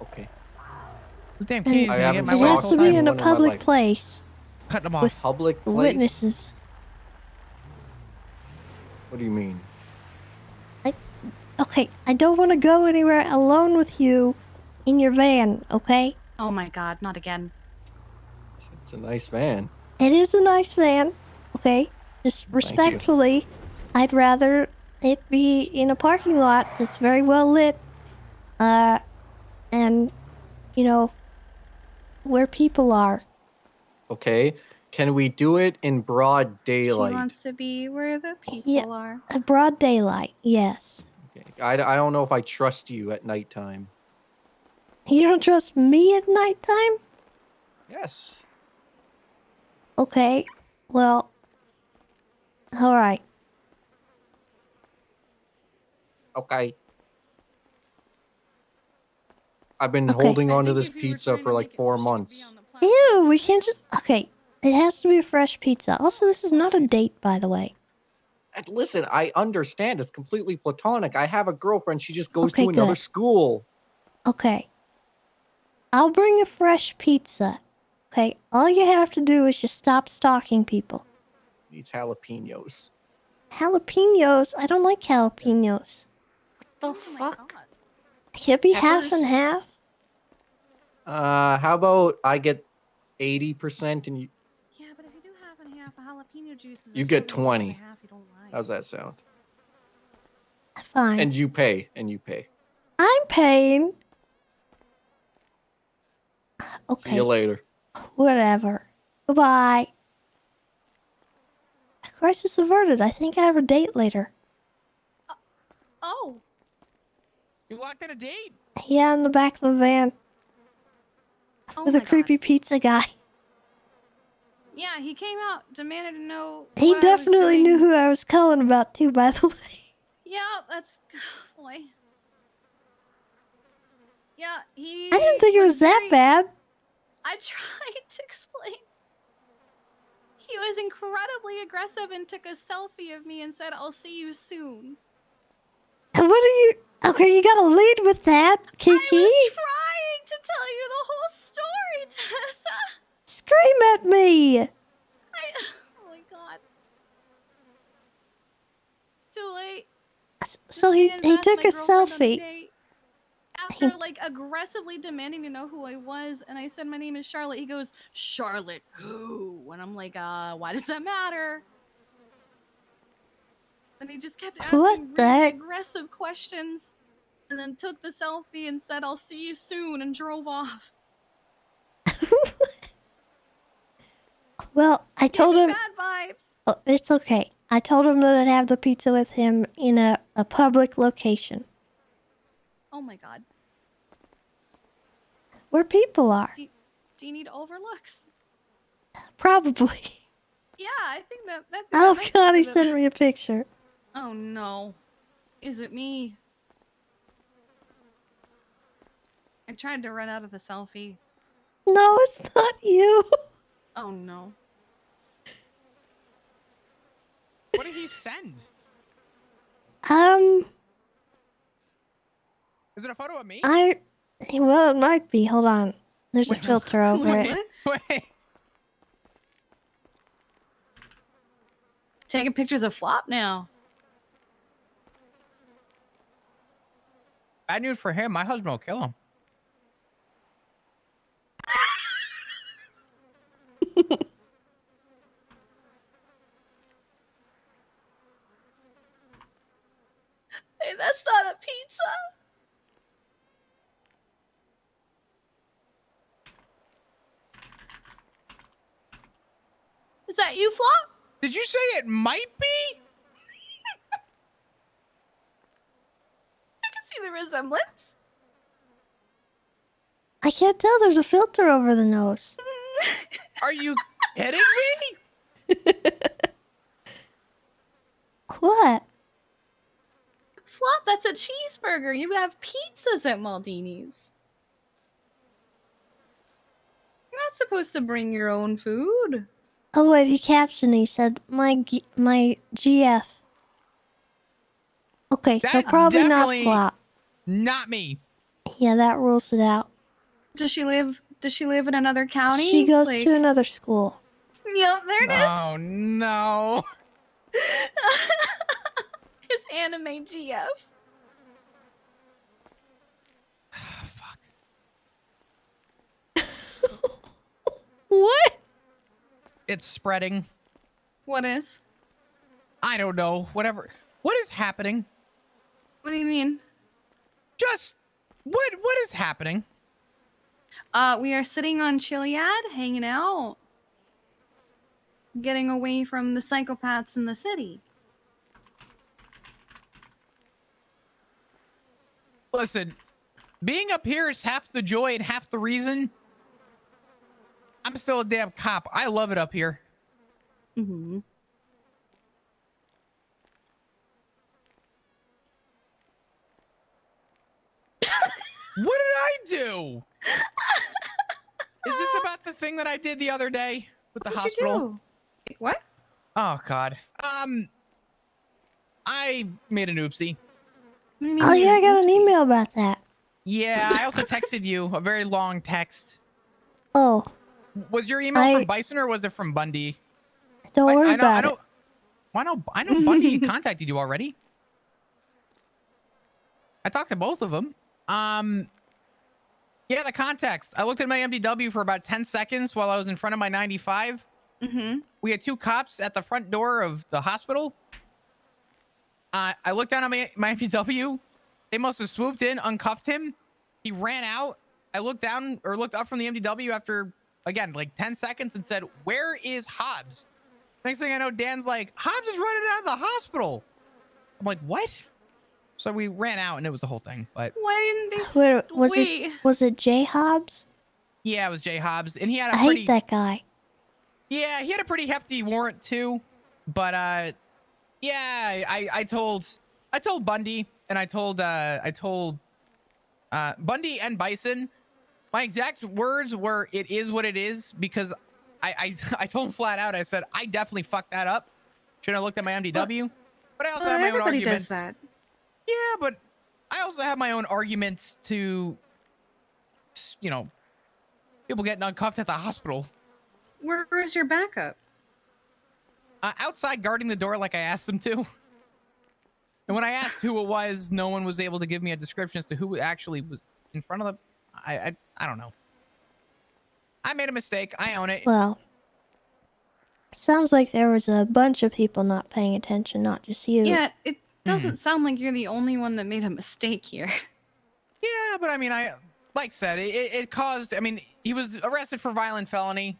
Okay. Those damn and kids it gonna get my way has the to whole be time. in a One in my public life. place Cut them off. with Public place? witnesses. What do you mean? Okay, I don't want to go anywhere alone with you in your van, okay? Oh my god, not again. It's a nice van. It is a nice van, okay? Just you. respectfully, I'd rather it be in a parking lot that's very well lit, and, you know, where people are. Okay. Can we do it in broad She daylight? wants to be where the people are. A broad daylight, yes. Okay. I don't know if I trust you at nighttime. You don't trust me at nighttime? Yes. Okay, well, alright. Okay. I've been Okay. holding on to this pizza for like 4 months. Ew, we can't just... Okay, it has to be a fresh pizza. Also, this is not a date, by the way. And listen, I understand it's completely platonic. I have a girlfriend. She just goes Okay, to another good. school. Okay. I'll bring a fresh pizza. Okay, all you have to do is just stop stalking people. Needs jalapenos. Jalapenos? I don't like jalapenos. What the fuck? Can it be half and Peppers? half? How about I get 80% and you Yeah, but if you do half and half, the jalapeno juices you are get so good, the 20. half you don't like. How's that sound? Fine. And you pay. And you pay. I'm paying. Okay. See you later. Whatever. Goodbye. Crisis averted. I think I have a date later. Oh, You locked in a date? Yeah, in the back of the van. Oh With a my God. creepy pizza guy. yeah, he came out, demanded to know. He what I was definitely doing. knew who I was calling about too, by the way. Yeah, that's boy. Yeah, he. I didn't think it was that bad. I tried to explain. He was incredibly aggressive and took a selfie of me and said, "I'll see you soon." And what are you... Okay, you gotta lead with that, Kiki. I was trying to tell you the whole story, Tessa. Scream at me. Oh my god. It's too late. So This he man asked took my a girlfriend on selfie. date After like aggressively demanding to know who I was, and I said my name is Charlotte. He goes, "Charlotte who?" And I'm like, why does that matter? And he just kept What asking the really heck? aggressive questions, and then took the selfie and said, "I'll see you soon," and drove off. Well, I told him... Bad vibes. Oh, it's okay. I told him that I'd have the pizza with him in a public location. Oh my god. Where people are. Do you need overlooks? Probably. Yeah, I think that. Oh that god, he that- sent me a picture. Oh no. Is it me? I tried to run out of the selfie. No, it's not you. Oh no. What did he send? Is it a photo of me? Well, it might be. Hold on. There's a filter over it. Wait. Taking pictures of Flop now. Bad news for him. My husband will kill him. Hey, that's not a pizza. Is that you, Flop? Did you say it might be? I can see the resemblance. I can't tell. There's a filter over the nose. Are you kidding me? What? Flop, that's a cheeseburger. You have pizzas at Maldini's. You're not supposed to bring your own food. Oh wait, he captioned. He said my GF. Okay, so That probably not definitely Flop. Not me. Yeah, that rules it out. Does she live in another county? She goes Like- to another school. Yep, there it is. Oh no. His anime GF. What? It's spreading. What is? I don't know. Whatever. What is happening? What do you mean? Just what is happening? We are sitting on Chiliad, hanging out, getting away from the psychopaths in the city. Listen, being up here is half the joy and half the reason. I'm still a damn cop. I love it up here. Mm-hmm. What did I do? Is this about the thing that I did the other day with the What'd hospital? you do? What? Oh God. I made an oopsie. What do you mean Oh you yeah, I made got an an oopsie? email about that. Yeah, I also texted you a very long text. Oh, Was your email from Bison or was it from Bundy? don't worry I know, about it. I know Bundy contacted you already. I talked to both of them. Yeah, the context. I looked at my MDW for about 10 seconds while I was in front of my 95. Mm-hmm. We had two cops at the front door of the hospital. I looked down on my MDW. They must have swooped in, uncuffed him. He ran out. I looked down or looked up from the MDW after, again, like 10 seconds and said, "Where is Hobbs?" Next thing I know, Dan's like, "Hobbs is running out of the hospital." I'm like, "What?" So we ran out and it was the whole thing. But Why didn't they? Wait, was it Jay Hobbs? yeah, it was Jay Hobbs, and he had a I pretty hate that guy. yeah, he had a pretty hefty warrant too. But yeah, I told Bundy and I told Bundy and Bison. My exact words were, "It is what it is," because I told him flat out. I said, I definitely fucked that up. Should have looked at my MDW. But I also have my own everybody arguments. does that. Yeah, but I also have my own arguments to, you know, people getting uncuffed at the hospital. Where's your backup? Outside guarding the door like I asked them to. And when I asked who it was, no one was able to give me a description as to who actually was in front of the... I don't know. I made a mistake. I own it. Well, sounds like there was a bunch of people not paying attention, not just you. Yeah, it doesn't sound like you're the only one that made a mistake here. Yeah, but I mean, like I said, it caused... I mean, he was arrested for violent felony.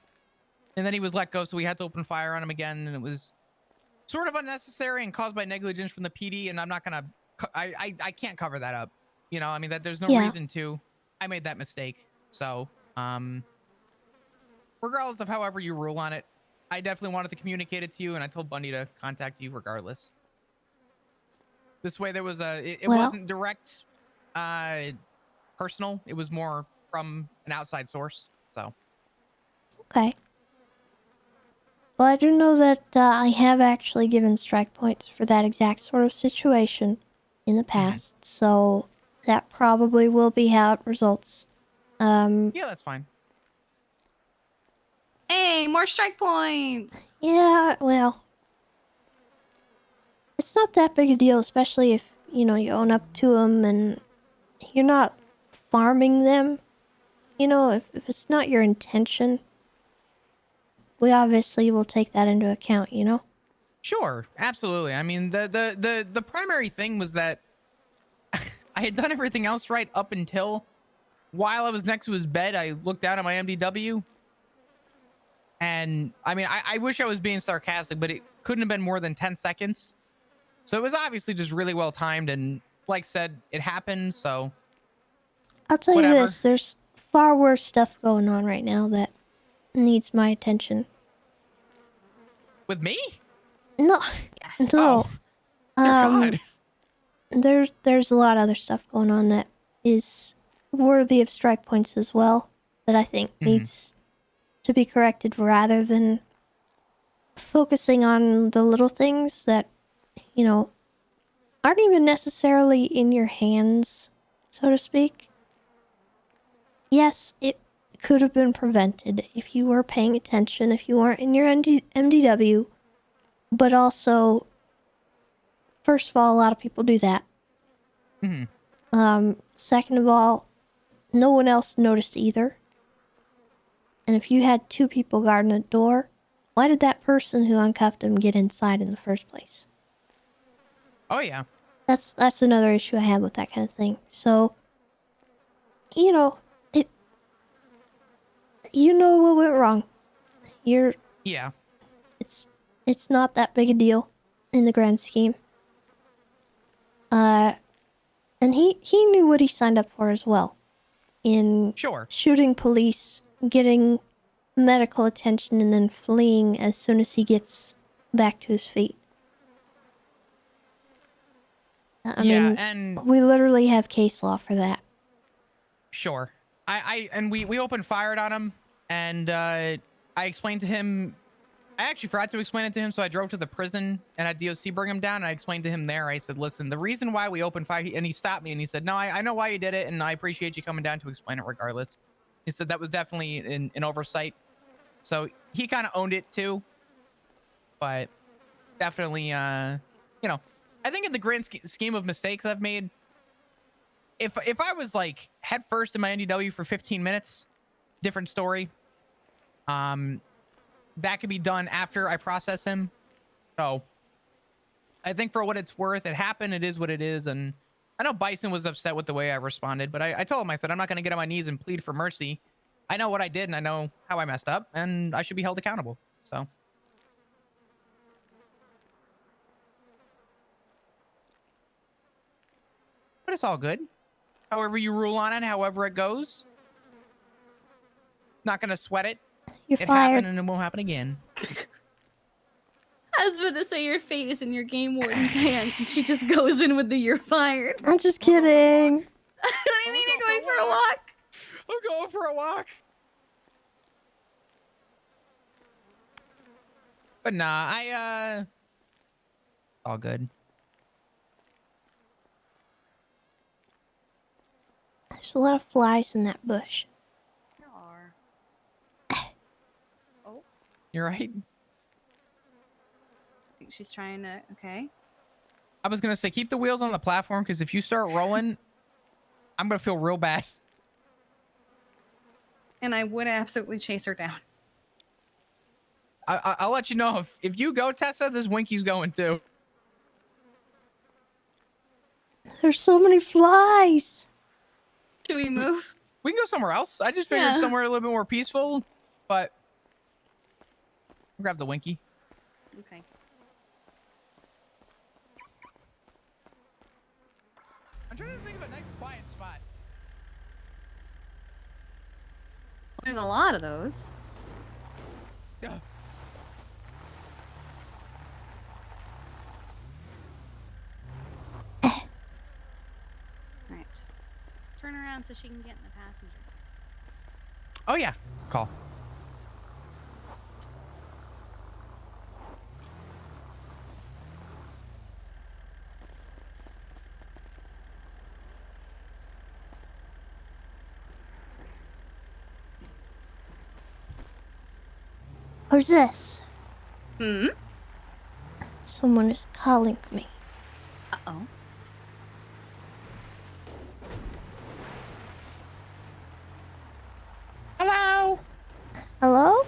And then he was let go, so we had to open fire on him again. And it was sort of unnecessary and caused by negligence from the PD. And I'm not going to... I can't cover that up. You know, I mean, there's no reason to. I made that mistake. So, regardless of however you rule on it, I definitely wanted to communicate it to you, and I told Bundy to contact you regardless. This way there was it wasn't direct personal. It was more from an outside source. So Okay. Well, I do know that I have actually given strike points for that exact sort of situation in the past, so that probably will be how it results. yeah, that's fine. Hey, more strike points. Yeah, well, it's not that big a deal, especially if, you know, you own up to them and you're not farming them. You know, if it's not your intention, we obviously will take that into account, you know? Sure, absolutely. I mean, the primary thing was that I had done everything else right up until while I was next to his bed, I looked down at my MDW. And I mean, I wish I was being sarcastic, but it couldn't have been more than 10 seconds. So it was obviously just really well timed. And like I said, it happened. So I'll tell you whatever. this, there's far worse stuff going on right now that needs my attention. With me? No. Yes. No. Dear God. There's a lot of other stuff going on that is worthy of strike points as well that I think needs to be corrected rather than focusing on the little things that, you know, aren't even necessarily in your hands, so to speak. Yes, it could have been prevented if you were paying attention, if you weren't in your MDW, but also, first of all, a lot of people do that. Second of all, no one else noticed either. And if you had 2 people guarding a door, why did that person who uncuffed him get inside in the first place? Oh, yeah. That's another issue I have with that kind of thing. So, you know, you know what went wrong. Yeah. It's not that big a deal in the grand scheme. And he knew what he signed up for as well. In shooting police, getting medical attention, and then fleeing as soon as he gets back to his feet. I mean, and we literally have case law for that. Sure. We opened fire on him, and I explained to him. I actually forgot to explain it to him, so I drove to the prison and had DOC bring him down. And I explained to him there. I said, "Listen, the reason why we opened fire," and he stopped me and he said, "No, I know why you did it, and I appreciate you coming down to explain it regardless." He said that was definitely an oversight. So he kind of owned it too, but definitely, you know, I think in the grand scheme of mistakes I've made, if I was like head first in my NDW for 15 minutes, different story. That could be done after I process him. So I think for what it's worth, it happened. It is what it is. And I know Bison was upset with the way I responded, but I told him, I said, I'm not going to get on my knees and plead for mercy. I know what I did and I know how I messed up and I should be held accountable. So. But it's all good. However you rule on it, however it goes. Not going to sweat it. You're it fired. Happened and it won't happen again. I was about to say your fate is in your game warden's hands, and she just goes in with the "you're fired." I'm just kidding. What do you mean you're going for a walk? I'm going for a walk. But nah, all good. There's a lot of flies in that bush. There are. Oh. You're right. I think she's trying to. Okay. I was gonna say keep the wheels on the platform because if you start rolling, I'm gonna feel real bad. And I would absolutely chase her down. I'll let you know if you go, Tessa. This Winky's going too. There's so many flies. Should we move? We can go somewhere else. I just figured somewhere a little bit more peaceful, but I'll grab the Winky. Okay. I'm trying to think of a nice quiet spot. There's a lot of those. Yeah. Right. Turn around so she can get in the passenger. Oh yeah. Call. Who's this? Hmm? Someone is calling me. Uh-oh. Hello? Hello?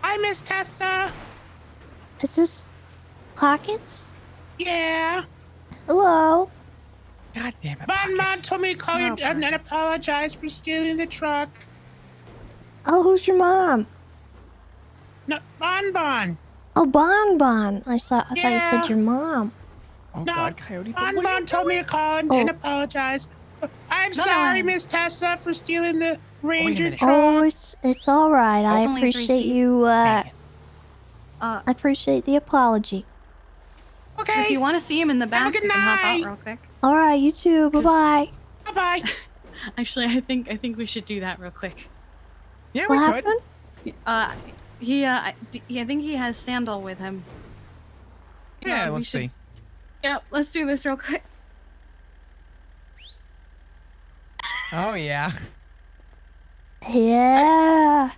Hi, Miss Tessa. Is this Pockets? Yeah. Hello? God damn it. Bon told me to call you Oh, and apologize for stealing the truck. Oh, who's your mom? No, Bon. Oh, Bon. I thought you said Yeah. your mom. Oh No, God, Coyote. What are you Bon told me to call and Oh. apologize. I'm No, sorry, no. Miss Tessa, for stealing the Ranger minute. truck. Oh, it's all right. I It's only 3 appreciate seats. you. Dang it. I appreciate the apology. Okay. If you want to see him in the back, Have a good we can hop out night. real quick. All right, you too. Bye bye. Bye. Actually, I think we should do that real quick. Yeah, What we happened? could. I think he has Sandal with him. Yeah, We let's should- see. Yep, let's do this real quick. Oh yeah. Yeah.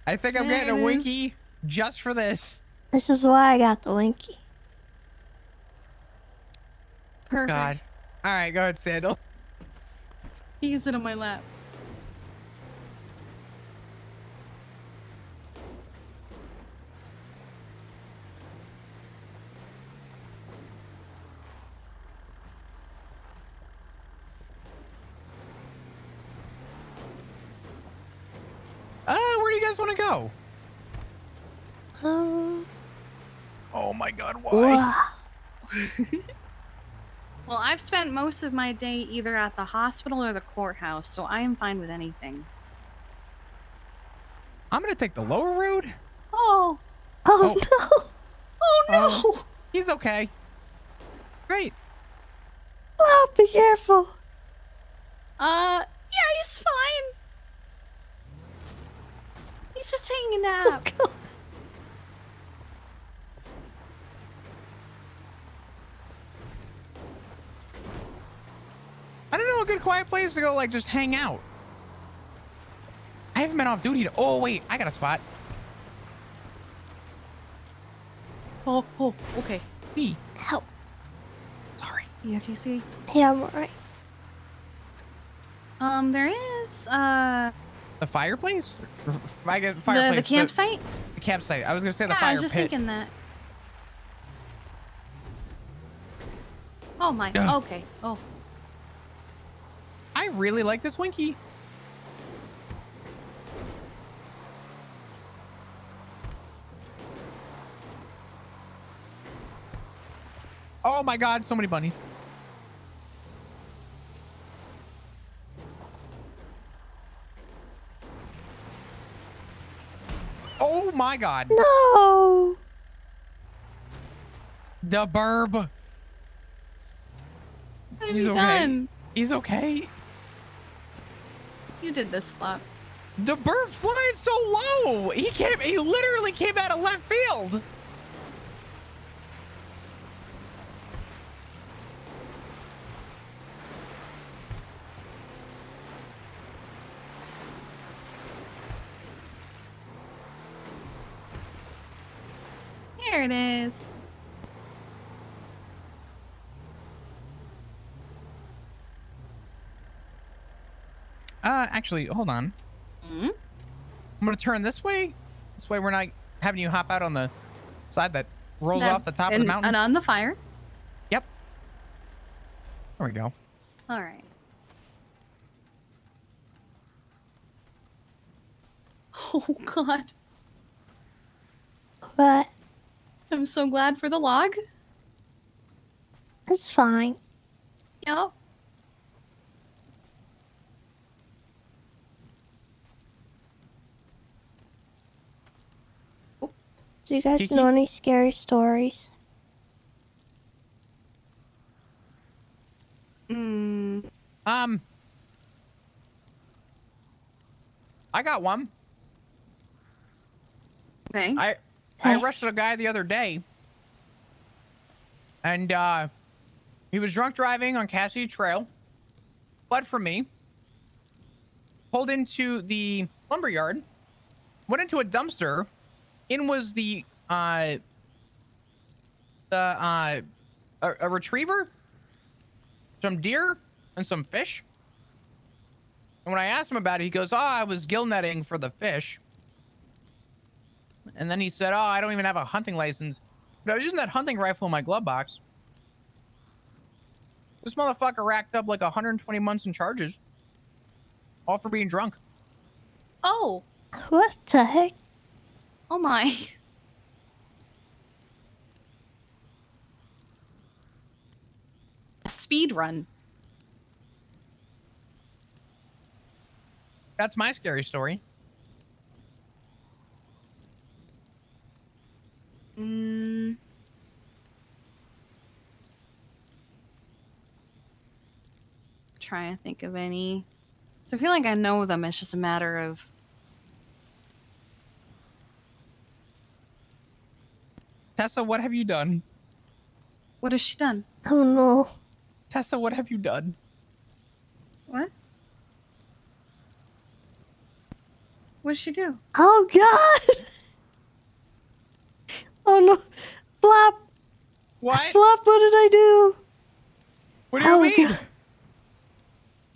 I think I'm There getting a it is. winky just for this. This is why I got the winky. Perfect. God. All right, go ahead, Sandal. He can sit on my lap. Where do you guys want to go? Oh my God, why? Well, I've spent most of my day either at the hospital or the courthouse, so I am fine with anything. I'm gonna take the lower road. Oh. Oh no. Oh no. He's okay. Great. Oh, be careful. Yeah, he's fine. He's just taking a nap. Oh, I don't know a good quiet place to go, like, just hang out. I haven't been off duty to. Oh wait, I got a spot. Oh, okay. B. Ow. Sorry. You okay, sweetie? Yeah, I'm alright. There is, The fireplace? I get the fireplace. campsite? The campsite. I was gonna say the Yeah, fire I was just pit. thinking that. Oh my, Ugh. okay. Oh. I really like this Winky. Oh my God, so many bunnies. Oh my God. No. The burb. What have He's you okay. done? He's okay. You did this, Flop. The bird flying so low. He literally came out of left field. Here it is. Actually, hold on. I'm gonna turn this way. This way we're not having you hop out on the side that rolls off the top of the mountain. And on the fire. Yep. There we go. All right. Oh God. What? I'm so glad for the log. It's fine. Yep. Do you guys Kiki? know any scary stories? I got one. Okay. I arrested a guy the other day, and he was drunk driving on Cassidy Trail, fled from me, pulled into the lumberyard, went into a dumpster. In was the a retriever, some deer, and some fish. And when I asked him about it, he goes, "Oh, I was gill netting for the fish." And then he said, "Oh, I don't even have a hunting license, but I was using that hunting rifle in my glove box." This motherfucker racked up like 120 months in charges, all for being drunk. Oh. What the heck? Oh my. A speed run. That's my scary story. Trying to think of any. So I feel like I know them. It's just a matter of. Tessa, what have you done? What has she done? Oh no. Tessa, what have you done? What? What did she do? Oh god! Oh no. Flop! What? Flop, what did I do? What do you mean? God.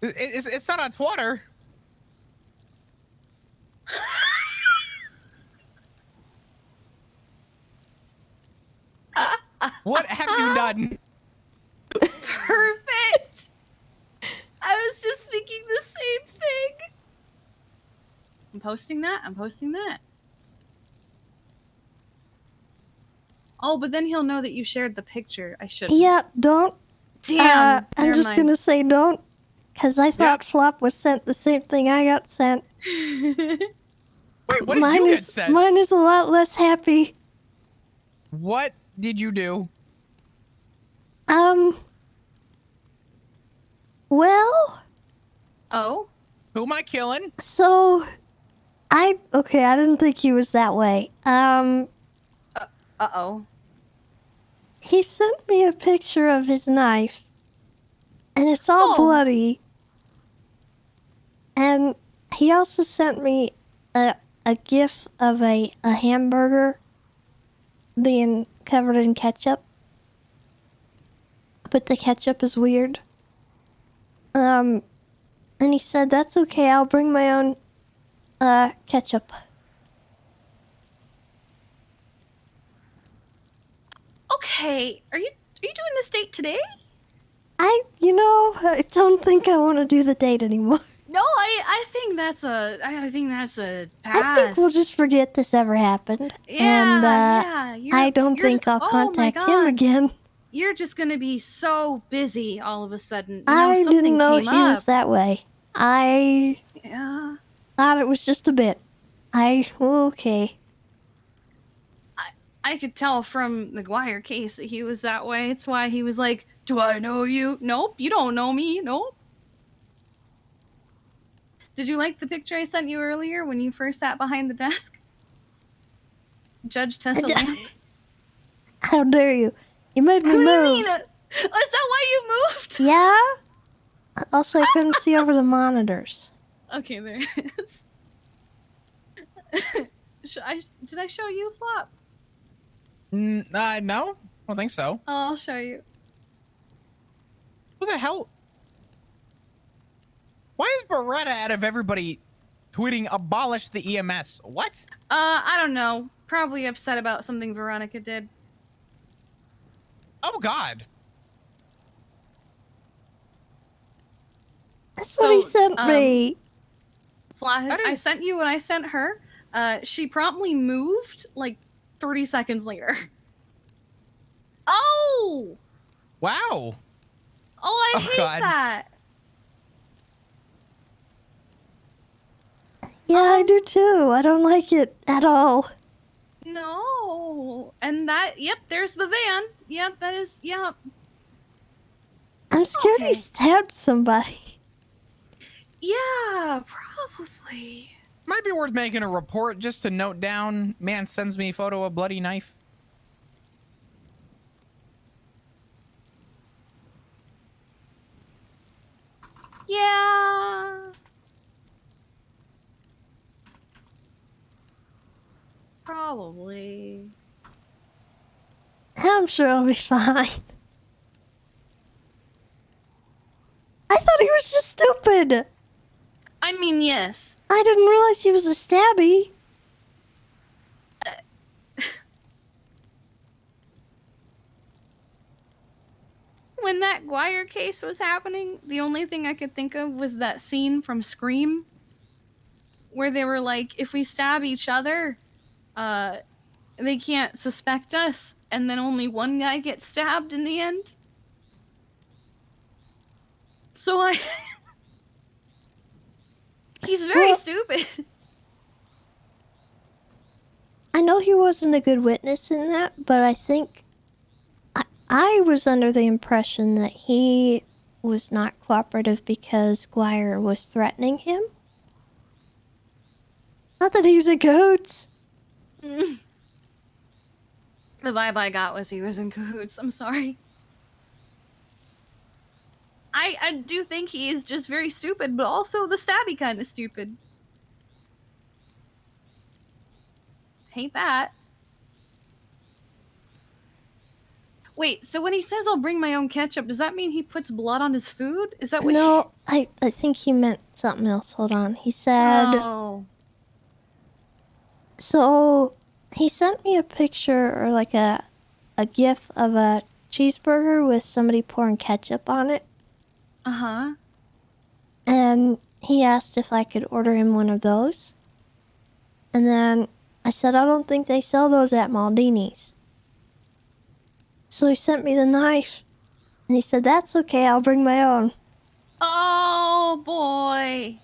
It's not on Twitter. What have you done? Perfect! I was just thinking the same thing. I'm posting that. I'm posting that. Oh, but then he'll know that you shared the picture. I shouldn't. Yeah, don't. Damn. I'm never just mind. gonna say don't. Because I thought Flop was sent the same thing I got sent. Wait, what did mine you is, get sent? Mine is a lot less happy. What did you do? Well. Oh? Who am I killing? So, I didn't think he was that way. Uh-oh. He sent me a picture of his knife. And it's all bloody. And he also sent me a gif of a hamburger being covered in ketchup. But the ketchup is weird. And he said, "That's okay, I'll bring my own ketchup." Okay, are you doing this date today? I don't think I want to do the date anymore. No, I think that's a pass. I think we'll just forget this ever happened. Yeah, And I don't think I'll contact him again. You're just gonna be so busy all of a sudden. I didn't something know came he up. was that way. I thought it was just a bit. Okay. I could tell from the Guire case that he was that way. It's why he was like, "Do I know you? Nope, you don't know me. Nope." Did you like the picture I sent you earlier when you first sat behind the desk? Judge Tessa Lamb? How dare you? You made me What do you move. mean? Is that why you moved? Yeah? Also, I couldn't see over the monitors. Okay, there it is. Did I show you, Flop? No, I don't think so. Oh, I'll show you. Who the hell? Why is Beretta out of everybody tweeting abolish the EMS? What? I don't know. Probably upset about something Veronica did. Oh God. That's what he sent me. I sent you what I sent her. She promptly moved like 30 seconds later. Oh! Wow. Oh, I hate God. that. Yeah, I do too. I don't like it at all. No. And that, yep, there's the van. Yep, that is, yep. I'm scared he stabbed somebody. Yeah, probably. Might be worth making a report just to note down, man sends me photo of bloody knife. Yeah. Probably. I'm sure I'll be fine. was just stupid. I mean, yes. I didn't realize he was a stabby. When that Guire case was happening, the only thing I could think of was that scene from Scream where they were like, if we stab each other, they can't suspect us, and then only one guy gets stabbed in the end. So I... He's very stupid. I know he wasn't a good witness in that, but I think I was under the impression that he was not cooperative because Guire was threatening him. Not that he was in cahoots. The vibe I got was he was in cahoots. I'm sorry. I do think he is just very stupid, but also the stabby kind of stupid. Hate that. Wait, so when he says I'll bring my own ketchup, does that mean he puts blood on his food? Is that what No, I think he meant something else. Hold on. He said... Oh. So, he sent me a picture or like a gif of a cheeseburger with somebody pouring ketchup on it. Uh-huh. And he asked if I could order him one of those. And then I said, I don't think they sell those at Maldini's. So he sent me the knife. And he said, that's okay, I'll bring my own. Oh, boy.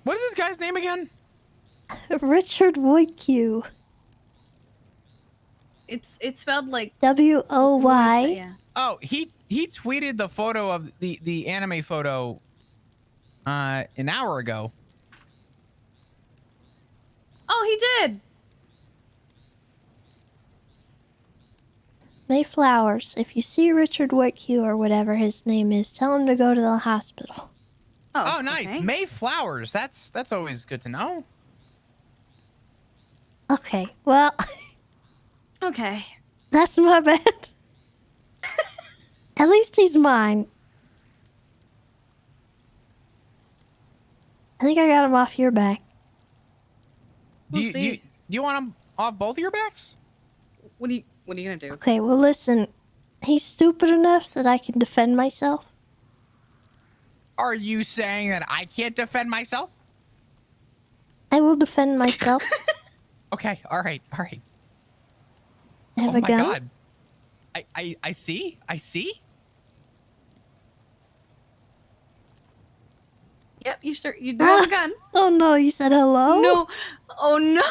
What is this guy's name again? Richard Woykew. It's spelled like... W-O-Y. Yeah. Oh, he tweeted the photo of the anime photo an hour ago. Oh, he did. Mayflowers. If you see Richard Woykew or whatever his name is, tell him to go to the hospital. Oh, nice. okay. Mayflowers. That's always good to know. Okay, well... Okay. That's my bad. At least he's mine. I think I got him off your back. Do you want him off both of your backs? What are you gonna do? Okay, well listen. He's stupid enough that I can defend myself. Are you saying that I can't defend myself? I will defend myself. Okay, all right. I have Oh a my gun. God. I see. Yep, you do have a gun. Oh no, you said hello? No. Oh no.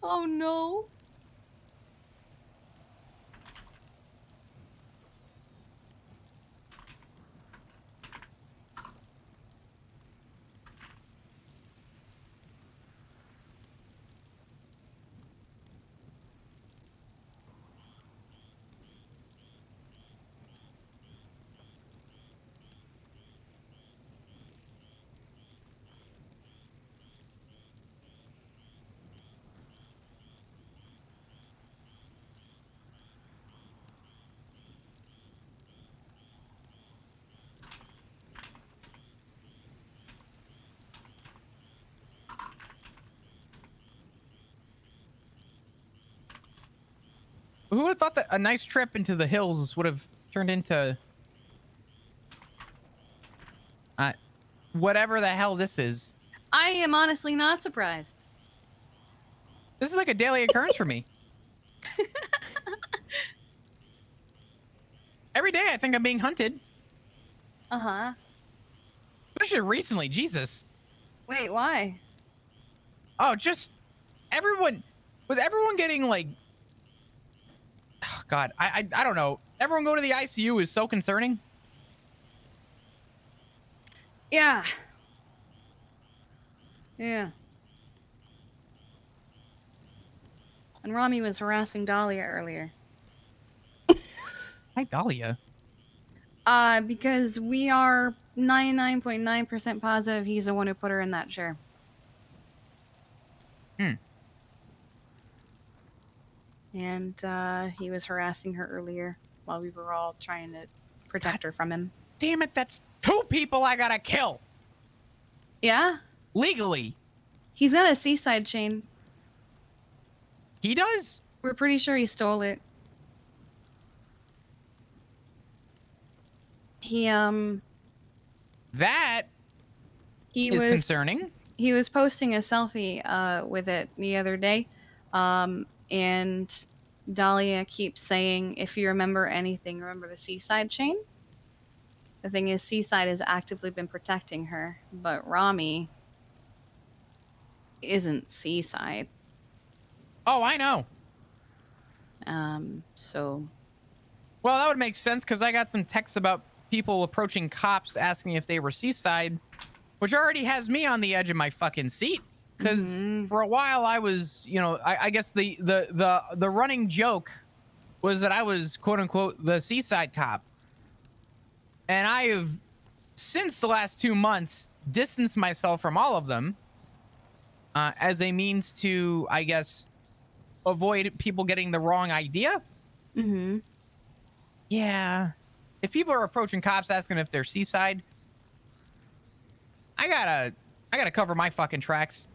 Oh no. Who would have thought that a nice trip into the hills would have turned into whatever the hell this is? I am honestly not surprised. This is like a daily occurrence for me. Every day I think I'm being hunted. Uh-huh. Especially recently, Jesus. Wait, why? Oh, just everyone. With everyone getting like, oh God, I don't know. Everyone go to the ICU is so concerning. Yeah. Yeah. And Rami was harassing Dahlia earlier. Hi, Dahlia. Because we are 99.9% positive he's the one who put her in that chair. and he was harassing her earlier while we were all trying to protect her from him. Damn it, that's 2 people I gotta kill. Yeah? Legally. He's got a seaside chain. He does? We're pretty sure he stole it. He, That he is was concerning. He was posting a selfie with it the other day, and Dahlia keeps saying, if you remember anything, remember the seaside chain? The thing is, Seaside has actively been protecting her, but Rami isn't Seaside. Oh, I know. So... Well, that would make sense because I got some texts about people approaching cops asking if they were Seaside, which already has me on the edge of my fucking seat. Because for a while I was, you know, I guess the running joke was that I was quote unquote the Seaside cop. And I have, since the last 2 months, distanced myself from all of them as a means to, I guess, avoid people getting the wrong idea. Mm-hmm. Yeah. If people are approaching cops asking if they're Seaside, I gotta cover my fucking tracks.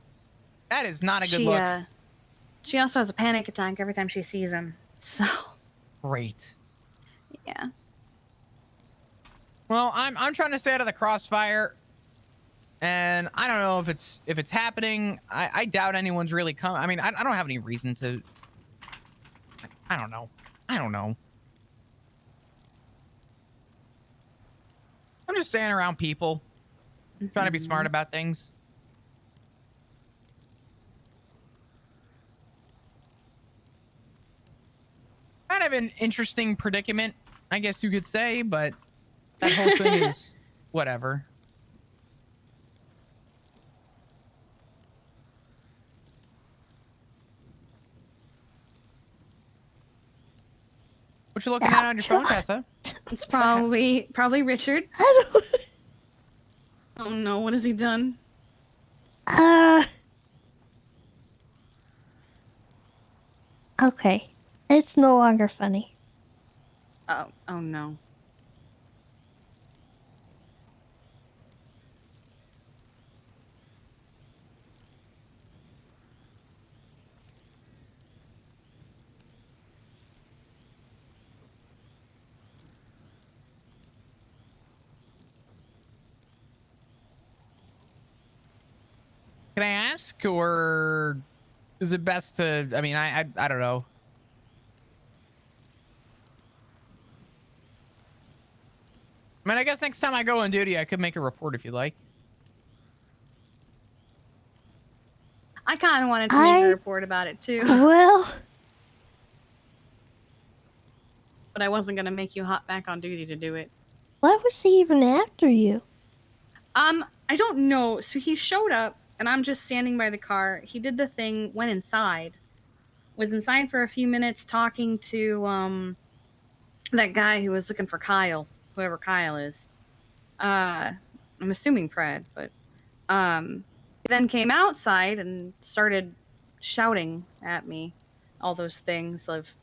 That is not a good look. She also has a panic attack every time she sees him. So great. Yeah. Well, I'm trying to stay out of the crossfire, and I don't know if it's happening. I doubt anyone's really come. I mean, I don't have any reason to. I don't know. I'm just staying around people, trying to be smart about things. Kind of an interesting predicament, I guess you could say, but that whole thing is whatever. What you looking at on your phone, Tessa? It's probably Richard. Oh no, what has he done? Okay. It's no longer funny. Oh no. Can I ask, or is it best to? I mean, I don't know. I mean, I guess next time I go on duty, I could make a report if you like. I kind of wanted to make a report about it too. Well, but I wasn't gonna make you hop back on duty to do it. why was he even after you? I don't know. So he showed up, and I'm just standing by the car. He did the thing, went inside, was inside for a few minutes talking to that guy who was looking for Kyle, whoever Kyle is. I'm assuming Pred, but he then came outside and started shouting at me all those things of,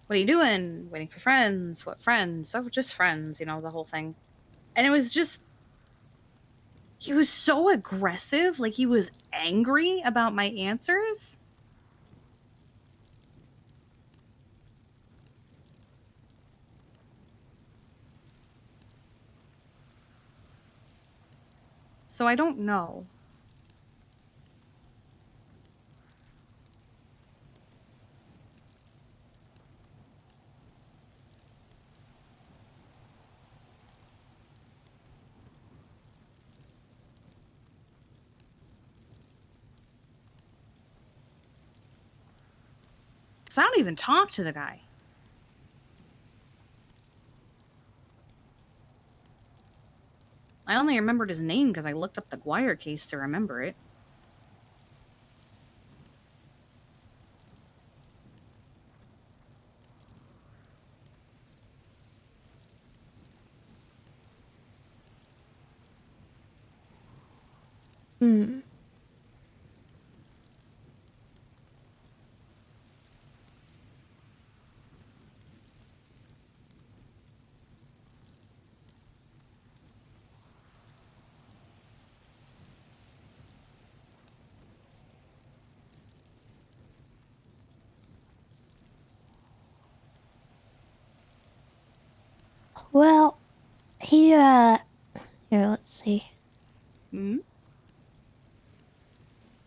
what are you doing? Waiting for friends? What friends? Oh, just friends, you know, the whole thing. And it was just, he was so aggressive, like he was angry about my answers. So I don't know. So I don't even talk to the guy. I only remembered his name because I looked up the Guire case to remember it. Well, he, here, let's see. Hmm?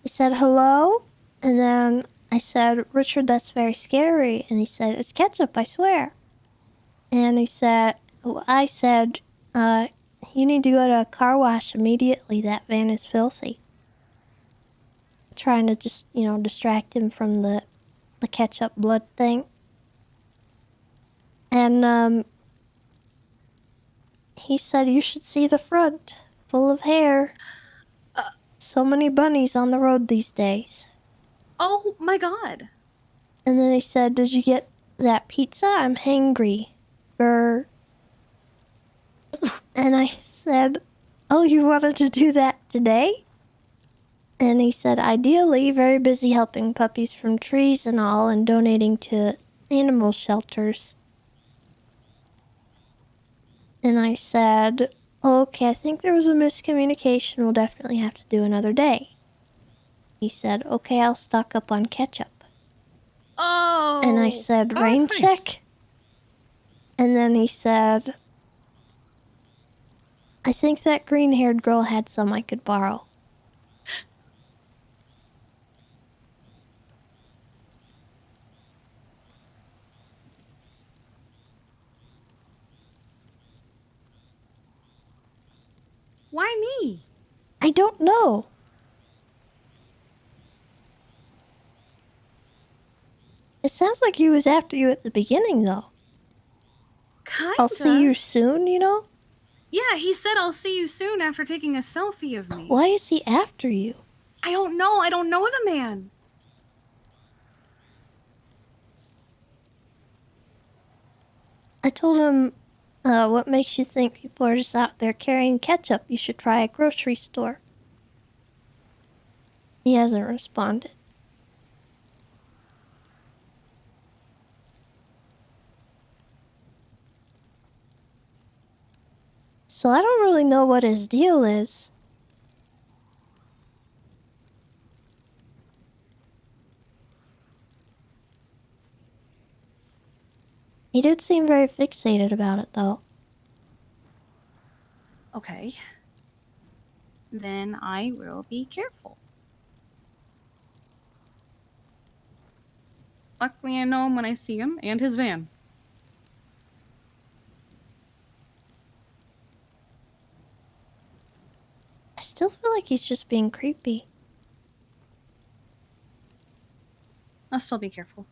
He said hello, and then I said, Richard, that's very scary. And he said, it's ketchup, I swear. And he said, I said, you need to go to a car wash immediately. That van is filthy. Trying to just, distract him from the ketchup blood thing. And, he said, you should see the front. Full of hair. So many bunnies on the road these days. Oh my god. And then he said, did you get that pizza? I'm hangry. Grr. And I said, oh, you wanted to do that today? And he said, ideally, very busy helping puppies from trees and all and donating to animal shelters. And I said, okay, I think there was a miscommunication. We'll definitely have to do another day. He said, okay, I'll stock up on ketchup. Oh. And I said, rain check? And then he said, I think that green-haired girl had some I could borrow. Why me? I don't know. It sounds like he was after you at the beginning, though. Kinda. I'll see you soon, Yeah, he said I'll see you soon after taking a selfie of me. Why is he after you? I don't know. I don't know the man. I told him, what makes you think people are just out there carrying ketchup? You should try a grocery store. He hasn't responded. So I don't really know what his deal is. He did seem very fixated about it, though. Okay. Then I will be careful. Luckily, I know him when I see him and his van. I still feel like he's just being creepy. I'll still be careful.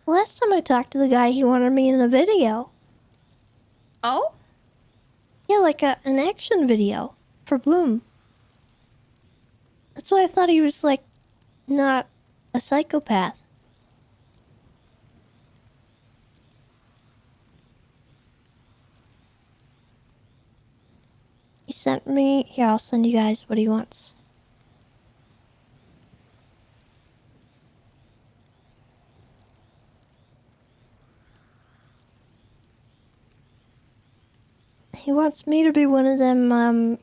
Last time I talked to the guy, he wanted me in a video. Oh? Yeah, like an action video for Bloom. That's why I thought he was, not a psychopath. He sent me... Here, I'll send you guys what he wants. He wants me to be one of them,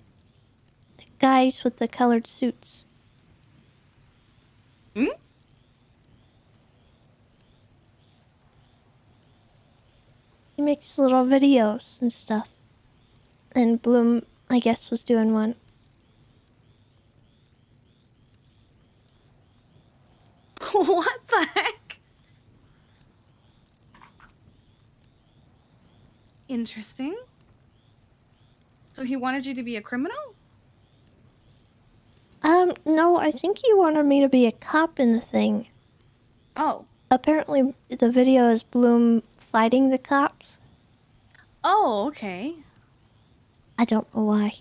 guys with the colored suits. Hmm? He makes little videos and stuff. And Bloom, I guess, was doing one. What the heck? Interesting. So he wanted you to be a criminal? No, I think he wanted me to be a cop in the thing. Oh. Apparently, the video is Bloom fighting the cops. Oh, okay. I don't know why.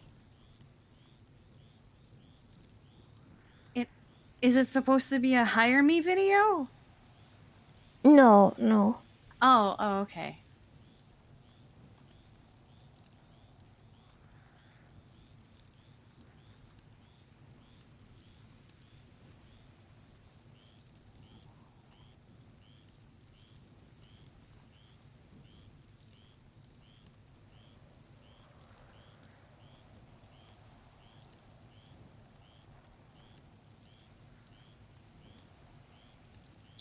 Is it supposed to be a hire me video? No. Oh, okay.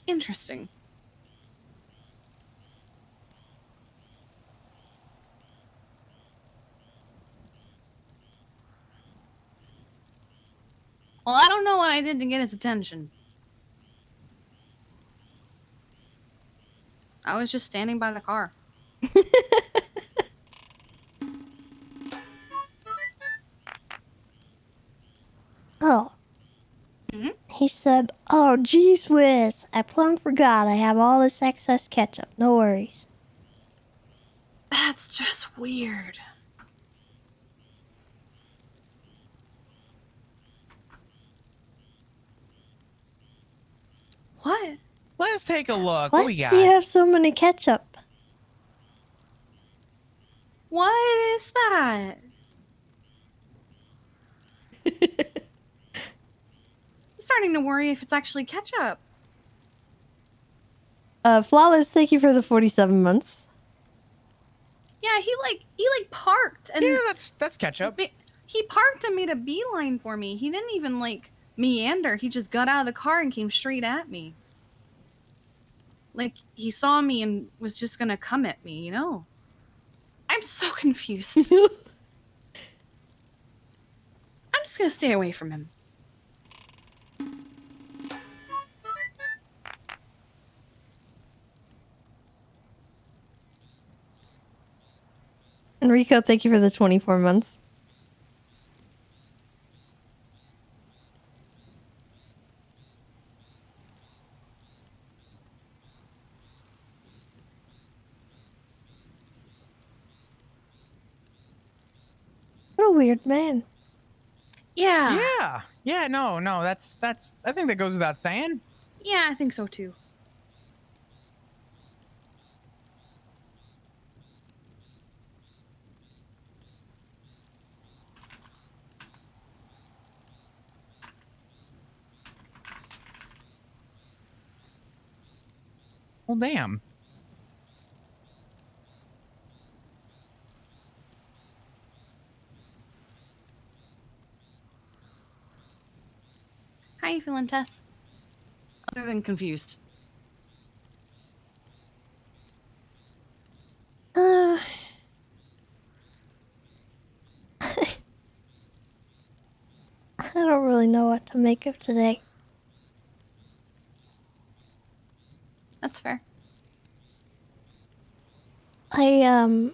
Interesting. Well, I don't know what I did to get his attention. I was just standing by the car. Oh. He said, "Oh, geez whiz, I plumb forgot I have all this excess ketchup. No worries." That's just weird. What? Let's take a look. Why What we does got? he have so many ketchup? What is that? I'm starting to worry if it's actually ketchup. Flawless, thank you for the 47 months. Yeah, he parked and Yeah, that's ketchup. He parked and made a beeline for me. He didn't even like meander. He just got out of the car and came straight at me. Like he saw me and was just gonna come at me, you know? I'm so confused. I'm just gonna stay away from him. Enrico, thank you for the 24 months. What a weird man. Yeah. Yeah, no, that's I think that goes without saying. Yeah, I think so too. Well, damn. How you feeling, Tess? Other than confused. I don't really know what to make of today. That's fair. I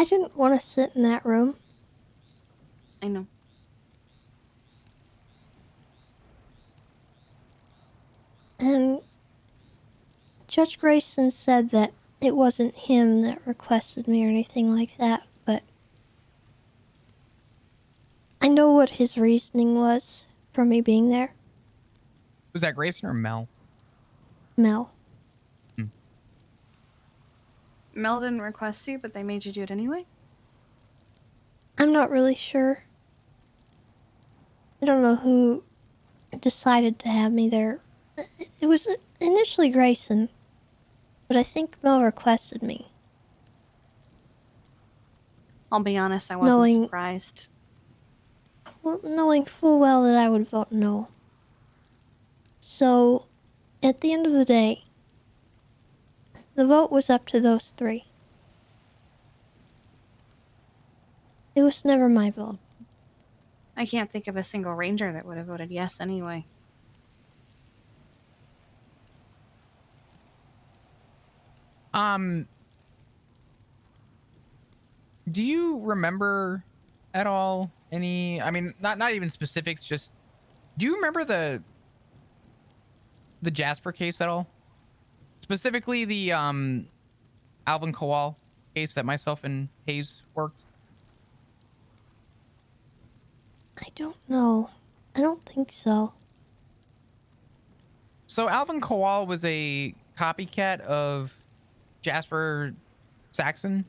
didn't want to sit in that room. I know. And Judge Grayson said that it wasn't him that requested me or anything like that, but I know what his reasoning was for me being there. Was that Grayson or Mel? Mel. Mel didn't request you, but they made you do it anyway? I'm not really sure. I don't know who decided to have me there. It was initially Grayson, but I think Mel requested me. I'll be honest, I wasn't surprised. Well, knowing full well that I would vote no. So, at the end of the day, the vote was up to those three. It was never my vote. I can't think of a single ranger that would have voted yes anyway. Do you remember at all any, I mean, not even specifics, just do you remember the Jasper case at all? Specifically the Alvin Kowal case that myself and Hayes worked? I don't know. I don't think so. So Alvin Kowal was a copycat of Jasper Saxon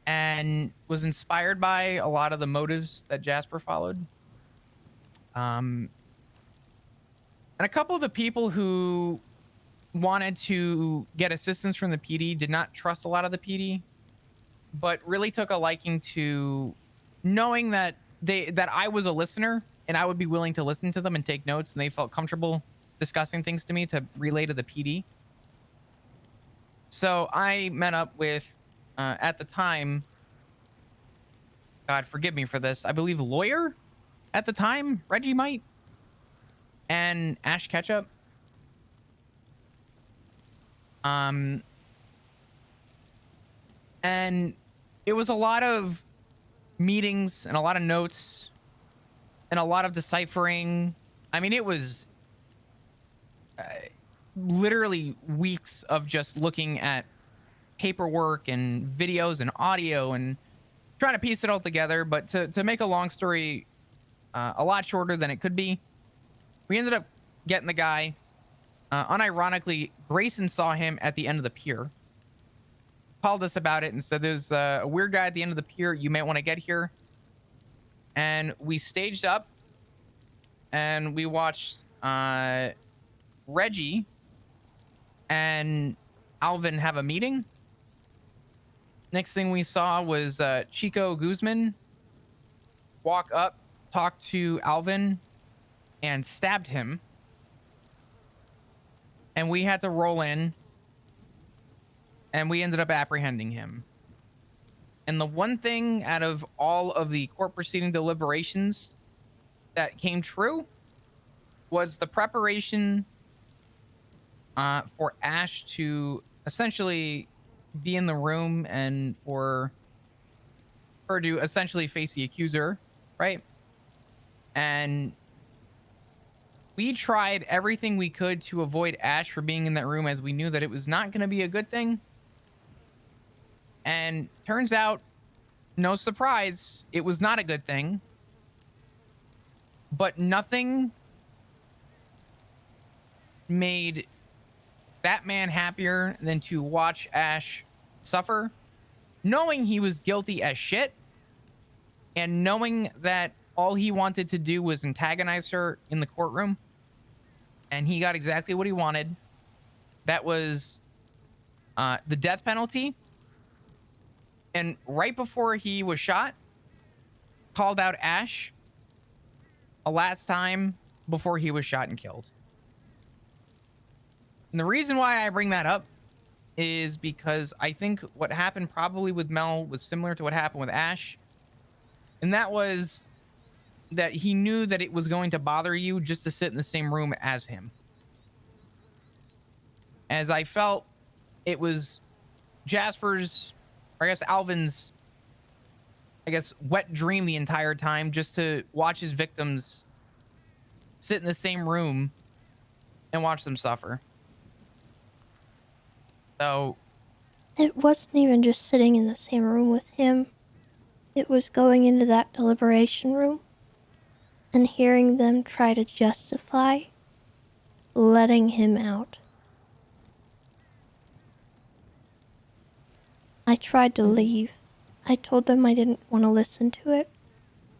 and was inspired by a lot of the motives that Jasper followed. And a couple of the people who wanted to get assistance from the PD, did not trust a lot of the PD, but really took a liking to knowing that I was a listener and I would be willing to listen to them and take notes, and they felt comfortable discussing things to me to relay to the PD. So I met up with, at the time, God forgive me for this, I believe lawyer at the time, Reggie Might, and Ash Ketchup. And it was a lot of meetings and a lot of notes and a lot of deciphering. I mean, it was literally weeks of just looking at paperwork and videos and audio and trying to piece it all together. But to make a long story a lot shorter than it could be, we ended up getting the guy. Unironically, Grayson saw him at the end of the pier, called us about it and said, there's a weird guy at the end of the pier. You may want to get here. And we staged up and we watched Reggie and Alvin have a meeting. Next thing we saw was Chico Guzman walk up, talk to Alvin, and stabbed him. And we had to roll in, and we ended up apprehending him. And the one thing out of all of the court proceeding deliberations that came true was the preparation for Ash to essentially be in the room and for her to essentially face the accuser, right? And we tried everything we could to avoid Ash from being in that room, as we knew that it was not going to be a good thing. And turns out, no surprise, it was not a good thing. But nothing made that man happier than to watch Ash suffer, knowing he was guilty as shit, and knowing that all he wanted to do was antagonize her in the courtroom. And he got exactly what he wanted. That was the death penalty. And right before he was shot, called out Ash a last time before he was shot and killed. And the reason why I bring that up is because I think what happened probably with Mel was similar to what happened with Ash. And that was that he knew that it was going to bother you just to sit in the same room as him. As I felt it was Jasper's, or I guess Alvin's, wet dream the entire time, just to watch his victims sit in the same room and watch them suffer. So it wasn't even just sitting in the same room with him. It was going into that deliberation room and hearing them try to justify letting him out. I tried to leave. I told them I didn't want to listen to it,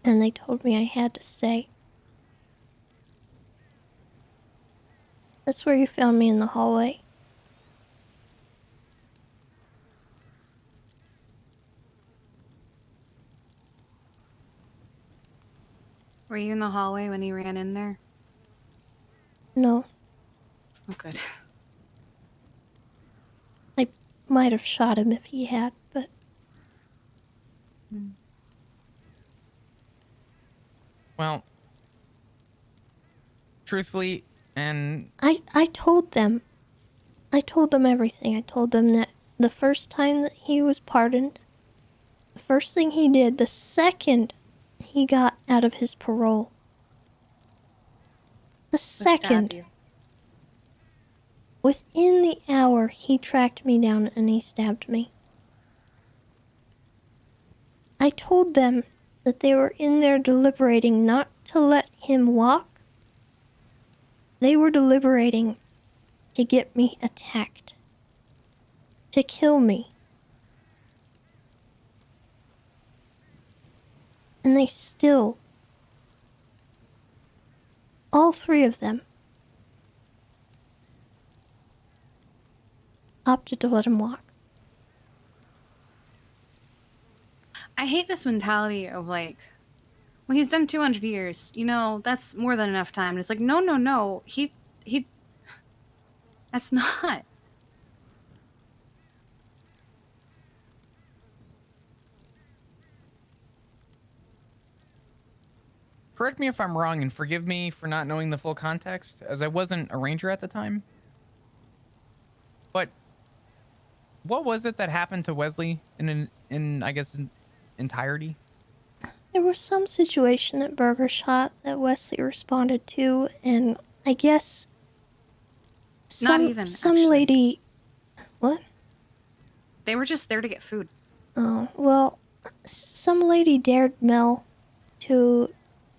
and they told me I had to stay. That's where you found me, in the hallway. Were you in the hallway when he ran in there? No, Oh, good. I might have shot him if he had, but... Well, truthfully, and I told them. I told them everything. I told them that the first time that he was pardoned, the first thing he did, the second he got out of his parole, the second, within the hour, he tracked me down and he stabbed me. I told them that they were in there deliberating not to let him walk. They were deliberating to get me attacked, to kill me. And they still, all three of them, opted to let him walk. I hate this mentality of like, well, he's done 200 years. You know, that's more than enough time. And it's like, no, no, no. He, that's not. Correct me if I'm wrong and forgive me for not knowing the full context, as I wasn't a ranger at the time. But what was it that happened to Wesley in I guess, entirety? There was some situation at Burger Shot that Wesley responded to, and I guess Not even, some actually. lady. What? They were just there to get food. Oh, well, some lady dared Mel to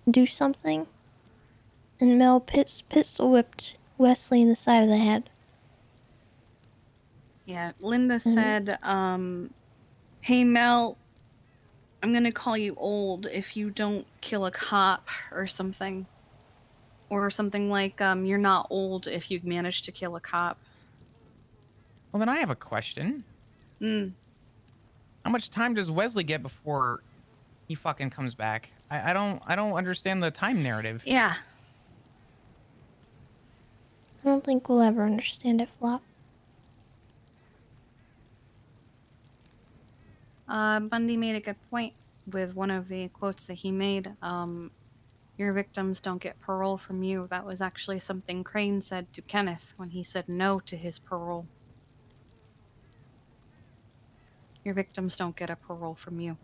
do something, and Mel pistol whipped Wesley in the side of the head. Yeah, Linda said, hey, Mel, I'm gonna call you old if you don't kill a cop or something. Or something like, you're not old if you've managed to kill a cop. Well, then I have a question. How much time does Wesley get before he fucking comes back? I don't understand the time narrative. Yeah. I don't think we'll ever understand it, Flop. Bundy made a good point with one of the quotes that he made. Your victims don't get parole from you. That was actually something Crane said to Kenneth when he said no to his parole. Your victims don't get a parole from you.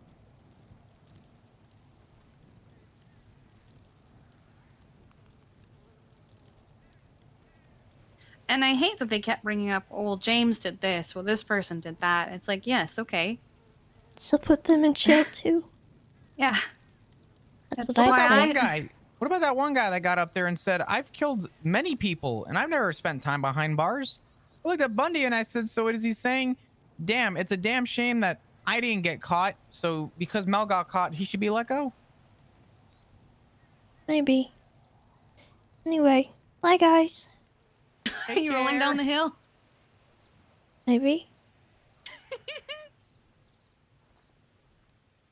And I hate that they kept bringing up, oh, well, James did this, well, this person did that. It's like, yes, okay. So put them in jail too. Yeah. That's What what about I that one say. guy? What about that one guy that got up there and said, I've killed many people and I've never spent time behind bars? I looked at Bundy and I said, so what is he saying? Damn, it's a damn shame that I didn't get caught. So because Mel got caught, he should be let go. Maybe. Anyway, bye guys. Are you rolling down the hill? Maybe.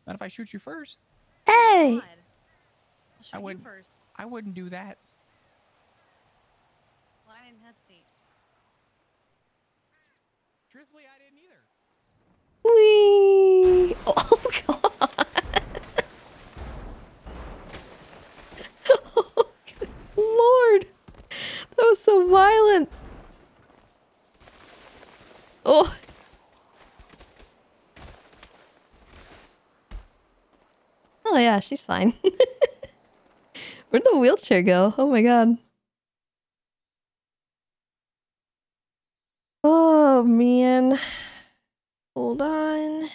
Not if I shoot you first. Hey! I wouldn't first. I wouldn't do that. Well, I didn't hesitate. Truthfully, I didn't either. Whee! Oh god. Oh, good Lord. That was so violent. Oh. Oh yeah, she's fine. Where'd the wheelchair go? Oh my god. Oh man. Hold on.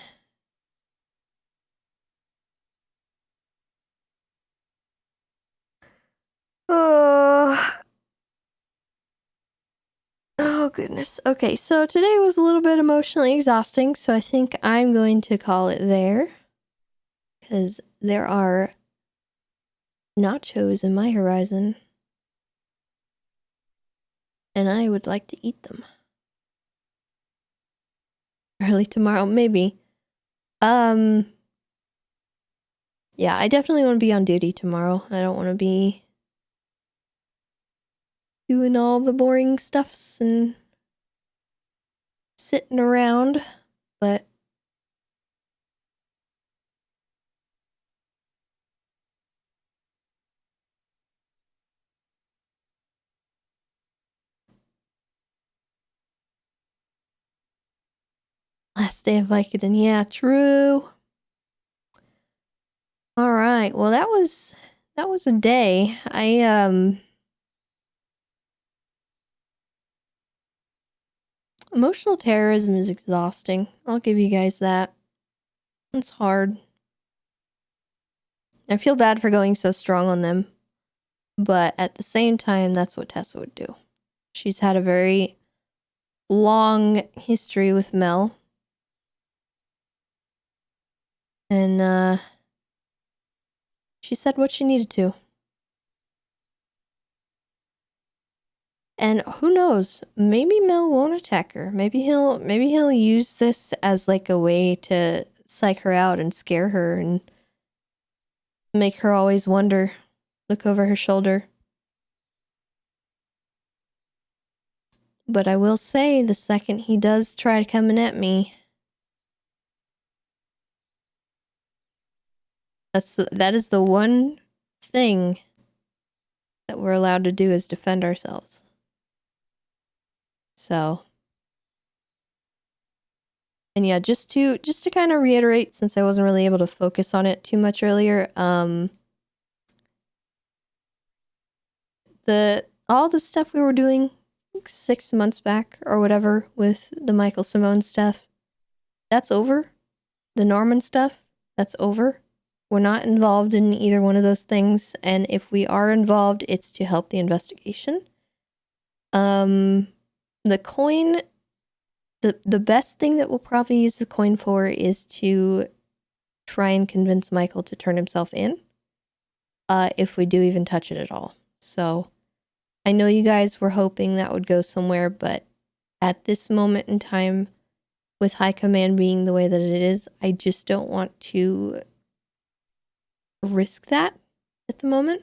Oh goodness. Okay, so today was a little bit emotionally exhausting, so I think I'm going to call it there. Because there are nachos in my horizon. And I would like to eat them. Early tomorrow, maybe. Yeah, I definitely want to be on duty tomorrow. I don't want to be doing all the boring stuffs and sitting around, but last day of Vicodin, yeah, true. All right, well that was a day. Emotional terrorism is exhausting. I'll give you guys that. It's hard. I feel bad for going so strong on them, but at the same time, that's what Tessa would do. She's had a very long history with Mel. And, she said what she needed to. And who knows? Maybe Mel won't attack her. Maybe he'll use this as like a way to psych her out and scare her and make her always wonder, look over her shoulder. But I will say, the second he does try coming at me, that is the one thing that we're allowed to do is defend ourselves. So, and yeah, just to kind of reiterate, since I wasn't really able to focus on it too much earlier, all the stuff we were doing 6 months back or whatever with the Michael Simone stuff, that's over. The Norman stuff, that's over. We're not involved in either one of those things, and if we are involved, it's to help the investigation. The coin, the best thing that we'll probably use the coin for is to try and convince Michael to turn himself in, if we do even touch it at all. So, I know you guys were hoping that would go somewhere, but at this moment in time, with High Command being the way that it is, I just don't want to risk that at the moment.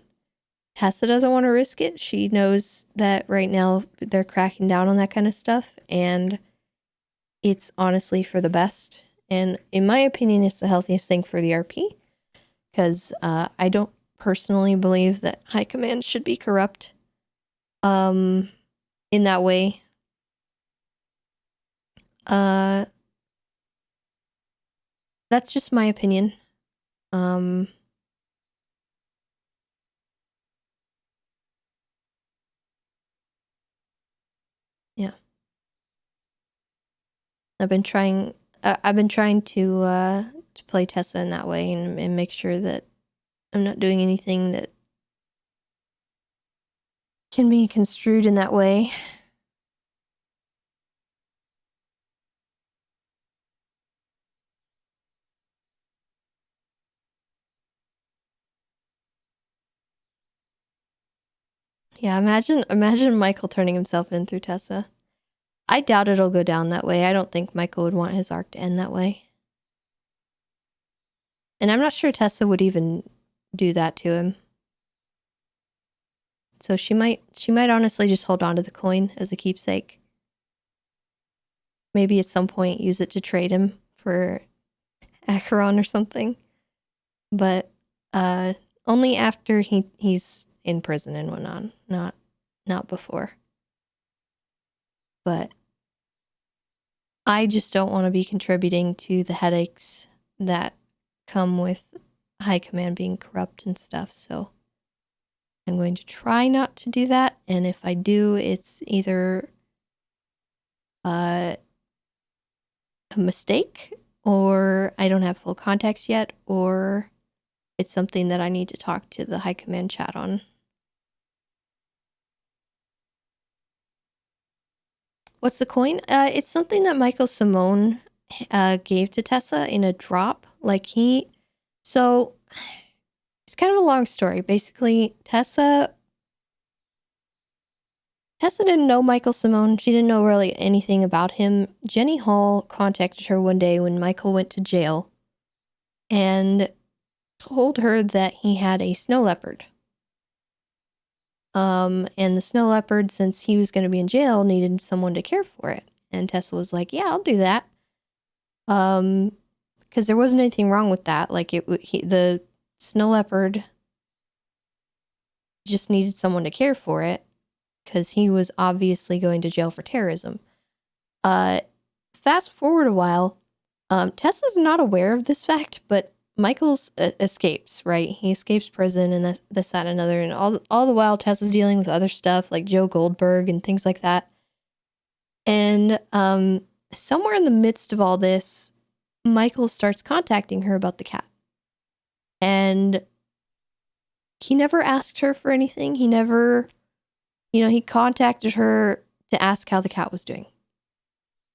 Tessa doesn't want to risk it. She knows that right now they're cracking down on that kind of stuff, and it's honestly for the best. And in my opinion, it's the healthiest thing for the RP, because I don't personally believe that High Command should be corrupt in that way. That's just my opinion. Yeah. I've been trying to play Tessa in that way and make sure that I'm not doing anything that can be construed in that way. Yeah, imagine Michael turning himself in through Tessa. I doubt it'll go down that way. I don't think Michael would want his arc to end that way. And I'm not sure Tessa would even do that to him. So she might honestly just hold on to the coin as a keepsake. Maybe at some point use it to trade him for Acheron or something. But only after he's in prison and whatnot, not before. But I just don't want to be contributing to the headaches that come with High Command being corrupt and stuff, so I'm going to try not to do that, and if I do, it's either a mistake, or I don't have full context yet, or it's something that I need to talk to the High Command chat on. What's the coin? It's something that Michael Simone gave to Tessa in a drop. So it's kind of a long story. Basically, Tessa didn't know Michael Simone. She didn't know really anything about him. Jenny Hall contacted her one day when Michael went to jail and told her that he had a snow leopard. And the snow leopard, since he was going to be in jail, needed someone to care for it. And Tessa was like, yeah, I'll do that. Because there wasn't anything wrong with that. Like, the snow leopard just needed someone to care for it, because he was obviously going to jail for terrorism. Fast forward a while, Tessa's not aware of this fact, but Michael's escapes, right? He escapes prison and this, that, and another, and all the while Tessa's dealing with other stuff like Joe Goldberg and things like that. And somewhere in the midst of all this, Michael starts contacting her about the cat. And he never asked her for anything. He never, he contacted her to ask how the cat was doing.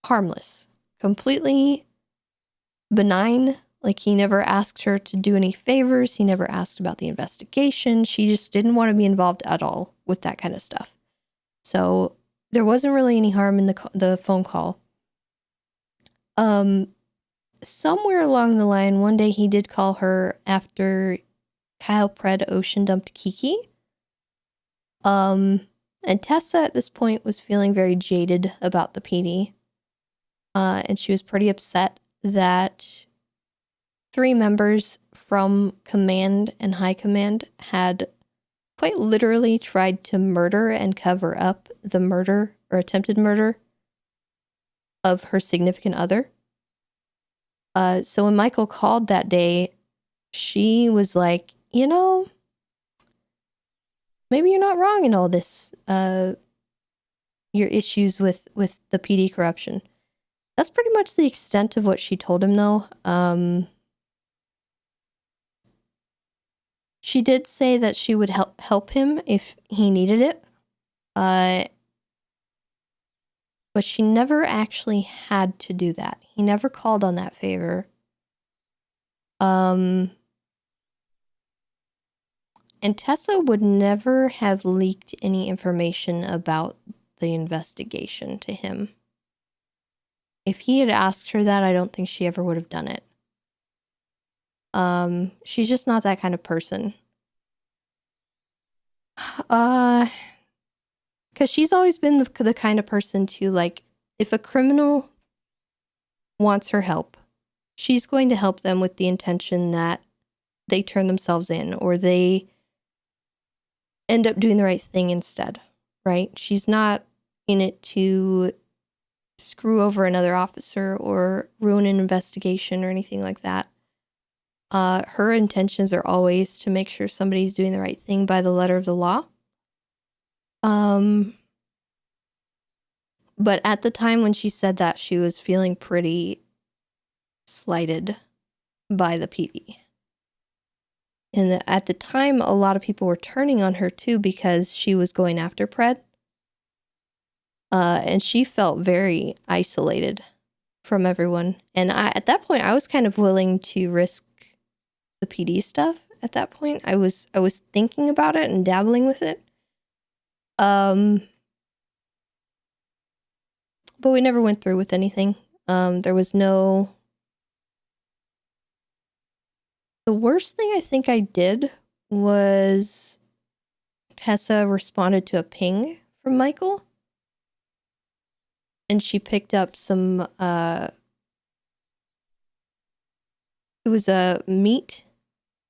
Harmless. Completely benign. Like, he never asked her to do any favors. He never asked about the investigation. She just didn't want to be involved at all with that kind of stuff. So there wasn't really any harm in the phone call. Somewhere along the line, one day he did call her after Kyle Pred ocean dumped Kiki. And Tessa at this point was feeling very jaded about the PD. And she was pretty upset that 3 members from Command and High Command had quite literally tried to murder and cover up the murder or attempted murder of her significant other. So when Michael called that day, she was like, you know, maybe you're not wrong in all this, your issues with the PD corruption. That's pretty much the extent of what she told him, though. She did say that she would help him if he needed it. But she never actually had to do that. He never called on that favor. And Tessa would never have leaked any information about the investigation to him. If he had asked her that, I don't think she ever would have done it. She's just not that kind of person. Because she's always been the kind of person to, like, if a criminal wants her help, she's going to help them with the intention that they turn themselves in or they end up doing the right thing instead, right? She's not in it to screw over another officer or ruin an investigation or anything like that. Her intentions are always to make sure somebody's doing the right thing by the letter of the law. But at the time when she said that, she was feeling pretty slighted by the PD. And at the time, a lot of people were turning on her too because she was going after Pred. And she felt very isolated from everyone. And at that point, I was kind of willing to risk the PD stuff. At that point, I was thinking about it and dabbling with it. But we never went through with anything. There was no... The worst thing I think I did was Tessa responded to a ping from Michael. And she picked up some, it was a meat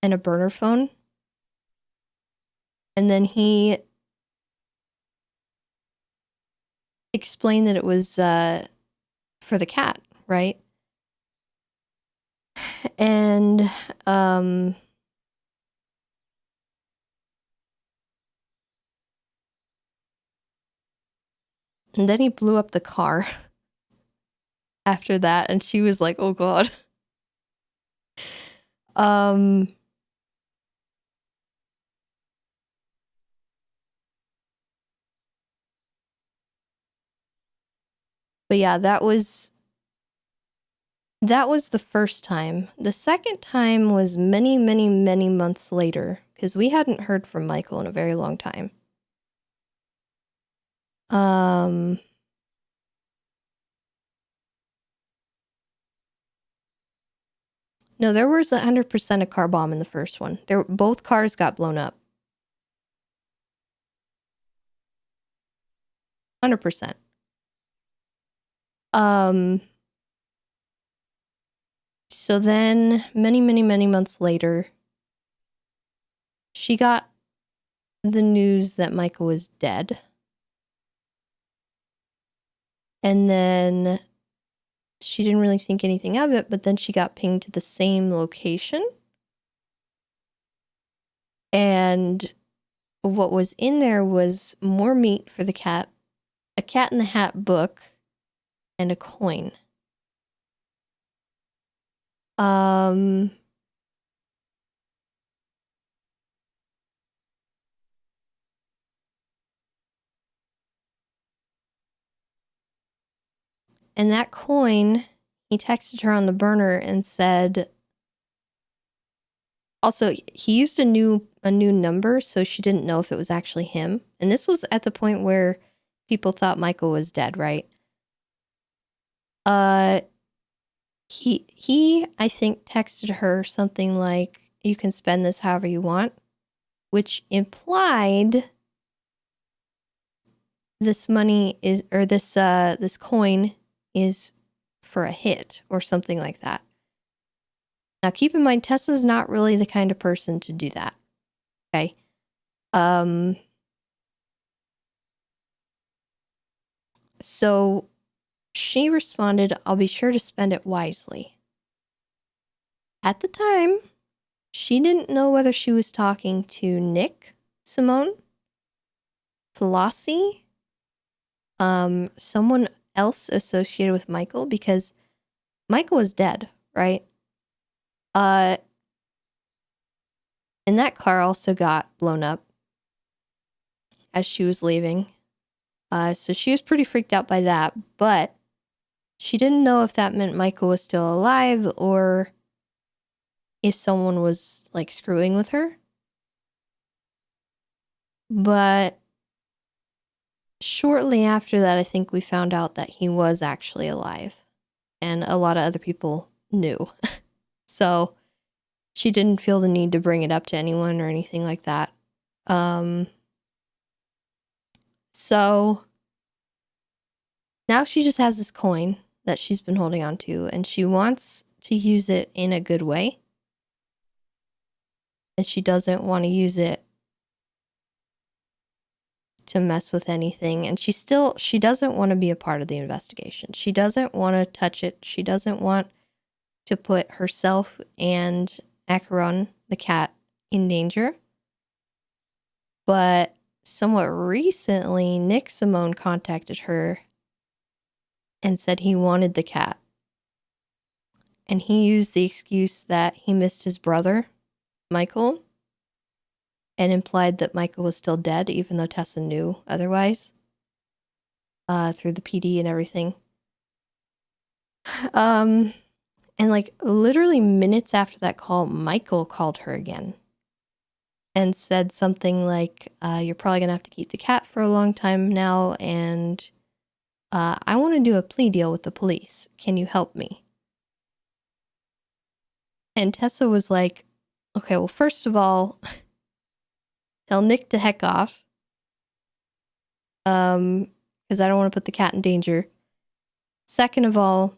and a burner phone. And then he explained that it was for the cat, right? And and then he blew up the car after that, and she was like, "Oh God." But yeah, that was the first time. The second time was many, many, many months later, because we hadn't heard from Michael in a very long time. No, there was 100% a car bomb in the first one. Both cars got blown up. 100%. So then, many, many, many months later, she got the news that Michael was dead. And then she didn't really think anything of it, but then she got pinged to the same location. And what was in there was more meat for the cat, a Cat in the Hat book, and a coin. And that coin, he texted her on the burner and said, also, he used a new number, so she didn't know if it was actually him. And this was at the point where people thought Michael was dead, right? He I think texted her something like, "You can spend this however you want," which implied this money is, or this coin is for a hit or something like that. Now keep in mind, Tessa's not really the kind of person to do that. Okay. So she responded, "I'll be sure to spend it wisely." At the time, she didn't know whether she was talking to Nick Simone, Flossie, someone else associated with Michael, because Michael was dead, right? And that car also got blown up as she was leaving. So she was pretty freaked out by that, but she didn't know if that meant Michael was still alive or if someone was like screwing with her. But shortly after that, I think we found out that he was actually alive, and a lot of other people knew. So she didn't feel the need to bring it up to anyone or anything like that. So now she just has this coin that she's been holding on to, and she wants to use it in a good way. And she doesn't want to use it to mess with anything. And she doesn't want to be a part of the investigation. She doesn't want to touch it. She doesn't want to put herself and Acheron, the cat, in danger. But somewhat recently, Nick Simone contacted her and said he wanted the cat. And he used the excuse that he missed his brother, Michael, and implied that Michael was still dead, even though Tessa knew otherwise, through the PD and everything. And like literally minutes after that call, Michael called her again and said something like, "You're probably gonna have to keep the cat for a long time now, and I want to do a plea deal with the police. Can you help me?" And Tessa was like, "Okay, well, first of all, tell Nick to heck off. Because I don't want to put the cat in danger. Second of all,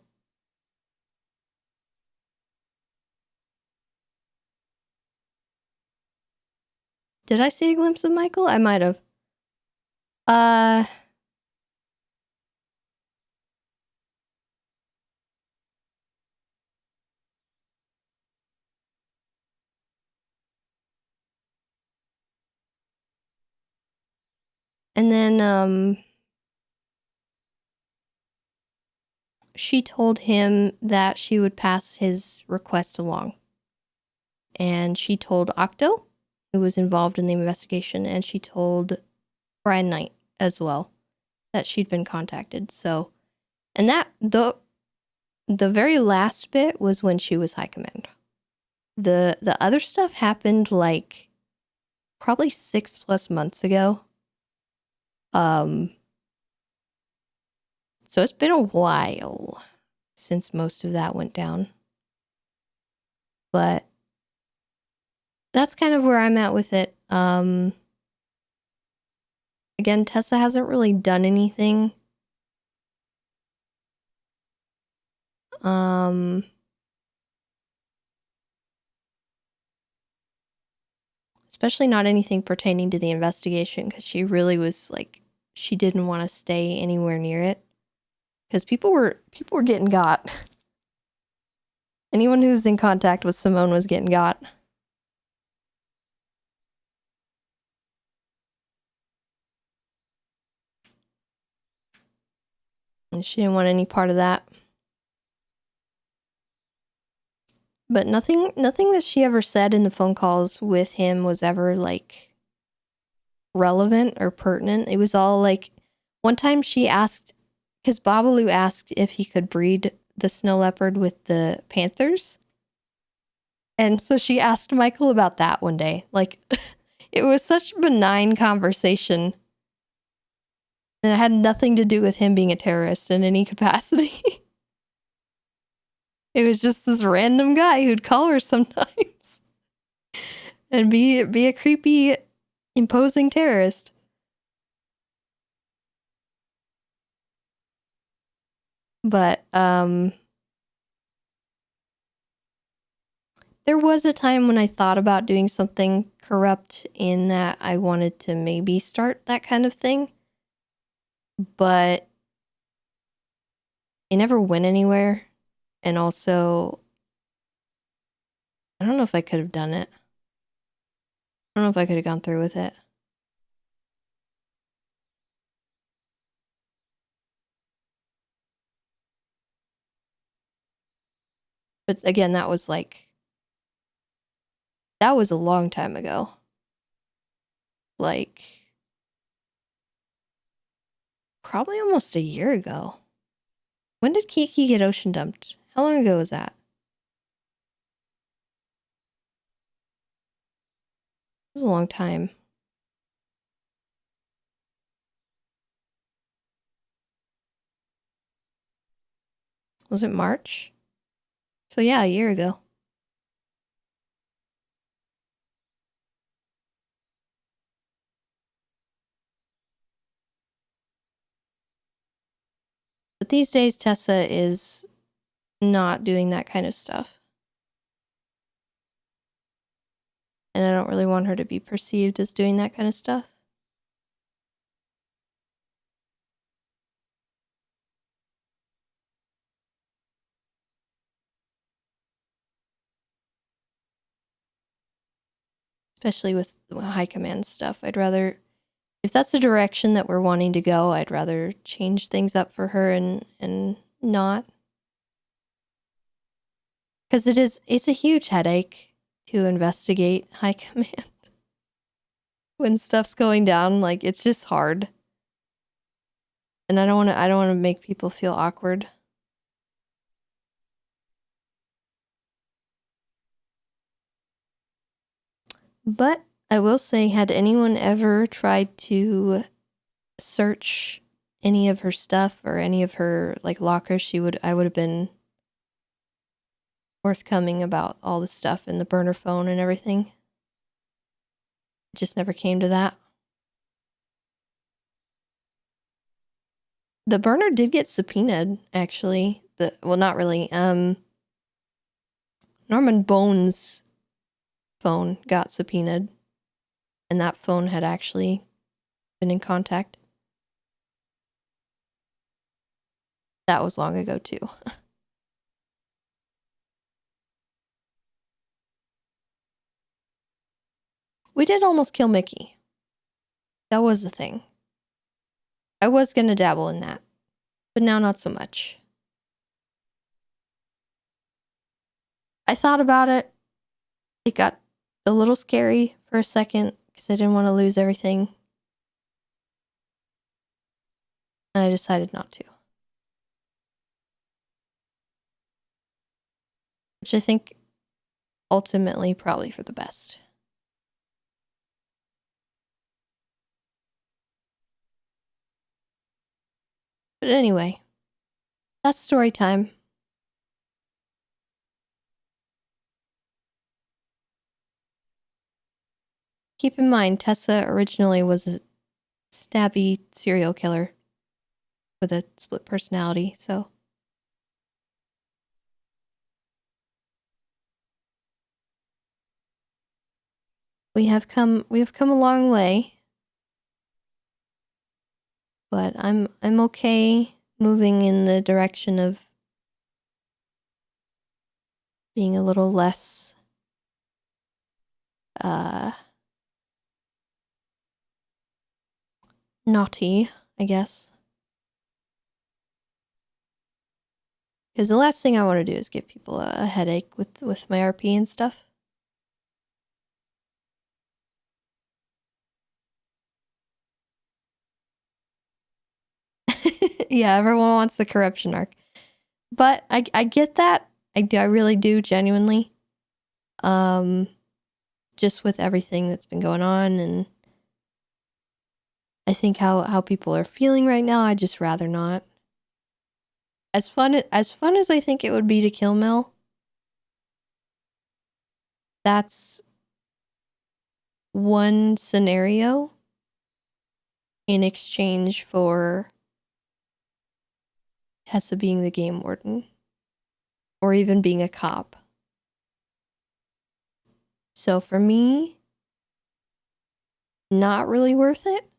did I see a glimpse of Michael? I might have. And then, she told him that she would pass his request along. And she told Octo, who was involved in the investigation, and she told Brian Knight as well that she'd been contacted. So, and that, the very last bit was when she was high command. The other stuff happened like probably 6+ months ago. So it's been a while since most of that went down. But that's kind of where I'm at with it. Again, Tessa hasn't really done anything. Especially not anything pertaining to the investigation, because she really was like, she didn't want to stay anywhere near it. Because people were getting got. Anyone who was in contact with Simone was getting got. And she didn't want any part of that. But nothing that she ever said in the phone calls with him was ever like relevant or pertinent. It was all like, one time she asked, because Babalu asked if he could breed the snow leopard with the panthers. And so she asked Michael about that one day. Like, it was such a benign conversation. And it had nothing to do with him being a terrorist in any capacity. It was just this random guy who'd call her sometimes and be a creepy, imposing terrorist. But there was a time when I thought about doing something corrupt in that I wanted to maybe start that kind of thing. But it never went anywhere. And also, I don't know if I could have done it. I don't know if I could have gone through with it. But again, that was a long time ago. Like, probably almost a year ago. When did Kiki get ocean dumped? How long ago was that? It was a long time. Was it March? So yeah, a year ago. But these days, Tessa is not doing that kind of stuff. And I don't really want her to be perceived as doing that kind of stuff. Especially with high command stuff. I'd rather, if that's the direction that we're wanting to go, I'd rather change things up for her and not. Because it's a huge headache to investigate high command. When stuff's going down, like, it's just hard. And I don't want to make people feel awkward. But I will say, had anyone ever tried to search any of her stuff or any of her like lockers, I would have been forthcoming about all the stuff in the burner phone and everything. It just never came to that. The burner did get subpoenaed, actually. Well, not really. Norman Bones' phone got subpoenaed, and that phone had actually been in contact. That was long ago, too. We did almost kill Mickey. That was the thing. I was going to dabble in that, but now not so much. I thought about it. It got a little scary for a second because I didn't want to lose everything. I decided not to. Which I think ultimately probably for the best. But anyway, that's story time. Keep in mind, Tessa originally was a stabby serial killer with a split personality, so. We have come a long way. But I'm okay moving in the direction of being a little less naughty, I guess. Because the last thing I want to do is give people a headache with my RP and stuff. Yeah, everyone wants the corruption arc. But I get that. I really do, genuinely. Just with everything that's been going on and I think how people are feeling right now, I'd just rather not. As fun as I think it would be to kill Mel, that's one scenario in exchange for Tessa being the game warden. Or even being a cop. So for me, not really worth it.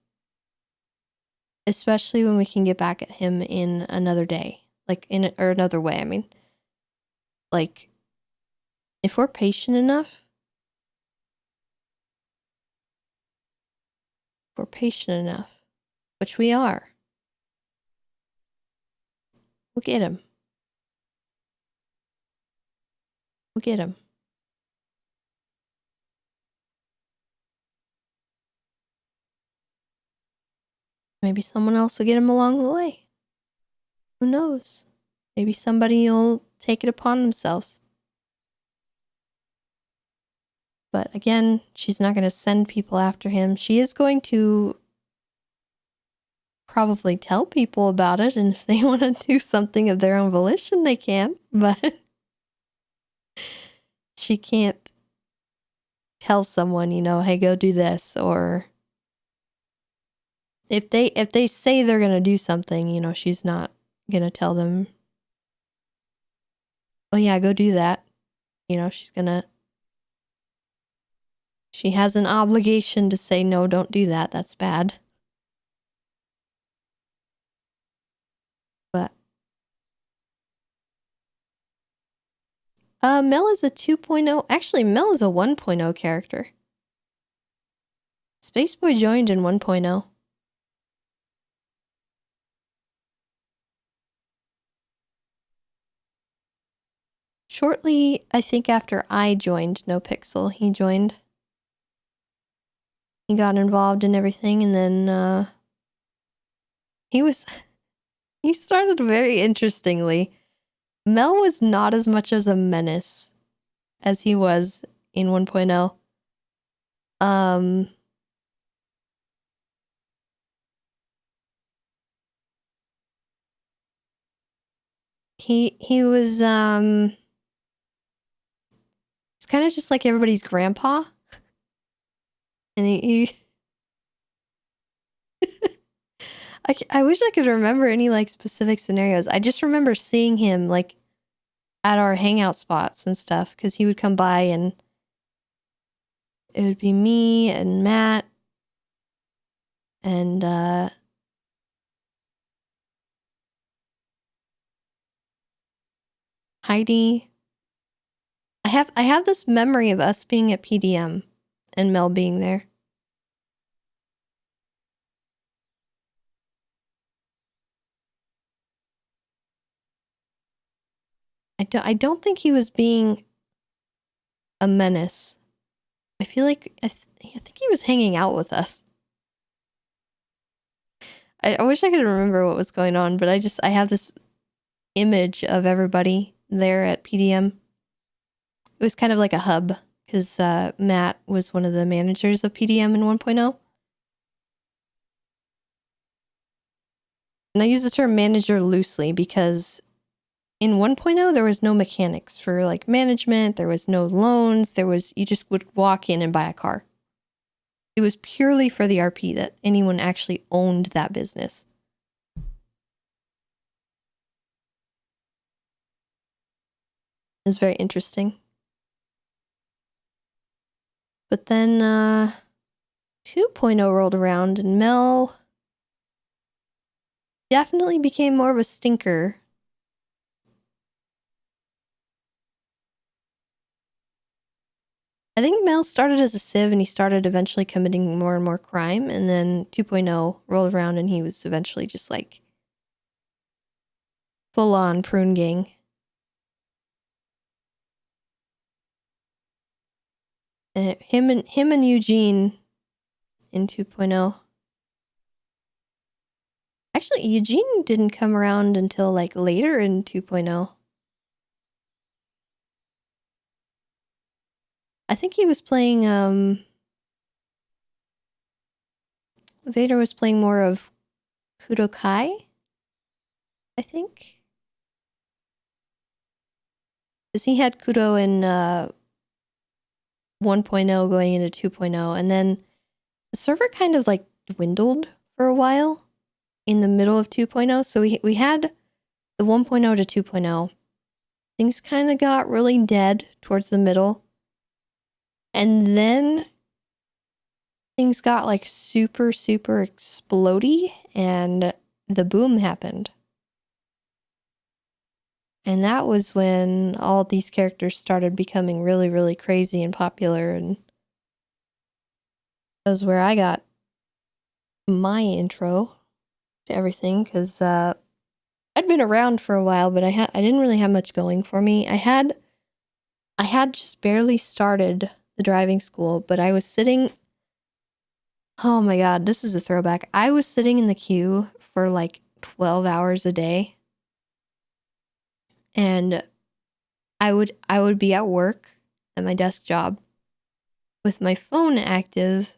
Especially when we can get back at him in another day. Like, or another way, I mean. Like, if we're patient enough, which we are, we'll get him. We'll get him. Maybe someone else will get him along the way. Who knows? Maybe somebody will take it upon themselves. But again, she's not going to send people after him. She is going to probably tell people about it, and if they want to do something of their own volition, they can, but she can't tell someone, you know, hey, go do this, or if they say they're going to do something, you know, she's not going to tell them, oh yeah, go do that. You know, she has an obligation to say, no, don't do that. That's bad. But Mel is a 2.0. Actually, Mel is a 1.0 character. Spaceboy joined in 1.0. Shortly, I think after I joined NoPixel, he joined. He got involved in everything, and then he started very interestingly. Mel was not as much as a menace as he was in 1.0. He was it's kind of just like everybody's grandpa. And he I wish I could remember any like specific scenarios. I just remember seeing him like at our hangout spots and stuff, because he would come by and it would be me and Matt and Heidi. I have this memory of us being at PDM and Mel being there. I don't think he was being a menace. I feel like I think he was hanging out with us. I wish I could remember what was going on, but I have this image of everybody there at PDM. It was kind of like a hub, because Matt was one of the managers of PDM in 1.0. And I use the term manager loosely because in 1.0 there was no mechanics for like management, there was no loans, you just would walk in and buy a car. It was purely for the RP that anyone actually owned that business. It was very interesting. But then 2.0 rolled around and Mel definitely became more of a stinker. I think Mel started as a civ and he started eventually committing more and more crime, and then 2.0 rolled around and he was eventually just like full on prune gang. And him and Eugene in 2.0. Actually, Eugene didn't come around until like later in 2.0. I think he was playing Vader was playing more of Kudokai, I think. Because he had Kudo in 1.0 going into 2.0, and then the server kind of like dwindled for a while in the middle of 2.0. So we had the 1.0 to 2.0. Things kind of got really dead towards the middle. And then things got like super, super explodey, and the boom happened. And that was when all these characters started becoming really, really crazy and popular. And that was where I got my intro to everything, because I'd been around for a while, but I didn't really have much going for me. I had just barely started the driving school, but I was sitting. Oh my god, this is a throwback. I was sitting in the queue for like 12 hours a day. And I would be at work at my desk job with my phone active,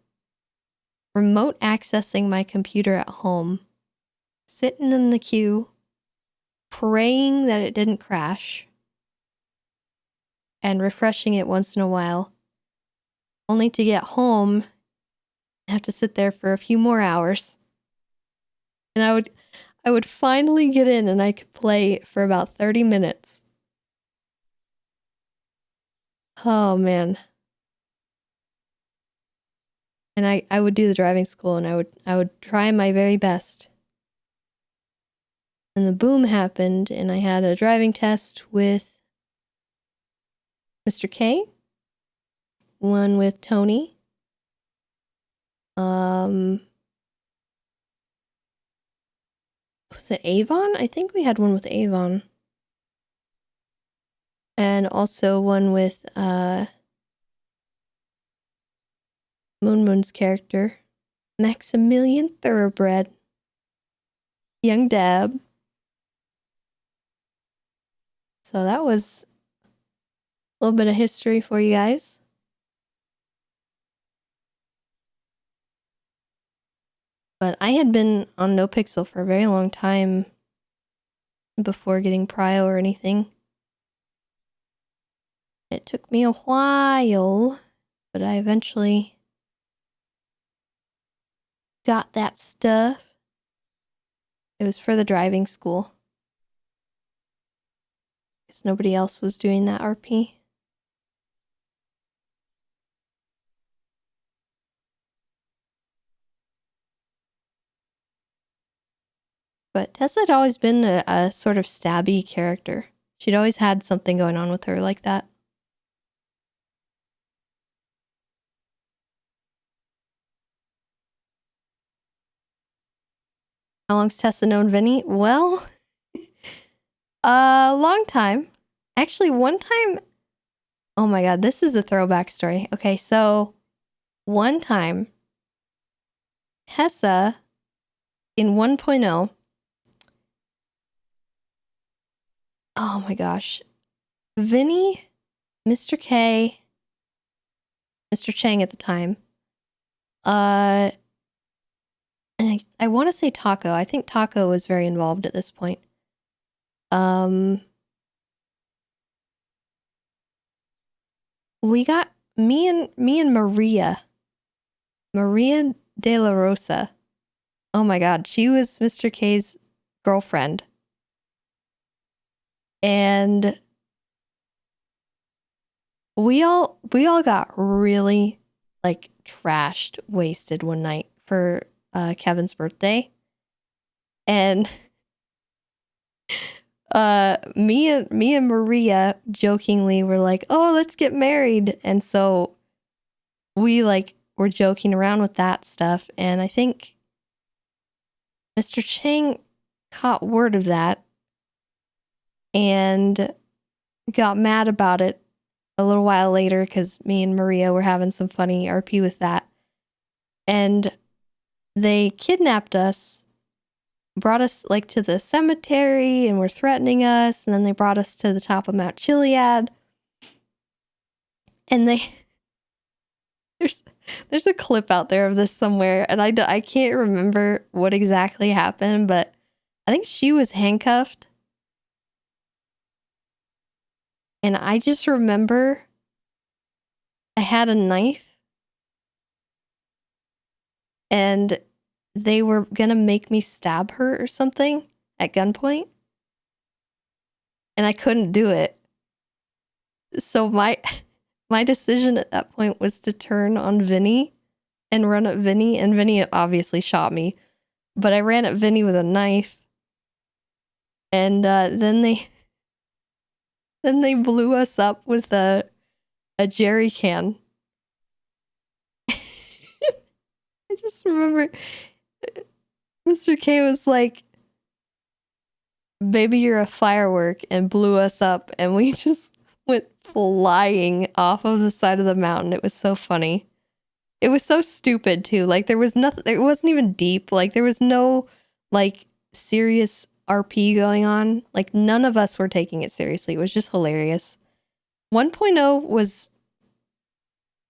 remote accessing my computer at home, sitting in the queue, praying that it didn't crash, and refreshing it once in a while, only to get home and have to sit there for a few more hours. And I would finally get in, and I could play for about 30 minutes. Oh man. And I would do the driving school, and I would try my very best. And the boom happened, and I had a driving test with Mr. K, one with Tony. Was it Avon? I think we had one with Avon. And also one with Moon's character, Maximilian Thoroughbred, Young Dab. So that was a little bit of history for you guys. But I had been on NoPixel for a very long time before getting Prio or anything. It took me a while, but I eventually got that stuff. It was for the driving school, because nobody else was doing that RP. But Tessa had always been a sort of stabby character. She'd always had something going on with her like that. How long's Tessa known Vinny? Well, a long time. Actually, one time... Oh my god, this is a throwback story. Okay, so one time, Tessa, in 1.0... Oh my gosh. Vinny, Mr. K, Mr. Chang at the time, and I want to say Taco. I think Taco was very involved at this point. We got me and Maria De La Rosa. Oh my god, she was Mr. K's girlfriend. And we all got really like trashed, wasted one night for Kevin's birthday. And me and Maria jokingly were like, "Oh, let's get married." And so we like were joking around with that stuff, and I think Mr. Chang caught word of that and got mad about it a little while later, because me and Maria were having some funny RP with that. And they kidnapped us, brought us like to the cemetery, and were threatening us, and then they brought us to the top of Mount Chiliad. And There's a clip out there of this somewhere, and I can't remember what exactly happened, but I think she was handcuffed. And I just remember I had a knife, and they were gonna make me stab her or something at gunpoint, and I couldn't do it. So my decision at that point was to turn on Vinny and run at Vinny, and Vinny obviously shot me, but I ran at Vinny with a knife, and then they blew us up with a jerry can. I just remember Mr. K was like, "Baby, you're a firework," and blew us up, and we just went flying off of the side of the mountain. It was so funny. It was so stupid too. Like there was nothing. It wasn't even deep. Like there was no like serious RP going on. Like none of us were taking it seriously. It was just hilarious. 1.0 was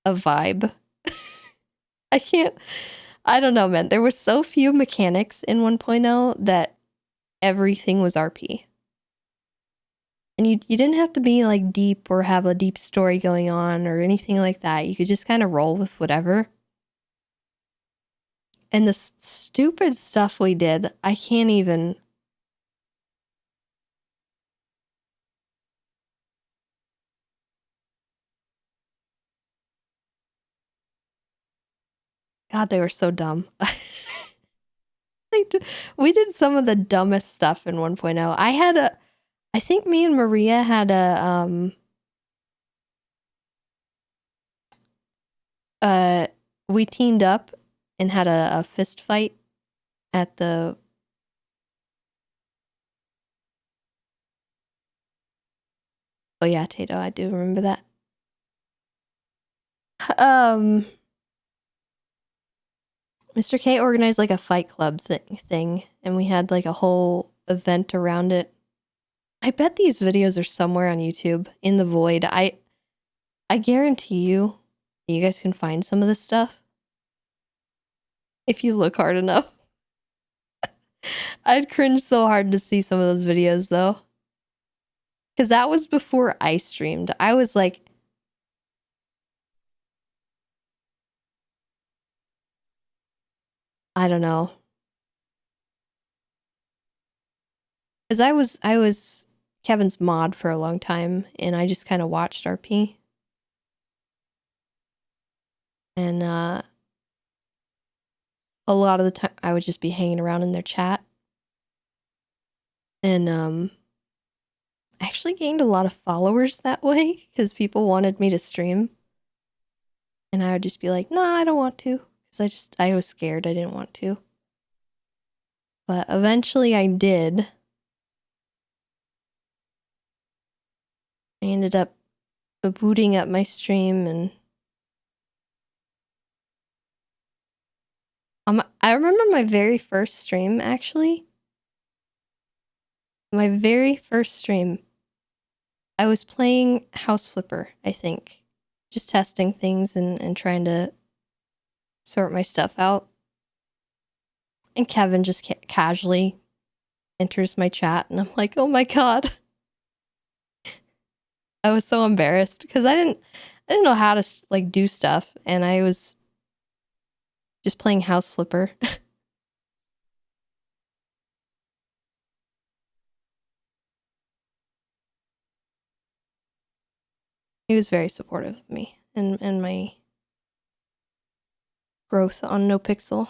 a vibe. I don't know, man. There were so few mechanics in 1.0 that everything was RP. And you didn't have to be like deep or have a deep story going on or anything like that. You could just kind of roll with whatever. And the stupid stuff we did, I can't even. God, they were so dumb. We did some of the dumbest stuff in 1.0. I think me and Maria had we teamed up and had a fist fight at the. Oh yeah, Tato, I do remember that. Mr. K organized like a fight club thing, and we had like a whole event around it. I bet these videos are somewhere on YouTube in the void. I guarantee you guys can find some of this stuff if you look hard enough. I'd cringe so hard to see some of those videos though. Because that was before I streamed. I was like, I don't know. Because I was Kevin's mod for a long time, and I just kind of watched RP. And a lot of the time I would just be hanging around in their chat. And I actually gained a lot of followers that way because people wanted me to stream. And I would just be like, nah, I don't want to. Because I was scared. I didn't want to. But eventually I did. I ended up booting up my stream, and I remember my very first stream, actually. My very first stream, I was playing House Flipper, I think. Just testing things and trying to sort my stuff out. And Kevin just casually enters my chat, and I'm like, oh my god. I was so embarrassed because I didn't know how to like do stuff, and I was just playing House Flipper. He was very supportive of me and my growth on NoPixel.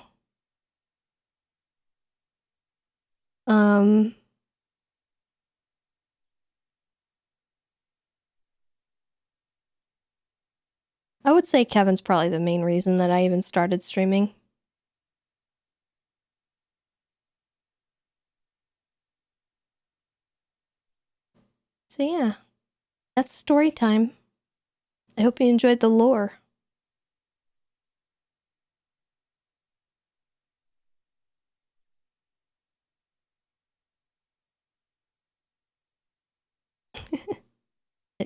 I would say Kevin's probably the main reason that I even started streaming. So yeah, that's story time. I hope you enjoyed the lore.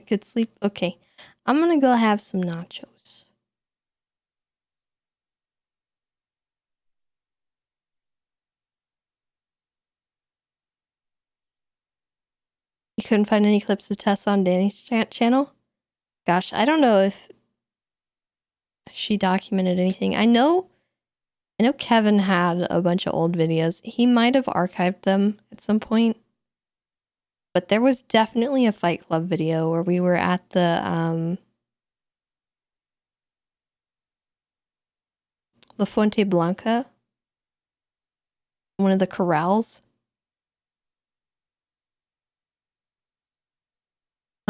Good sleep. Okay, I'm gonna go have some nachos. couldn't find any clips of Tessa on Danny's channel. Gosh, I don't know if she documented anything. I know Kevin had a bunch of old videos. He might have archived them at some point. But there was definitely a Fight Club video where we were at the La Fuente Blanca, one of the corrals.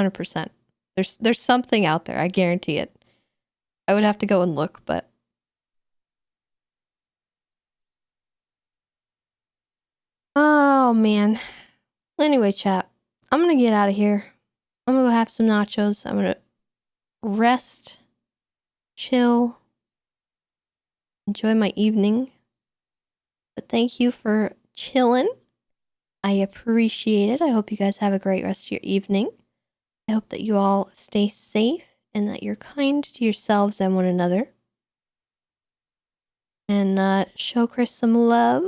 100%. There's something out there, I guarantee it. I would have to go and look, but oh man. Anyway, chat, I'm gonna get out of here. I'm gonna go have some nachos. I'm gonna rest, chill, enjoy my evening. But thank you for chilling. I appreciate it. I hope you guys have a great rest of your evening. I hope that you all stay safe and that you're kind to yourselves and one another. And show Chris some love.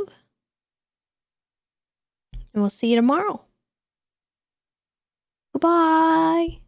And we'll see you tomorrow. Goodbye.